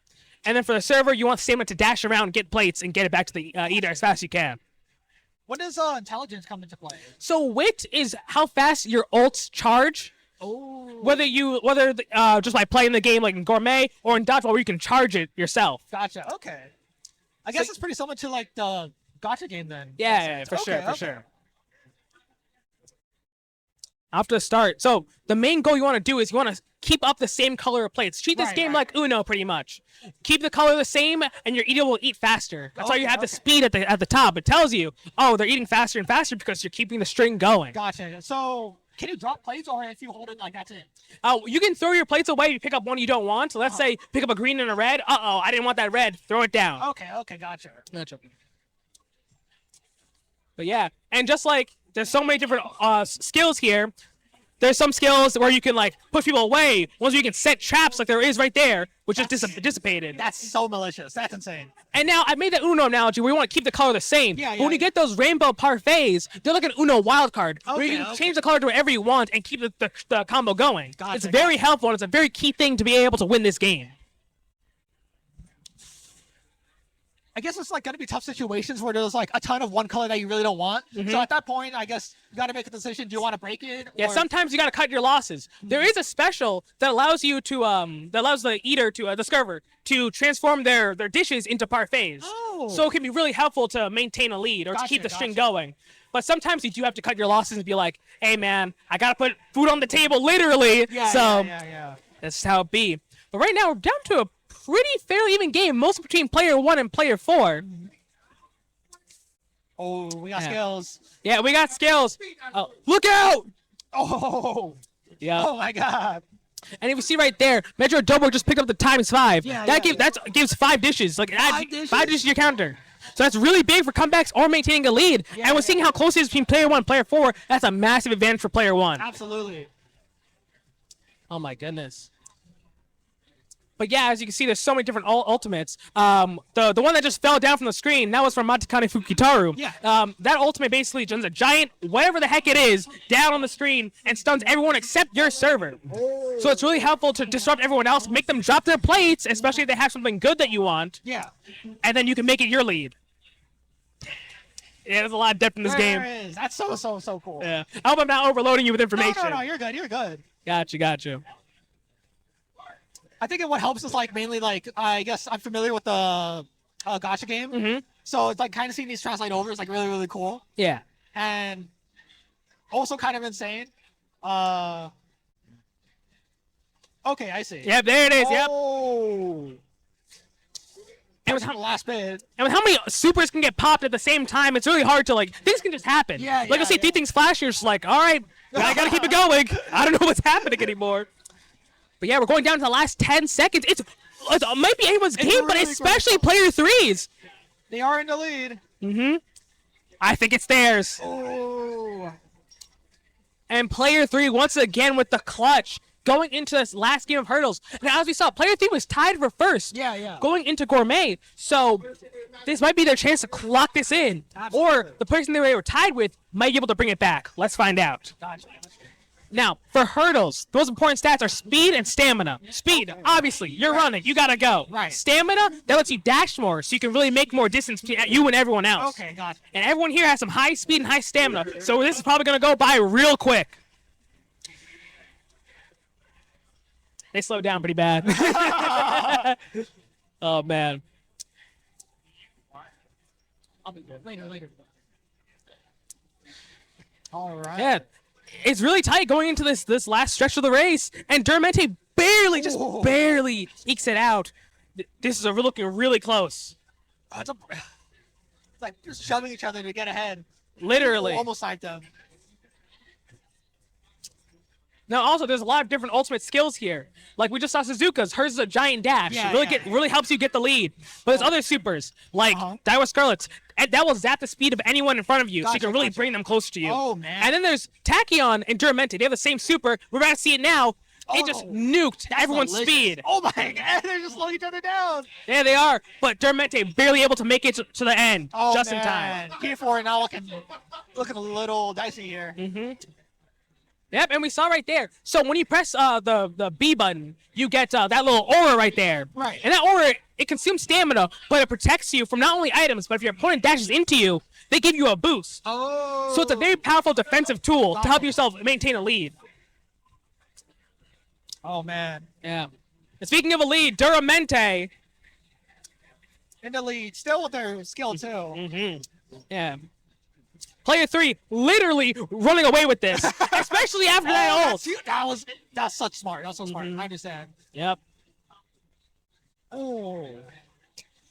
And then for the server, you want stamina to dash around, get plates, and get it back to the eater as fast as you can.
When does intelligence come into play?
So wit is how fast your ults charge.
Oh.
Whether just by playing the game like in Gourmet or in Dodgeball where you can charge it yourself.
Gotcha. Okay. I guess it's pretty similar to like the gacha game then.
Yeah, for sure. After the start. So the main goal you want to do is you want to keep up the same color of plates. Treat this game like Uno pretty much. Keep the color the same and your eater will eat faster. That's why you have the speed at the top. It tells you, oh, they're eating faster and faster because you're keeping the string going.
Gotcha. So Can you drop plates, or if you hold it like that's it?
You can throw your plates away if you pick up one you don't want. So let's say pick up a green and a red. Uh-oh, I didn't want that red. Throw it down.
Okay, gotcha.
But yeah, and just like there's so many different skills here. There's some skills where you can like push people away. Ones where you can set traps like there is right there, which is dissipated.
That's so malicious. That's insane.
And now I made the Uno analogy where you want to keep the color the same.
Yeah,
but when you get those rainbow parfaits, they're like an Uno wild card where you
Okay,
can change the color to whatever you want and keep the combo going.
Gotcha,
It's very helpful and it's a very key thing to be able to win this game.
I guess it's like gonna be tough situations where there's like a ton of one color that you really don't want. So at that point, I guess you gotta make a decision. Do you want to break it?
Yeah,
or...
sometimes you gotta cut your losses. There is a special that allows you to that allows the eater to the server to transform their dishes into parfaits.
Oh.
So it can be really helpful to maintain a lead or to keep the string going. But sometimes you do have to cut your losses and be like, hey man, I gotta put food on the table literally.
Yeah.
That's how it be. But right now we're down to a pretty fairly even game, mostly between player 1 and player 4.
Oh, we got skills.
Yeah, we got skills. Oh, look out!
Oh.
Yeah.
Oh my god.
And if you see right there, Metro Double just picked up the ×5.
Yeah,
that gives 5 dishes. Like add
dishes?
5 dishes to your counter. So that's really big for comebacks or maintaining a lead. And we're seeing how close it is between player 1 and player 4. That's a massive advantage for player 1.
Absolutely.
Oh my goodness. But yeah, as you can see, there's so many different ultimates. The one that just fell down from the screen, that was from Matakane Fukitaru.
Yeah.
That ultimate basically turns a giant, whatever the heck it is, down on the screen and stuns everyone except your server. So it's really helpful to disrupt everyone else, make them drop their plates, especially if they have something good that you want.
Yeah.
And then you can make it your lead. Yeah, there's a lot of depth in this game.
There is. That's so cool.
Yeah. I hope I'm not overloading you with information.
No, you're good. You're good.
Gotcha.
I think what helps is like mainly like I guess I'm familiar with the gacha game, so it's like kind of seeing these translate over is like really cool.
Yeah.
And also kind of insane. Okay, I see.
Yep, there it is.
Oh.
Yep. And with,
the last bit.
And with how many supers can get popped at the same time, it's really hard to like. Things can just happen.
Yeah.
Like you'll see 3 things flash, you're just like, all right, I gotta keep it going. I don't know what's happening anymore. But yeah, we're going down to the last 10 seconds. It might be anyone's game, but especially player 3's.
They are in the lead.
I think it's theirs.
Oh.
And player 3 once again with the clutch going into this last game of hurdles. Now, as we saw, player 3 was tied for first.
Yeah.
Going into gourmet, so this might be their chance to clock this in.
Absolutely.
Or the person they were tied with might be able to bring it back. Let's find out.
Gotcha.
Now, for hurdles, the most important stats are speed and stamina. Speed, obviously, you're running, you gotta go.
Right.
Stamina, that lets you dash more, so you can really make more distance between you and everyone else.
Okay, gotcha.
And everyone here has some high speed and high stamina, so this is probably gonna go by real quick. They slowed down pretty bad. Oh, man.
I'll be good. Later. All right.
Yeah. It's really tight going into this last stretch of the race, and Duramente barely ekes it out. This is looking really close.
It's like just shoving each other to get ahead.
Literally.
Almost like them.
Now, also, there's a lot of different ultimate skills here. Like we just saw Suzuka's. Hers is a giant dash. It really helps you get the lead. But there's other supers, like Daiwa Scarlet's. And that will zap the speed of anyone in front of you, so you can really bring them closer to you.
Oh, man.
And then there's Tachyon and Duramente. They have the same super. We're about to see it now. It just nuked everyone's speed.
Oh, my God. They're just slowing each other down.
Yeah, they are. But Duramente barely able to make it to the end just in time.
P4 now looking a little dicey here.
Yep, and we saw right there. So when you press the B button, you get that little aura right there.
Right.
And that aura, it consumes stamina, but it protects you from not only items, but if your opponent dashes into you, they give you a boost.
Oh.
So it's a very powerful defensive tool to help yourself maintain a lead.
Oh, man.
Yeah. And speaking of a lead, Duramente.
In the lead, still with their skill, too.
Yeah. Player 3 literally running away with this, especially after that ult.
That's such smart. That's so smart. I understand.
Yep.
Oh.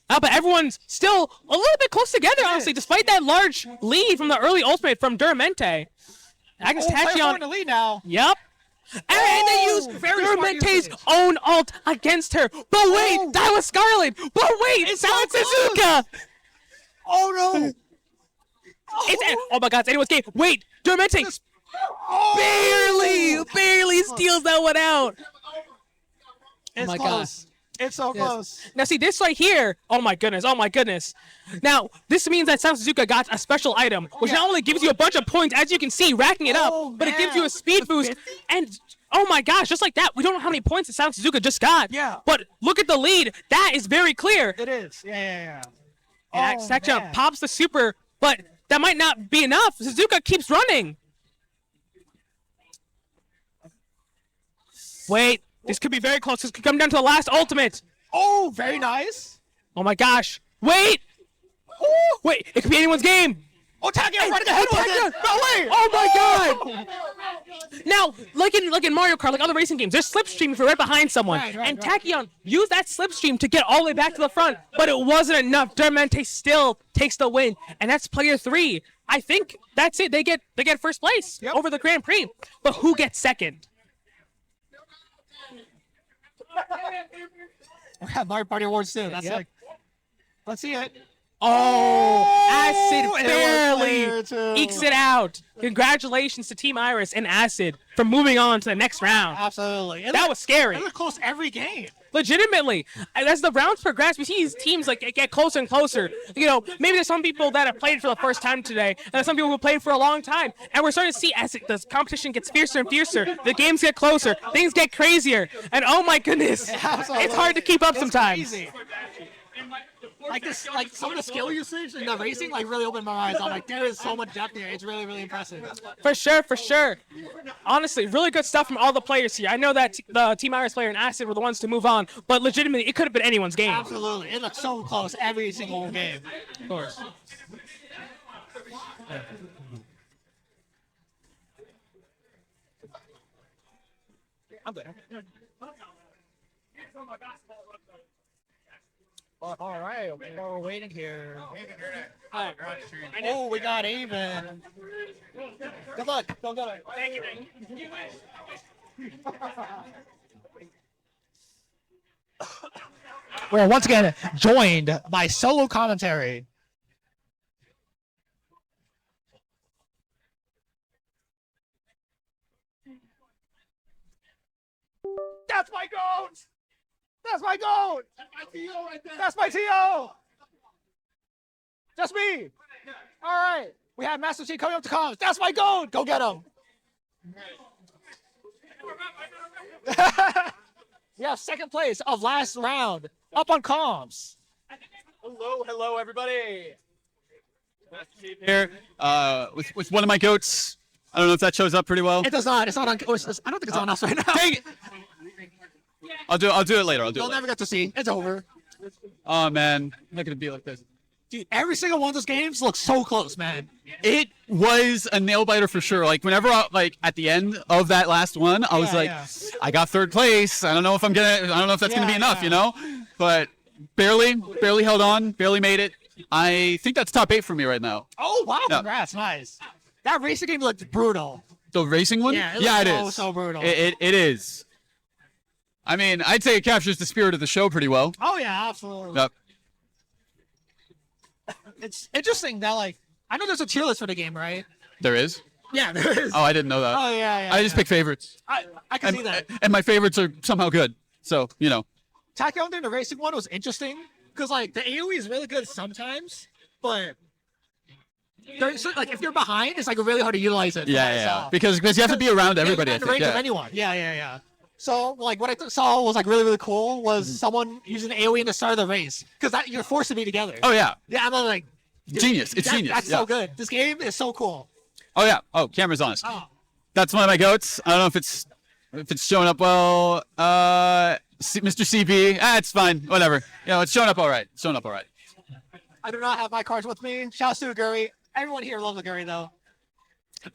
But everyone's still a little bit close together, honestly, despite that large lead from the early ultimate from Duramente. Against
Player 4 in
Tachyon.
the lead now.
Yep. And they used
very smart
Duramente's
usage.
own ult against her. But wait, that was Scarlet. But wait, it's Saltz Suzuka.
Oh no!
Oh my God, it's anyone's game. Wait, Duramente barely steals that one out.
It's
my
close. It's so close.
Now see this right here. Oh my goodness. Now this means that Saltz Suzuka got a special item, which not only gives you a bunch of points, as you can see, racking it up, but it gives you a speed boost. And oh my gosh, just like that, we don't know how many points that Saltz Suzuka just got.
Yeah.
But look at the lead. That is very clear.
It is. Yeah.
And Tachyon pops the super, but that might not be enough. Suzuka keeps running. Wait, this could be very close. This could come down to the last ultimate.
Oh, very nice.
Oh my gosh. Wait. Wait, it could be anyone's game.
Oh, Tachyon running ahead with it. No way.
Oh my God. Now, like in Mario Kart, like other racing games, there's slipstream if you're right behind someone. And Tachyon used that slipstream to get all the way back to the front, but it wasn't enough. Duramente still takes the win, and that's player 3. I think that's it. They get first place over the Grand Prix. But who gets second?
We have Mario Party Awards too. That's like, let's see it.
Oh, Acid
it was
barely
player 2.
ekes it out. Congratulations to Team Iris and Acid for moving on to the next round.
Absolutely.
That was scary.
It was close every game.
Legitimately, as the rounds progress, we see these teams like get closer and closer. You know, maybe there's some people that have played for the first time today, and there's some people who played for a long time. And we're starting to see as the competition gets fiercer and fiercer, the games get closer, things get crazier, and oh my goodness, it's hard to keep up sometimes.
Crazy. Like this, like some of the skill usage in the racing, like really opened my eyes. I'm like, there is so much depth here. It's really, really impressive.
For sure. Honestly, really good stuff from all the players here. I know that the Team Iris player and Acid were the ones to move on, but legitimately, it could have been anyone's game.
Absolutely, it looks so close every single game.
Of course.
I'm good. All right, while we're waiting here. Oh, we got even. Good luck. Go get it. Thank you. We're once again joined by solo commentary. That's my goat! That's my goat! That's my TO! That's me! Alright, we have Mastrcheap coming up to comms. That's my goat! Go get him! We have second place of last round up on comms.
Hello, everybody. Here, with one of my goats. I don't know if that shows up pretty well.
It does not. It's not on. I don't think it's on us right now.
Dang it! I'll do it later.
You'll never get to see. It's over.
Oh man, not gonna be like this.
Dude, every single one of those games looks so close, man.
It was a nail biter for sure. Like whenever, at the end of that last one, I was like, I got third place. I don't know if that's gonna be enough, you know. But barely held on, barely made it. I think that's top 8 for me right now.
Oh wow, congrats, nice. That racing game looked brutal.
The racing one?
Yeah,
it is.
So brutal.
It is. I mean, I'd say it captures the spirit of the show pretty well.
Oh yeah, absolutely.
Yep.
It's interesting that I know there's a tier list for the game, right?
There is?
Yeah, there is.
Oh, I didn't know that.
Oh yeah.
I just pick favorites.
I can see that.
And my favorites are somehow good. So, you know.
Tachyon doing the racing one was interesting because the AoE is really good sometimes, but if you're behind, it's really hard to utilize it.
Yeah. Because you have to be around everybody.
In the range of anyone. Yeah. So what I saw was really, really cool was someone using AoE in the start of the race because you're forced to be together.
Oh yeah.
Yeah, I'm like
genius. It's genius.
That's so good. This game is so cool.
Oh yeah. Oh, camera's on us.
Oh.
That's one of my goats. I don't know if it's showing up well. Mr. CB. It's fine. Whatever. It's showing up all right.
I do not have my cards with me. Shouts to Guri. Everyone here loves the Guri though.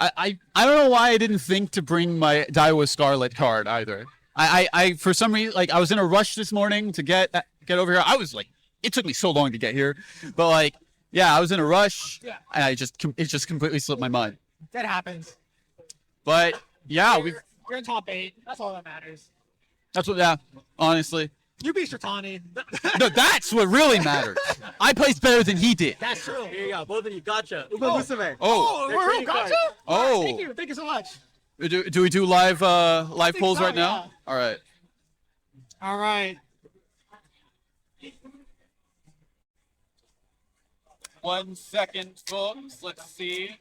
I don't know why I didn't think to bring my Daiwa Scarlet card either. I for some reason I was in a rush this morning to get over here. I was it took me so long to get here, but I was in a rush and it just completely slipped my mind.
That happens.
But yeah,
You're in top 8. That's all that matters.
that's what. Yeah, honestly.
You beat Shatani.
No, that's what really matters. I placed better than he did.
That's true.
Here you go. Both of you. Gotcha.
Oh,
Oh, we're real gotcha?
Oh.
Thank you. Thank you so much.
Do we do live polls
so,
right now?
yeah.
All right.
All right.
1 second, folks. Let's see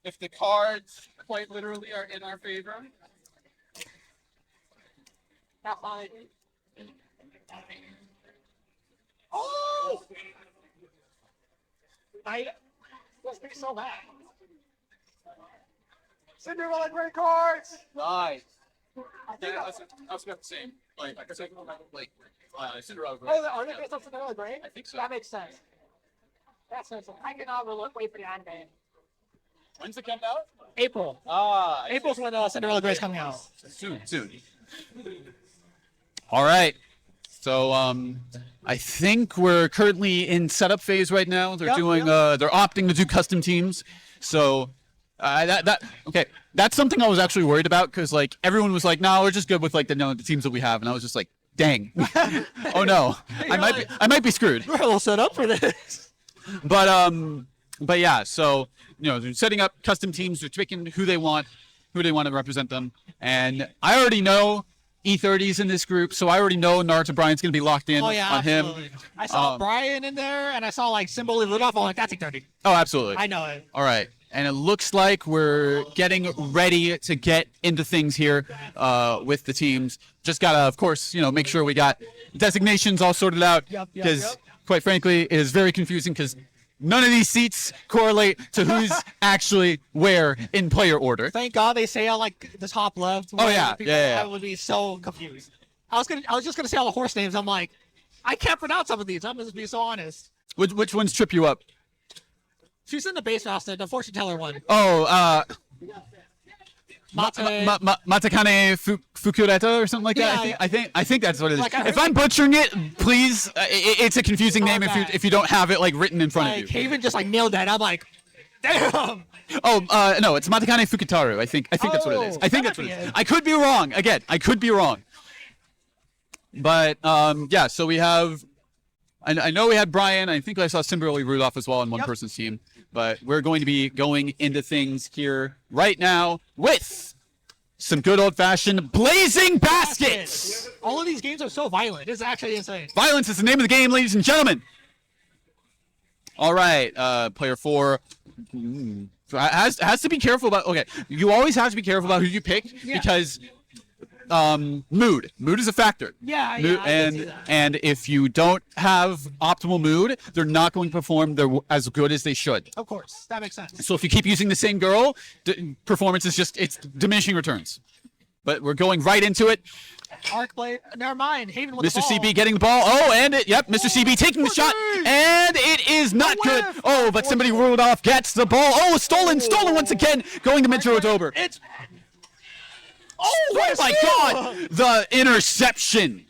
if the cards quite literally are in our favor.
Oh! Must be so bad. Cinderella great cards.
Nice.
I think
Yeah, I was about the same. Like I said, like Cinderella.
Oh, are they based on Cinderella great?
I think so.
That makes sense. That makes sense. I cannot wait for the anime.
When's it come out?
April. April's when Cinderella Grey's coming out.
Soon. All right. So I think we're currently in setup phase right now. They're they're opting to do custom teams. So okay. That's something I was actually worried about because like everyone was like, no, we're just good with like the teams that we have, and I was just like, dang. Oh no, I might be screwed.
We're all set up for this.
But yeah, so they're setting up custom teams. They're picking who they want to represent them, and I already know E30's in this group, so I already know Naruto Brian's gonna be locked in on
absolutely.
him.
I saw Brian in there, and I saw like Symbol Rudolph. I'm like, that's E30.
Oh, absolutely.
I know it.
All right, and it looks like we're getting ready to get into things here with the teams. Just gotta, of course, make sure we got designations all sorted out because, quite frankly, it is very confusing because none of these seats correlate to who's actually where in player order.
Thank God they say on like the top left.
Oh yeah,
I would be so confused. I was just gonna say all the horse names. I'm like, I can't pronounce some of these. I'm just being so honest.
Which ones trip you up?
She's in the base roster, the fortune teller one.
Oh,
Matakane
Fukureta or something like that.
Yeah,
I think that's what it is.
Like,
if I'm butchering it, please. It's a confusing name if you don't have it like written in front of you.
Haven just like nailed that. I'm like, damn.
Oh, no, it's Matakane Fukutaru. I think that's what it is. I think that's what it is. I could be wrong. Again, I could be wrong. But yeah, so we have. I know we had Brian. I think I saw Simberly Rudolph as well on one person's team. But we're going to be going into things here right now with some good old-fashioned blazing baskets.
All of these games are so violent. It's actually insane.
Violence is the name of the game, ladies and gentlemen. All right, player 4 has to be careful about. Okay, you always have to be careful about who you pick because mood is a factor. And if you don't have optimal mood, they're not going to perform as good as they should.
Of course, that makes sense.
So if you keep using the same girl, performance is it's diminishing returns. But we're going right into it.
Arcblade, never mind. Haven with
Mr.
the ball.
CB getting the ball. Oh, and Mr. CB taking the shot, and it is not good. Oh, but somebody ruled off. Gets the ball. Oh, stolen once again. Going to mid-throw over. Oh my God! The interception.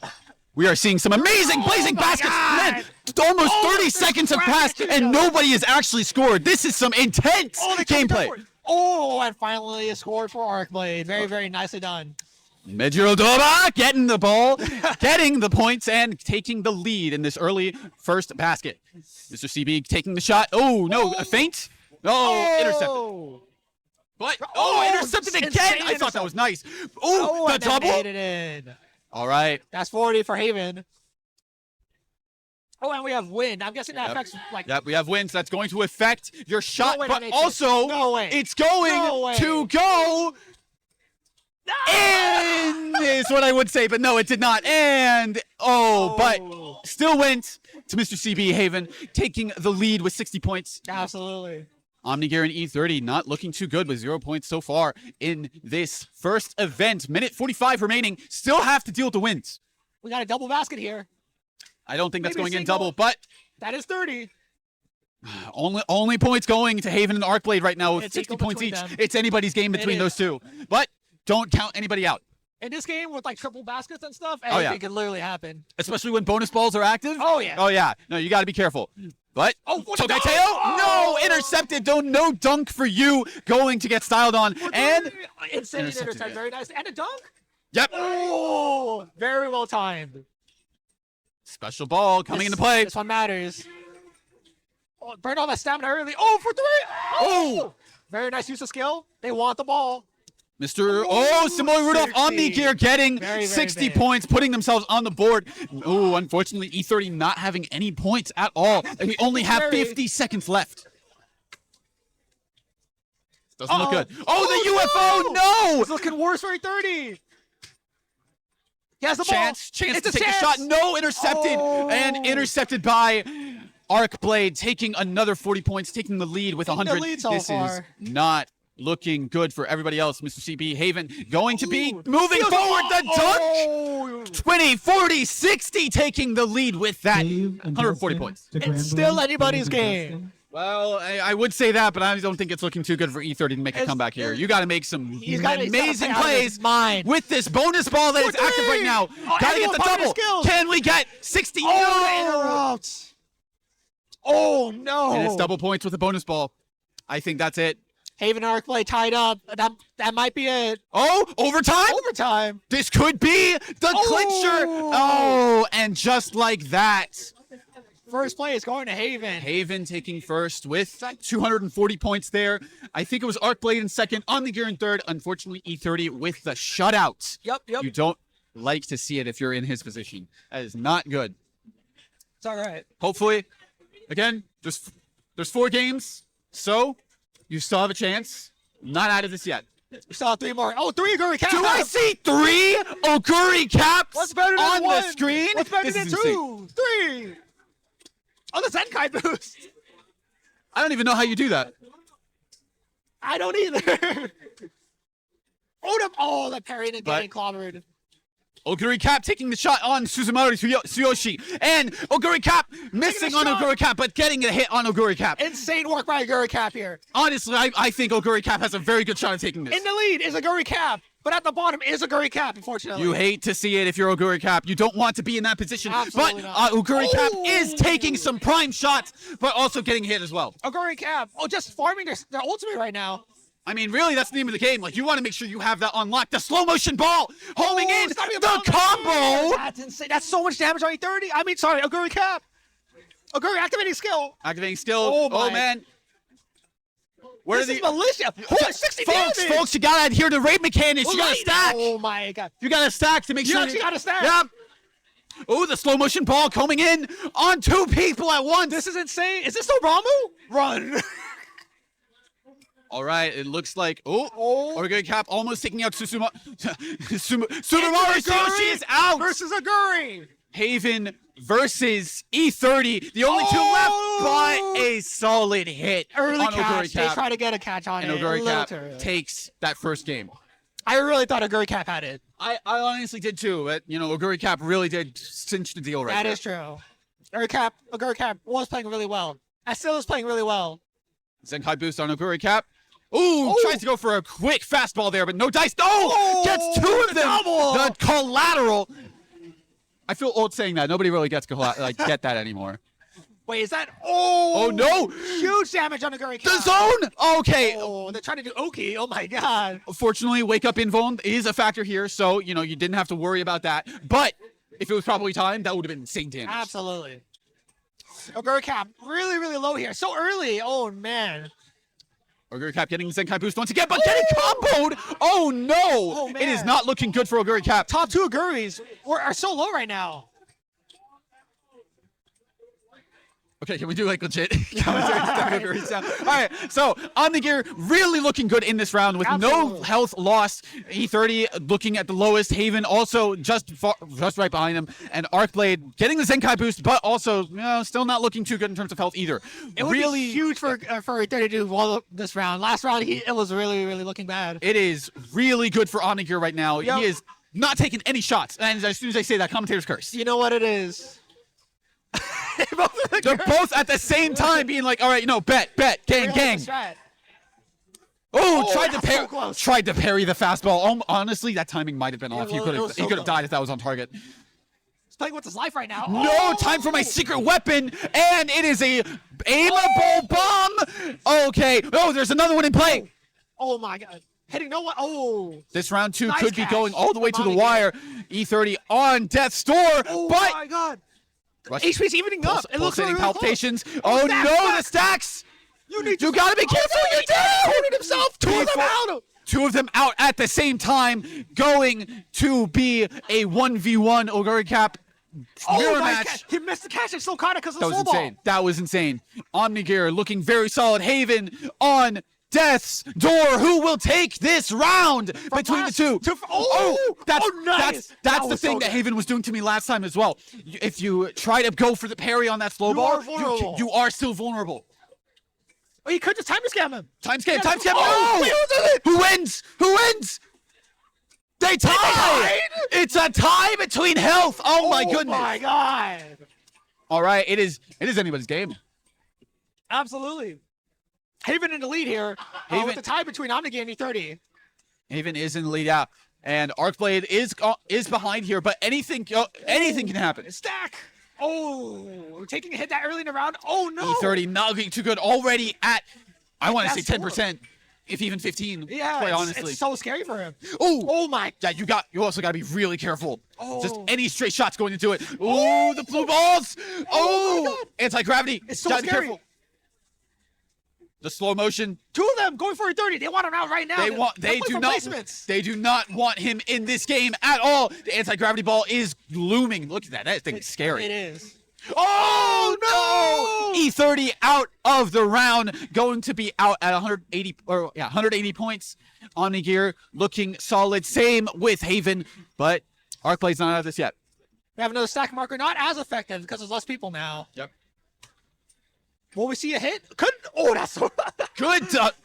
We are seeing some amazing blazing baskets. Man, almost 30 seconds have passed, and nobody has actually scored. This is some intense gameplay.
Oh, and finally a score for Arcblade. Very, very nicely done.
Mejirodoba getting the ball, getting the points, and taking the lead in this early first basket. Mr. CB taking the shot. Oh, no, a feint? Oh, intercepted. But, intercepted again! I thought that was nice. Oh, the double?
Made it in.
All right.
That's 40 for Haven. Oh, and we have wind. I'm guessing that affects, like...
Yep, we have winds. That's going to affect your shot, but
no
also
way.
It's going to go... in is what I would say, but no, it did not. And, but still went to Mr. CB Haven, taking the lead with 60 points.
Absolutely.
OmniGear and E30 not looking too good with 0 points so far in this first event. Minute 45 remaining. Still have to deal with the wins.
We got a double basket here.
I don't think that's going in double, but...
That is 30.
Only points going to Haven and Arcblade right now with
It's
60
equal
points
between
each.
them.
It's anybody's game between those two. But don't count anybody out.
In this game with like triple baskets and stuff,
Oh, yeah.
anything can literally happen.
Especially when bonus balls are active.
Oh, yeah.
Oh, yeah. No, you got to be careful. But Togeteo, no, intercepted. No dunk for you. Going to get styled on and
insane intercept, very nice, and a dunk.
Yep.
Oh, very well timed.
Special ball coming into play.
This one matters. Oh, burn all that stamina early. Oh, for 3. Oh, very nice use of skill. They want the ball.
Mr. Samoy Rudolph, OmniGear getting 60 points, putting themselves on the board. Oh, unfortunately, E30 not having any points at all. And we only have 50 seconds left. Doesn't look good. Oh, the UFO, no!
It's looking worse for E30. He has the
chance
ball.
To take a shot. No, intercepted. And intercepted by Arcblade, taking another 40 points, taking the lead with 100. This is not looking good for everybody else. Mr. CB Haven going to be moving forward. The dunk. 20, 40, 60, taking the lead with that 140 points.
It's still anybody's game.
Well, I would say that, but I don't think it's looking too good for E30 to make a comeback here. You got to make some amazing plays with this bonus ball that is active right now. Got to get the double. Can we get 60?
Interrupt. Oh, no.
And it's double points with a bonus ball. I think that's it.
Haven and Arcblade tied up. That might be it.
Oh, overtime?
Overtime.
This could be the clincher. Oh, and just like that.
First play is going to Haven.
Haven taking first with 240 points there. I think it was Arcblade in second, OmniGear in third. Unfortunately, E30 with the shutout.
Yep.
You don't like to see it if you're in his position. That is not good.
It's all right.
Hopefully, again, there's 4 games, so you still have a chance. Not out of this yet.
We still have 3 more. Oh, 3 Oguri caps.
Do I see 3 Oguri caps
What's better than
on
1?
the screen?
What's better
This
than
is
2? 3. Oh, the Zenkai boost.
I don't even know how you do that.
I don't either. The parry and getting clobbered.
Oguri Cap taking the shot on Suzumaru Tsuyoshi. And Oguri Cap missing on Oguri Cap, but getting a hit on Oguri Cap.
Insane work by Oguri Cap here.
Honestly, I think Oguri Cap has a very good shot at taking this.
In the lead is Oguri Cap, but at the bottom is Oguri Cap, unfortunately.
You hate to see it if you're Oguri Cap. You don't want to be in that position.
Absolutely
but Oguri Cap is taking some prime shots, but also getting hit as well.
Oguri Cap, just farming their ultimate right now.
I mean, really, that's the name of the game. Like, you want to make sure you have that unlocked. The slow motion ball homing in the combo.
That's insane. That's so much damage on E30. I mean, sorry, Oguri Cap. Oguri activating skill.
Activating skill. Oh man. Where
this is militia. 60 damage.
Folks, you gotta adhere to raid mechanics. You gotta stack.
Oh my god.
You gotta stack to make sure.
You gotta stack.
Yep. Oh, the slow motion ball coming in on 2 people at once.
This is insane. Is this still Ramu? Run.
All right, it looks like Oguri Cap almost taking out Suzumaru Tsuyoshi is out
versus Oguri.
Haven versus E30, the only 2 left, but a solid hit
early
on
catch.
Oguri Cap.
They try to get a catch on
and
it.
Oguri Cap takes that first game.
I really thought Oguri Cap had it.
I honestly did too, but Oguri Cap really did cinch the deal right there.
That is true. Oguri Cap was playing really well. I still is playing really well.
Zenkai boost on Oguri Cap. Ooh, tries to go for a quick fastball there, but no dice. Gets 2 of them. The collateral. I feel old saying that. Nobody really gets get that anymore.
Wait, is that?
Oh no!
Huge damage on Oguri Cap.
The zone. Okay.
Oh, they're trying to do Oki. Oh my god.
Fortunately, wake up invuln is a factor here, so you didn't have to worry about that. But if it was probably timed, that would have been insane damage.
Absolutely. Oguri Cap really, really low here. So early. Oh man.
Oguri Cap getting Zenkai boost once again, but getting comboed. Oh no!
Oh, man.
It is not looking good for Oguri Cap.
Top 2 Oguris are so low right now.
Okay, can we do legit commentary? All right, so OmniGear really looking good in this round with no health lost. E30 looking at the lowest. Haven also just right behind him, and Arcblade getting the Zenkai boost, but also still not looking too good in terms of health either.
It would be huge for E30 to do well this round. Last round, it was really, really looking bad.
It is really good for OmniGear right now.
Yep.
He is not taking any shots, and as soon as I say that, commentators curse.
You know what it is.
They're both at the same time being like, all right, bet, gang. Oh, tried to parry the fastball. Honestly, that timing might have been off. He could have died if that was on target.
playing with his life right now.
No, time for my secret weapon, and it is a aimable bomb. Okay. Oh, there's another one in play.
Oh my god. Hitting no one. Oh.
This round 2
Nice
could be
catch
going all the way to the
from
wire. E30 on death's door,
Oh
but
my god.
Rush-
HP's evening up. It looks
pulsating
really, really
palpitations.
close.
Oh
Stacks
no,
back.
the stacks.
You need
You gotta be careful what you do.
Holding himself. Two of them
Before-
out.
2 of them out at the same time, going to be a 1v1 Oguri Cap
Oh
mirror
my
match.
god. He missed the catch and still caught it because of
That
the
was
slow ball.
insane. That was insane. OmniGear looking very solid. Haven on death's door. Who will take this round between the two? That's
nice.
that's
That
the
was
thing
so
that
good.
Haven was doing to me last time as well. If you try to go for the parry on that slow
You
ball,
are vulnerable.
you are still vulnerable.
Oh, he could just timer scam him.
Time scam,
Yeah,
time scam.
oh,
No!
wait, who did it?
Who wins? Who wins? They tied! It's a tie between health. Oh my goodness.
Oh my god.
All right, it is anybody's game.
Absolutely. Haven in the lead here.
Haven-
With the tie between OmniGear and E30.
Haven is in the lead out, and Arcblade is behind here, but anything can happen.
Stack. Oh, taking a hit that early in the round. Oh no.
E30 not looking too good already at, I want to say
That's
10%, if even 15.
Yeah,
quite
it's,
honestly.
it's so scary for him.
Oh
my.
Yeah, you also got to be really careful. Just
Oh.
any straight shots going into it. Oh, the blue balls. Oh, anti-gravity.
It's so
Gotta be
scary.
careful. The slow motion.
2 of them going for a 30. They want him out right now.
They
They're
do
playing
not.
for placements.
They do not want him in this game at all. The anti-gravity ball is looming. Look at that. That thing is scary.
It is.
Oh no! E30 out of the round, going to be out at 180 points. OmniGear looking solid. Same with Haven, but Arcblade's not out of this yet.
We have another stack marker, not as effective because there's less people now.
Yep.
Will we see a hit? That's so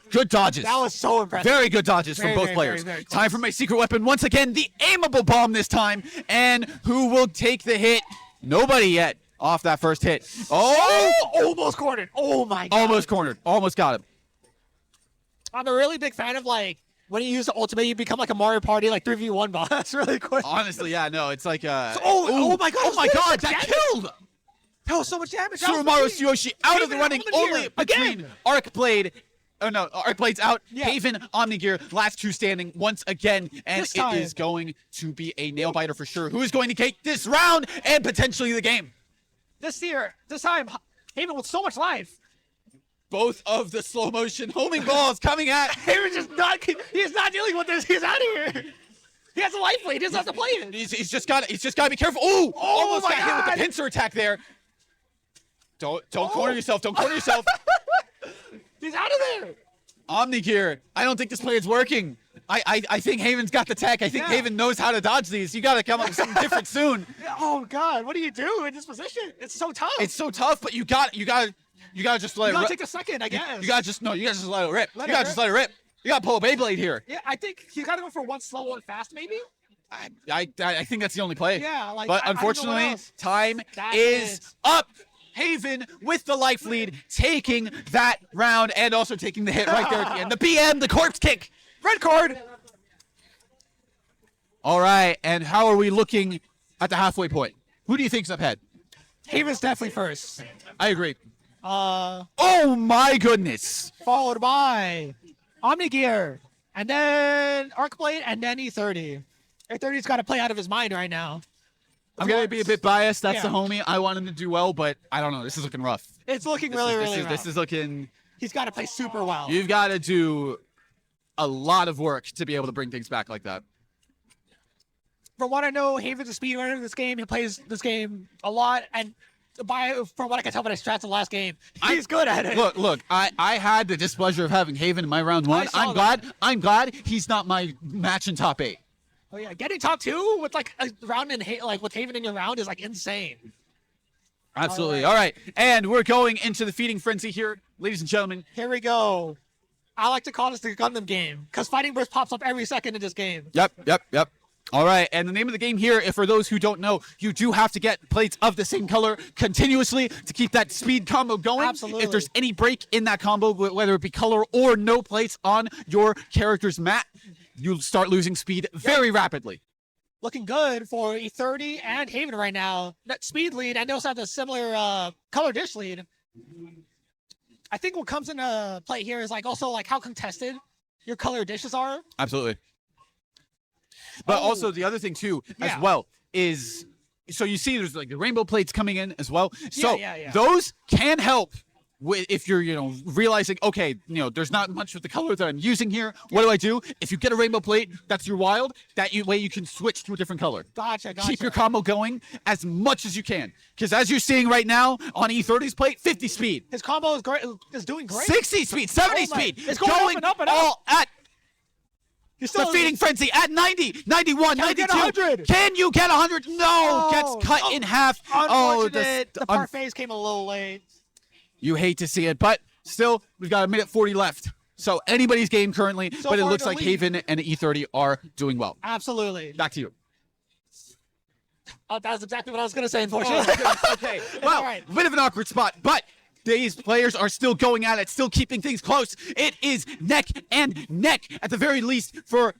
Good dodges.
That was so impressive.
Very good dodges
Very,
from both
very,
players.
very, very
Time for my secret weapon once again. The aimable bomb this time, and who will take the hit? Nobody yet. Off that first hit. Oh!
Almost cornered. Oh my god.
Almost cornered. Almost got him.
I'm a really big fan of when you use the ultimate, you become like a Mario Party 3v1 boss. That's really quick.
Honestly, yeah, no, it's like
oh my god.
Oh my god, that
damage.
killed!
That was so much damage.
Surumaru Tsuyoshi out of the running only
again.
between Arcblade. Oh no, Arcblade's out.
Yeah.
Haven, OmniGear, last 2 standing once again. And
This
it
time.
is going to be a nail biter for sure. Who is going to take this round and potentially the game?
This time, Haven with so much life.
Both of the slow motion homing balls coming at.
Haven's just not. He's not dealing with this. He's out of here. He has a life lead. He doesn't have to play it.
He's just got to be careful. Ooh, almost
my
got hit
God.
with the pincer attack there. Don't corner yourself. Don't corner yourself.
He's out of there.
OmniGear, I don't think this play is working. I think Haven's got the tech. I think Haven knows how to dodge these. You got to come up with something different soon.
Oh God, what do you do in this position? It's so tough.
It's so tough, but you got to just let
You
it
gotta
rip.
take a second, I guess.
You got to just let it rip.
Let
You
it
got to just let it rip. You got to pull a Beyblade here.
Yeah, I think you gotta go for one slow, one fast, maybe.
I think that's the only play.
Yeah,
but
I don't know what
unfortunately,
else.
time
That
is
is-
up. Haven with the life lead, taking that round and also taking the hit right there at the end. The BM, the corpse kick.
Red card.
All right, and how are we looking at the halfway point? Who do you think's up ahead?
Haven's definitely first.
I agree.
Oh
my goodness.
Followed by OmniGear, and then Arcblade, and then E30. E30's got to play out of his mind right now.
I'm going to be a bit biased. That's
Yeah.
the homie. I want him to do well, but I don't know. This is looking rough.
It's looking really rough.
This is looking...
He's got to play super well.
You've got to do a lot of work to be able to bring things back like that.
From what I know, Haven's a speedrunner in this game. He plays this game a lot, and from what I can tell by his strats in the last game, he's good at it.
Look. I had the displeasure of having Haven in my round 1. I'm glad he's not my match in top 8.
Oh yeah, getting top 2 with a round in with Haven in your round is insane.
Absolutely. All right. And we're going into the feeding frenzy here, ladies and gentlemen.
Here we go. I like to call this the Gundam game because Fighting Burst pops up every second in this game.
Yep. All right, and the name of the game here, for those who don't know, you do have to get plates of the same color continuously to keep that speed combo going.
Absolutely.
If there's any break in that combo, whether it be color or no plates on your character's mat, you'll start losing speed very rapidly.
looking good for E30 and Haven right now. That speed lead, and they also have a similar color dish lead. I think what comes into play here is like also like how contested your color dishes are.
Absolutely. But also the other thing too, as well, is so you see there's like the rainbow plates coming in as well. So those can help with if you're, realizing, okay, there's not much of the color that I'm using here. What do I do? If you get a rainbow plate, that's your wild. Way you can switch to a different color.
Gotcha.
Keep your combo going as much as you can. Because as you're seeing right now on E30's plate, 50 speed.
His combo is great. Is doing great.
60 speed, 70 speed.
It's going up and up.
All at the feeding frenzy at 90, 91, 92. Can you get 100? No, gets cut in half.
Unfortunate. The parfaits came a little late.
You hate to see it, but still, we've got a minute 40 left. So anybody's game currently, but it looks like Haven and E30 are doing well.
Absolutely.
Back to you.
Oh, that's exactly what I was going to say, unfortunately.
Okay. Well, a bit of an awkward spot, but these players are still going at it, still keeping things close. It is neck and neck at the very least for,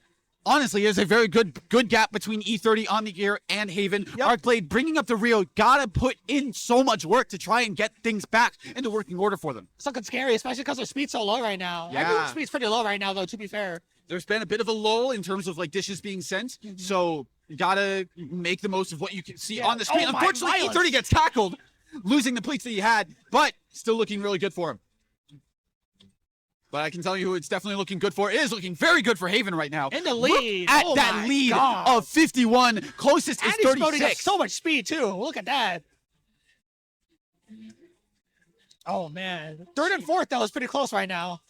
honestly, there's a very good gap between E30, OmniGear, and Haven. Arcblade bringing up the Rio. Gotta put in so much work to try and get things back into working order for them.
It's looking scary, especially because their speed's so low right now.
Yeah.
Everyone's speed's pretty low right now, though, to be fair.
There's been a bit of a lull in terms of dishes being sent, so you gotta make the most of what you can see on the screen. Unfortunately, E30 gets tackled, losing the plates that he had, but still looking really good for him. But I can tell you who it's definitely looking good for. It is looking very good for Haven right now.
In the lead.
Look at that lead of 51. Closest is 36.
He's so much speed, too. Look at that. Oh, man. Third and fourth, though, is pretty close right now.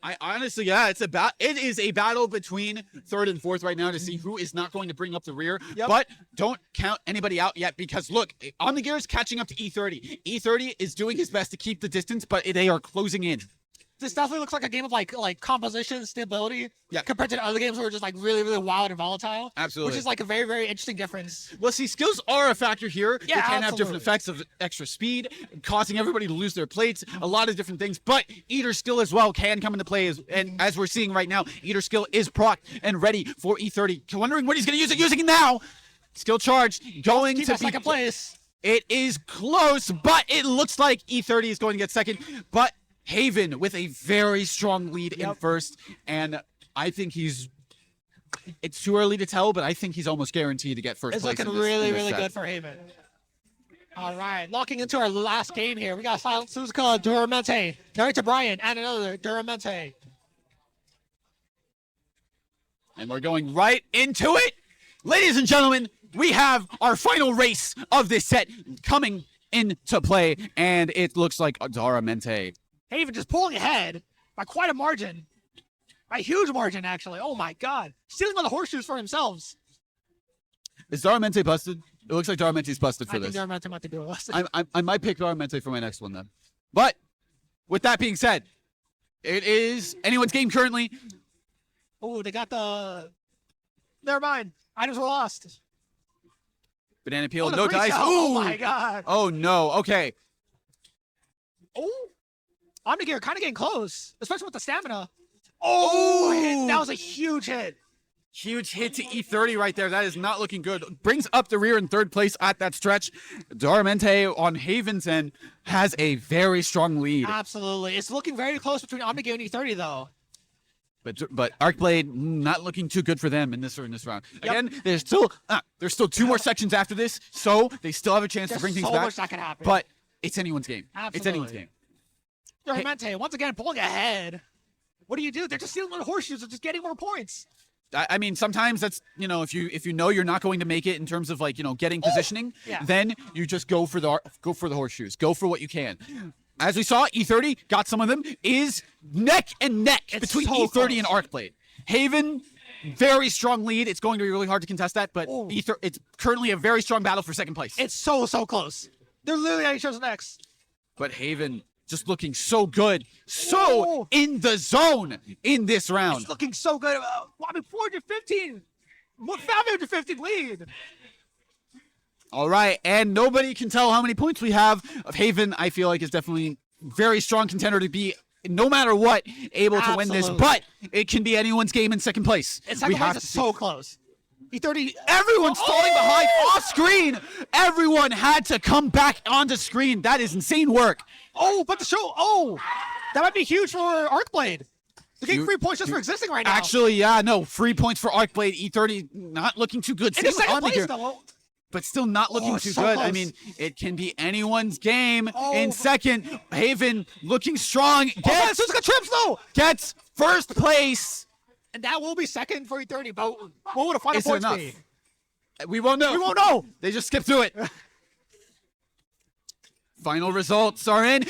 I honestly, it is a battle between third and fourth right now to see who is not going to bring up the rear. But don't count anybody out yet because look, OmniGear is catching up to E30. E30 is doing his best to keep the distance, but they are closing in.
This definitely looks like a game of like composition, stability, compared to the other games where it's just really, really wild and volatile.
Absolutely.
Which is like a very, very interesting difference.
Well, see, skills are a factor here.
Yeah,
they can have different effects of extra speed, causing everybody to lose their plates, a lot of different things. But Eater skill as well can come into play, and as we're seeing right now, Eater skill is proc and ready for E30. Wondering when he's going to use it, using it now. Skill charge going to be
second place.
It is close, but it looks like E30 is going to get second. But Haven with a very strong lead in first, and I think it's too early to tell, but I think he's almost guaranteed to get first place.
It's looking really, really good for Haven. All right, locking into our last game here. We got Saltz, Duramente, Neigh to Brian, and another Duramente.
And we're going right into it. Ladies and gentlemen, we have our final race of this set coming into play, and it looks like Duramente.
Haven just pulling ahead by quite a margin. By a huge margin, actually. Oh, my God. Stealing all the horseshoes for themselves.
Is Duramente busted? It looks like Duramente's busted for this.
I think Duramente might be busted.
I might pick Duramente for my next one, then. But with that being said, it is anyone's game currently.
Oh, they got the... Never mind. Items were lost.
Banana peel, no dice.
Oh, my God.
Oh, no. Okay.
Oh. OmniGear kind of getting close, especially with the stamina. Oh, that was a huge hit.
Huge hit to E30 right there. That is not looking good. Brings up the rear in third place at that stretch. Duramente on Haven's end has a very strong lead.
Absolutely. It's looking very close between OmniGear and E30, though.
But Arcblade not looking too good for them in this round. Again, there's still 2 more sections after this, so they still have a chance to bring things back.
So much that can happen.
But it's anyone's game.
Absolutely.
It's anyone's game.
Duramente, once again, pulling ahead. What do you do? They're just stealing little horseshoes. They're just getting more points.
I mean, sometimes that's, if you know you're not going to make it in terms of getting positioning, then you just go for the horseshoes. Go for what you can. As we saw, E30 got some of them. Is neck and neck between E30 and Arcblade. Haven, very strong lead. It's going to be really hard to contest that, but it's currently a very strong battle for second place.
It's so close. They're literally at each other's necks.
But Haven just looking so good, so in the zone in this round.
It's looking so good. 415, 515 lead.
All right, and nobody can tell how many points we have. Haven, I feel like, is definitely very strong contender to be, no matter what, able to win this. But it can be anyone's game in second place.
Second place is so close. E30.
Everyone's falling behind off screen. Everyone had to come back onto screen. That is insane work.
Oh, but the show. Oh, that might be huge for Arcblade. They're getting free points just for existing right now.
Actually, yeah, no. Free points for Arcblade. E30 not looking too good.
In the
Same
second
with
place,
OmniGear,
though.
but still not looking too
so
good.
close.
I mean, it can be anyone's game. In
but-
second, Haven looking strong.
Yes, who's got trips though?
Gets first place.
And that will be second for E30. But what would a final
Is it
points
enough?
be?
We won't know.
We won't know.
They just skipped through it. Final results are in.
E30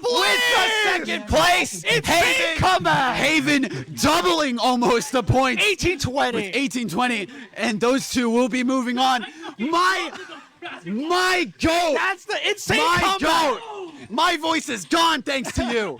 with the second place.
Insane comeback.
Haven doubling almost the points.
18-20.
With 18-20. And those two will be moving on. My goat.
That's the insane
My
comeback.
goat. My voice is gone thanks to you.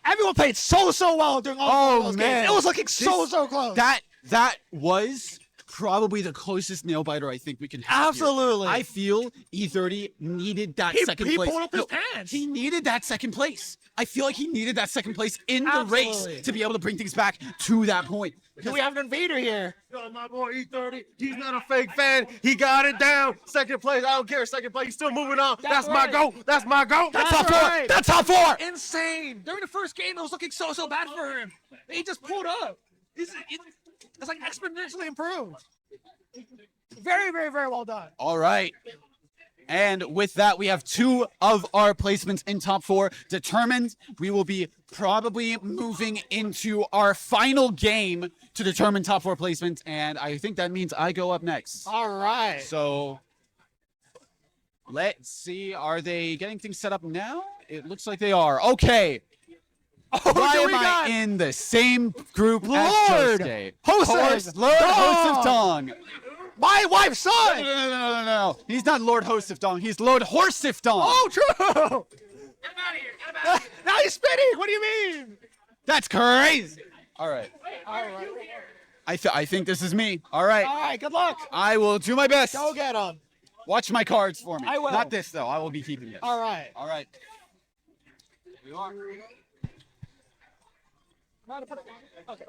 Everyone played so well during all those
man.
games. It was looking so close.
That was probably the closest nail biter I think we can have.
Absolutely.
Here. I feel E30 needed that second
he
place.
pulled up his pants.
He needed that second place. I feel like he needed that second place in the race to be able to bring things back to that point.
Do we have an invader here?
Yo, my boy E30, he's not a fake fan. He got it down. Second place. I don't care. Second place. He's still moving on. That's my goat. That's my goat.
That's top four. That's top four.
Insane. During the first game, it was looking so bad for him. He just pulled up. It's like exponentially improved. Very well done.
All right. And with that, we have two of our placements in top four determined. We will be probably moving into our final game to determine top four placement. And I think that means I go up next.
All right.
So let's see. Are they getting things set up now? It looks like they are. Okay. Why am I in the same group as
Lord
Josuke?
Hostess
Lord Host of
Dong.
Dong.
My wife's son.
No. He's not Lord Host of Dong. He's Lord Horse of Dong.
Oh, true.
Get him out of here. Get him out of here.
Now he's spinning. What do you mean?
That's crazy. All right. I think this is me. All right.
All right. Good luck.
I will do my best.
Go get him.
Watch my cards for me.
I will.
Not this, though. I will be keeping it.
All right.
All right. Here we are.
Okay.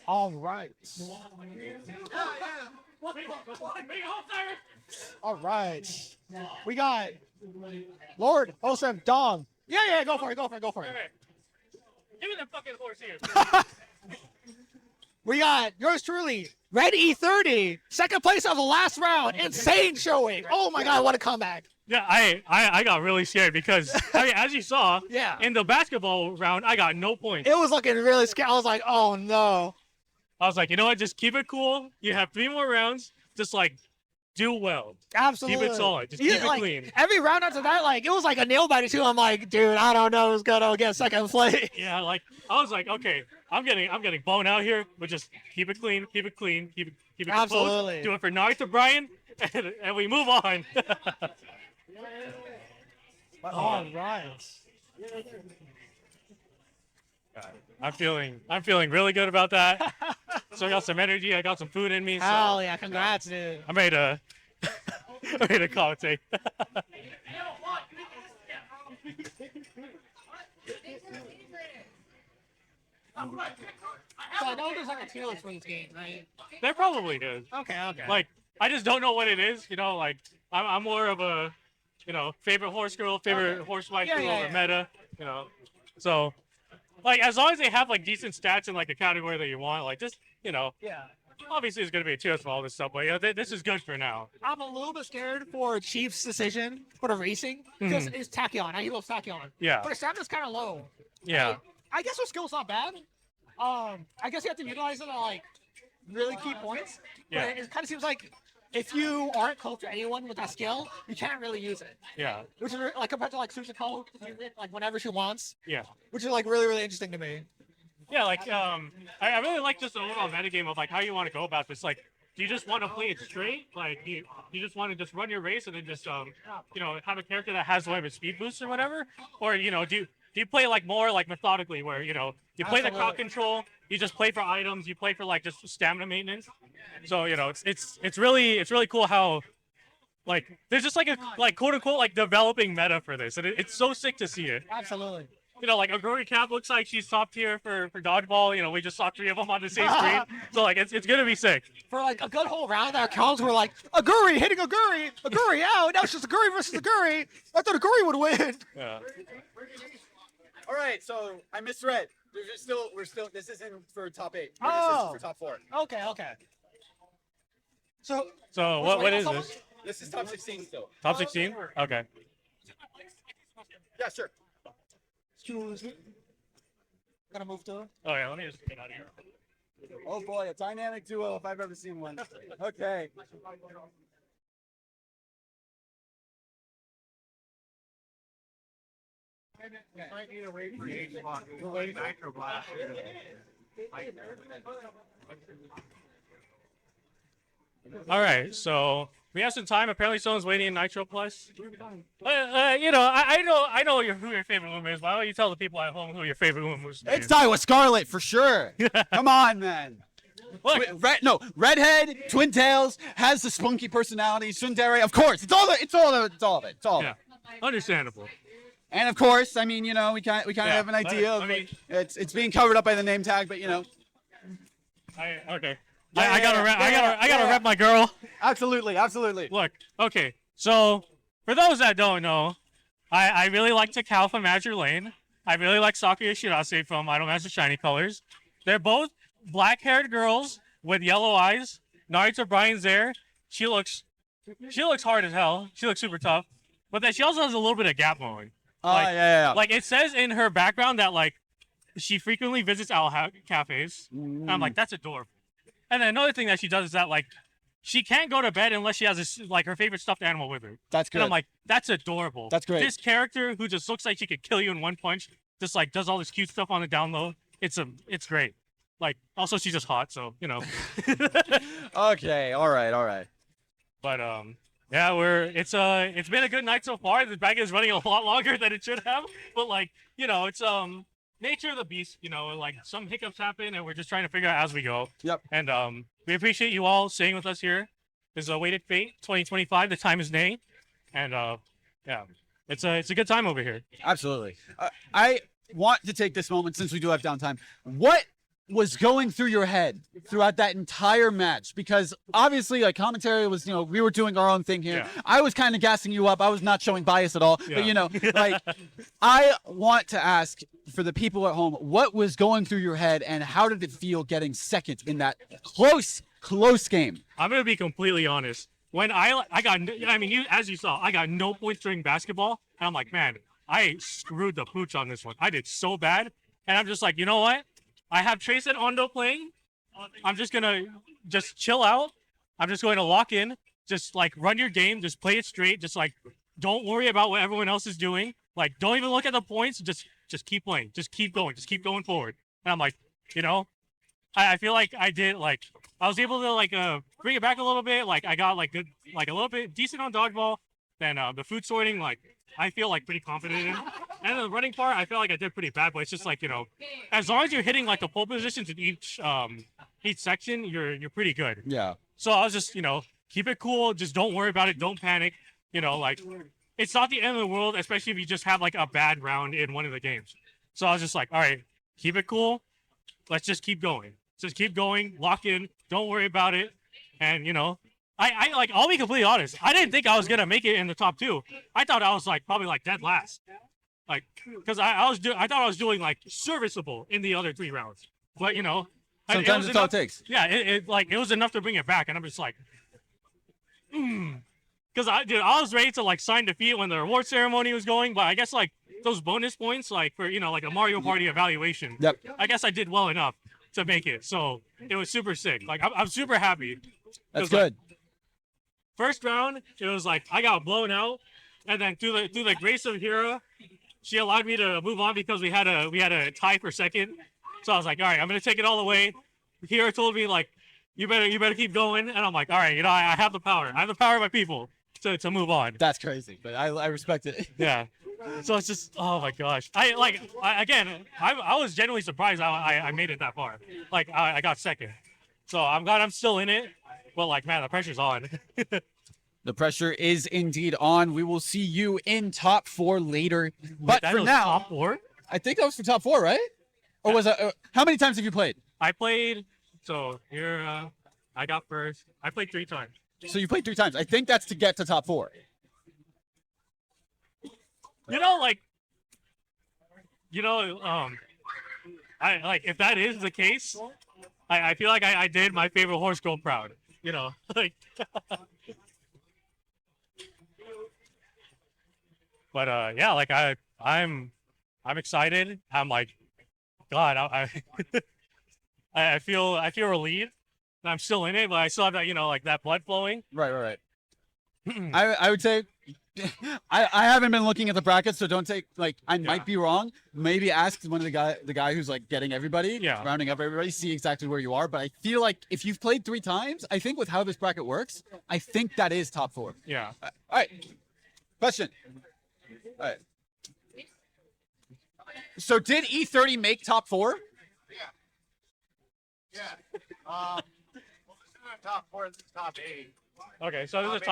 All right. All right. We got Lord Osef Dong. Yeah, go for it. Go for it.
Give me that fucking horse here.
We got yours truly, Red E30, second place of the last round. Insane showing. Oh my God, what a comeback.
Yeah, I got really scared because, I mean, as you saw,
Yeah.
in the basketball round, I got no points.
It was looking really scary. I was like, oh no.
I was like, you know what? Just keep it cool. You have 3 more rounds. Just, like, do well.
Absolutely.
Keep it solid. Just
Yeah,
keep it
like,
clean.
Every round after that, like, it was like a nail biter too. I'm like, dude, I don't know who's gonna get second place.
Yeah, like, I was like, okay, I'm getting blown out here, but just keep it clean, keep it
Absolutely.
close. Do it for Neigh to Brian, and we move on.
All right.
I'm feeling really good about that. So I got some energy. I got some food in me. So
Hell yeah, congrats, dude.
I'm ready to commentate.
So I know there's like a tier list for this game, right?
There probably is.
Okay.
Like, I just don't know what it is. You know, like I'm more of a, favorite horse girl, favorite horse white girl, or meta. You know, so like as long as they have like decent stats in like the category that you want, like just
Yeah.
obviously it's gonna be a tier for all this stuff, but yeah, this is good for now.
I'm a little bit scared for Chief's decision for the racing because it's Tachyon. He loves Tachyon.
Yeah.
But his stamina's kind of low.
Yeah.
I guess her skill's not bad. I guess you have to utilize it on like really key points.
Yeah.
But it kind of seems like if you aren't close to anyone with that skill, you can't really use it.
Yeah.
Which is like compared to like Suzuko, like whenever she wants.
Yeah.
Which is like really interesting to me.
Yeah, like I really like just the overall metagame of like how you want to go about this. Like, do you just want to play it straight? Like, you just want to just run your race and then just have a character that has whatever speed boost or whatever, or do you play like more like methodically where you play the crowd control, you just play for items, you play for like just stamina maintenance. So it's really cool how like there's just like a like quote unquote like developing meta for this, and it's so sick to see it.
Absolutely.
like Aguri Cap looks like she's top tier for dodgeball. We just saw 3 of them on the same screen, so like it's gonna be sick.
For like a good whole round, our comms were like Aguri hitting Aguri out. Now it's just Aguri versus Aguri. I thought Aguri would win.
Yeah.
All right, so I misread. We're still. This isn't for top 8.
Oh.
This is for top 4.
Okay. So
what is this?
This is top 16 still.
Top 16? Okay.
Yeah, sure.
Excuse me. Gotta move to.
Oh yeah, let me just get out of here.
Oh boy, a dynamic duo if I've ever seen one. Okay.
Might need to wait for the Nitro Blast.
All right, so we have some time. Apparently, someone's waiting in Nitro Plus. I know who your favorite Uma is. Why don't you tell the people at home who your favorite Uma is?
It's Daiwa Scarlet for sure. Come on, man. Redhead, twin tails, has the spunky personality, tsundere. Of course, it's all of it.
Yeah, understandable.
And of course, I mean, we kind of have an idea of it's being covered up by the name tag, but
Okay. I gotta rep my girl.
Absolutely.
Look, okay. So for those that don't know, I really like Takao from Azure Lane. I really like Sakuya Shirase from Idolmaster Shiny Colors. They're both black-haired girls with yellow eyes. Naruto Brian's there. She looks hard as hell. She looks super tough. But then she also has a little bit of gap mowing.
Yeah.
Like it says in her background that like she frequently visits owl cafes. And I'm like, that's adorable. And then another thing that she does is that like she can't go to bed unless she has her favorite stuffed animal with her.
That's good.
And I'm like, that's adorable.
That's great.
This character who just looks like she could kill you in one punch, just like does all this cute stuff on the down low. It's great. Like also she's just hot, so
Okay, all right.
But yeah, it's been a good night so far. The bag is running a lot longer than it should have, but like it's nature of the beast. Like some hiccups happen, and we're just trying to figure out as we go.
Yep.
And we appreciate you all staying with us here. This is Awaited Fate 2025. The time is Neigh, and yeah, it's a good time over here.
Absolutely. I want to take this moment since we do have downtime. What was going through your head throughout that entire match? Because obviously like commentary was, we were doing our own thing here.
Yeah.
I was kind of gassing you up. I was not showing bias at all.
Yeah.
But like I want to ask for the people at home, what was going through your head and how did it feel getting second in that close game?
I'm going to be completely honest. When as you saw, I got no points during basketball. And I'm like, man, I screwed the pooch on this one. I did so bad. And I'm just like, you know what? I have Trace and Ondo playing. I'm just going to chill out. I'm just going to lock in. Just like run your game. Just play it straight. Just like don't worry about what everyone else is doing. Like don't even look at the points. Just keep playing. Just keep going. Just keep going forward. And I'm like, I feel like I did like I was able to bring it back a little bit. Like I got good a little bit decent on dodgeball. Then the food sorting I feel pretty confident in. And the running part, I feel like I did pretty bad, but it's just as long as you're hitting the pole positions in each section, you're pretty good.
Yeah.
So I was just, keep it cool, just don't worry about it, don't panic. It's not the end of the world, especially if you just have a bad round in one of the games. So I was just like, all right, keep it cool. Let's just keep going. Just keep going, lock in, don't worry about it. And I'll be completely honest. I didn't think I was gonna make it in the top 2. I thought I was probably dead last. Because I thought I was doing serviceable in the other 3 rounds. But
sometimes it's all it takes.
Yeah, it was enough to bring it back, and I'm just because I was ready to sign defeat when the reward ceremony was going, but I guess those bonus points for a Mario Party evaluation.
Yep.
I guess I did well enough to make it, so it was super sick. I'm super happy.
That's good.
First round, it was I got blown out, and then through the grace of Hira, she allowed me to move on because we had a tie for second. So I was like, all right, I'm gonna take it all the way. Hira told me you better keep going, and I'm like, all right, I have the power. I have the power of my people to move on.
That's crazy, but I respect it.
Yeah. So it's just, oh my gosh. I was genuinely surprised I made it that far. I got second. So I'm glad I'm still in it. But man, the pressure's on.
The pressure is indeed on. We will see you in top 4 later. But
That
for
was
now,
top 4?
I think that was for top 4, right? Or was it? How many times have you played?
I played. So here, I got first. I played 3 times.
So you played 3 times. I think that's to get to top 4.
You know, like, I like if that is the case, I feel like I did my favorite horse girl proud. You know, like. But yeah, like I'm excited. I'm like, God, I feel relieved. I'm still in it, but I still have that, like that blood flowing.
Right. I would say I haven't been looking at the brackets, so don't take I might be wrong. Maybe ask one of the guy who's like getting everybody, rounding up everybody, see exactly where you are. But I feel like if you've played 3 times, I think with how this bracket works, I think that is top 4.
Yeah.
All right. Question. All right. So did E30 make top 4?
Yeah. Well, this isn't top 4. This is top 8.
Okay, so this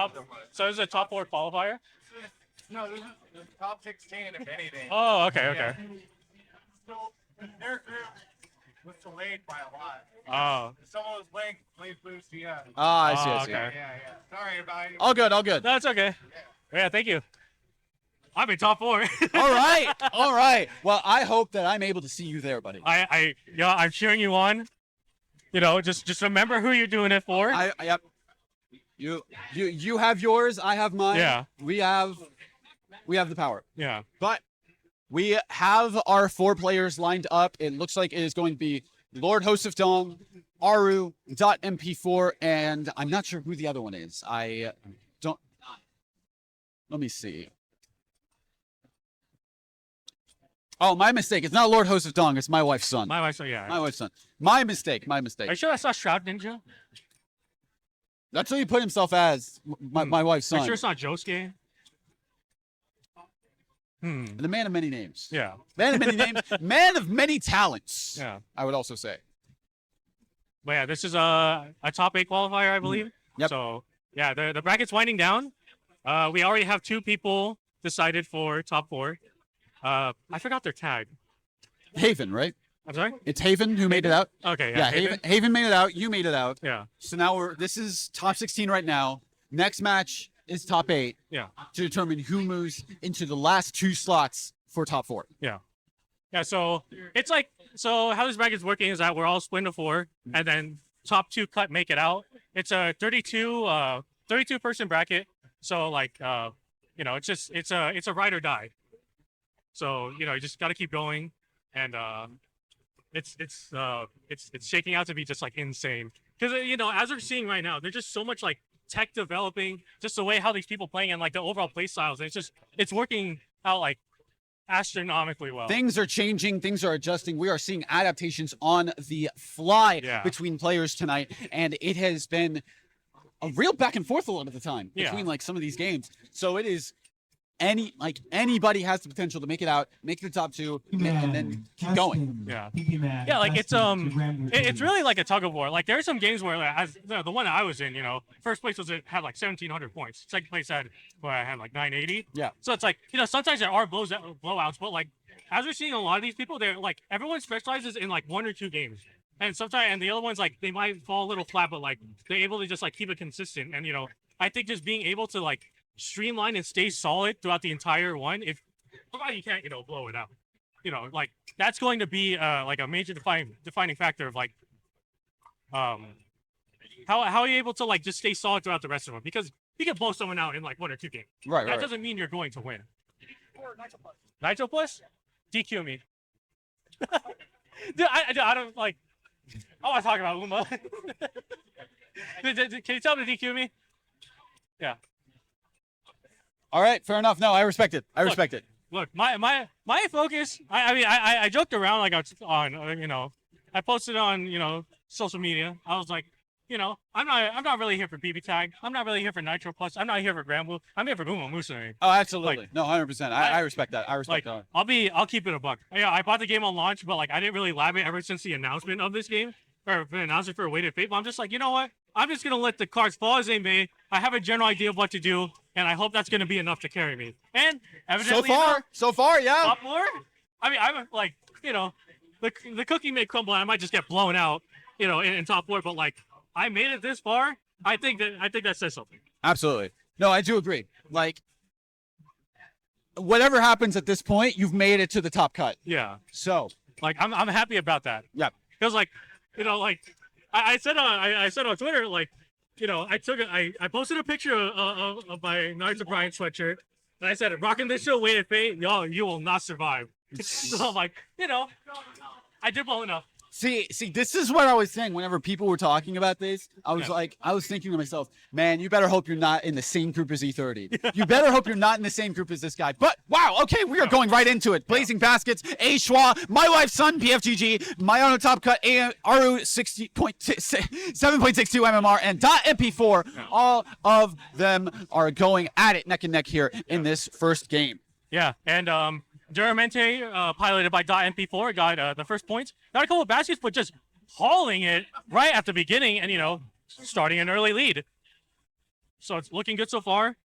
is a top 4 qualifier.
No, this is top 16 if anything.
Oh, okay.
So their group was delayed by a lot.
Oh.
Someone was playing Blazblue CS.
I see.
Okay.
Yeah. Sorry about it.
All good.
That's okay. Yeah, thank you. I'm in top 4.
All right. Well, I hope that I'm able to see you there, buddy.
I'm cheering you on. Just remember who you're doing it for.
Yep. You have yours, I have mine.
Yeah.
We have the power.
Yeah.
But we have our 4 players lined up. It looks like it is going to be Lord Host of Dong, Aru, .mp4, and I'm not sure who the other one is. I don't. Let me see. Oh, my mistake. It's not Lord Host of Dong. It's my wife's son.
My wife's son, yeah.
My wife's son. My mistake.
Are you sure that's not Shroud Ninja?
That's what he put himself as. My wife's son.
Are you sure it's not Josuke?
The man of many names.
Yeah.
Man of many names. Man of many talents.
Yeah.
I would also say.
But yeah, this is a top 8 qualifier, I believe.
Yep.
So yeah, the bracket's winding down. We already have 2 people decided for top 4. I forgot their tag.
Haven, right?
I'm sorry?
It's Haven who made it out.
Okay,
yeah. Haven made it out. You made it out.
Yeah.
So now this is top 16 right now. Next match is top 8.
Yeah.
To determine who moves into the last 2 slots for top 4.
Yeah. Yeah, so it's like, so how this bracket's working is that we're all split into 4, and then top 2 make it out. It's a 32 person bracket. So like, it's a ride or die. So, you just got to keep going, and it's shaking out to be just like insane. Because as we're seeing right now, there's just so much like tech developing, just the way how these people playing and like the overall play styles. And it's working out like astronomically well.
Things are changing, things are adjusting. We are seeing adaptations on the fly between players tonight, and it has been a real back and forth a lot of the time between like some of these games. So it is. Anybody has the potential to make it out, make the top 2, and then keep going.
Yeah, like it's really like a tug of war. Like there are some games where, like, the one I was in, first place had like 1,700 points. Second place had I had like 980.
Yeah.
So it's like sometimes there are blowouts, but like as we're seeing a lot of these people, they're like everyone specializes in like 1 or 2 games, and sometimes the other ones like they might fall a little flat, but like they're able to just like keep it consistent. And I think just being able to like streamline and stay solid throughout the entire one, if you can't blow it out, like that's going to be like a major defining factor of like how are you able to like just stay solid throughout the rest of them, because you can blow someone out in like 1 or 2 games. That doesn't mean you're going to win. Nitro Plus? DQ me. Dude, I don't like, I want to talk about Uma. Can you tell him to DQ me? Yeah.
All right, fair enough. No, I respect it. I respect it.
Look, my focus. I joked around like on I posted on social media. I was like, I'm not really here for BB Tag. I'm not really here for Nitro Plus. I'm not here for Blazblue. I'm here for Umamusume.
Oh, absolutely. Like, no, 100%. I respect that. I respect that.
I'll keep it a buck. Yeah, I bought the game on launch, but like I didn't really lab it ever since the announcement of this game, or the announcement for a Weighted Fate. But I'm just like, you know what? I'm just gonna let the cards fall as they may. I have a general idea of what to do, and I hope that's gonna be enough to carry me. And evidently,
so far, yeah.
Top 4. I mean, I'm like, the cookie may crumble and I might just get blown out, in top 4. But like, I made it this far. I think that says something.
Absolutely. No, I do agree. Like, whatever happens at this point, you've made it to the top cut.
Yeah.
So,
like, I'm happy about that.
Yeah.
Because like, I said on Twitter, like, I posted a picture of my Naruto Brian sweatshirt, and I said, rocking this show, weighted fate, y'all, you will not survive. So I'm like, I did well enough.
See, this is what I was saying whenever people were talking about this. I was thinking to myself, man, you better hope you're not in the same group as E30. You better hope you're not in the same group as this guy. But wow, okay, we are going right into it. Blazing Baskets, schwa, My Wife's Son, PFGG, My Own Top Cut, Aru 7.62 MMR, and .mp4. All of them are going at it neck and neck here in this first game.
Yeah, and Duramente, piloted by .mp4, got the first points. Got a couple of baskets, but just hauling it right at the beginning and, starting an early lead. So it's looking good so far.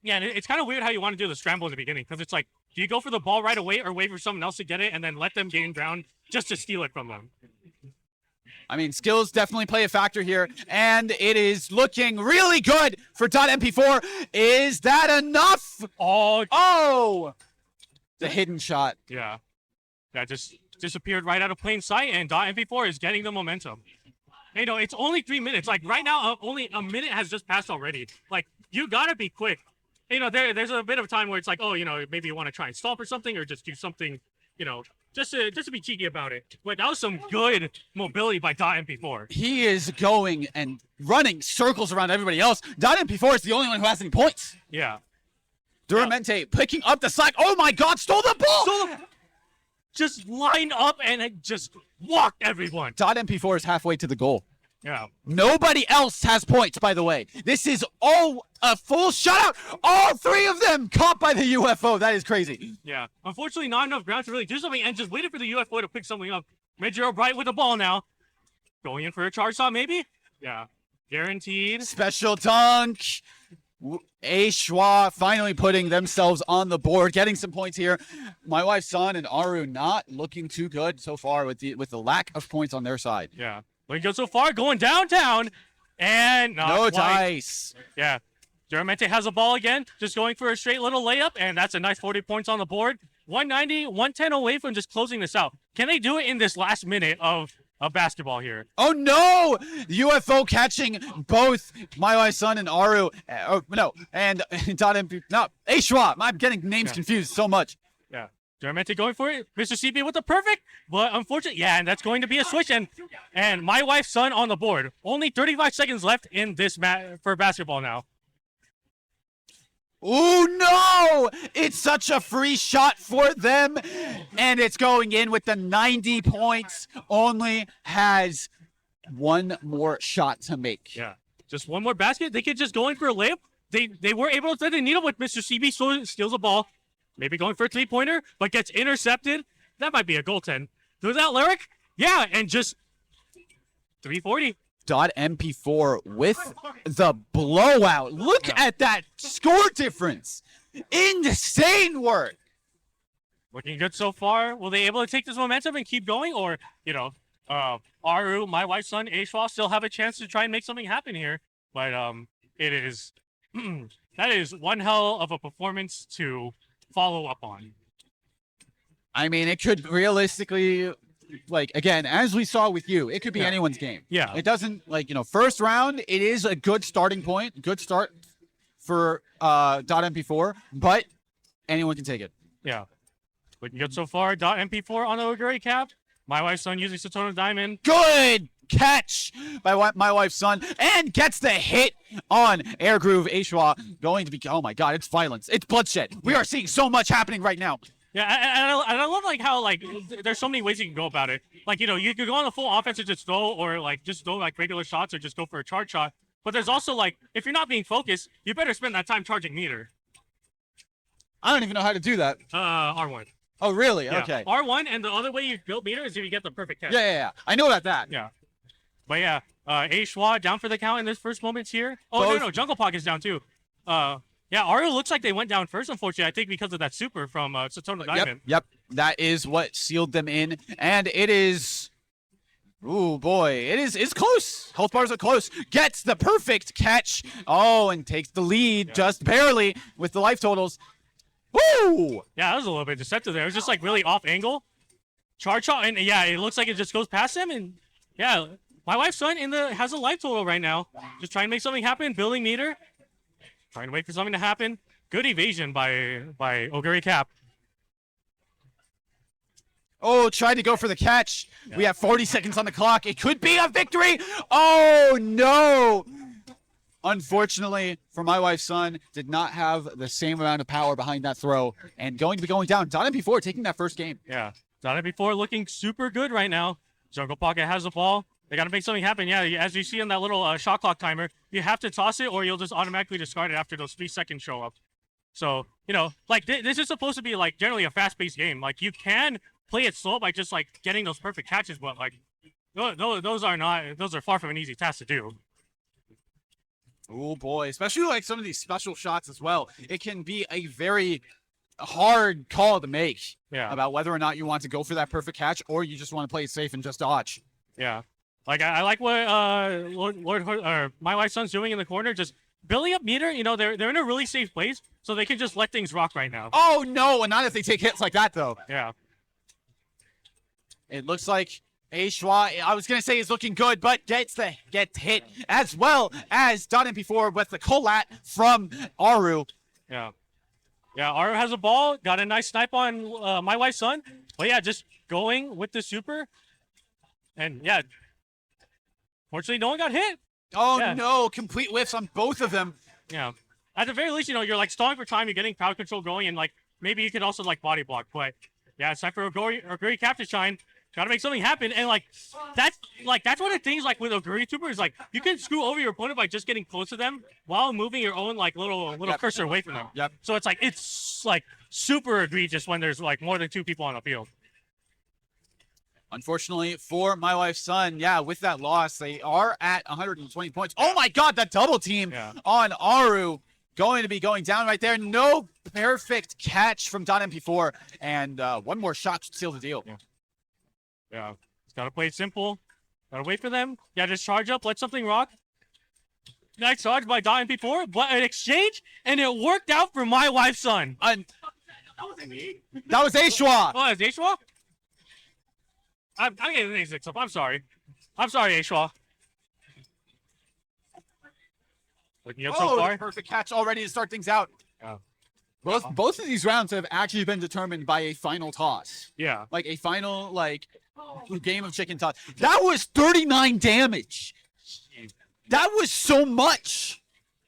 Yeah, and it's kind of weird how you want to do the scramble in the beginning, because it's like, do you go for the ball right away or wait for someone else to get it and then let them gain ground just to steal it from them?
I mean, skills definitely play a factor here, and it is looking really good for .mp4. Is that enough? Oh! The hidden shot.
Yeah. That just disappeared right out of plain sight, and .mp4 is getting the momentum. It's only 3 minutes. Like, right now, only a minute has just passed already. Like, you gotta be quick. There's a bit of time where it's like, maybe you want to try and stop or something, or just do something, just to be cheeky about it. But that was some good mobility by .mp4.
He is going and running circles around everybody else. .mp4 is the only one who has any points.
Yeah.
Duramente picking up the slack. Oh my God, stole the ball!
Just lined up and it just walked everyone.
.mp4 is halfway to the goal.
Yeah.
Nobody else has points, by the way. This is all a full shutout. All 3 of them caught by the UFO. That is crazy.
Yeah. Unfortunately, not enough ground to really do something, and just waited for the UFO to pick something up. Major Bright with the ball now. Going in for a charge shot, maybe? Yeah. Guaranteed.
Special dunk. schwa finally putting themselves on the board, getting some points here. My Wife's Son and Aru not looking too good so far with the lack of points on their side.
Yeah. Looking good so far, going downtown, and
no dice.
Yeah. Duramente has a ball again, just going for a straight little layup, and that's a nice 40 points on the board. 190, 110 away from just closing this out. Can they do it in this last minute of basketball here?
Oh no! UFO catching both My Wife's Son and Aru. And schwa. I'm getting names confused so much.
Yeah. Duramente going for it. Mr. CB with the perfect, but unfortunately, yeah, and that's going to be a switch, and My Wife's Son on the board. Only 35 seconds left in this match for basketball now.
Oh no! It's such a free shot for them, and it's going in with the 90 points. Only has one more shot to make.
Yeah, just one more basket. They could just go in for a layup. They were able to thread the needle with Mr. CB, so steals the ball. Maybe going for a 3-pointer, but gets intercepted. That might be a goaltend. Was that Lyric? Yeah, and just 340.
.mp4 with the blowout. Look at that score difference. Insane work.
Looking good so far. Will they able to take this momentum and keep going? Or, Aru, My Wife's Son, schwa still have a chance to try and make something happen here. But it is that is one hell of a performance to follow up on.
I mean, it could realistically, again, as we saw with you, it could be anyone's game.
Yeah.
It doesn't, first round, it is a good starting point, good start for .mp4, but anyone can take it.
Yeah. Looking good so far. .mp4 on the Oguri cap. My Wife's Son using Satono Diamond.
Good catch by My Wife's Son, and gets the hit on Air Groove. schwa going to be, oh my God, it's violence. It's bloodshed. We are seeing so much happening right now.
Yeah, and I love how there's so many ways you can go about it. You could go on the full offense and just throw, or just throw regular shots, or just go for a charge shot. But there's also if you're not being focused, you better spend that time charging meter.
I don't even know how to do that.
R1.
Oh really?
Yeah.
Okay.
R1, and the other way you build meter is if you get the perfect catch.
Yeah. I know about that.
Yeah. But yeah, schwa down for the count in this first moments here. Oh, no, Jungle Pocket's down too. Yeah, Aru looks like they went down first, unfortunately. I think because of that super from Satono Diamond.
Yep. That is what sealed them in. And it is... Ooh, boy. It's close. Health bars are close. Gets the perfect catch. Oh, and takes the lead just barely with the life totals. Woo!
Yeah, that was a little bit deceptive there. It was just like really off angle. Charge shot, and yeah, it looks like it just goes past him. And yeah, my wife's son has a life total right now. Just trying to make something happen, building meter. Trying to wait for something to happen. Good evasion by Oguri Cap.
Oh, tried to go for the catch. Yeah. We have 40 seconds on the clock. It could be a victory. Oh, no. Unfortunately, for my wife's son, did not have the same amount of power behind that throw. And going to be going down. Done it before, taking that first game.
Yeah, done it before, looking super good right now. Jungle Pocket has the ball. They got to make something happen. Yeah, as you see in that little shot clock timer, you have to toss it or you'll just automatically discard it after those 3 seconds show up. So, you know, like this is supposed to be like generally a fast-paced game. Like you can play it slow by just like getting those perfect catches, but like those are far from an easy task to do.
Oh boy, especially like some of these special shots as well. It can be a very hard call to make about whether or not you want to go for that perfect catch or you just want to play it safe and just dodge.
Yeah. Like I like what my wife's son's doing in the corner, just building up meter. You know, they're in a really safe place, so they can just let things rock right now.
Oh no, and not if they take hits like that though.
Yeah.
It looks like schwa, I was gonna say is looking good, but gets hit as well as done it before with the collat from Aru.
Yeah. Yeah, Aru has a ball, got a nice snipe on my wife's son. But yeah, just going with the super. And yeah. Fortunately, no one got hit.
Oh no, complete whiffs on both of them.
Yeah. At the very least, you know, you're like stalling for time, you're getting crowd control going, and like maybe you could also like body block. But yeah, it's time for Oguri Cap to shine. Gotta make something happen. And like that's one of the things like with Oguri Super is like you can screw over your opponent by just getting close to them while moving your own like little cursor away from them.
Yep.
So it's like super egregious when there's like more than 2 people on the field.
Unfortunately for my wife's son, yeah, with that loss, they are at 120 points. Oh my god, that double team on Aru going to be going down right there. No perfect catch from .mp4, and one more shot to seal the deal.
Yeah, just gotta play it simple. Gotta wait for them. Yeah, just charge up, let something rock. Nice charge by .mp4, but an exchange, and it worked out for my wife's son.
That was me. That was schwa.
Oh, that's schwa? I'm getting things mixed up. I'm sorry. I'm sorry, schwa. Looking up so far.
Perfect catch already to start things out.
Yeah.
Both of these rounds have actually been determined by a final toss.
Yeah.
Like a final game of chicken toss. That was 39 damage. That was so much.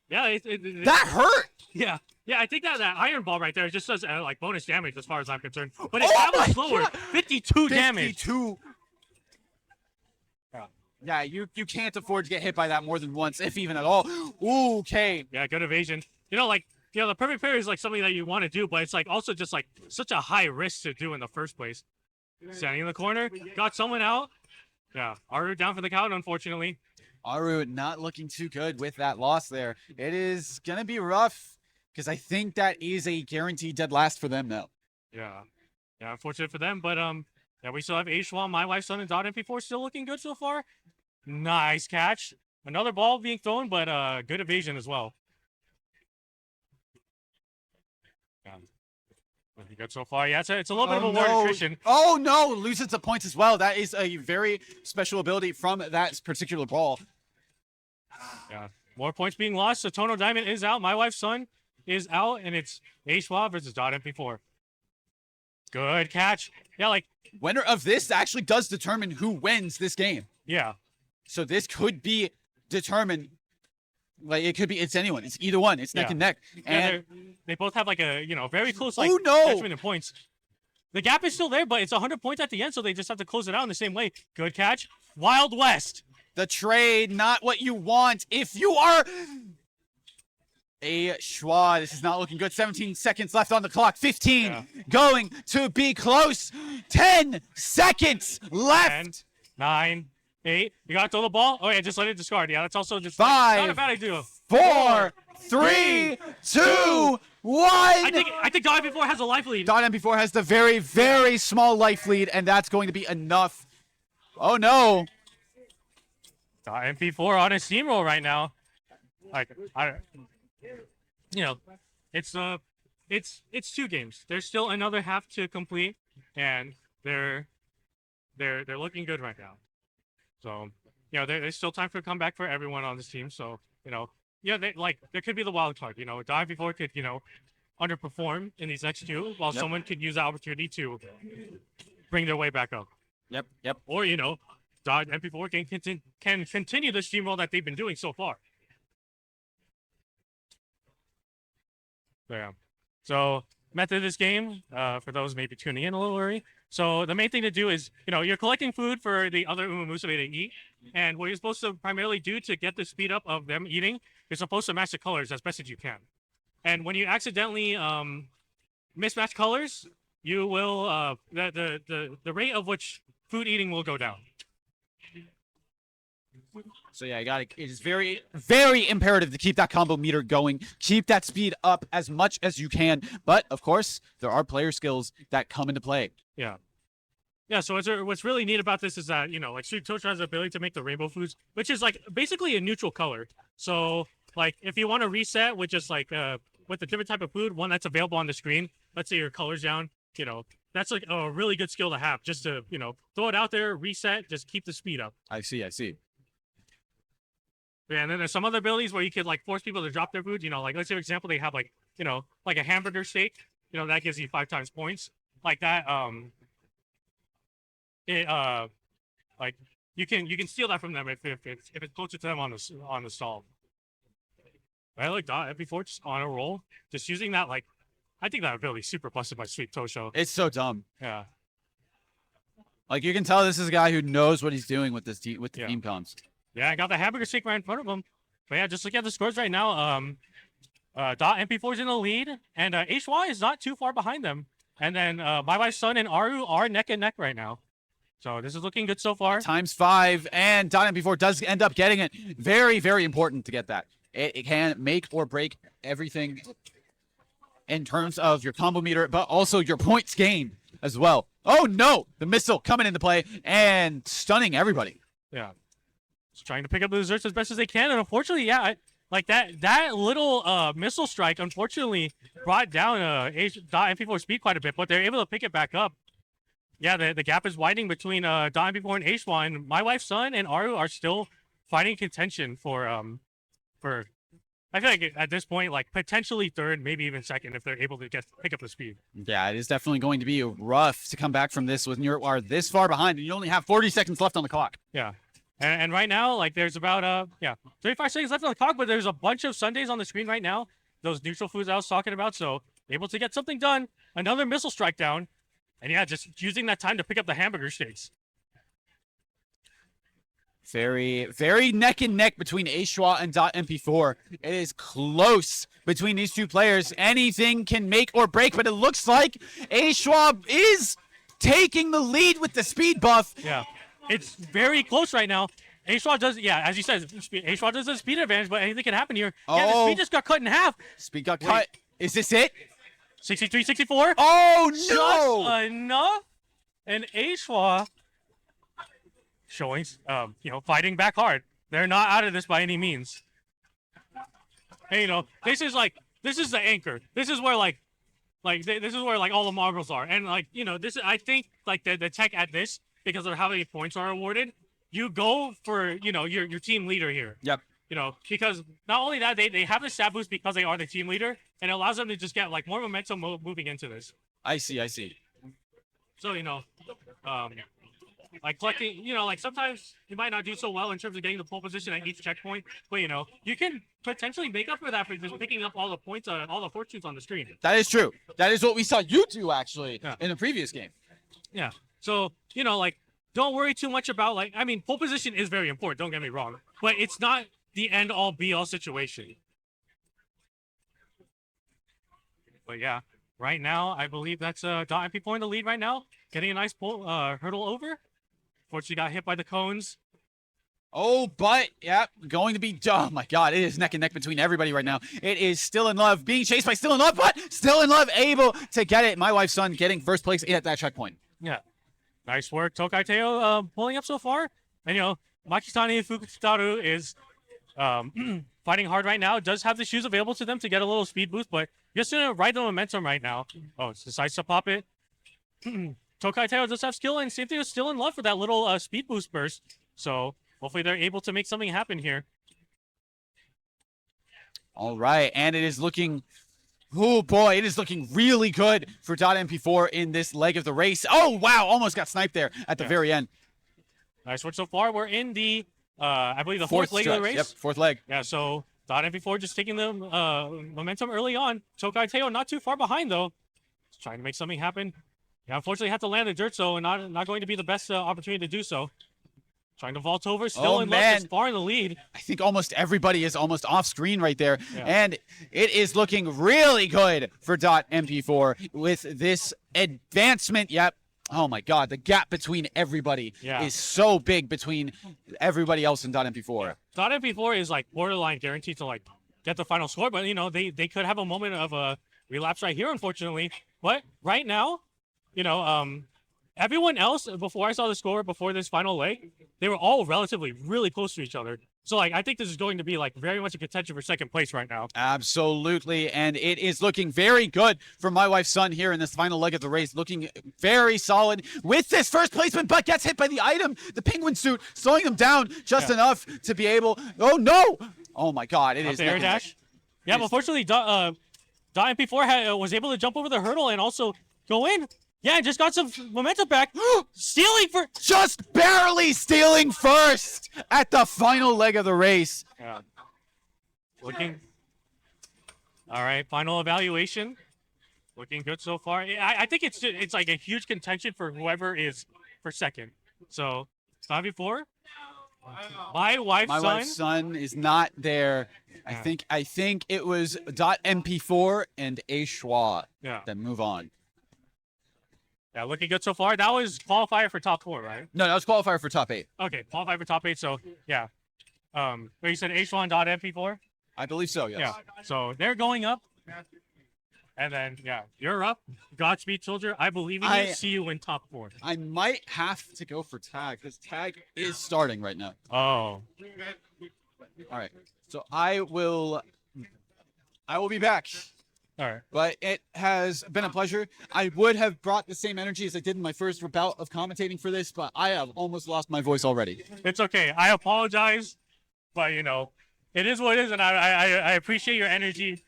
Yeah.
That hurt.
Yeah. Yeah, I think that iron ball right there just does like bonus damage as far as I'm concerned. But it travels slower. 52 damage.
52. Yeah, you can't afford to get hit by that more than once, if even at all. Ooh, okay.
Yeah, good evasion. You know, like, the perfect parry is like something that you want to do, but it's like also just like such a high risk to do in the first place. Standing in the corner, got someone out. Yeah, Aru down for the count, unfortunately.
Aru not looking too good with that loss there. It is gonna be rough. Because I think that is a guaranteed dead last for them now.
Yeah. Yeah, unfortunate for them. But, yeah, we still have schwa, my wife's son, and .mp4 still looking good so far. Nice catch. Another ball being thrown, but good evasion as well. Yeah. Looking good so far. Yeah, it's a little bit of a war attrition.
Oh, no. Loses the points as well. That is a very special ability from that particular ball.
Yeah. More points being lost. Satono Diamond is out. My wife's son is out, and it's schwa versus .mp4. Good catch. Yeah, like
winner of this actually does determine who wins this game.
Yeah.
So this could be determined. Like it's anyone. It's either one. It's neck and neck. And
they both have like a very close
catchment
in points. The gap is still there, but it's 100 points at the end, so they just have to close it out in the same way. Good catch. Wild West.
The trade, not what you want. If you are a schwa, this is not looking good. 17 seconds left on the clock. 15 going to be close. 10 seconds left.
10, 9, 8. You got to throw the ball? Oh, yeah, just let it discard. Yeah, that's also just
5,
not a bad idea.
4, 3, 2, 1.
I think Dot MP4 has a life lead.
Dot MP4 has the very, very small life lead, and that's going to be enough. Oh no.
Dot MP4 on a steamroll right now. Like it's 2 games. There's still another half to complete, and they're looking good right now. So there's still time for a comeback for everyone on this team. So there could be the wild card. Dot MP4 could underperform in these next 2, while someone could use the opportunity to bring their way back up.
Yep.
Or Dot MP4 can continue the steamroll that they've been doing so far. Yeah. So method of this game, for those maybe tuning in a little early. So the main thing to do is, you're collecting food for the other Umamusume to eat, and what you're supposed to primarily do to get the speed up of them eating, you're supposed to match the colors as best as you can. And when you accidentally mismatch colors, you will the rate of which food eating will go down.
So yeah, it is very, very imperative to keep that combo meter going, keep that speed up as much as you can. But of course, there are player skills that come into play.
Yeah. So what's really neat about this is that Sweet Toast has the ability to make the rainbow foods, which is basically a neutral color. So if you want to reset with just with a different type of food, one that's available on the screen, let's say your color's down, that's a really good skill to have, just to throw it out there, reset, just keep the speed up.
I see.
Yeah, and then there's some other abilities where you could force people to drop their food. Let's say for example they have a hamburger steak. That gives you 5 times points. Like that. You can steal that from them if it's closer to them on the stall. I like Dot MP4 just on a roll, just using that I think that ability is super busted by Sweet Tosho.
It's so dumb.
Yeah.
You can tell this is a guy who knows what he's doing with the team comms.
Yeah, I got the hamburger steak right in front of him. But yeah, just look at the scores right now. Dot MP4 is in the lead, and HY is not too far behind them. And then My Wife's Son and Aru are neck and neck right now. So this is looking good so far.
Times 5, and Dot MP4 does end up getting it. Very, very important to get that. It can make or break everything in terms of your combo meter, but also your points gained as well. Oh no! The missile coming into play and stunning everybody.
Yeah. Just trying to pick up the desserts as best as they can, and unfortunately, yeah, that little missile strike unfortunately brought down Dot MP4 speed quite a bit, but they're able to pick it back up. Yeah, the gap is widening between Dot MP4 and H1, and My Wife's Son and Aru are still fighting contention for I feel like at this point, potentially 3rd, maybe even 2nd, if they're able to pick up the speed.
Yeah, it is definitely going to be rough to come back from this when you are this far behind and you only have 40 seconds left on the clock.
Yeah. And right now, there's about 35 seconds left on the clock, but there's a bunch of sundaes on the screen right now. Those neutral foods I was talking about, so able to get something done. Another missile strike down. And yeah, just using that time to pick up the hamburger steaks.
Very, very neck and neck between Schwa and Dot MP4. It is close between these 2 players. Anything can make or break, but it looks like Schwa is taking the lead with the speed buff.
Yeah, it's very close right now. Schwa does, as you said, Schwa does have speed advantage, but anything can happen here. Yeah, the speed just got cut in half.
Speed got cut. Is this it?
63, 64.
Oh, no!
Just enough. And Schwa showing, fighting back hard. They're not out of this by any means. And, this is the anchor. This is where, this is where, all the marbles are. And, this, I think, the tech at this, because of how many points are awarded, you go for, your team leader here.
Yep.
Because not only that, they have the stat boost because they are the team leader, and it allows them to just get, more momentum moving into this.
I see.
So, collecting, sometimes you might not do so well in terms of getting the pole position at each checkpoint, but, you can potentially make up for that for just picking up all the points, all the fortunes on the screen.
That is true. That is what we saw you do, actually, in the previous game.
Yeah. So, don't worry too much about, pole position is very important, don't get me wrong, but it's not the end-all, be-all situation. But, yeah, right now, I believe that's Dot MP4 in the lead right now, getting a nice hurdle over. Fortunately got hit by the cones.
Oh, but, yeah, going to be, oh my god, it is neck and neck between everybody right now. It is Still in Love, being chased by Still in Love, but Still in Love able to get it. My wife's son getting first place at that checkpoint.
Yeah. Nice work, Tokai Teo pulling up so far. And, Makitani Fukutaru is fighting hard right now. Does have the shoes available to them to get a little speed boost, but just gonna ride the momentum right now. Oh, decides to pop it. Tokai Teo does have skill, and same thing is Still in Love for that little speed boost burst. So hopefully they're able to make something happen here.
All right, and it is looking, oh boy, it is looking really good for .mp4 in this leg of the race. Oh wow, almost got sniped there at the very end.
Nice work so far. We're in the, I believe the fourth leg of the race.
Yep, fourth leg.
Yeah, so .mp4 just taking the momentum early on. Tokai Teo not too far behind though. Just trying to make something happen. Yeah, unfortunately had to land the dirt, so not going to be the best opportunity to do so. Trying to vault over, Still in Love is far in the lead.
I think almost everybody is almost off screen right there.
Yeah.
And it is looking really good for .mp4 with this advancement. Yep. Oh my god, the gap between everybody is so big between everybody else in .mp4.
.mp4 is like borderline guaranteed to like get the final score, but they could have a moment of a relapse right here, unfortunately. But right now, everyone else, before I saw the score, before this final leg, they were all relatively really close to each other. So, I think this is going to be, very much a contention for second place right now.
Absolutely, and it is looking very good for My Wife's Son here in this final leg of the race. Looking very solid with this first placement, but gets hit by the item, the penguin suit, slowing them down just enough to be able... Oh, no! Oh, my God, it is...
The air dash. Yeah, but unfortunately, .mp4 was able to jump over the hurdle and also go in. Yeah, just got some momentum back. Stealing for...
Just barely stealing first at the final leg of the race.
Yeah. Looking... All right, final evaluation. Looking good so far. I think it's like a huge contention for whoever is for second. So, .mp4. My wife's
son is not there.
Yeah.
I think it was .mp4 and a schwa that move on.
Yeah, looking good so far. That was qualifier for top 4, right?
No, that was qualifier for top 8.
Okay, qualifier for top 8. So yeah, where you said H1.mp4?
I believe so. Yes.
Yeah. So they're going up, and then you're up. Godspeed, soldier. I believe in you. See you in top 4.
I might have to go for tag because tag is starting right now.
Oh.
All right. So I will be back.
All right.
But it has been a pleasure. I would have brought the same energy as I did in my first bout of commentating for this, but I have almost lost my voice already.
It's okay. I apologize, but it is what it is, and I appreciate your energy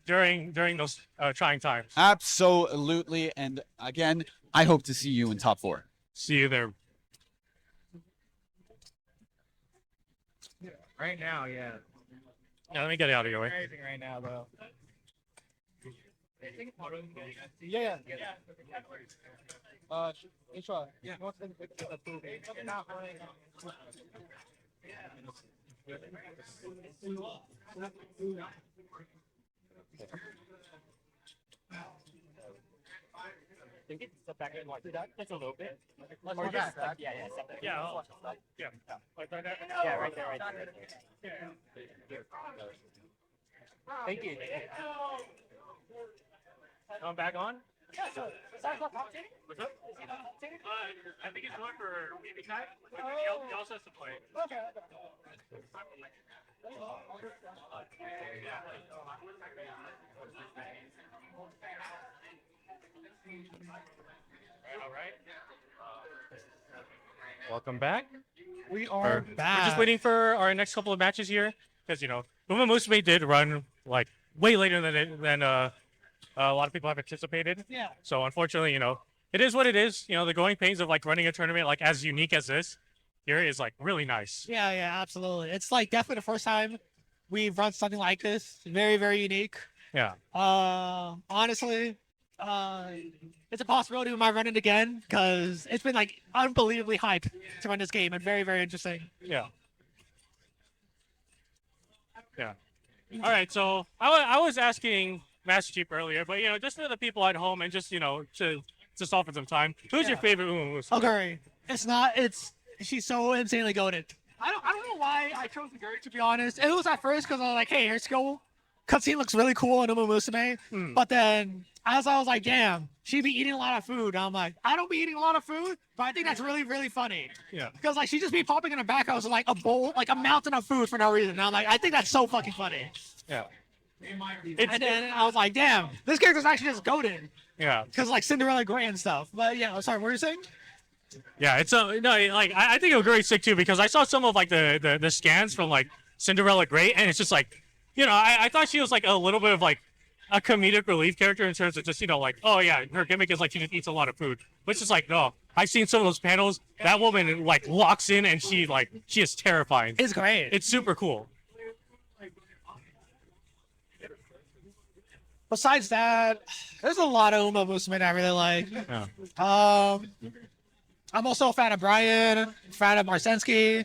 during those trying times.
Absolutely. And again, I hope to see you in top 4.
See you there.
Right now, yeah.
Yeah, let me get it out of your way.
Amazing right now, though.
Yeah. Intro. Yeah.
Step back and just a little bit.
Yeah, step back.
Yeah.
Yeah, right there.
Thank you. Come back on?
Yeah, sure. Sorry,
What's up? I think it's going for maybe Kai. He also has to play.
Okay.
All right. Welcome back.
We are back.
We're just waiting for our next couple of matches here because Umamusume did run way later than a lot of people have anticipated.
Yeah.
So unfortunately, it is what it is. The growing pains of running a tournament as unique as this here is really nice.
Yeah, absolutely. It's definitely the first time we've run something like this. Very, very unique.
Yeah.
Honestly, it's a possibility we might run it again because it's been unbelievably hyped to run this game and very, very interesting.
Yeah. All right. So I was asking Mastrcheap earlier, but just for the people at home and just to solve for some time, who's your favorite Umamusume?
Okay, she's so insanely goated. I don't know why I chose the Guri, to be honest. It was at first because I was like, hey, her skill cutscene looks really cool in Umamusume. But then as I was like, damn, she be eating a lot of food. And I'm like, I don't be eating a lot of food, but I think that's really, really funny.
Yeah.
Because like she just be popping in the back. I was like a bowl, like a mountain of food for no reason. And I'm like, I think that's so fucking funny.
Yeah.
And then I was like, damn, this character's actually just goated.
Yeah.
Because like Cinderella Grey and stuff. But yeah, sorry, what were you saying?
Yeah, it's no, like I think it was very sick too because I saw some of like the scans from like Cinderella Grey, and it's just like, you know, I thought she was like a little bit of like a comedic relief character in terms of just, you know, like, oh yeah, her gimmick is like she just eats a lot of food. But it's just like, no, I've seen some of those panels. That woman like locks in and she is terrifying.
It's great.
It's super cool.
Besides that, there's a lot of Umamusume I really like.
Yeah.
I'm also a fan of Brian, fan of Marsensky.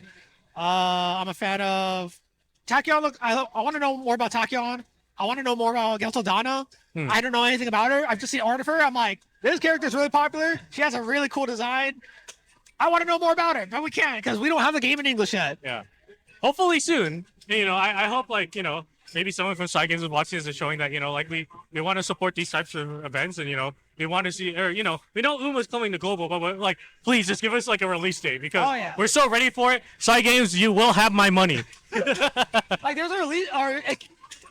I'm a fan of Tachyon. Look, I want to know more about Tachyon. I want to know more about Geltodana. I don't know anything about her. I've just seen art of her. I'm like, this character's really popular. She has a really cool design. I want to know more about her, but we can't because we don't have the game in English yet.
Yeah. Hopefully soon. You know, I hope like, you know, maybe someone from Side Games is watching this and showing that, you know, like we want to support these types of events and, you know, we want to see, or, you know, we know Uma's coming to global, but like, please just give us like a release date because we're so ready for it. Side Games, you will have my money.
Like there's a release, or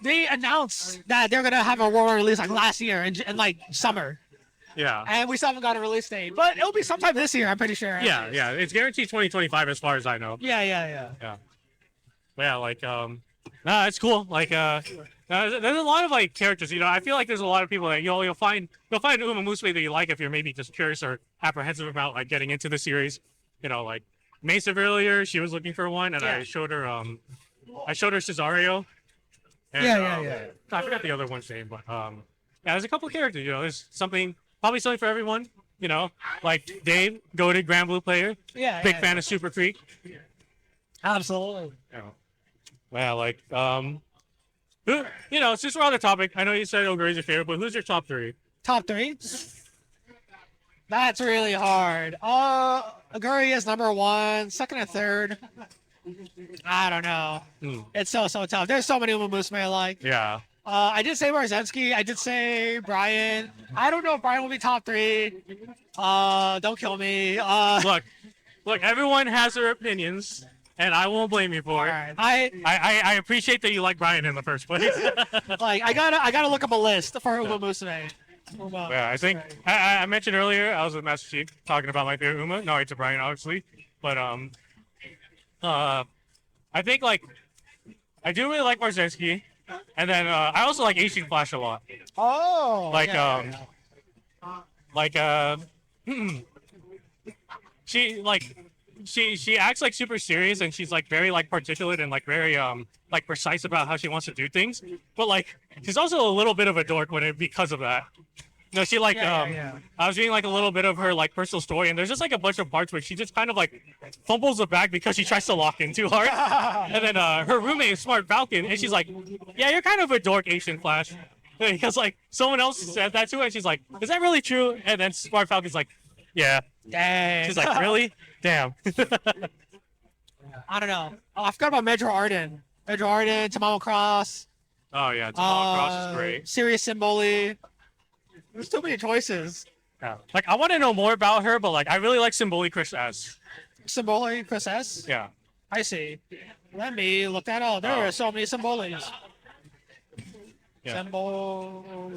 they announced that they're gonna have a world release like last year in like summer.
Yeah.
And we still haven't got a release date, but it'll be sometime this year, I'm pretty sure.
Yeah, yeah. It's guaranteed 2025 as far as I know.
Yeah.
Yeah. Yeah, like, nah, it's cool. Like, there's a lot of like characters. You know, I feel like there's a lot of people that you'll find Umamusume that you like if you're maybe just curious or apprehensive about like getting into the series. You know, like Mesa earlier, she was looking for one, and I showed her Cesario. And,
yeah.
I forgot the other one's name, but yeah, there's a couple of characters. You know, there's probably something for everyone. You know, like Dave, goated Grand Blue player. Big fan of Super Creek.
Absolutely.
Yeah. Well, like, who, you know, since we're on the topic, I know you said Oguri's your favorite, but who's your top three?
Top three? That's really hard. Oguri is number one, second and third. I don't know. It's so tough. There's so many Umamusume I like.
Yeah.
I did say Marzensky. I did say Brian. I don't know if Brian will be top three. Don't kill me.
Look, everyone has their opinions. And I won't blame you for it.
Right.
I appreciate that you like Brian in the first place.
Like I gotta look up a list for Umamusume.
Yeah, I think I mentioned earlier I was with Mastrcheap talking about my favorite Uma. No, it's a Brian, obviously, but I think like I do really like Marzensky, and then I also like Asian Flash a lot.
Oh.
Like she acts like super serious, and she's like very like particulate and like very like precise about how she wants to do things, but like she's also a little bit of a dork because of that. You know, she like I was reading like a little bit of her like personal story, and there's just like a bunch of parts where she just kind of like fumbles the bag because she tries to lock in too hard. And then her roommate is Smart Falcon, and she's like, yeah, you're kind of a dork, Asian Flash. Because like someone else said that to her, and she's like, is that really true? And then Smart Falcon's like, yeah.
Dang.
She's like, really? Damn.
I don't know. Oh, I forgot about Metro Arden. Metro Arden, Tamamo Cross.
Oh yeah, Tamamo Cross is great.
Sirius Symboli. There's too many choices.
Yeah. Like I want to know more about her, but like I really like Symboli Chris S.
Symboli Chris S?
Yeah.
I see. Let me look that up. There are so many Symbolis.
Yeah.
Symbol.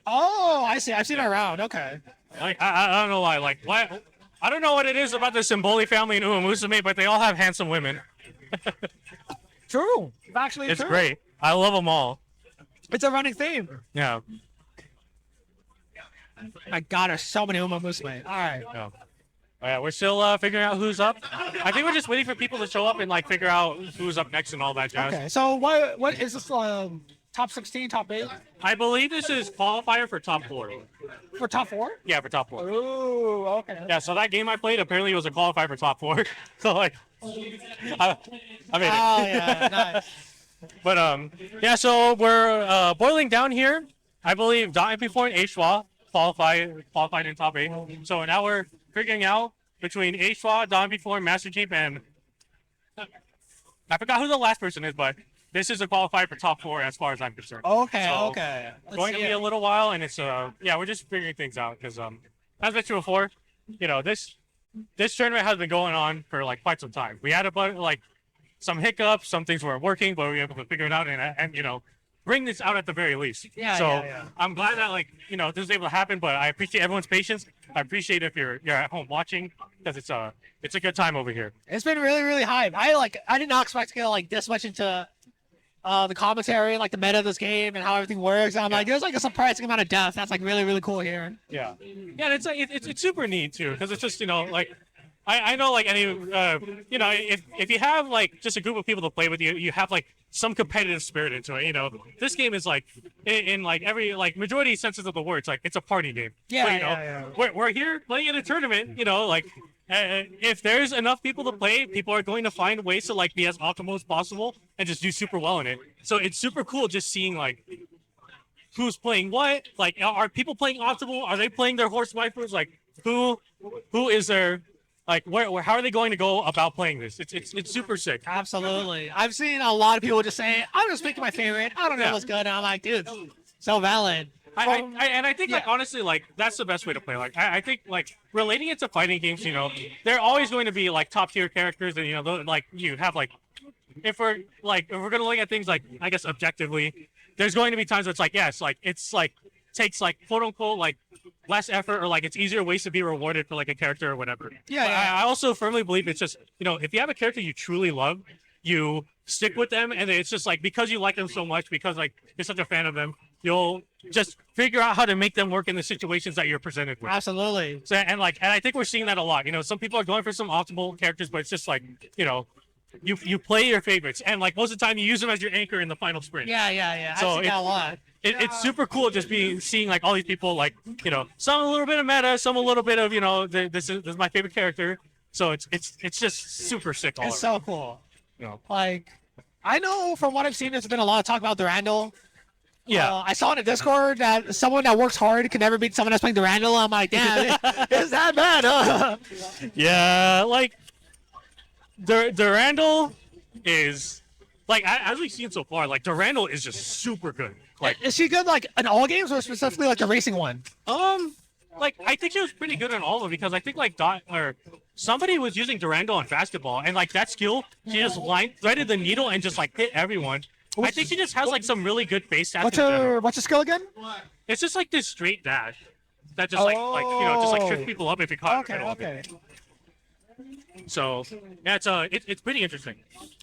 Oh, I see. I've seen her around. Okay.
Like I don't know why. Like why? I don't know what it is about the Symboli family and Umamusume, but they all have handsome women.
True. Actually,
it's
true.
great. I love them all.
It's a running theme.
Yeah.
My God, there's so many Umamusume. All right.
Yeah. Oh, yeah, we're still figuring out who's up. I think we're just waiting for people to show up and like figure out who's up next and all that jazz.
Okay. So what is this? Top 16, top 8?
I believe this is qualifier for top 4.
For top 4?
Yeah, for top 4.
Ooh, okay.
Yeah, so that game I played apparently was a qualifier for top 4. So like, I made it.
Oh yeah, nice.
But yeah, so we're boiling down here. I believe MP4 and schwa qualified in top 8. So now we're figuring out between schwa, MP4, Mastrcheap, and I forgot who the last person is, but this is a qualifier for top 4 as far as I'm concerned.
Okay,
So,
okay.
Going to be a little while, and it's yeah, we're just figuring things out because as I mentioned before, you know, this tournament has been going on for like quite some time. We had a bunch like some hiccups, some things weren't working, but we were able to figure it out and you know, bring this out at the very least.
Yeah,
so
yeah.
I'm glad that like, you know, this was able to happen, but I appreciate everyone's patience. I appreciate if you're at home watching because it's a good time over here.
It's been really, really hype. I did not expect to get like this much into the commentary, like the meta of this game and how everything works. I'm like, there's like a surprising amount of depth. That's like really, really cool here.
Yeah, yeah, and it's like it's super neat too because it's just, you know, like I know like any you know, if you have like just a group of people to play with, you have like some competitive spirit into it. You know, this game is like in like every like majority senses of the words, like it's a party game.
Yeah,
but, you know, we're here playing in a tournament. You know, like if there's enough people to play, people are going to find ways to like be as optimal as possible and just do super well in it. So it's super cool just seeing like who's playing what. Like, are people playing optimal? Are they playing their horse wipers? Like, who is there? Like, how are they going to go about playing this? It's super sick.
Absolutely. I've seen a lot of people just say, I'm just picking my favorite. I don't know what's good. And I'm like, dude, so valid.
I think like honestly like that's the best way to play. Like I think like relating it to fighting games, you know, they're always going to be like top tier characters, and you know, like you have like if we're gonna look at things like I guess objectively, there's going to be times where it's like it's like takes like quote unquote like less effort or like it's easier ways to be rewarded for like a character or whatever. I also firmly believe it's just, you know, if you have a character you truly love, you stick with them, and it's just like because you like them so much, because like you're such a fan of them, you'll just figure out how to make them work in the situations that you're presented with.
Absolutely.
So and I think we're seeing that a lot. You know, some people are going for some optimal characters, but it's just like, you know, you play your favorites, and like most of the time you use them as your anchor in the final sprint.
Yeah.
So
I've seen that a lot.
It's super cool just seeing like all these people, like, you know, some a little bit of meta, some a little bit of, you know, this is my favorite character. So it's just super sick.
It's so cool.
You know.
Like, I know from what I've seen, there's been a lot of talk about Durandal.
Yeah.
I saw in the Discord that someone that works hard can never beat someone that's playing Durandal. I'm like, damn, is that bad? Huh?
Yeah, like Durandal is like as we've seen so far, like Durandal is just super good. Like,
is she good like in all games or specifically like the racing one?
Like I think she was pretty good in all of them because I think like somebody was using Durandal on basketball, and like that skill, she just threaded the needle and just like hit everyone. I think she just has like some really good base stats.
What's her skill again?
It's just like this straight dash that just like you know, just like trips people up if you caught it.
Okay.
So yeah, it's pretty interesting.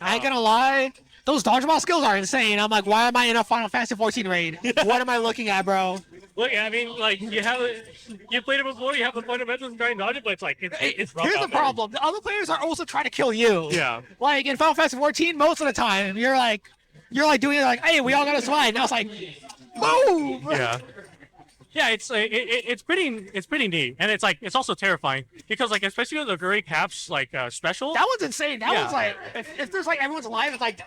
I ain't gonna lie, those dodgeball skills are insane. I'm like, why am I in a Final Fantasy 14 raid? What am I looking at, bro?
Look, I mean, like you played it before, you have the fundamentals and try and dodge it, but it's like it's rough.
Here's the problem: the other players are also trying to kill you.
Yeah.
Like in Final Fantasy 14, most of the time you're like doing it like, hey, we all got to slide. And I was like, boom.
Yeah. Yeah, it's pretty neat, and it's also terrifying because like especially with the Guri Caps like special.
That one's insane. That one's like if there's like everyone's alive, it's like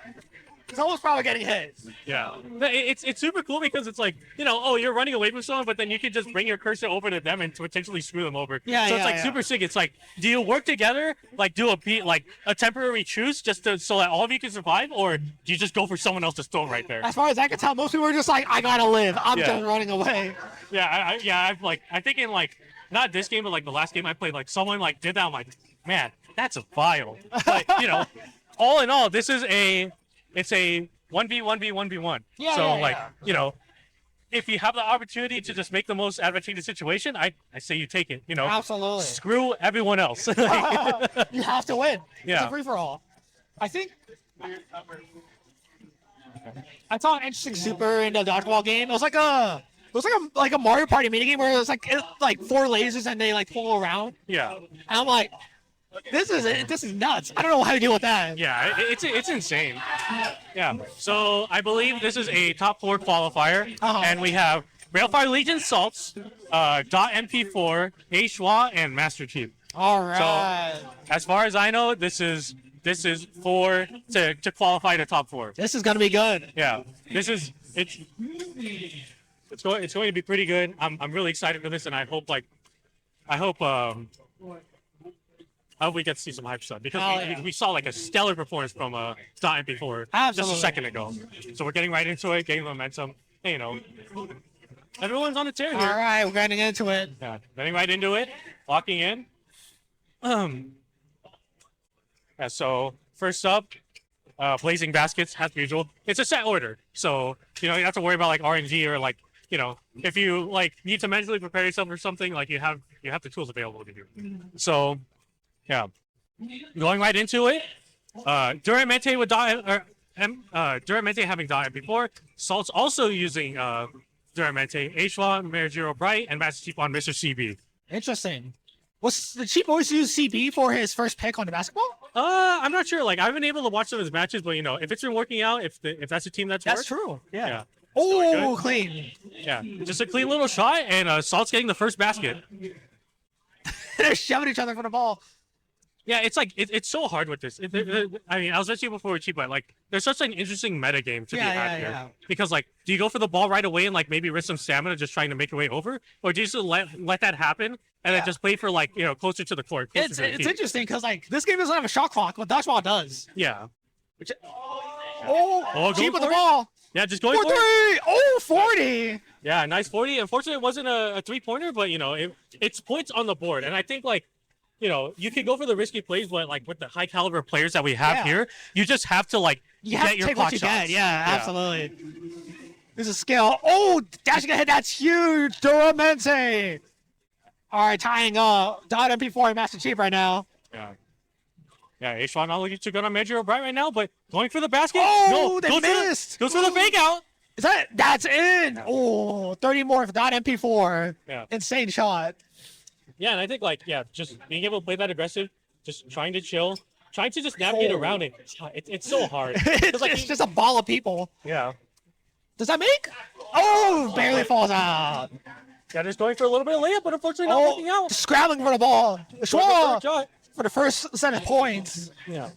someone's probably getting hit.
Yeah, it's super cool because it's like, you know, oh, you're running away from someone, but then you can just bring your cursor over to them and potentially screw them over.
Yeah,
so it's like super sick. It's like, do you work together, like do a temporary truce just so that all of you can survive, or do you just go for someone else's throne right there?
As far as I can tell, most people are just like, I gotta live. I'm just running away.
Yeah, I think in like not this game, but like the last game I played, like someone like did that. I'm like, man, that's a vile. But you know, all in all, it's a 1v1v1v1. You know, if you have the opportunity to just make the most advantageous situation, I say you take it. You know,
absolutely.
Screw everyone else.
You have to win.
Yeah.
It's a free for all. I think I saw an interesting super in the dodgeball game. It was like a Mario Party minigame where it's like 4 lasers and they like pull around.
Yeah.
And I'm like, this is nuts. I don't know how to deal with that.
Yeah, it's insane. Yeah. So I believe this is a top 4 qualifier, and we have Railfire Legion Saltz, .mp4, schwa, and Mastrcheap.
All right.
So as far as I know, this is for to qualify to top 4.
This is gonna be good.
Yeah. It's going to be pretty good. I'm really excited for this, and I hope we get to see some hype stuff because we saw like a stellar performance from Dot MP4 just a second ago. So we're getting right into it, getting momentum. Hey, you know, everyone's on a tear here.
All right, we're getting into it.
Yeah, getting right into it, locking in. Yeah, so first up, blazing baskets as usual. It's a set order, so you don't have to worry about like RNG or like if you like need to mentally prepare yourself for something, like you have the tools available to do. So yeah, going right into it. Duramente with Duramente having Dot before. Saltz also using Duramente, schwa, McQueen Bright, and Mastrcheap on Mr. CB.
Interesting. Was the Cheap always use CB for his first pick on the basketball?
I'm not sure. Like, I haven't been able to watch some of his matches, but if it's been working out, if that's a team that's
true. Yeah.
Oh,
clean.
Yeah, just a clean little shot, and Saltz getting the first basket.
They're shoving each other for the ball.
Yeah, it's like it's so hard with this. I mean, I was mentioning before with Cheap, but like, there's such an interesting meta game to be had here. Because like, do you go for the ball right away and like maybe risk some stamina just trying to make your way over, or do you just let that happen and then just play for like closer to the court?
It's interesting because like this game doesn't have a shot clock, but dodgeball does.
Yeah.
Cheap with the ball.
Yeah, just going for
it. Oh, 40.
Yeah, nice 40. Unfortunately, it wasn't a three-pointer, but it's points on the board, and I think like. You can go for the risky plays, but like with the high caliber players that we have here, you just have to like get your pot shots.
Yeah, absolutely. There's a skill. Oh, dashing ahead, that's huge. Duramente. All right, tying up. Dot MP4 and Mastrcheap right now.
Yeah. Yeah, H1 not looking too good on McQueen Bright right now, but going for the basket.
Oh, they missed.
Goes for the fake out.
That's in. Oh, 30 more for Dot MP4.
Yeah.
Insane shot.
Yeah, and I think just being able to play that aggressive, just trying to chill, trying to just navigate around it. It's so hard.
It's just a ball of people.
Yeah.
Does that make? Oh, barely falls out.
Yeah, just going for a little bit of layup, but unfortunately not working out.
Scrabbling for the ball. Schwa for the first set of points.
Yeah.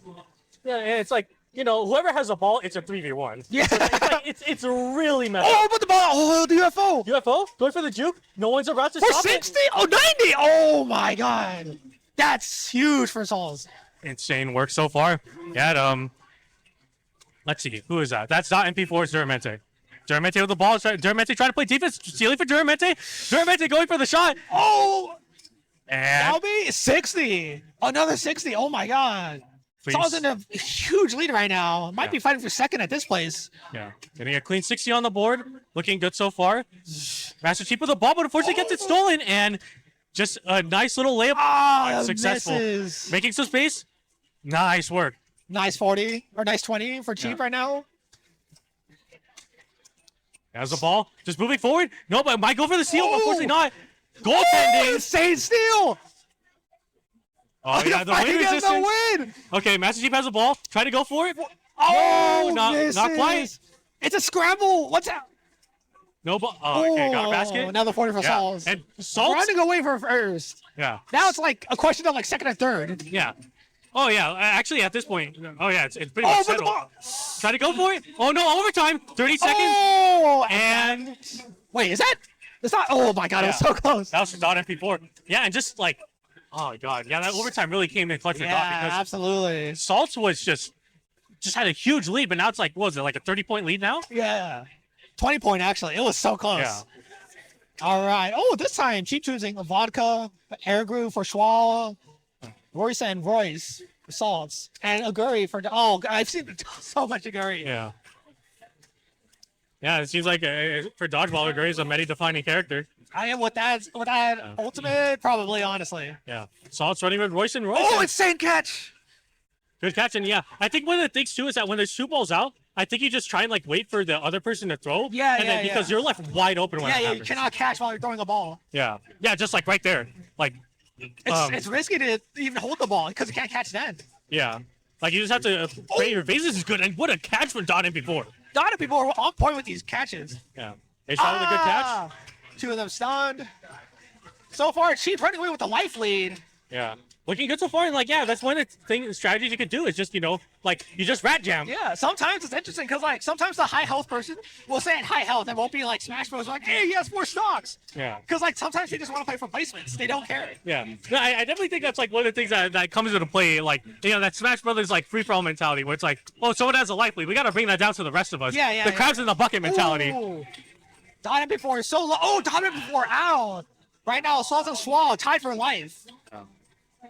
Yeah, and it's like, whoever has the ball, it's a 3v1.
Yeah.
So it's really messy.
Oh, but the ball. Oh, the UFO.
UFO? Going for the juke. No one's about to stop it.
60? Oh, 90. Oh, my God. That's huge for Saltz.
Insane work so far. Yeah, let's see. Who is that? That's Dot MP4's Duramente. Duramente with the ball. Duramente trying to play defense. Stealing for Duramente. Duramente going for the shot.
Oh.
And
Albie, 60. Another 60. Oh, my God. Saltz in a huge lead right now. Might be fighting for second at this place.
Yeah. Getting a clean 60 on the board. Looking good so far. Mastrcheap with the ball, but unfortunately gets it stolen. And just a nice little layup. Successful.
Misses.
Making some space. Nice work.
Nice 40 or nice 20 for Cheap right now.
Has the ball. Just moving forward. No, but might go for the steal. But unfortunately not. Goaltending.
Insane steal.
Oh, yeah, the win resistance. Okay, Mastrcheap has the ball. Try to go for it.
Oh,
no, not quite.
It's a scramble. What's that?
No ball. Oh, okay, got a basket.
Another 40 for Saltz.
And Saltz
running away for first.
Yeah.
Now it's like a question of like second and third.
Yeah. Oh, yeah. Actually, at this point, it's pretty much settled. Try to go for it. Oh, no, overtime. 30 seconds.
Oh,
and
wait, is that? It's not. Oh, my God, it was so close.
That was Dot MP4. Yeah, and just like, oh, God. Yeah, that overtime really came in clutch for Dot. Because
absolutely.
Saltz was just had a huge lead, but now it's like, what was it, like a 30-point lead now?
Yeah. 20-point, actually. It was so close.
Yeah.
All right. Oh, this time, Cheap choosing a vodka, air groove for schwa, Royce and Royce for Saltz, and Aguri for. Oh, I've seen so much Aguri.
Yeah. Yeah, it seems like for dodgeball, Aguri is a meta-defining character.
I am with that ultimate, probably, honestly.
Yeah. Saltz running with Royce and Royce.
Oh, insane catch!
Good catch, and yeah, I think one of the things too is that when there's two balls out, I think you just try and like wait for the other person to throw.
Yeah,
and then because you're left wide open when it happens.
You cannot catch while you're throwing a ball.
Yeah, just like right there, like.
It's risky to even hold the ball because you can't catch then.
Yeah, like you just have to pray your bases is good, and what a catch from Dot MP4.
Dot MP4 are on point with these catches.
Yeah, they shot with a good catch.
Two of them stunned. So far, Cheap running away with the life lead.
Yeah. looking good so far. And like, yeah, that's one of the strategies you could do is just, you know, like you just rat jam.
Yeah, sometimes it's interesting because like sometimes the high health person will say at high health and won't be like Smash Bros. Like, hey, he has 4 stocks.
Yeah.
Because like sometimes they just want to play for placements. They don't care.
Yeah. No, I definitely think that's like one of the things that comes into play. Like, you know, that Smash Brothers like free for all mentality where it's like, oh, someone has a life lead. We got to bring that down to the rest of us.
Yeah, yeah.
The crabs in the bucket mentality.
Ooh. Dominant before is so low. Oh, dominant before. Ow. Right now, Saltz and schwa tied for life.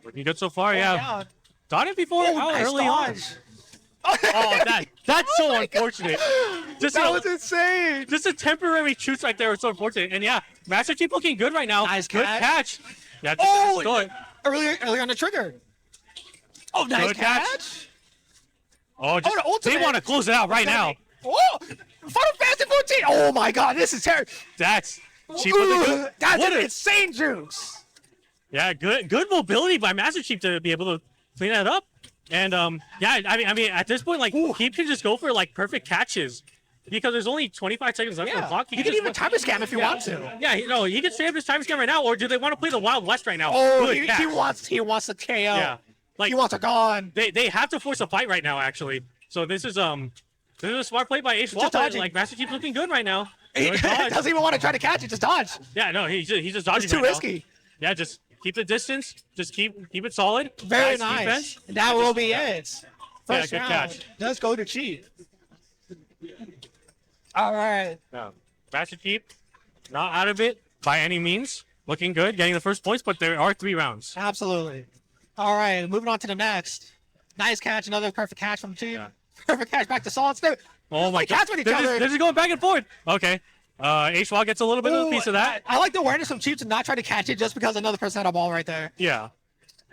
Looking good so far, yeah.
Down.
Done it before
Nice
early
dodge.
on. Oh, that's so unfortunate. Just
That was insane.
Just a temporary truce right there was so unfortunate. And yeah, Mastrcheap looking good right now.
Nice
Good
catch.
Yeah,
Oh, earlier on the trigger. Oh, nice
Good
catch.
Oh, just,
the ultimate.
they want to close it out right now.
Oh, Final Fantasy 14. Oh my God, this is terrible.
That's Cheap with a good.
That's
what
an
a-
insane juice.
Yeah, good mobility by Mastrcheap to be able to clean that up. And yeah, I mean, at this point, like he can just go for like perfect catches because there's only 25 seconds left on the clock.
You can even time scam if you want to.
Yeah, he can straight up his time scam right now, or do they want to play the Wild West right now?
Oh,
Good
he
catch.
wants the KO.
Yeah, like
he wants a gone.
They have to force a fight right now, actually. So this is a smart play by Ace
Just dodging.
Like Mastrcheap's looking good right now.
He
Good dodge.
doesn't even want to try to catch it. Just dodge.
Yeah, no, he's just dodging.
It's too
right now.
risky.
Yeah, just keep the distance. Just keep it solid.
Very nice.
Defense.
And that will be it. First
good
round.
catch.
Let's go to cheat. All right.
No, Mastrcheap, not out of it by any means. Looking good, getting the first points, but there are 3 rounds.
Absolutely. All right, moving on to the next. Nice catch, another perfect catch from the team. Perfect catch back to Saltz.
Oh my God,
with each other.
they're just going back and forth. Okay, Schwa gets a little bit of a piece of that.
I like the awareness from Cheap to not try to catch it just because another person had a ball right there.
Yeah,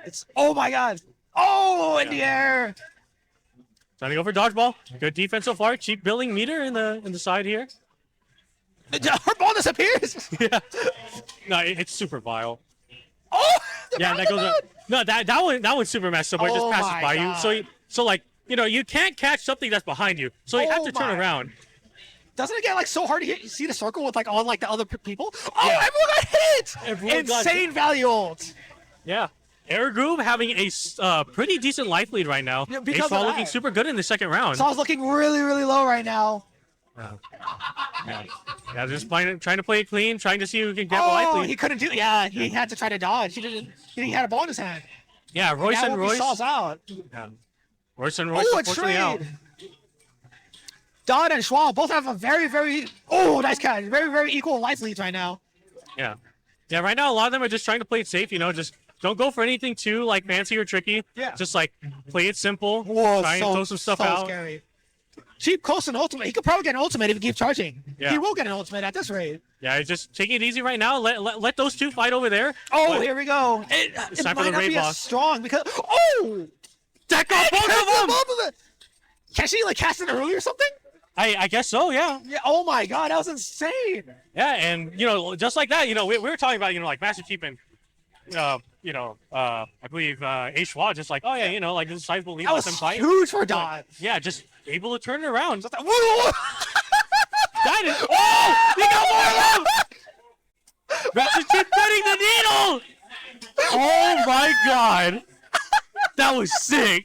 It's oh my God. Oh, in the air.
trying to go for dodgeball. Good defense so far. Cheap building meter in the side here.
Her ball disappears.
Yeah, no, it's super vile.
Oh,
yeah, that goes up. No, that one's super messed up. Where it just
Oh
passes
my
by
God.
you. So like you can't catch something that's behind you. So you have to turn
my.
around.
Doesn't it get like so hard to hit? You see the circle with like all like the other people? Oh,
Yeah.
everyone got hit!
Everyone got
Insane value ult.
Yeah. Air Groove having a pretty decent life lead right now.
Yeah, because
Schwa
of
looking
that.
super good in the second round.
Saul's looking really, really low right now.
Yeah, just trying to play it clean, trying to see who can get the life
Oh,
lead.
he couldn't do. Yeah, he had to try to dodge. He had a ball in his hand.
Yeah, Royce
Now
and
Royce
Royce.
Saul's out.
Yeah. Royce and Royce
Oh, it's
unfortunately out.
trade. Don and Schwa both have a very, very nice catch. Very, very equal life leads right now.
Yeah. Yeah, right now a lot of them are just trying to play it safe, just don't go for anything too like fancy or tricky.
Yeah.
Just like play it simple.
Whoa,
try and throw some stuff
so
out.
Scary. Cheap close an ultimate. He could probably get an ultimate if he keeps charging.
Yeah.
He will get an ultimate at this rate.
Yeah, just take it easy right now. Let those two fight over there.
Oh,
But
here we go.
it's
It
time for
might
the
not
raid
be as
boss.
strong because
That got both of them!
Can she like cast it early or something?
I guess so, yeah.
Yeah. Oh my God, that was insane.
Yeah, and just like that, we were talking about like Mastrcheap and I believe Ace Schwa just like, oh yeah, like this is sizable lead,
That
let
was
them fight.
huge for Don.
Yeah, just able to turn it around.
Just whoa.
That is he got more love! Mastrcheap threading the needle! Oh my God. That was sick.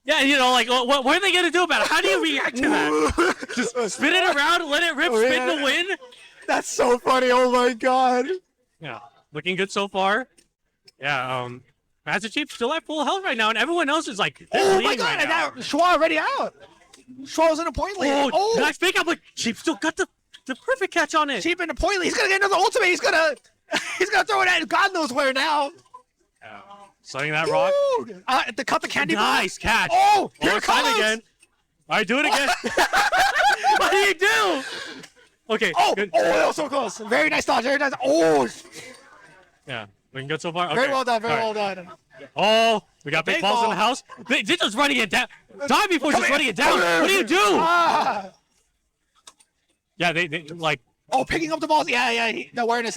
Yeah, like, what are they gonna do about it? How do you react to that? Just spin it around, let it rip, spin the win.
That's so funny. Oh my God.
Yeah, looking good so far. Yeah, Mastrcheap still at full health right now, and everyone else is like,
Oh my
bleeding
God,
right
and
now.
now Schwa already out. Schwa was in a point lead.
Oh, nice fake out, but Cheap still got the perfect catch on it.
Cheap in the point lead. He's gonna get another ultimate. He's gonna throw it at God knows where now.
Sliding that rock.
To cut the candy bar.
Nice catch.
Oh, here
One
it
time
comes.
again. All right, do it again. What do you do? Okay.
Oh,
good.
that was so close. Very nice dodge. Very nice. Oh,
Yeah, looking good so far.
very
Okay.
well done. Very
All
well
right.
done.
Oh, we got big
Big
balls in
ball.
the house. They're just running it down. Die before
Come
just
here.
running it down.
Come here.
What do you do?
Ah.
Yeah, they like
Oh, picking up the balls. Yeah. The awareness.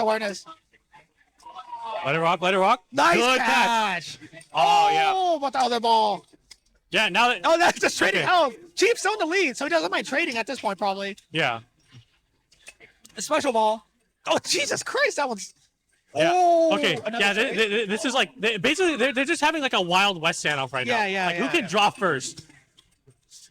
let it rock. Let it rock.
Nice
Good
catch.
Oh yeah.
Oh, but the other ball.
Yeah. Now that.
Oh, that's just trading
Okay.
health. Cheap still in the lead, so he doesn't mind trading at this point, probably.
Yeah.
A special ball. Oh, Jesus Christ, that one's.
Yeah.
Oh,
Okay. Yeah. This is like basically they're just having like a Wild West standoff right now.
Yeah.
Like who can draw first?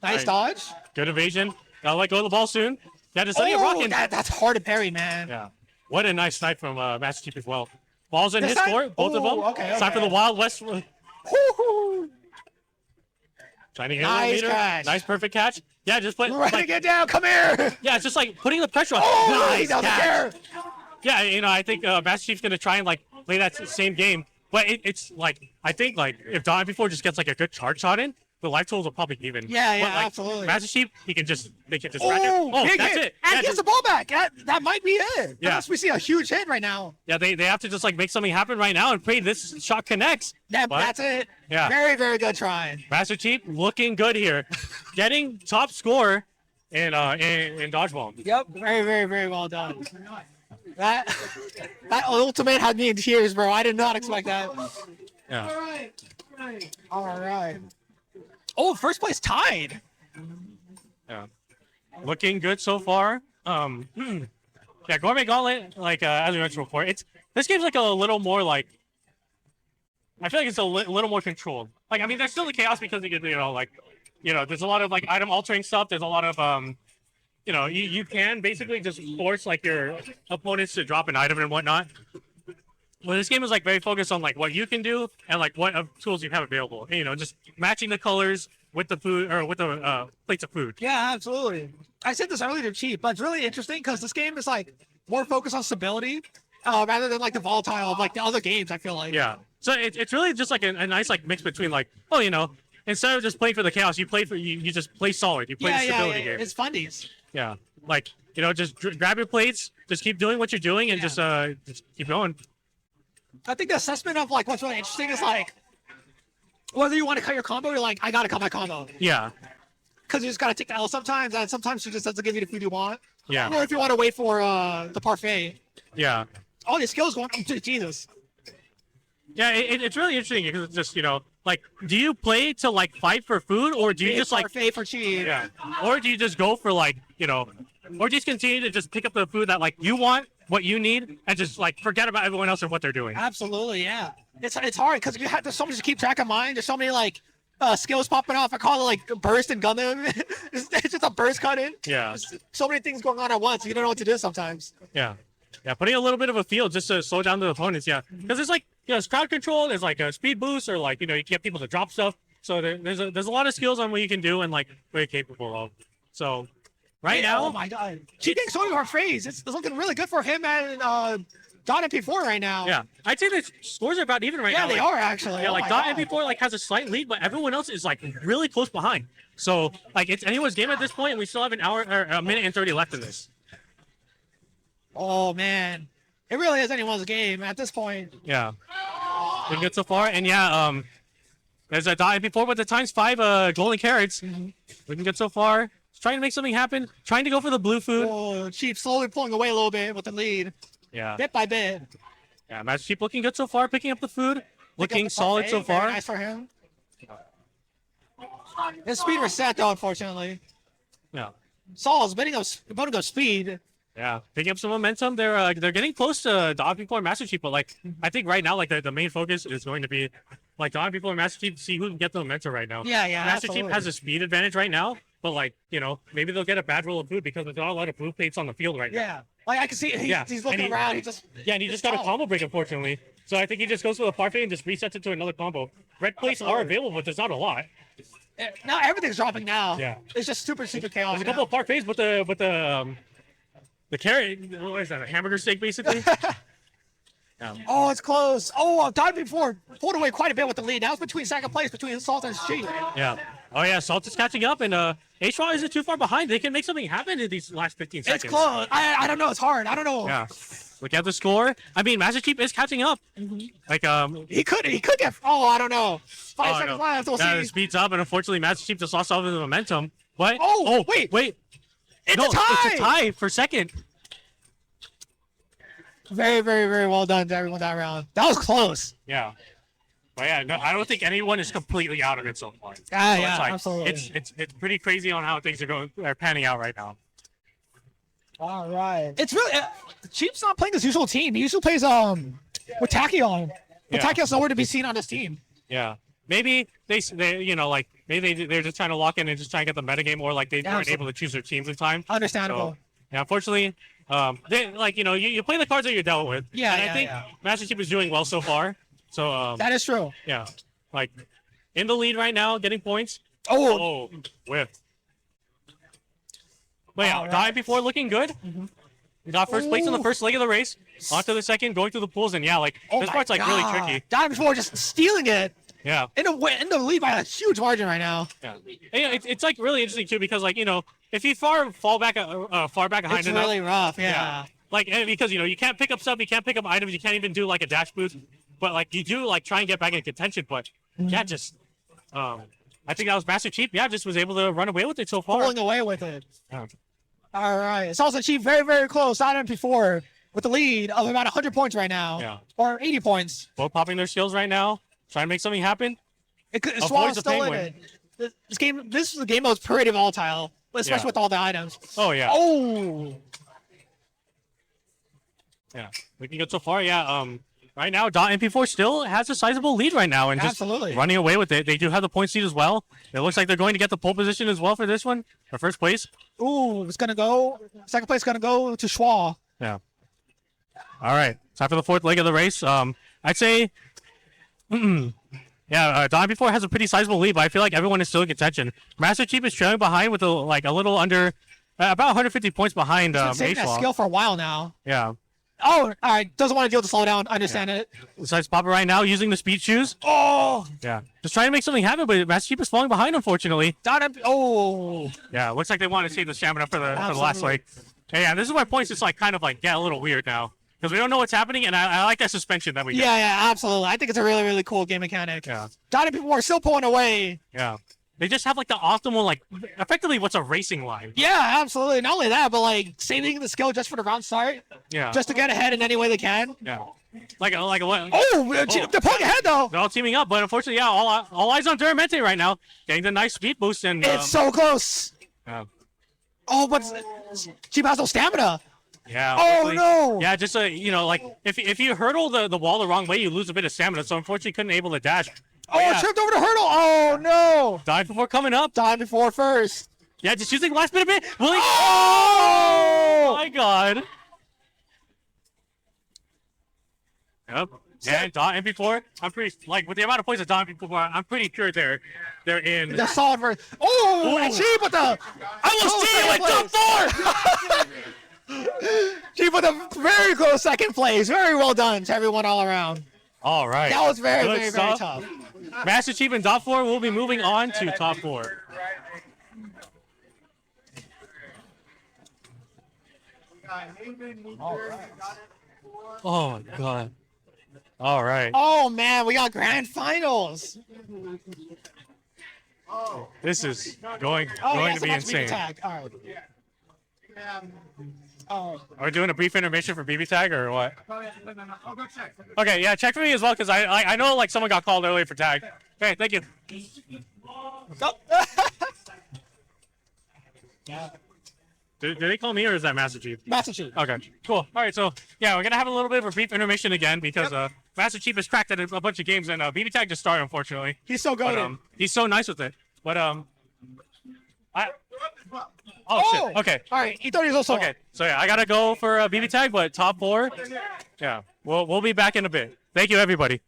Nice dodge.
Good evasion. Gotta let go of the ball soon. Yeah, just letting it rock in.
That's hard to parry, man.
Yeah. What a nice snipe from Mastrcheap as well. Balls in
This
his
time?
court, both of them.
Okay.
Time for the Wild West. Trying to get
Nice
a
catch.
Nice perfect catch. Yeah, just put
Ready to get down. Come here.
Yeah, it's just like putting the pressure on.
Oh, he
Nice
doesn't
catch.
care.
Yeah, you know, I think Mastrcheap's gonna try and like play that same game, but it's like I think like if Don before just gets like a good charge shot in, the life totals will probably even.
Yeah,
But, like,
absolutely.
Mastrcheap, they can just rack it. Oh,
big
that's
hit.
it.
And
Yeah,
he gets the ball back. That might be it.
Yeah.
Unless we see a huge hit right now.
yeah, they have to just like make something happen right now and pray this shot connects. But-
That's it.
Yeah.
Very, very good try.
Mastrcheap looking good here, getting top score in dodgeball.
Yep. Very, very, very well done. That ultimate had me in tears, bro. I did not expect that.
Yeah.
All right. Oh, first place tied.
Yeah. Looking good so far. Yeah, Gourmet Gauntlet, like as we mentioned before, this game's like a little more like I feel like it's a little more controlled. Like I mean, there's still the chaos because you know, like there's a lot of like item altering stuff. There's a lot of you can basically just force like your opponents to drop an item and whatnot. Well, this game is like very focused on like what you can do and like what tools you have available. And, just matching the colors with the food or with the plates of food.
Yeah, absolutely. I said this earlier to Cheap, but it's really interesting because this game is like more focused on stability rather than like the volatile of like the other games. I feel like.
Yeah. So it's really just like a nice like mix between like instead of just playing for the chaos, you play for you just play solid. You play the stability game.
It's fundies.
Yeah. Like just grab your plates, just keep doing what you're doing, and just keep going.
I think the assessment of like what's really interesting is like whether you want to cut your combo, you're like, I gotta cut my combo.
Yeah.
Because you just gotta take the L sometimes, and sometimes she just doesn't give you the food you want.
Yeah.
Or if you want to wait for the parfait.
Yeah.
All these skills going. Jesus.
Yeah, it's really interesting because it's just like, do you play to like fight for food, or do you just like
parfait for cheese?
Yeah. Or do you just go for like or just continue to just pick up the food that like you want, what you need, and just like forget about everyone else and what they're doing.
Absolutely, yeah. It's hard because there's so much to keep track of mind. There's so many like skills popping off. I call it like burst and gun them. It's just a burst cut in.
Yeah.
There's so many things going on at once. You don't know what to do sometimes.
Yeah. Yeah, putting a little bit of a field just to slow down the opponents. Yeah, because there's like it's crowd control. There's like a speed boost, or like you can get people to drop stuff. So there's a lot of skills on what you can do and like what you're capable of. So right now,
oh my god, she thinks so our phrase. It's looking really good for him and Don MP4 right now.
Yeah, I'd say the scores are about even right now.
Yeah, they are actually.
Yeah,
Oh
like
my
Don
God.
MP4 like has a slight lead, but everyone else is like really close behind. So like it's anyone's game at this point, and we still have an hour or a minute and 30 left in this.
Oh man, it really is anyone's game at this point.
Yeah, doing good so far, and yeah, there's a Don MP4 with the ×5 golden carrots. Looking good so far. Trying to make something happen. Trying to go for the blue food.
Oh, Cheap slowly pulling away a little bit with the lead.
Yeah.
Bit by bit.
Yeah, Mastrcheap looking good so far, picking up the food. Looking
the
solid
parfait,
so far.
Very nice for him. His speed reset though, unfortunately.
Yeah.
Saul's bidding up speed.
Yeah, picking up some momentum. They're getting close to Don people and Mastrcheap, but like I think right now, like the main focus is going to be like Don people and Mastrcheap to see who can get the momentum right now.
Yeah,
Mastrcheap
absolutely.
has a speed advantage right now, but like maybe they'll get a bad roll of food because there's not a lot of blue plates on the field right now.
Yeah, like I can see he's looking
and
around. He just
and he just got a combo break unfortunately. So I think he just goes for the parfait and just resets it to another combo. Red plates are available, but there's not a lot.
Now everything's dropping now.
Yeah.
It's just super chaos.
There's a couple of parfaits with the carrot. What is that? A hamburger steak, basically.
Oh, it's close. Oh, Don before pulled away quite a bit with the lead. Now it's between second place between Saltz and Sheep.
Yeah. Oh yeah, Saltz is catching up, and schwa isn't too far behind. They can make something happen in these last 15 seconds.
It's close. I don't know. It's hard. I don't know.
Yeah. Look at the score. I mean, Mastrcheap is catching up. Like
he could get. Oh, I don't know. 5
oh,
seconds
no.
left. We'll
That
see.
speeds up, and unfortunately, Mastrcheap just lost all of the momentum. What?
Oh, wait. It's
no,
a tie.
It's a tie for second.
Very, very, very well done to everyone that round. That was close.
Yeah. But yeah, no, I don't think anyone is completely out of it so far.
Yeah,
So
yeah,
it's like,
absolutely.
It's pretty crazy on how things are panning out right now.
All right. It's really Cheap's not playing his usual team. He usually plays with Tachyon. But
Yeah.
Tachyon's nowhere to be seen on this team.
Yeah. Maybe they you know, like maybe they're just trying to lock in and just try and get the metagame, or like they weren't able to choose their teams in time.
Understandable.
So, yeah, unfortunately, they like you play the cards that you're dealt with.
Yeah,
and
yeah,
I think
yeah.
Mastrcheap is doing well so far. So
That is true.
yeah, like in the lead right now, getting points.
Oh,
whiffed. But yeah, dying before looking good. We got first place in the first leg of the race. On to the second, going through the pools, and yeah, like
oh
this
my
part's like really
God.
tricky.
Dying before just stealing it.
Yeah.
In the lead by a huge margin right now.
Yeah. And, you know, it's like really interesting too, because like, you know, if you fall back behind
It's
enough,
really rough. Yeah.
like, and because you know you can't pick up stuff, you can't pick up items, you can't even do like a dash boost, but like you do like try and get back in contention, but yeah, just I think that was Mastrcheap. Yeah, just was able to run away with it so far.
Pulling away with it.
Yeah.
All right. It's also achieved very, very close. Not MP4 with the lead of about 100 points right now.
Yeah.
Or 80 points.
Both popping their skills right now, trying to make something happen.
It's
Avoids the
still in
penguin.
it. This is a game that was pretty volatile, especially
Yeah.
with all the items.
Oh yeah.
Oh.
Yeah. Looking good so far. Yeah. Right now, MP4 still has a sizable lead right now, and just
Absolutely.
running away with it. They do have the point seed as well. It looks like they're going to get the pole position as well for this one, for first place.
Ooh, it's gonna go. Second place gonna go to Schwa.
Yeah. All right. Time for the fourth leg of the race. I'd say, yeah, MP4 has a pretty sizable lead, but I feel like everyone is still in contention. Mastrcheap is trailing behind with a little under, about 150 points behind.
He's been saving that skill for a while now.
Yeah.
Oh, all right. Doesn't want to deal with the slowdown. I understand it.
Besides Papa right now using the speed shoes.
Oh.
Yeah. Just trying to make something happen, but Mastrcheap is falling behind, unfortunately.
Oh.
Yeah. Looks like they want to save the stamina for the last leg. Hey, yeah, this is why points just like kind of like get a little weird now, because we don't know what's happening, and I like that suspension that we get.
Yeah, yeah, absolutely. I think it's a really, really cool game mechanic.
Yeah.
Dotted people are still pulling away.
Yeah. They just have like the optimal, like effectively what's a racing line.
Yeah, absolutely. Not only that, but like saving the skill just for the round start.
Yeah.
Just to get ahead in any way they can.
Yeah. Like what?
Oh, they're pulling ahead though.
They're all teaming up, but unfortunately, yeah, all eyes on Duramente right now, getting the nice speed boost, and
It's so close.
Yeah.
Oh, but Cheap has no stamina.
Yeah.
Oh
unfortunately-
no.
Yeah, just you know, like if you hurdle the wall the wrong way, you lose a bit of stamina. So unfortunately, couldn't able to dash.
Oh,
yeah.
tripped over the hurdle. Oh no.
Died before coming up.
Died before first.
Yeah, just using last bit of it. Will he?
Oh
my God. Yep. And MP4, I'm pretty like with the amount of points that MP4, I'm pretty sure they're in.
The solid verse. Oh, and Cheap with the.
I will see you in top 4.
Cheap with a very close second place. Very well done to everyone all around.
All right.
That was very,
Good
very,
stuff.
very tough.
Mastrcheap and top 4 will be moving on to top 4. Oh my God. All right.
Oh man, we got grand finals.
This is going
yeah,
to be insane.
Tag. All right. Oh.
Are we doing a brief intermission for BB tag or what?
I'll go check.
Okay, yeah, check for me as well, because I know like someone got called earlier for tag. Okay, thank you. Did they call me, or is that Mastrcheap?
Mastrcheap.
Okay, cool. All right, so yeah, we're gonna have a little bit of a brief intermission again because Mastrcheap has cracked at a bunch of games, and BB tag just started, unfortunately.
He's so good.
But, he's so nice with it. But
Oh,
shit. Okay.
All right. He thought he was also.
Okay. So yeah, I gotta go for BB tag, but top 4. Yeah. We'll be back in a bit. Thank you, everybody.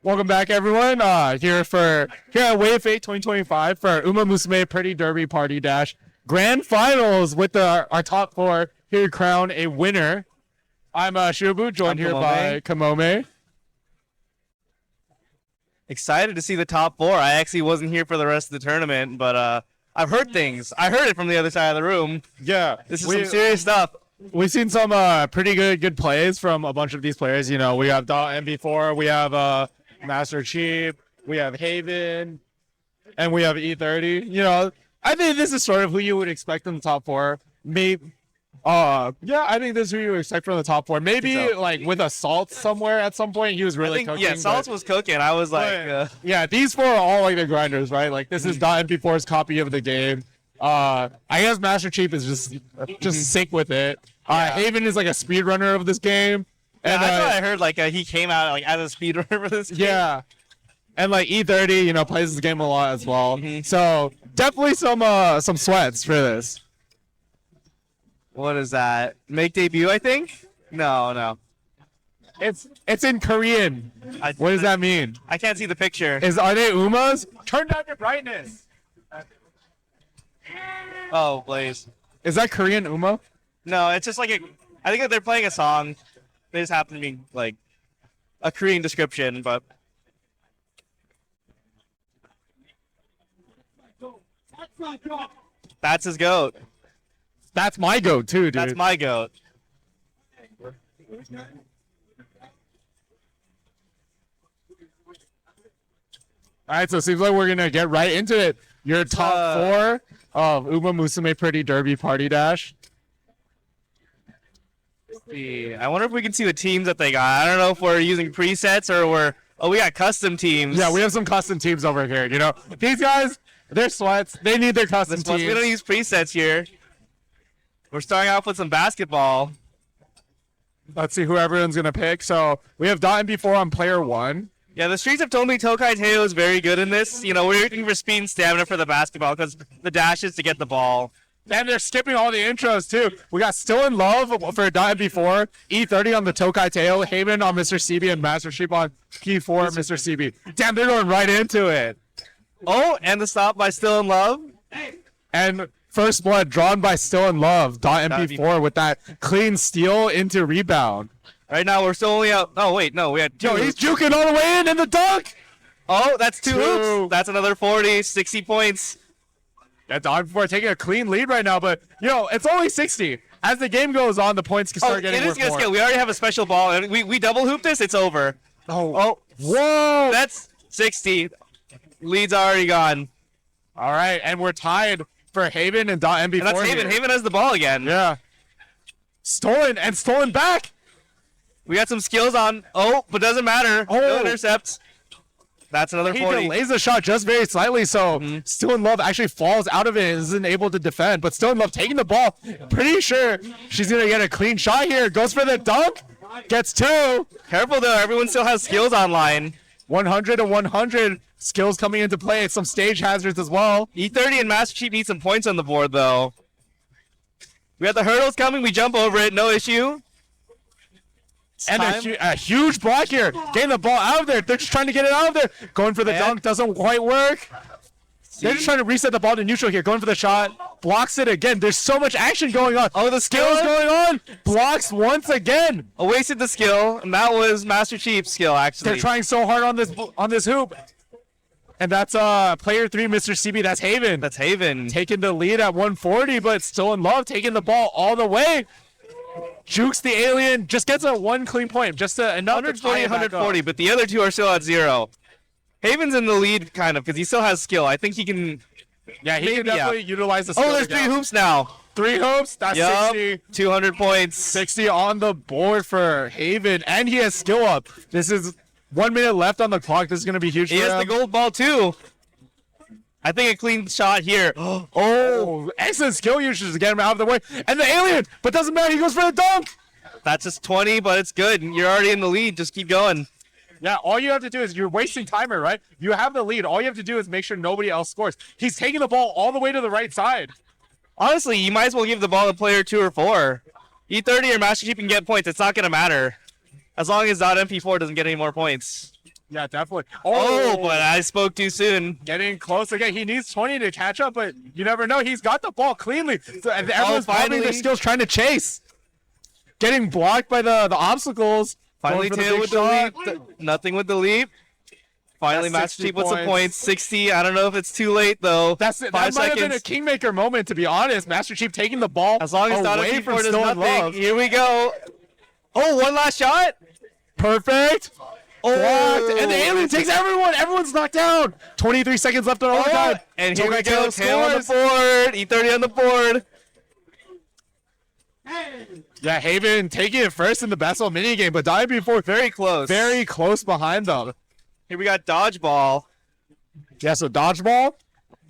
Welcome back, everyone. Here at Wave 8 2025 for Umamusume Pretty Derby Party Dash Grand Finals with our top 4 here to crown a winner. I'm Shubu, joined here by Kamome.
Excited to see the top 4. I actually wasn't here for the rest of the tournament, but I've heard things. I heard it from the other side of the room.
Yeah,
this is some serious stuff.
We've seen some pretty good plays from a bunch of these players. You know, we have MB4, we have Mastrcheap, we have Haven, and we have E30. You know, I think this is sort of who you would expect in the top 4. Maybe, yeah, I think this is who you would expect from the top 4. Maybe like with a Saltz somewhere at some point. He was really cooking.
Yeah, Saltz was cooking. I was like,
yeah, these 4 are all like the grinders, right? Like this is .mp4's copy of the game. I guess Mastrcheap is just sick with it. Haven is like a speedrunner of this game.
Yeah,
And
I thought I heard like he came out like as a speedrunner for this game.
yeah. And like E30, you know, plays this game a lot as well. So definitely some sweats for this.
What is that? Make debut, I think? No.
It's in Korean. What does that mean?
I can't see the picture.
Are they Umas? Turn down your brightness.
Oh, Blaze.
Is that Korean Uma?
No, it's just like I think that they're playing a song. They just happen to be like a Korean description, but that's his goat.
That's my goat too, dude.
That's my goat.
All right, so it seems like we're gonna get right into it. Your top 4 of Umamusume Pretty Derby Party Dash.
See, I wonder if we can see the teams that they got. I don't know if we're using presets or we got custom teams.
Yeah, we have some custom teams over here. You know, these guys, they're sweats. They need their custom teams.
We don't use presets here. We're starting off with some basketball.
Let's see who everyone's gonna pick. So we have .mb4 on player 1.
Yeah, the Streets have told me Tokai Teo is very good in this. You know, we're looking for speed and stamina for the basketball because the dash is to get the ball.
And they're skipping all the intros, too. We got Still in Love for .mb4, E30 on the Tokai Teo, Haven on Mr. CB, and Mastrcheap on P4 Mr. CB. Damn, they're going right into it.
Oh, and the stop by Still in Love.
And First Blood drawn by Still in Love, .mb4 with that clean steal into rebound.
Right now, we're still only out. Oh, wait, no, we had 2.
Yo, he's juking all the way in the dunk.
Oh, that's 2 hoops. That's another 40, 60 points.
Yeah, .mb4 taking a clean lead right now, but, you know, it's only 60. As the game goes on, the points can start getting worth more.
We already have a special ball. And we double hoop this, it's over.
Oh, whoa.
That's 60. Lead's already gone.
All right, and we're tied for Haven and .mb4.
And that's Haven. Haven has the ball again.
Yeah. Stolen back.
We got some skills on. Oh, but doesn't matter. No intercepts. That's another 40.
He delays the shot just very slightly, so Still in Love actually falls out of it and isn't able to defend. But Still in Love taking the ball. Pretty sure she's going to get a clean shot here. Goes for the dunk. Gets 2.
Careful, though. Everyone still has skills online.
100 and 100. Skills coming into play. Some stage hazards as well.
E30 and Mastrcheap need some points on the board, though. We got the hurdles coming. We jump over it. No issue.
And a huge block here. Getting the ball out of there. They're just trying to get it out of there. Going for the dunk. Doesn't quite work. They're just trying to reset the ball to neutral here. Going for the shot. Blocks it again. There's so much action going on.
Oh, the
skills going on. Blocks once again.
Wasted the skill. And that was Mastrcheap's skill, actually.
They're trying so hard on this hoop. And that's player 3, Mr. CB. That's Haven.
That's Haven.
Taking the lead at 140, but Still in Love taking the ball all the way. Jukes the alien, just gets a 1 clean point, just enough
120, 140, but the other 2 are still at 0. Haven's in the lead, kind of, because he still has skill. I think he can...
Yeah, he can definitely utilize the skill.
Oh, there's 3 hoops now.
3 hoops, that's 60.
200 points.
60 on the board for Haven, and he has skill up. This is 1 minute left on the clock. This is going to be huge for him.
He has the gold ball, too. I think a clean shot here.
Oh, excellent skill usage to get him out of the way. And the alien, but doesn't matter. He goes for the dunk.
That's just 20, but it's good. You're already in the lead. Just keep going.
Yeah, all you have to do is you're wasting timer, right? You have the lead. All you have to do is make sure nobody else scores. He's taking the ball all the way to the right side.
Honestly, you might as well give the ball to player 2 or 4. E30 or Mastrcheap can get points. It's not going to matter. As long as .mp4 doesn't get any more points.
Yeah, definitely.
Oh, but I spoke too soon.
Getting close again. He needs 20 to catch up, but you never know. He's got the ball cleanly. So everyone's finding their skills trying to chase. Getting blocked by the obstacles.
Finally, Tail with the leap. Nothing with the leap. Finally, Mastrcheap with some points. 60. I don't know if it's too late, though.
That might have been a kingmaker moment, to be honest. Mastrcheap taking the ball
as long as
away from
does
Still in Love.
Here we go. Oh, one last shot.
Perfect. Blocked. And the alien takes everyone. Everyone's knocked down. 23 seconds left on overtime.
And here we go. Tail on the board. E30 on the board.
Yeah, Haven taking it first in the basketball minigame, but .mb4
very close.
Very close behind them.
Here we got dodgeball.
Yeah, so dodgeball,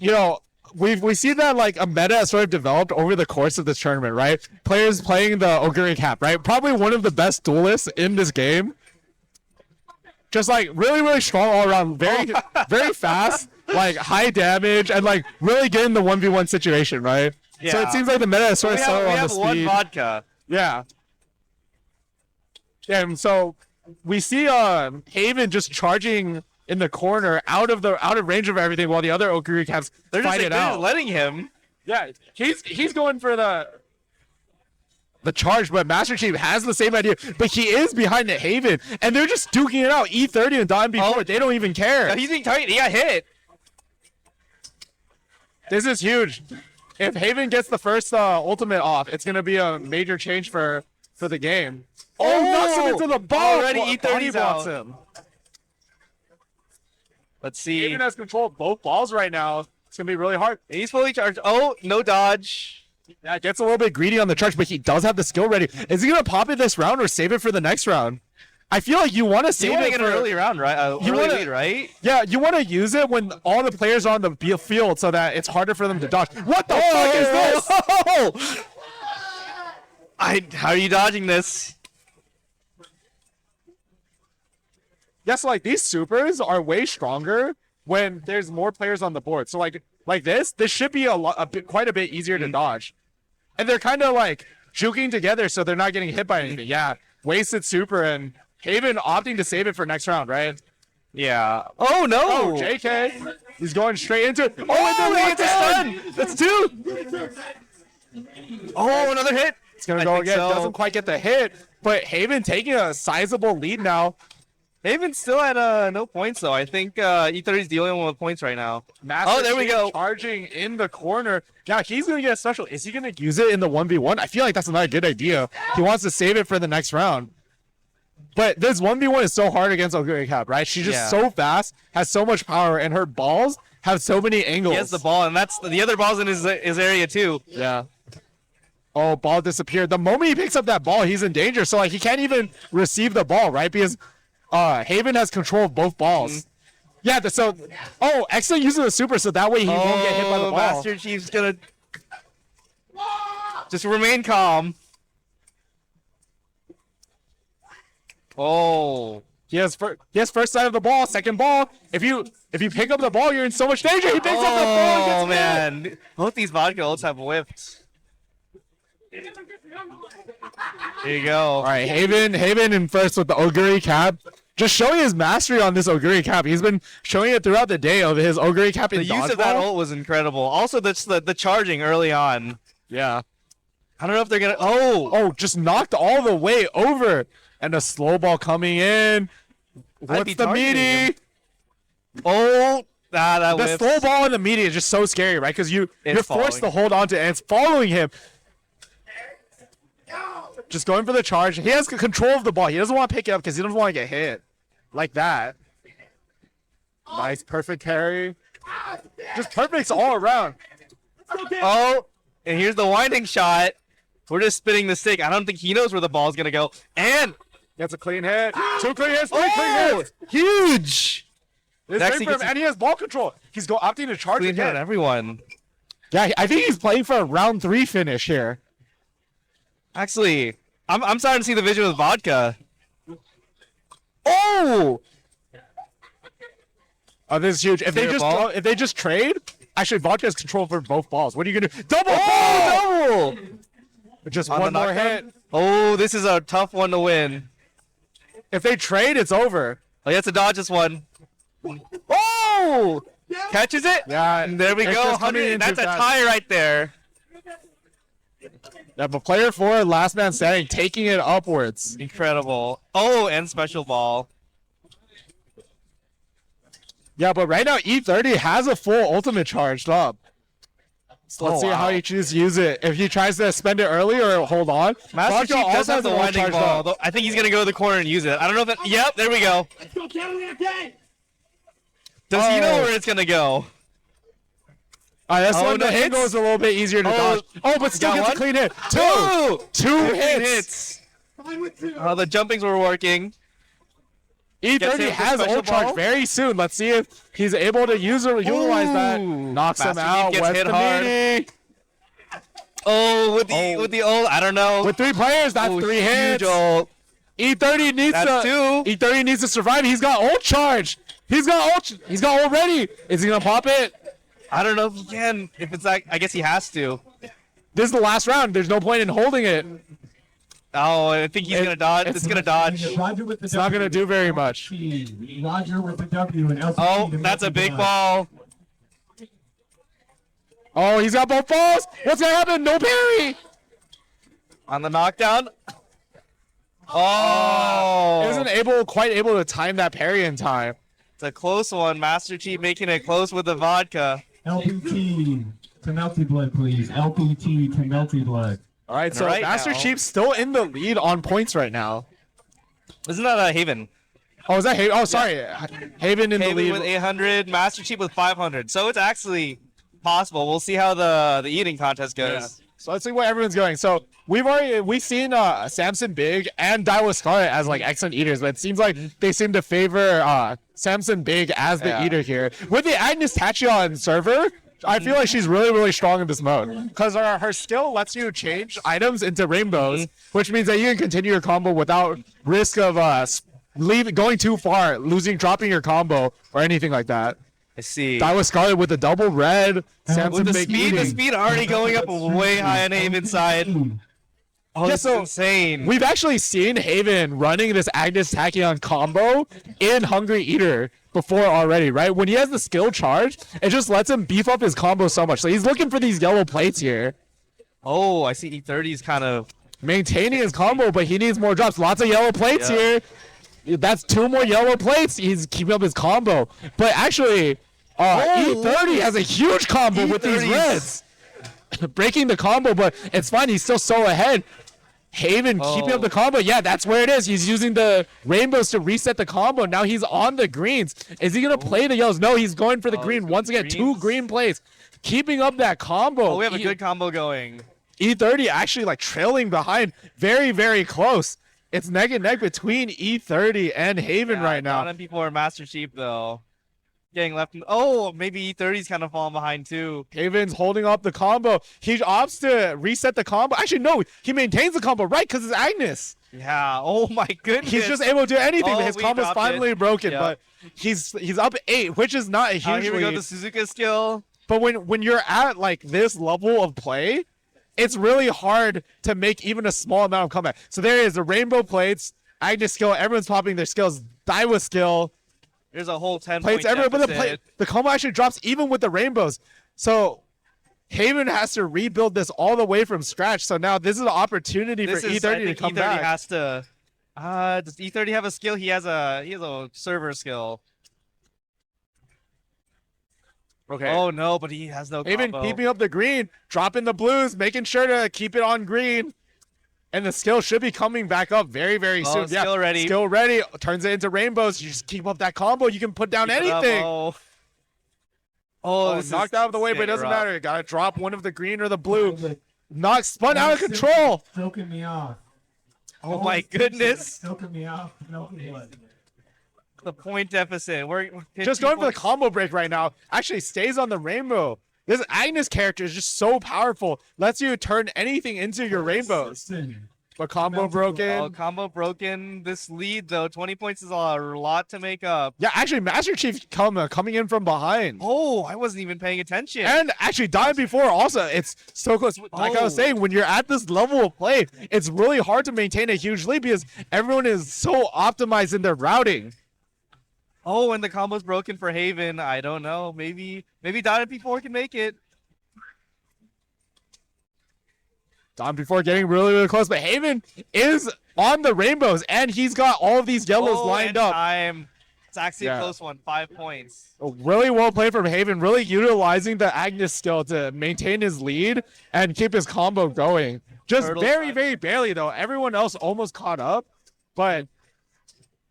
you know, we see that like a meta has sort of developed over the course of this tournament, right? Players playing the Oguri Cap, right? Probably one of the best duelists in this game. Just like really strong all around, very fast, like high damage, and like really good in the 1v1 situation, right?
Yeah.
So it seems like the meta is sort of settled on the speed.
We have one vodka.
Yeah. And so we see Haven just charging in the corner, out of range of everything, while the other Oguri Caps fight it out.
They're letting him.
Yeah, he's going for the charge, but Mastrcheap has the same idea, but he is behind the Haven, and they're just duking it out. E30 and Don before they don't even care.
No, he's being tight. He got hit.
This is huge. If Haven gets the first ultimate off, it's gonna be a major change for the game. Oh, knocks him into the ball.
Already E30
blocks
out.
him.
Let's see.
Haven has control of both balls right now. It's gonna be really hard.
He's fully charged. Oh, no dodge.
Yeah, gets a little bit greedy on the charge, but he does have the skill ready. Is he gonna pop it this round or save it for the next round? I feel like you want to save it
for an early round, right? Lead, right?
Yeah, you want to use it when all the players are on the field so that it's harder for them to dodge. What the fuck is this?
Oh! How are you dodging this?
Yes, like these supers are way stronger when there's more players on the board. So like this should be quite a bit easier to dodge. And they're kind of like juking together so they're not getting hit by anything. Yeah, wasted super and Haven opting to save it for next round, right?
Yeah. Oh no!
Oh, JK. He's going straight into it. Oh, and then
stun! That's two! Oh, another hit!
It's gonna go again. Doesn't quite get the hit, but Haven taking a sizable lead now.
Haven's still at no points though. I think E30 is the only one with points right now.
Oh, there we go. Charging in the corner. Now he's gonna get a special. Is he gonna use it in the 1v1? I feel like that's not a good idea. He wants to save it for the next round. But this 1v1 is so hard against Oguri Cap, right? She's just so fast, has so much power, and her balls have so many angles.
He has the ball, and that's the other ball's in his area too.
Yeah. Oh, ball disappeared. The moment he picks up that ball, he's in danger. So like he can't even receive the ball, right? Because Haven has control of both balls. Yeah, excellent use of the super, so that way he won't get hit by the ball.
Mastrcheap's gonna just remain calm. Oh,
he has first side of the ball, second ball. If you pick up the ball, you're in so much danger. He picks up the ball and gets
Oh man, both these vodka ults have whipped. There you go.
All right, Haven in first with the Oguri Cap. Just showing his mastery on this Oguri Cap. He's been showing it throughout the day of his Oguri Cap in
The use of that ult was incredible. Also, the charging early on.
Yeah.
I don't know if they're gonna.
Just knocked all the way over. And a slow ball coming in. What's the meaty?
Oh, that
the slow ball in the meaty is just so scary, right? Because you're forced to hold on to it, and it's following him. Just going for the charge. He has control of the ball. He doesn't want to pick it up because he doesn't want to get hit. Like that. Nice, perfect carry. Just perfects all around.
Oh, and here's the winding shot. We're just spinning the stick. I don't think he knows where the ball's going to go. And
gets a clean hit. 2 clean hits, 3 clean hits.
Huge.
This for him, and he has ball control. He's opting to charge
again. Hit everyone.
Yeah, I think he's playing for a round 3 finish here.
Actually, I'm starting to see the vision with vodka. Oh!
Oh, this is huge. If they just trade, actually vodka has control for both balls. What are you gonna do? Double! Just one more hit.
Oh, this is a tough one to win.
If they trade, it's over.
Oh, he has to dodge this one. Oh! Catches it?
Yeah.
And there we go. 100. That's a tie right there.
Yeah, but player 4, last man standing, taking it upwards.
Incredible. Oh, and special ball.
Yeah, but right now E30 has a full ultimate charged up. So let's see how he chooses to use it. If he tries to spend it early or hold on.
Mastrcheap does have the winding ball. Though I think he's going to go to the corner and use it. I don't know if that... Yep, there we go. Does he know where it's going to go?
This one the hit goes a little bit easier to dodge. Oh, but still gets a clean hit. Two hits.
The jumpings were working.
E30 has ult charge very soon. Let's see if he's able to utilize that. Knocks him out.
Gets
What's
hit
the
hard.
meaning?
Oh, with the ult, I don't know.
With 3 players, that's 3 hits.
Huge ult.
E30 needs
That's
to.
2.
E30 needs to survive. He's got ult charge. He's got ult ready. Is he gonna pop it?
I don't know if he can. If it's like, I guess he has to.
This is the last round. There's no point in holding it.
Oh, I think he's gonna dodge. It's gonna dodge.
Roger with the
It's not gonna do very much.
Roger with the W and LCT.
Oh, that's a big ball.
Oh, he's got both balls. What's gonna happen? No parry.
On the knockdown. Oh.
He wasn't quite able to time that parry in time.
It's a close one. Mastrcheap making it close with the vodka.
LPT to Melty Blood, please. LPT to Melty Blood.
All right, so
right
Mastrcheap's still in the lead on points right now.
Isn't that a Haven?
Oh, is that Haven? Oh, sorry. Haven in the
Haven
lead.
with 800, Mastrcheap with 500. So it's actually possible. We'll see how the eating contest goes.
Yeah. So let's see what everyone's going. So we've seen Samson Big and Daiwa Scarlet as like excellent eaters, but it seems like they seem to favor Samson Big as the eater here. With the Agnes Tachyon server, I feel like she's really, really strong in this mode because her skill lets you change items into rainbows, which means that you can continue your combo without risk of going too far, dropping your combo or anything like that.
I see.
Daiwa Scarlet with a double red. Samson
With
Big
the
eating.
speed already going up way high on Haven side. Oh, this is insane.
We've actually seen Haven running this Agnes Tachyon combo in Hungry Eater before already, right? When he has the skill charge, it just lets him beef up his combo so much. So he's looking for these yellow plates here.
Oh, I see E30's kind of
maintaining his combo, but he needs more drops. Lots of yellow plates here. That's 2 more yellow plates. He's keeping up his combo. But actually, E30 has a huge combo with these reds. Breaking the combo, but it's fine. He's still so ahead. Haven keeping up the combo. Yeah, that's where it is. He's using the rainbows to reset the combo. Now he's on the greens. Is he going to play the yellows? No, he's going for the green. Once again,
greens.
2 green plays. Keeping up that combo.
Oh, we have a good combo going.
E30 actually like trailing behind. Very, very close. It's neck and neck between E30 and Haven right now.
Not people are Mastrcheap though. Getting left. Oh, maybe E30's kind of falling behind too.
Haven's holding up the combo. He opts to reset the combo. Actually, no, he maintains the combo, right? Because it's Agnes.
Yeah. Oh my goodness.
He's just able to do anything.
Oh,
But his combo's finally broken.
Yep.
But he's up 8, which is not a huge
Here we go.
lead.
The Suzuka skill.
But when you're at like this level of play, it's really hard to make even a small amount of comeback. So there is the rainbow plates, Agnes skill. Everyone's popping their skills. Daiwa skill.
There's a whole 10
Plates
point
everywhere,
deficit.
but the combo actually drops even with the rainbows. So Haven has to rebuild this all the way from scratch. So now this is an opportunity for E30 to come
E30
back.
has to. Does E30 have a skill? He has a server skill.
Okay.
Oh no, but he has no
Haven
combo.
keeping up the green, dropping the blues, making sure to keep it on green. And the skill should be coming back up very, very soon.
Skill ready.
Skill ready. Turns it into rainbows. You just keep up that combo. You can put down anything.
This
knocked
is
out of the way, but it doesn't
rough.
matter. You gotta drop one of the green or the blue. Spun out of control.
Choking me off.
Oh my goodness.
Choking me off. Melty Blood.
The point deficit. We're
Just going for the combo break right now. Actually stays on the rainbow. This Agnes character is just so powerful. Lets you turn anything into your rainbows. But combo broken.
Oh, combo broken. This lead though, 20 points is a lot to make up.
Yeah, actually, Mastrcheap coming in from behind.
Oh, I wasn't even paying attention.
And actually, dying before also, it's so close. Like I was saying, when you're at this level of play, it's really hard to maintain a huge lead because everyone is so optimized in their routing.
Oh, and the combo's broken for Haven. I don't know. Maybe Dotted P4 can make it.
Dying before getting really, really close, but Haven is on the rainbows, and he's got all of these yellows lined up.
It's actually a close one. 5 points.
Really well played from Haven, really utilizing the Agnes skill to maintain his lead and keep his combo going. Just very, very barely, though. Everyone else almost caught up, but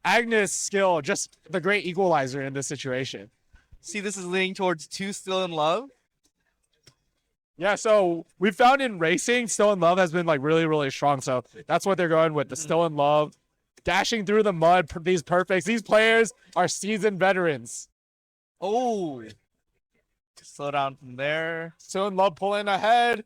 Agnes' skill, just the great equalizer in this situation.
See, this is leaning towards 2 Still in Love.
Yeah, so we found in racing, Still in Love has been like really, really strong. So that's what they're going with, the Still in Love. dashing through the mud. These perfects. These players are seasoned veterans.
Oh. Slow down from there.
Still in love pulling ahead.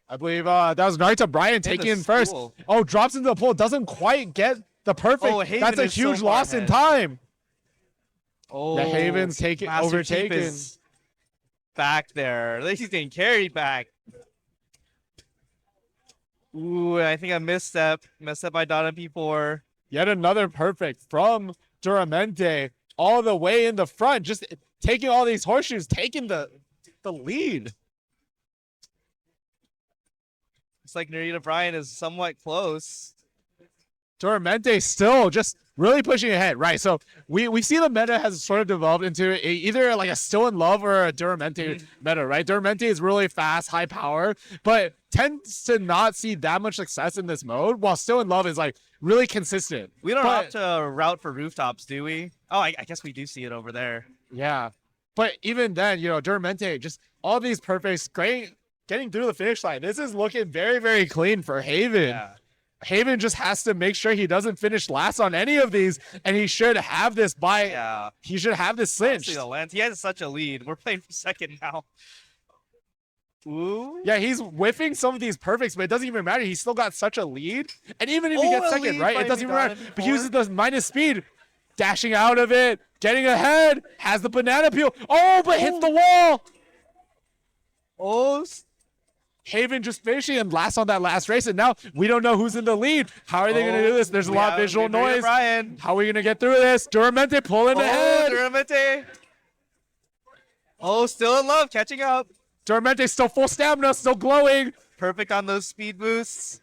I believe that was Naruto Brian taking in first. Oh, drops into the pool. Doesn't quite get the perfect.
Oh, Haven
That's a
is
huge
so far
loss in
ahead.
time.
Oh,
Yeah, Haven's
Mastrcheap
overtaken.
is back there. At least he's getting carried back. Ooh, I think I misstep by .mp4.
Yet another perfect from Duramente all the way in the front, just taking all these horseshoes, taking the lead.
It's like Naruto Brian is somewhat close.
Duramente still just really pushing ahead, right? So we see the meta has sort of developed into either like a Still in Love or a Duramente meta, right? Duramente is really fast, high power, but tends to not see that much success in this mode, while Still in Love is like really consistent.
We don't opt to route for rooftops, do we? Oh, I guess we do see it over there.
Yeah, but even then, you know, Duramente, just all these perfects, great getting through the finish line. This is looking very, very clean for Haven.
Yeah.
Haven just has to make sure he doesn't finish last on any of these, and he should have this by.
Yeah.
He should have this cinched.
He has such a lead. We're playing for second now. Ooh.
Yeah, he's whiffing some of these perfects, but it doesn't even matter. He's still got such a lead. And even if he
Oh,
gets
a
second,
lead
right?
by
It doesn't even matter.
Vidana
But he uses the minus speed, dashing out of it, getting ahead, has the banana peel. Oh, but hits the wall.
Oh.
Haven just finishing and last on that last race, and now we don't know who's in the lead. How are they going to do this? There's a lot of visual noise.
Brian.
How are we going to get through this? Duramente pulling ahead.
Duramente. Oh, Still in Love, catching up.
Duramente still full stamina, still glowing.
Perfect on those speed boosts.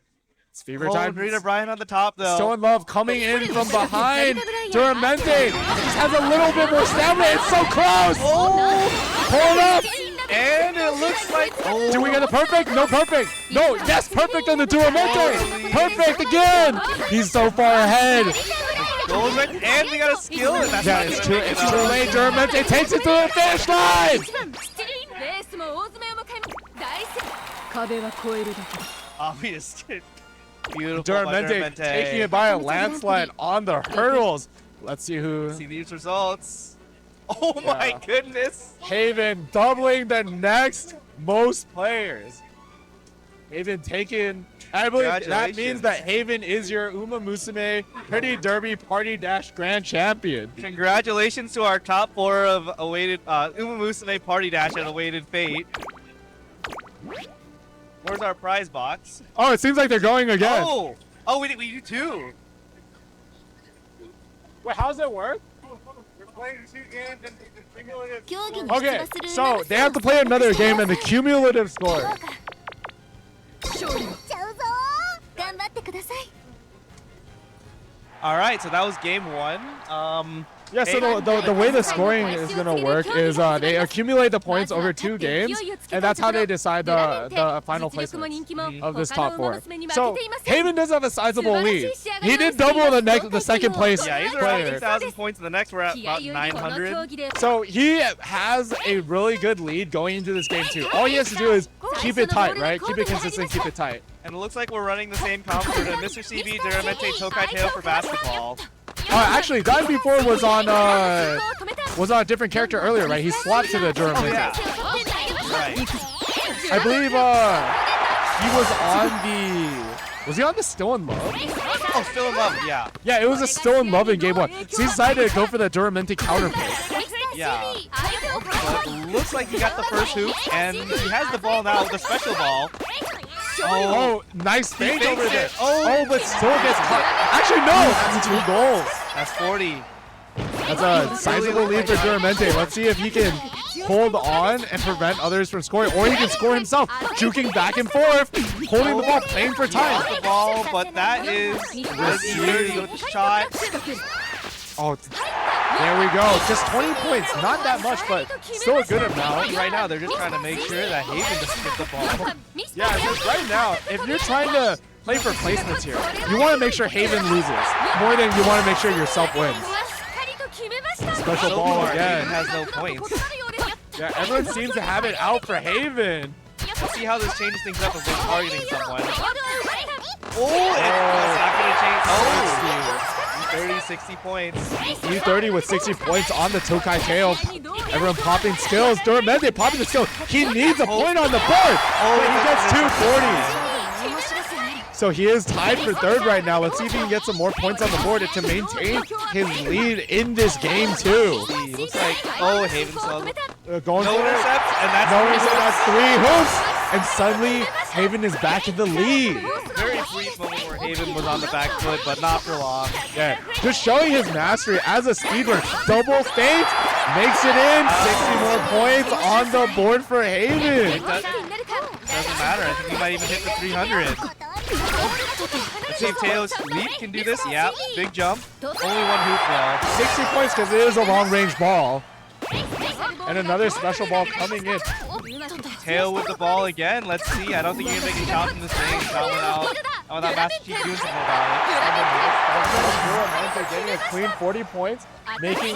It's fever time.
Naruto Brian on the top, though.
Still in Love coming in from behind. Duramente just has a little bit more stamina. It's so close.
Oh.
Pull it up.
And it looks like... Oh.
Do we get a perfect? No perfect. No, yes, perfect on the Duramente. Perfect again. He's so far ahead.
And we got a skill. And that's
Yeah, it's too late. Duramente takes it to the finish line.
Obvious. Beautiful.
Duramente taking it by a landslide on the hurdles. Let's see who.
See these results. Oh my goodness.
Haven doubling the next most players. Haven taking. I believe that means that Haven is your Umamusume Pretty Derby Party Dash Grand Champion.
Congratulations to our top 4 of awaited Umamusume Party Dash and awaited fate. Where's our prize box?
Oh, it seems like they're going again.
Oh, we do too.
Wait, how's it work?
We're playing 2 games and the cumulative.
Okay, so they have to play another game and the cumulative score.
All right, so that was game 1.
Yeah, so the way the scoring is going to work is they accumulate the points over 2 games, and that's how they decide the final placement of this top 4. So Haven does have a sizable lead. He did double the second place
Yeah, he's around
player.
2,000 points in the next. We're at about 900.
So he has a really good lead going into this game too. All he has to do is keep it tight, right? Keep it consistent, keep it tight.
And it looks like we're running the same comp for the Mr. CB Duramente Tokai Tail for basketball.
Actually, Dive before was on a different character earlier, right? He swapped to the Duramente.
Yeah. Right.
I believe he was on the. Was he on the Still in Love?
Oh, Still in Love, yeah.
Yeah, it was a Still in Love in game 1. So he decided to go for the Duramente counter pick.
Yeah. But it looks like he got the first hoop, and he has the ball now, the special ball.
Oh, nice fake over there. Oh, but still gets caught. Actually, no, that's 2 goals.
That's 40.
That's a sizable lead for Duramente. Let's see if he can hold on and prevent others from scoring, or he can score himself, juking back and forth, holding the ball, playing for time.
The ball, but that is the shot.
Oh, there we go. Just 20 points. Not that much, but still a good amount.
Right now, they're just trying to make sure that Haven doesn't get the ball.
Yeah, just right now, if you're trying to play for placements here, you want to make sure Haven loses more than you want to make sure yourself wins. Special ball again.
Haven has no points.
Yeah, everyone seems to have it out for Haven.
Let's see how this changes things up if they're targeting someone. Oh, it's not going to change. Oh, 30, 60 points.
U30 with 60 points on the Tokai tail. Everyone popping skills. Duramente popping the skill. He needs a point on the board. But he gets 240s. So he is tied for third right now. Let's see if he can get some more points on the board to maintain his lead in this game too.
Looks like, oh, Haven's
going
no
for
intercept,
it.
and that's
no intercept. That's 3 hoops. And suddenly, Haven is back in the lead.
Very brief moment where Haven was on the back foot, but not for long.
Yeah, just showing his mastery as a speedrunner. Double feint, makes it in. 60 more points on the board for Haven.
Doesn't matter. I think he might even hit the 300. Let's see if Tails Leap can do this. Yeah, big jump. Only 1 hoop though.
60 points because it is a long-range ball. And another special ball coming in.
Tail with the ball again. Let's see. I don't think you can make a shot from this range. Not without Mastrcheap doing something about
it. Getting a clean 40 points, making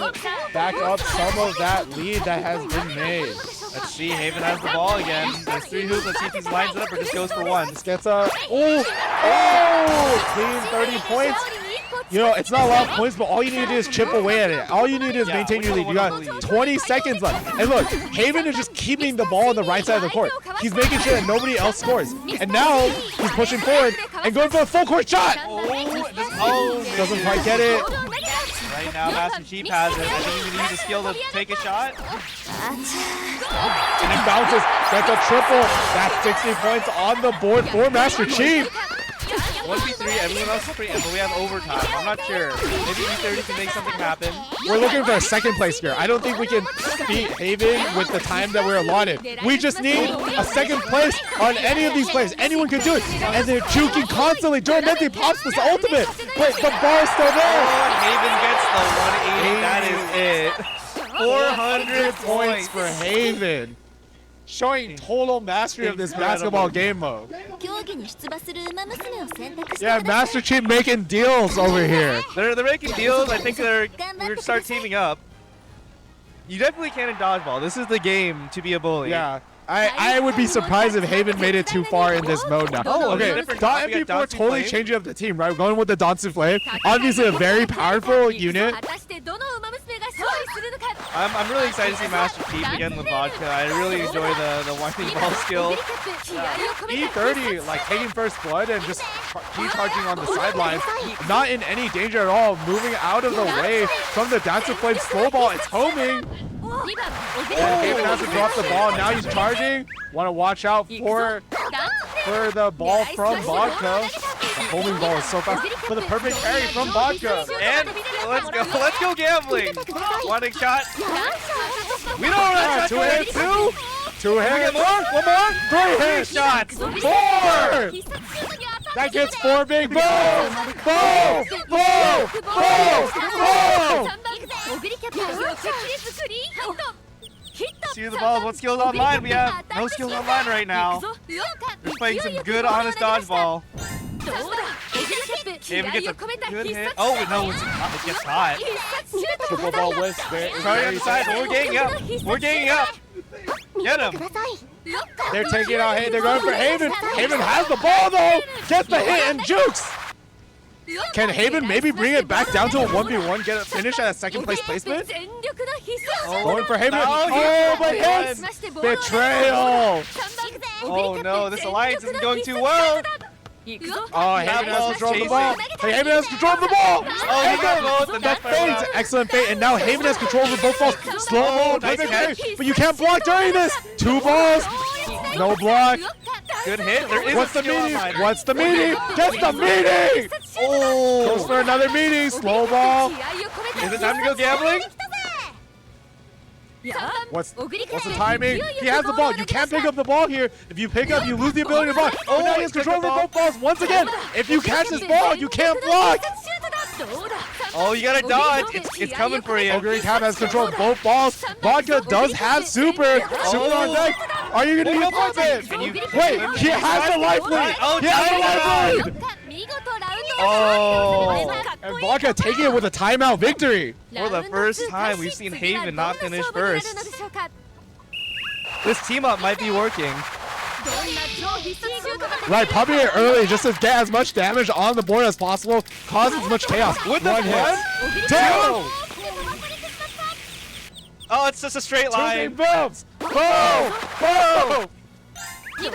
back up some of that lead that has been made.
Let's see. Haven has the ball again. There's 3 hoops. Let's see if he lines it up or just goes for 1.
This gets a clean 30 points. You know, it's not a lot of points, but all you need to do is chip away at it. All you need to do is maintain your lead. You got 20 seconds left. And look, Haven is just keeping the ball on the right side of the court. He's making sure that nobody else scores. And now he's pushing forward and going for a full court shot. Doesn't quite get it.
Right now, Mastrcheap has it. I think he needs a skill to take a shot.
And he bounces. That's a triple. That's 60 points on the board for Mastrcheap.
1v3, everyone else is pretty, but we have overtime. I'm not sure. Maybe U30 can make something happen.
We're looking for a second place here. I don't think we can beat Haven with the time that we're allotted. We just need a second place on any of these plays. Anyone can do it. And they're juking constantly. Duramente pops this ultimate. But the bar's still there.
Oh, and Haven gets the 180. That is it. 400
points for Haven. Showing total mastery of this basketball game mode. Yeah, Mastrcheap making deals over here.
They're making deals. I think we're gonna start teaming up. You definitely can in dodgeball. This is the game to be a bully.
Yeah. I would be surprised if Haven made it too far in this mode now. Okay, Dot MP4 totally changing up the team, right? We're going with the Dansu Obviously a very powerful unit.
I'm really excited to see Mastrcheap again with vodka. I really enjoy the winding ball skill.
E30, like taking first blood and just charging on the sidelines. Not in any danger at all. Moving out of the way from the Dansu slow ball. It's homing. And Haven has to drop the ball. Now he's charging. Want to watch out for the ball from Vodka. The homing ball is so fast. For the perfect carry from Vodka.
And let's go gambling. One shot. We don't want to
2 hits. 2 hits. One more. 3 hits.
Shots.
4. That gets 4 big boom. Boom. Boom. Boom. Boom.
See the balls. What skills online? We have no skills online right now. We're playing some good, honest dodgeball. Haven gets a good hit. Oh, no, it gets hot.
Triple ball whisk.
Trying on the side, but we're ganging up. We're ganging up. Get him.
They're taking out. They're going for Haven. Haven has the ball, though. Gets the hit and jukes. Can Haven maybe bring it back down to a 1v1, get a finish at a second place placement? Going for Haven. Oh, but hits. Betrayal.
Oh, no, this alliance isn't going too well.
Oh, Haven has control of the ball. Haven has control of the ball.
Oh, he got both.
That fade. Excellent fade. And now Haven has control over both balls. Slow roll. Nice catch. But you can't block during this. 2 balls. No block.
Good hit. There is
What's the meeting? What's the meeting? Gets the meeting.
Oh.
Goes for another meeting. Slow ball.
Is it time to go gambling?
What's the timing? He has the ball. You can't pick up the ball here. If you pick up, you lose the ability to block. Oh, now he has control over both balls once again. If you catch this ball, you can't block.
Oh, you gotta dodge. It's coming for you.
Ogre Cap has control of both balls. Vodka does have super. Super on deck. Are you gonna be it? Wait, he has the life lead. He has the life lead.
Oh.
And Vodka taking it with a timeout victory.
For the first time, we've seen Haven not finish first. This team up might be working.
Right, pumping it early just to get as much damage on the board as possible, cause as much chaos.
With the
one hit.
Two! Oh, it's just a straight line.
Two big booms. Boom! Boom!
The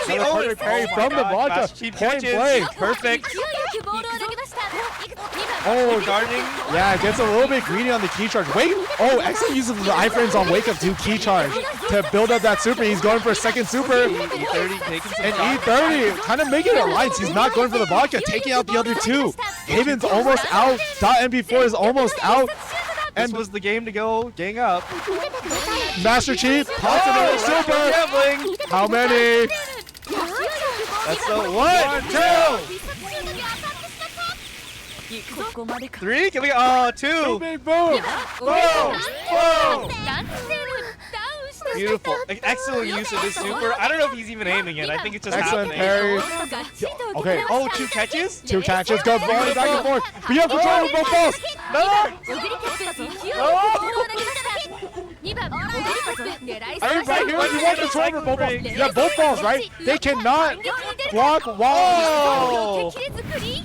Perfect parry from the vodka.
Mastrcheap
Point
catches.
blank.
Perfect.
Oh,
guarding.
Yeah, gets a little bit greedy on the key charge. Wait. Oh, excellent use of the iframes on wake up to key charge to build up that super. He's going for a second super.
E30 taking some
And
shots.
E30 kind of making it lights. He's not going for the vodka, taking out the other two. Haven's almost out. .mp4 is almost out.
This was the game to go. Gang up.
Mastrcheap pops another super.
Gambling.
How many?
That's the 1, 2, 3. Can we? Oh, 2.
Two big boom.
Boom. Boom. Beautiful. Excellent use of this super. I don't know if he's even aiming it. I think it's just
Excellent
happening.
parry. Okay.
Oh, 2 catches?
Two catches. Go volley back and forth. But you have control of both balls.
No.
I mean, right here, you want control over both balls. You have both balls, right? They cannot block while.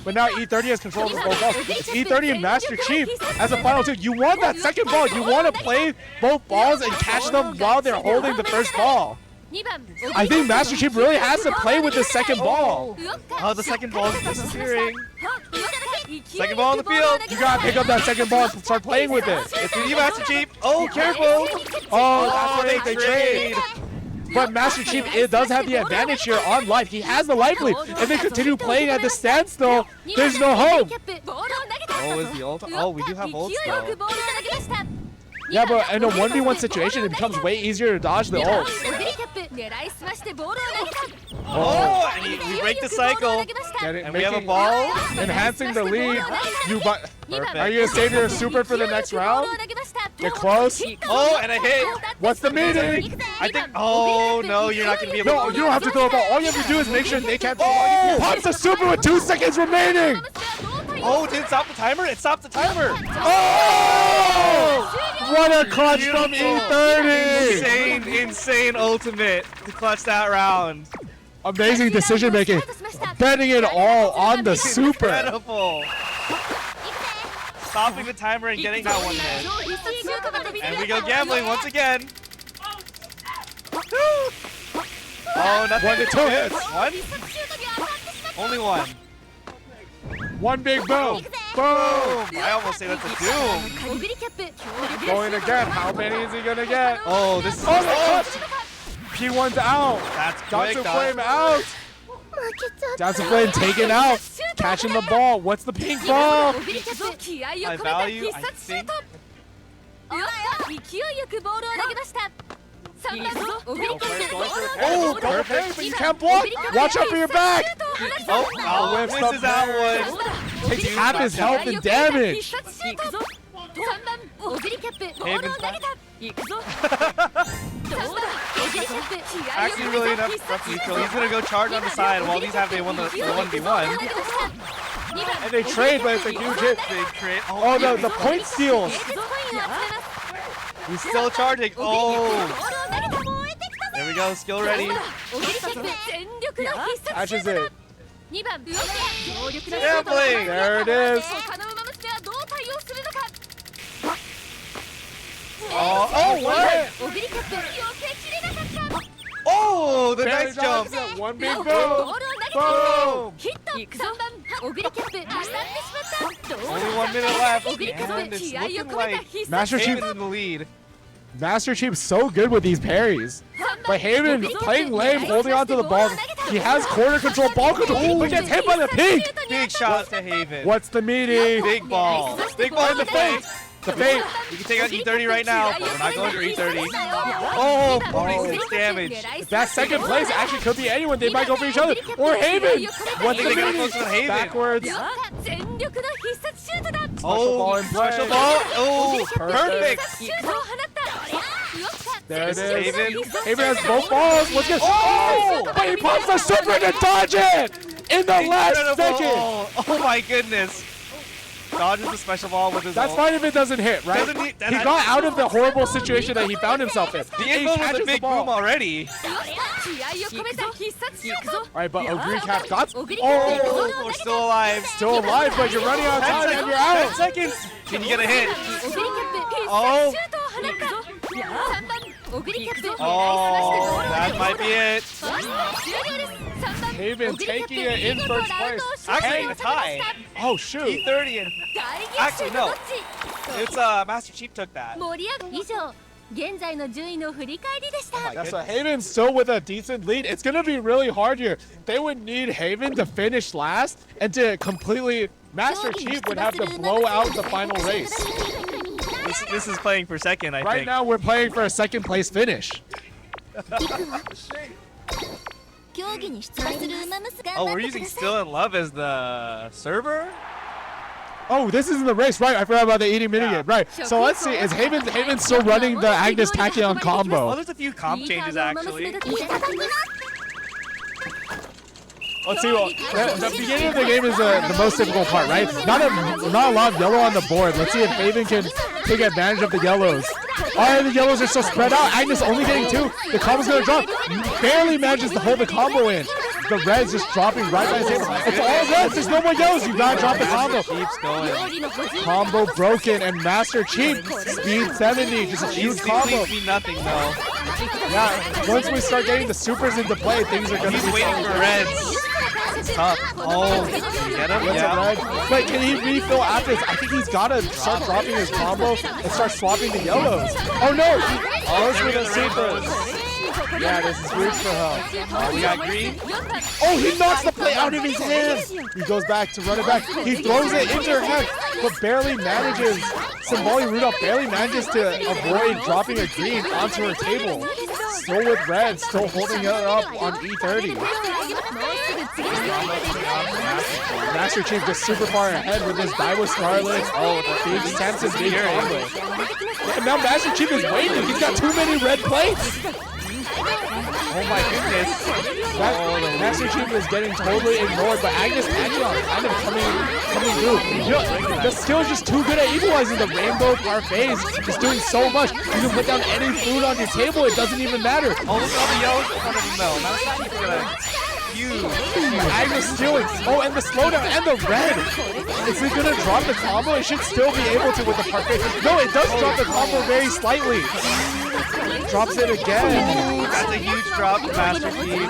But now E30 has control over both balls. It's E30 and Mastrcheap as a final two. You want that second ball. You want to play both balls and catch them while they're holding the first ball. I think Mastrcheap really has to play with the second ball.
Oh, the second ball is disappearing. Second ball on the field.
You gotta pick up that second ball and start playing with it.
It's with you, Mastrcheap. Oh, careful.
Oh, that's right. They trade. But Mastrcheap, it does have the advantage here on life. He has the life lead. If they continue playing at the standstill, there's no hope.
Oh, is the ult? Oh, we do have ults though.
Yeah, but in a 1v1 situation, it becomes way easier to dodge the ults.
Oh, and we break the cycle. And we have a ball.
Enhancing the lead.
Perfect.
Are you gonna save your super for the next round? Get close.
Oh, and a hit.
What's the meaning?
I think. Oh no, you're not gonna be able.
No, you don't have to throw a ball. All you have to do is make sure they can't. Oh! Pops the super with 2 seconds remaining.
Oh, did it stop the timer? It stopped the timer.
Oh! What a clutch from E30!
Insane ultimate to clutch that round.
Amazing decision making. Betting it all on the super.
Incredible. Stopping the timer and getting that one hit. And we go gambling once again. Oh, nothing.
1 to 2 hits.
One? Only one.
One big boom. Boom.
I almost say that's a doom.
Going again. How many is he gonna get?
Oh, this is.
Oh, P1's out.
That's
Dr.
quick.
Flame out. Dr. Flame taken out. Catching the ball. What's the pink ball?
I value, I think.
Oh, perfect, but you can't block. Watch out for your back.
Oh, misses that one.
Takes half his health and damage.
Haven's back. Actually, really enough rough neutral. He's gonna go charge on the side while these have they won the 1v1.
And they trade, but it's a huge hit.
Big trade.
Oh, no, the point steals.
He's still charging. Oh. There we go. Skill ready.
Catches it.
Gambling.
There it is.
Oh, what? Oh, the nice jump.
One big boom. Boom.
Only 1 minute left. And it's looking like
Mastrcheap
Haven's in the lead.
Mastrcheap's so good with these parries. But Haven playing lame, holding onto the balls. He has corner control, ball control, but gets hit by the pink.
Big shot to Haven.
What's the meaning?
Big ball. Big ball in the face.
The fate.
You can take out E30 right now, but we're not going for E30. Oh, 46 damage.
That second place actually could be anyone. They might go for each other. Or Haven. What's the
They got
meaning?
close to Haven.
Backwards.
Oh, special ball. Oh, perfect.
There it is.
Haven.
Haven has both balls. What's good? Oh! But he pops the super to dodge it in the last second.
Oh my goodness. dodges the special ball with his
That's
ult.
fine if it doesn't hit, right? He got out of the horrible situation that he found himself in.
The input was a big boom already.
Alright, but Ogre Cap got...
Oh, we're still alive.
Still alive, but you're running out of time and you're out.
10 seconds. Can you get a hit? Oh. Oh, that might be it.
Haven taking it in first place.
Actually, a tie.
Oh, shoot.
E30 and... Actually, no. It's Mastrcheap took that.
That's a Haven still with a decent lead. It's going to be really hard here. They would need Haven to finish last and to completely... Mastrcheap would have to blow out the final race.
This is playing for second, I think.
Right now, we're playing for a second place finish.
Oh, we're using Still in Love as the server?
Oh, this isn't the race, right? I forgot about the eating minigame, right? So let's see, is Haven still running the Agnes Tachyon combo?
Oh, there's a few comp changes actually.
Let's see. The beginning of the game is the most difficult part, right? Not a lot of yellow on the board. Let's see if Haven can take advantage of the yellows. Oh, the yellows are so spread out. Agnes only getting 2. The combo's gonna drop. Barely manages to hold the combo in. The red's just dropping right by his table. It's all reds. There's no more yellows. You gotta drop the combo.
Keeps going.
Combo broken and Mastrcheap speed 70. Just a huge combo.
Speed nothing though.
Yeah, once we start getting the supers into play, things are gonna be
waiting for reds. It's tough. Oh, can you get him?
Yeah. Wait, can he refill after this? I think he's gotta start dropping his combo and start swapping the yellows. Oh no! He goes with the supers. Yeah, this is weird for him.
We got green.
Oh, he knocks the play out of his hands. He goes back to run it back. He throws it into her head, but barely manages. Symboli Rudolph barely manages to avoid dropping a green onto her table. Still with red, still holding her up on E30. Mastrcheap just super far ahead with his Daiwa Scarlet. Oh, the big Samson big combo. And now Mastrcheap is waiting. He's got too many red plates.
Oh my goodness.
Mastrcheap is getting totally ignored, but Agnes Tachyon kind of coming through. You know, the skill is just too good at equalizing. The rainbow parfaits is doing so much. You can put down any food on your table, it doesn't even matter.
Oh, look at all the yellows in front of him though. Mastrcheap's gonna...
Agnes stealing. Oh, and the slowdown and the red. Is it gonna drop the combo? It should still be able to with the parfait. No, it does drop the combo very slightly. Drops it again.
That's a huge drop to Mastrcheap.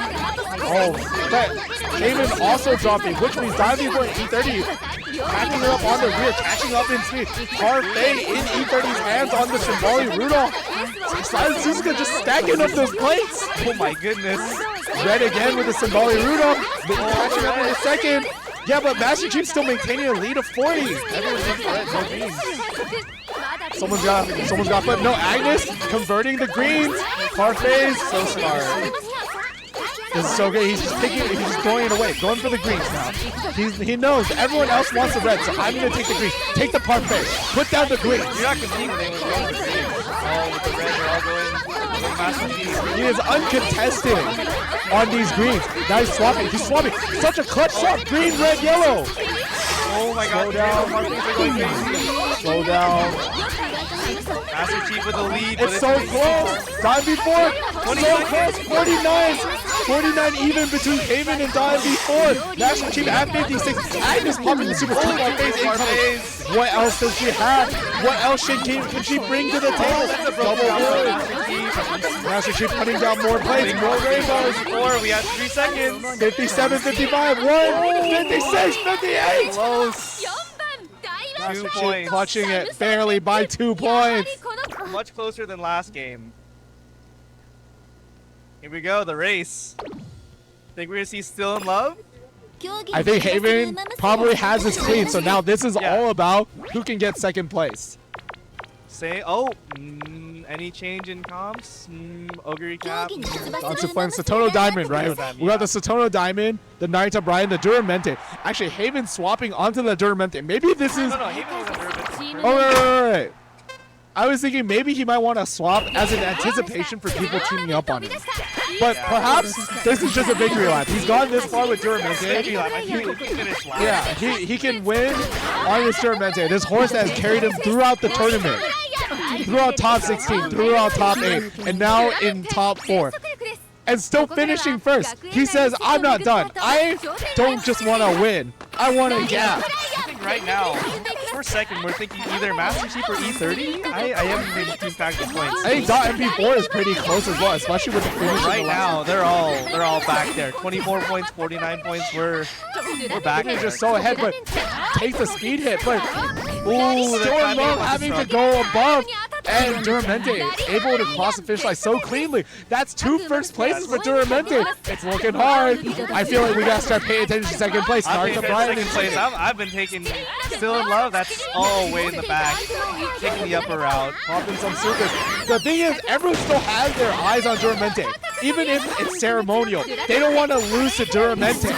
Oh, but Haven also dropping, which means diving for an E30. Catching her up on the rear, catching up in speed. Parfait in E30's hands on the Symboli Rudolph. Silent Suzuka just stacking up those plates.
Oh my goodness.
Red again with the Symboli Rudolph. Catching up in a second. Yeah, but Mastrcheap still maintaining a lead of 40. Everyone's in red, no greens. Someone's got flip. No, Agnes converting the greens. Parfait, so smart. This is so good. He's just throwing it away, going for the greens now. He knows everyone else wants the red, so I'm gonna take the greens. Take the parfait. Put down the greens.
You're not competing with anyone going for greens. Oh, with the red, they're all going Mastrcheap.
He is uncontested on these greens. Now he's swapping. He's swapping. Such a clutch swap. Green, red, yellow.
Oh my god.
Slow down.
Mastrcheap with the lead.
It's so close. Time before. So close. 49 even between Haven and Dive before. Mastrcheap at 56. Agnes popping the super cool face. What else does she have? What else can she bring to the table? Double wood. Mastrcheap putting down more plates, more rainbows.
We have 3 seconds.
57, 55, 1, 56, 58.
Close. 2 points.
Clutching it barely by 2 points.
Much closer than last game. Here we go, the race. Think we're gonna see Still in Love?
I think Haven probably has his clean, so now this is all about who can get second place.
Any change in comps? Ogre Cap?
Also playing Satono Diamond, right? We got the Satono Diamond, the Narita Brian, the Duramente. Actually, Haven swapping onto the Duramente. Maybe this is...
No, Haven was a Duramente.
Oh, right. I was thinking maybe he might want to swap as an anticipation for people teaming up on him. But perhaps this is just a victory lap. He's gone this far with Duramente. Yeah, he can win on this Duramente. This horse that has carried him throughout the tournament. Throughout top 16, throughout top 8, and now in top 4. And still finishing first. He says, I'm not done. I don't just want to win. I want to gap.
I think right now, for second, we're thinking either Mastrcheap or E30. I haven't even team packed the points.
I think .mp4 is pretty close as well, especially with the finish.
Right now, they're all back there. 24 points, 49 points. We're back.
They're just so ahead, but takes the speed hit. But Jordan Love having to go above. And Duramente able to cross the finish line so cleanly. That's 2 first places for Duramente. It's looking hard. I feel like we gotta start paying attention to second place.
Second place. I've been taking Still in Love. That's all way in the back. Taking the upper route.
Popping some supers. The thing is, everyone still has their eyes on Duramente. Even if it's ceremonial, they don't want to lose to Duramente.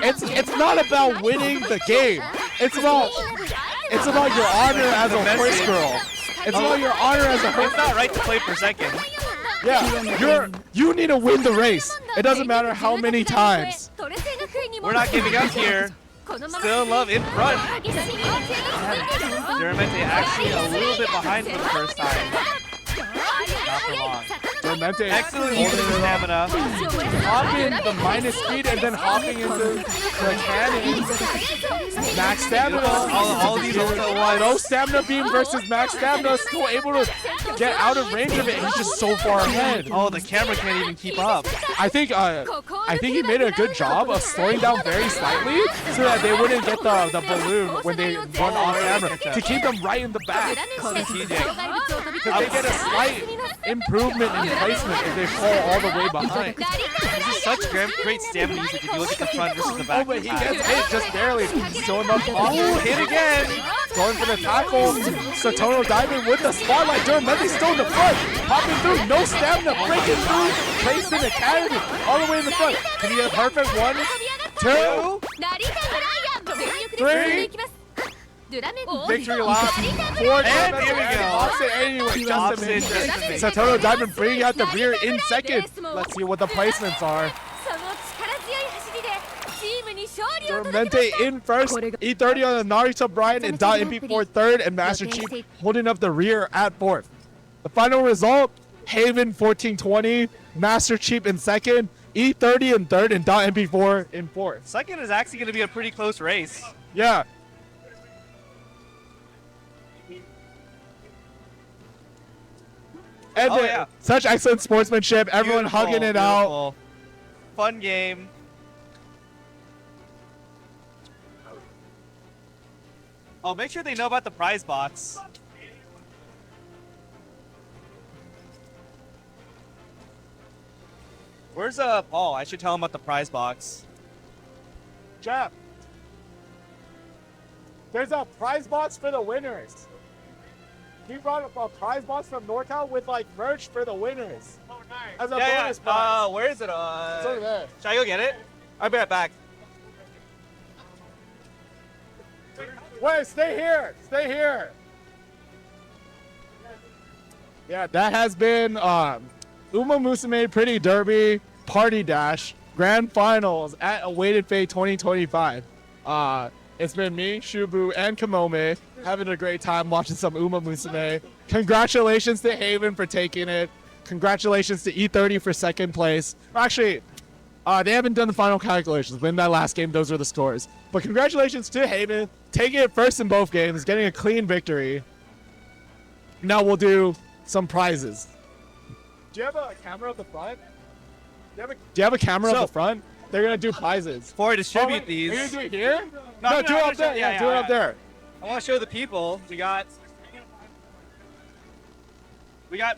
It's not about winning the game. It's about your honor as a horse girl. It's about your honor as a horse.
It's not right to play for second.
Yeah, you need to win the race. It doesn't matter how many times.
We're not giving up here. Still in Love in front. Duramente actually a little bit behind for the first time. Not for long.
Duramente
excellent use of stamina.
Hopping the minus speed and then hopping into the cannon. Max stamina.
All these also one.
No stamina beam versus max stamina. Still able to get out of range of it. He's just so far ahead.
Oh, the camera can't even keep up.
I think he made a good job of slowing down very slightly so that they wouldn't get the balloon when they run off camera to keep them right in the back. Because they get a slight improvement in placement if they fall all the way behind.
This is such great stamina usage if you look at the front versus the back.
Oh, but he gets hit just barely. Showing up off.
Hit again.
Going for the tackle. Satono diving with the spotlight. Duramente still in the front. Popping through. No stamina. Breaking through. Placed in the canopy. All the way in the front. Can he get a perfect 1, 2, 3. Victory lap. 4.
And here we go.
Locks it anyway. Just a minute. Satono Diamond bringing out the rear in second. Let's see what the placements are. Duramente in first, E30 on the Naruto Brian, and .mp4 third, and Mastrcheap holding up the rear at fourth. The final result, Haven 1420, Mastrcheap in second, E30 in third, and .mp4 in fourth.
Second is actually going to be a pretty close race.
Yeah. And such excellent sportsmanship, everyone hugging it out.
Fun game. Oh, make sure they know about the prize box. Where's Paul? I should tell him about the prize box.
Jeff, there's a prize box for the winners. He brought up a prize box from NorCal with like merch for the winners.
Oh, nice.
As a bonus prize.
Where is it?
It's over there.
Should I go get it? I'll be right back.
Wait, stay here. Stay here. Yeah, that has been Umamusume Pretty Derby Party Dash Grand Finals at Awaited Fate 2025. It's been me, Shubu, and Kamome having a great time watching some Umamusume. Congratulations to Haven for taking it. Congratulations to E30 for second place. Actually, they haven't done the final calculations. Win that last game, those are the scores. But congratulations to Haven, taking it first in both games, getting a clean victory. Now we'll do some prizes. Do you have a camera at the front? Do you have a camera at the front? They're going to do prizes.
Before I distribute these.
Are you going to do it here? No, do it up there. Yeah, do it up there.
I want to show the people. We got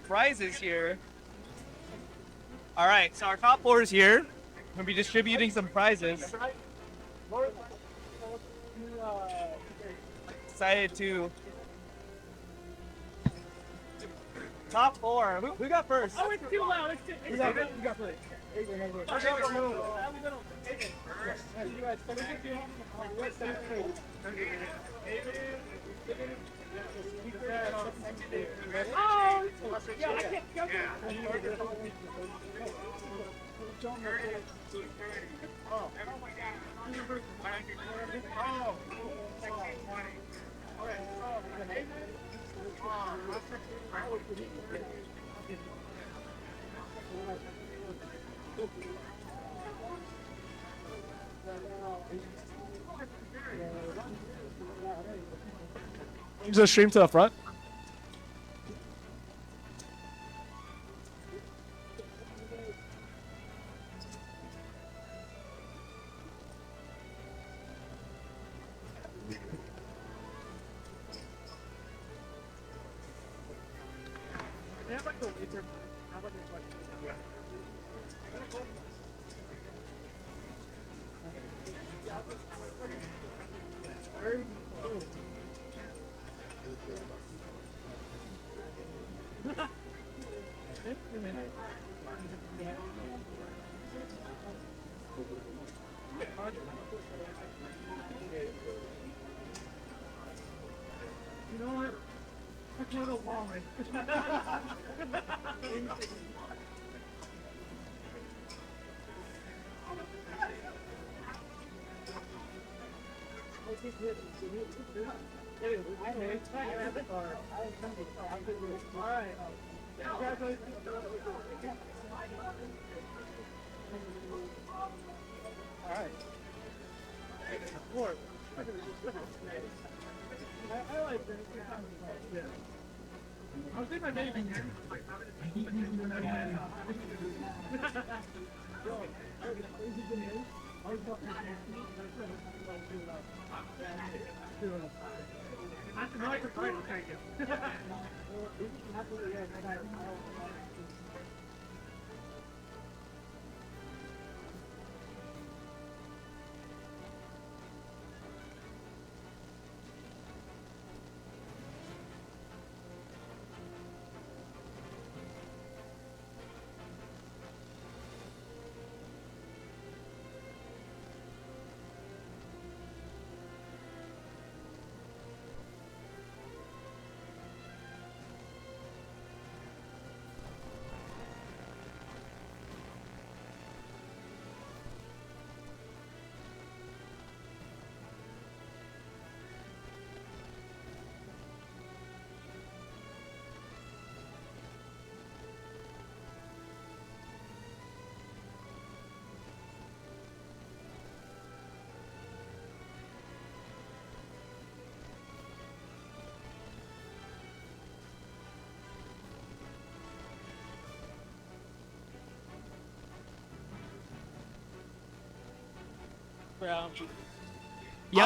prizes here. All right, so our top four is here. We're going to be distributing some prizes. Excited to top four. Who got first?
Oh, it's too loud.
Who got first?
Change the stream to the front.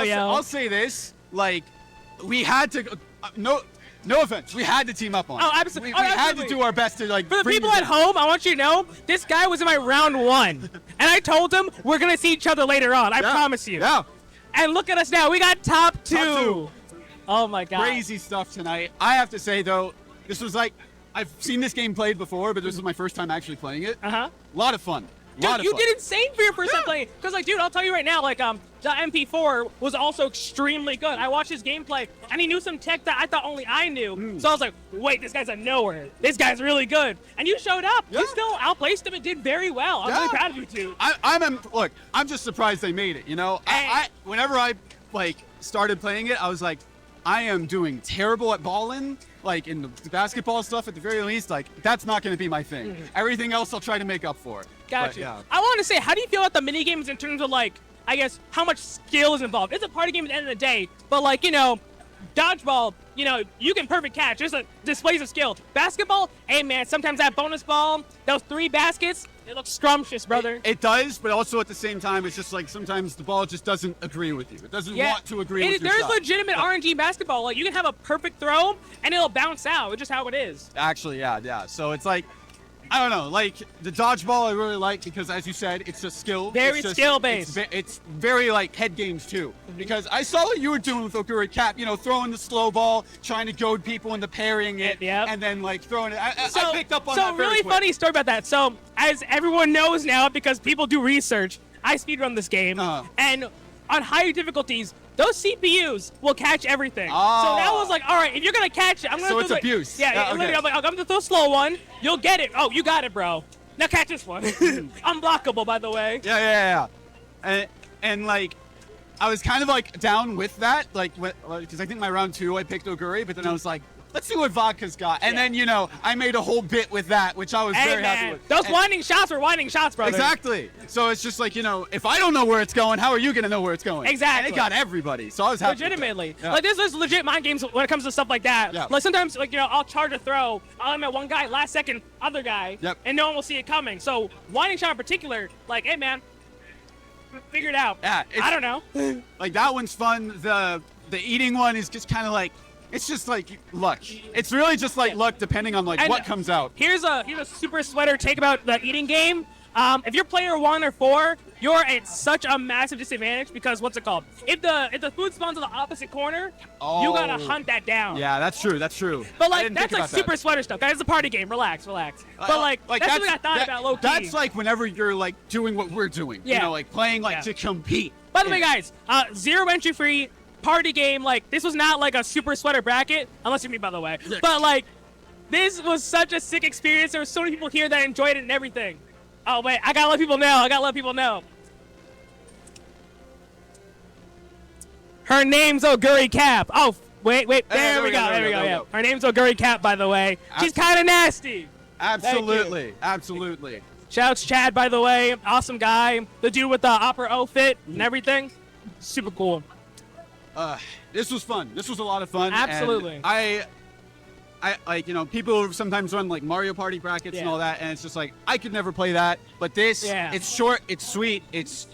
I'll say this, like, we had to, no offense, we had to team up on it.
Oh, absolutely.
We had to do our best to, like,
For the
bring
people
it
at
down.
home, I want you to know, this guy was in my round 1. And I told him, we're going to see each other later on. I promise you.
Yeah.
And look at us now. We got top 2. Oh, my God.
Crazy stuff tonight. I have to say, though, this was like, I've seen this game played before, but this is my first time actually playing it.
Uh-huh.
A lot of fun.
Dude, you did insane for your first time playing. Because, like, dude, I'll tell you right now, like, the MP4 was also extremely good. I watched his gameplay, and he knew some tech that I thought only I knew. So I was like, wait, this guy's a nowhere. This guy's really good. And you showed up. You still outplaced him and did very well. I'm really proud of you, dude.
Look, I'm just surprised they made it, you know? Whenever I, like, started playing it, I was like, I am doing terrible at balling, like, in the basketball stuff at the very least. Like, that's not going to be my thing. Everything else I'll try to make up for.
Gotcha.
Yeah.
I want to say, how do you feel about the mini games in terms of, like, I guess, how much skill is involved? It's a party game at the end of the day, but, like, you know, dodgeball, you know, you can perfect catch. There's a displays of skill. Basketball, hey, man, sometimes that bonus ball, those 3 baskets, it looks scrumptious, brother.
It does, but also at the same time, it's just like sometimes the ball just doesn't agree with you. It doesn't want to agree with your
There's
shot.
legitimate RNG basketball. Like, you can have a perfect throw, and it'll bounce out. It's just how it is.
Actually, yeah. So it's like, I don't know, like, the dodgeball I really like because, as you said, it's a skill.
Very skill-based.
It's very, like, head games, too. Because I saw what you were doing with Okuri Cap, you know, throwing the slow ball, trying to goad people into parrying it, and then, like, throwing it. I picked up on that very
really
quick.
funny story about that. So, as everyone knows now, because people do research, I speedrun this game, and on higher difficulties, those CPUs will catch everything.
Oh.
So that was like, all right, if you're gonna catch it, I'm gonna.
So it's
like,
abuse.
Yeah,
Yeah,
literally,
okay.
I'm like, I'm gonna throw a slow one. You'll get it. Oh, you got it, bro. Now catch this one. Unblockable, by the way.
Yeah. And like, I was kind of like down with that, like, because I think my round 2 I picked Oguri, but then I was like, let's see what Vodka's got. And then, you know, I made a whole bit with that, which I was very happy with.
Those winding shots were winding shots, brother.
Exactly. So it's just like, you know, if I don't know where it's going, how are you going to know where it's going?
Exactly.
And it got everybody. So I was happy.
Legitimately.
Yeah.
Like, there's legit mind games when it comes to stuff like that.
Yeah.
Like, sometimes, like, you know, I'll charge a throw, I'll aim at one guy, last second, other guy,
Yep.
and no one will see it coming. So, winding shot in particular, like, hey, man, figure it out.
Yeah.
I don't know.
Like, that one's fun. The eating one is just kind of like, it's just like luck. It's really just like luck depending on like
And
what comes out.
Here's a super sweater take about the eating game. If you're player 1 or 4, you're at such a massive disadvantage because what's it called? If the food spawns in the opposite corner, you gotta hunt that down.
Yeah, that's true. That's true.
But
I
like
didn't
that's
think
like
about
super
that.
sweater stuff, guys. It's a party game. Relax. But like that's what I thought about low key.
That's like whenever you're like doing what we're doing.
Yeah.
You know, like playing like to compete.
By the way, guys, 0 entry free party game. Like this was not like a super sweater bracket, unless you're me, by the way. But like this was such a sick experience. There were so many people here that enjoyed it and everything. Oh wait, I gotta let people know. Her name's Oguri Cap. Oh wait, there we go. Yeah, her name's Oguri Cap, by the way. She's kind of nasty.
Absolutely.
Shout out to Chad, by the way. Awesome guy. The dude with the opera outfit and everything. Super cool.
This was fun. This was a lot of fun.
Absolutely.
And I like, you know, people sometimes run like Mario Party brackets and all that, and it's just like I could never play that. But this, it's short, it's sweet, it's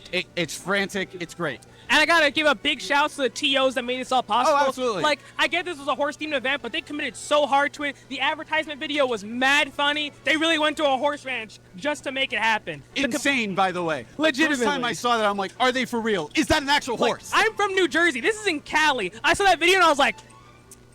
frantic, it's great.
And I gotta give a big shout to the TOs that made this all possible.
Oh, absolutely.
Like, I get this was a horse-themed event, but they committed so hard to it. The advertisement video was mad funny. They really went to a horse ranch just to make it happen.
Insane, by the way.
Legitimately.
First time I saw that, I'm like, are they for real? Is that an actual horse?
I'm from New Jersey. This is in Cali. I saw that video and I was like,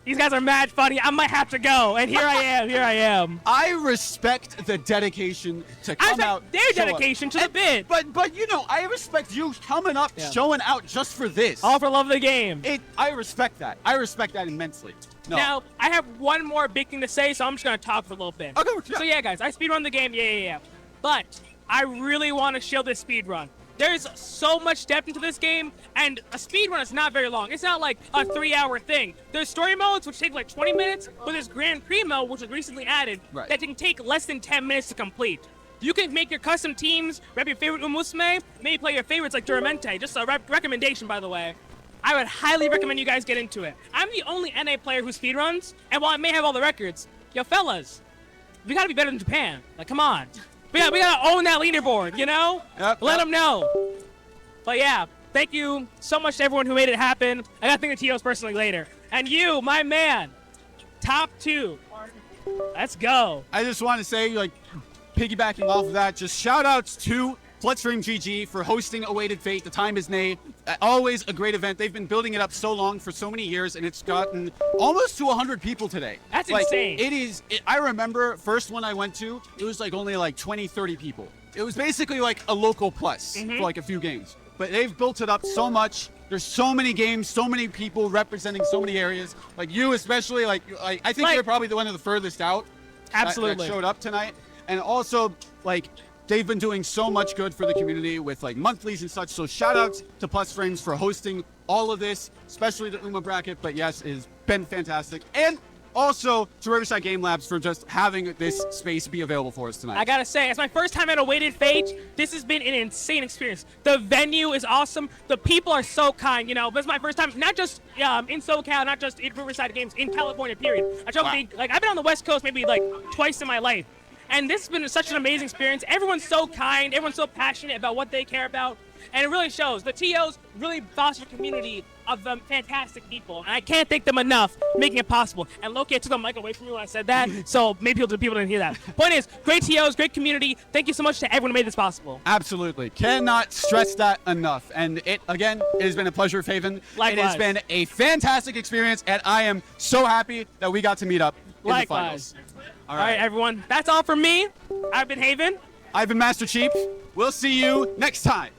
these guys are mad funny. I might have to go. And here I am.
I respect the dedication to come out.
Their dedication to the bid.
But you know, I respect you coming up, showing out just for this.
All for love of the game.
I respect that. I respect that immensely. No.
Now, I have one more big thing to say, so I'm just going to talk for a little bit.
Okay,
So yeah, guys, I speedrun the game, yeah. But I really want to show this speedrun. There's so much depth into this game, and a speedrun is not very long. It's not like a 3-hour thing. There's story modes, which take like 20 minutes, but there's Grand Prix mode, which was recently added, that can take less than 10 minutes to complete. You can make your custom teams, rep your favorite Umamusume, maybe play your favorites like Duramente. Just a recommendation, by the way. I would highly recommend you guys get into it. I'm the only NA player who speedruns, and while I may have all the records, yo, fellas, we gotta be better than Japan. Like, come on. We gotta own that leaderboard, you know? Let them know. But yeah, thank you so much to everyone who made it happen. I gotta thank the TOs personally later. And you, my man, top 2. Let's go.
I just want to say, like, piggybacking off of that, just shout outs to Bloodstream GG for hosting Awaited Fate. The time is Neigh. Always a great event. They've been building it up so long for so many years, and it's gotten almost to 100 people today.
That's
like,
insane.
It is. I remember first one I went to, it was like only like 20, 30 people. It was basically like a local plus for like a few games. But they've built it up so much. There's so many games, so many people representing so many areas. Like you especially, I think you're probably the one of the furthest out.
Absolutely.
That showed up tonight. And also, like, they've been doing so much good for the community with like monthlies and such. So shout outs to Plus Frames for hosting all of this, especially the Uma bracket. But yes, it's been fantastic. And also to Riverside Game Labs for just having this space be available for us tonight.
I gotta say, it's my first time at Awaited Fate. This has been an insane experience. The venue is awesome. The people are so kind, you know. This is my first time, not just in SoCal, not just in Riverside Games, in California, period. I've been on the West Coast maybe like twice in my life. And this has been such an amazing experience. Everyone's so kind. Everyone's so passionate about what they care about. And it really shows. The TOs really foster a community of fantastic people. And I can't thank them enough for making it possible. And Loki, I took the mic away from me when I said that. So maybe people didn't hear that. Point is, great TOs, great community. Thank you so much to everyone who made this possible.
Absolutely. Cannot stress that enough. And it has been a pleasure, Faven.
Likewise.
It has been a fantastic experience. And I am so happy that we got to meet up in the finals.
All right, everyone. That's all from me. I've been Haven.
I've been Mastrcheap. We'll see you next time.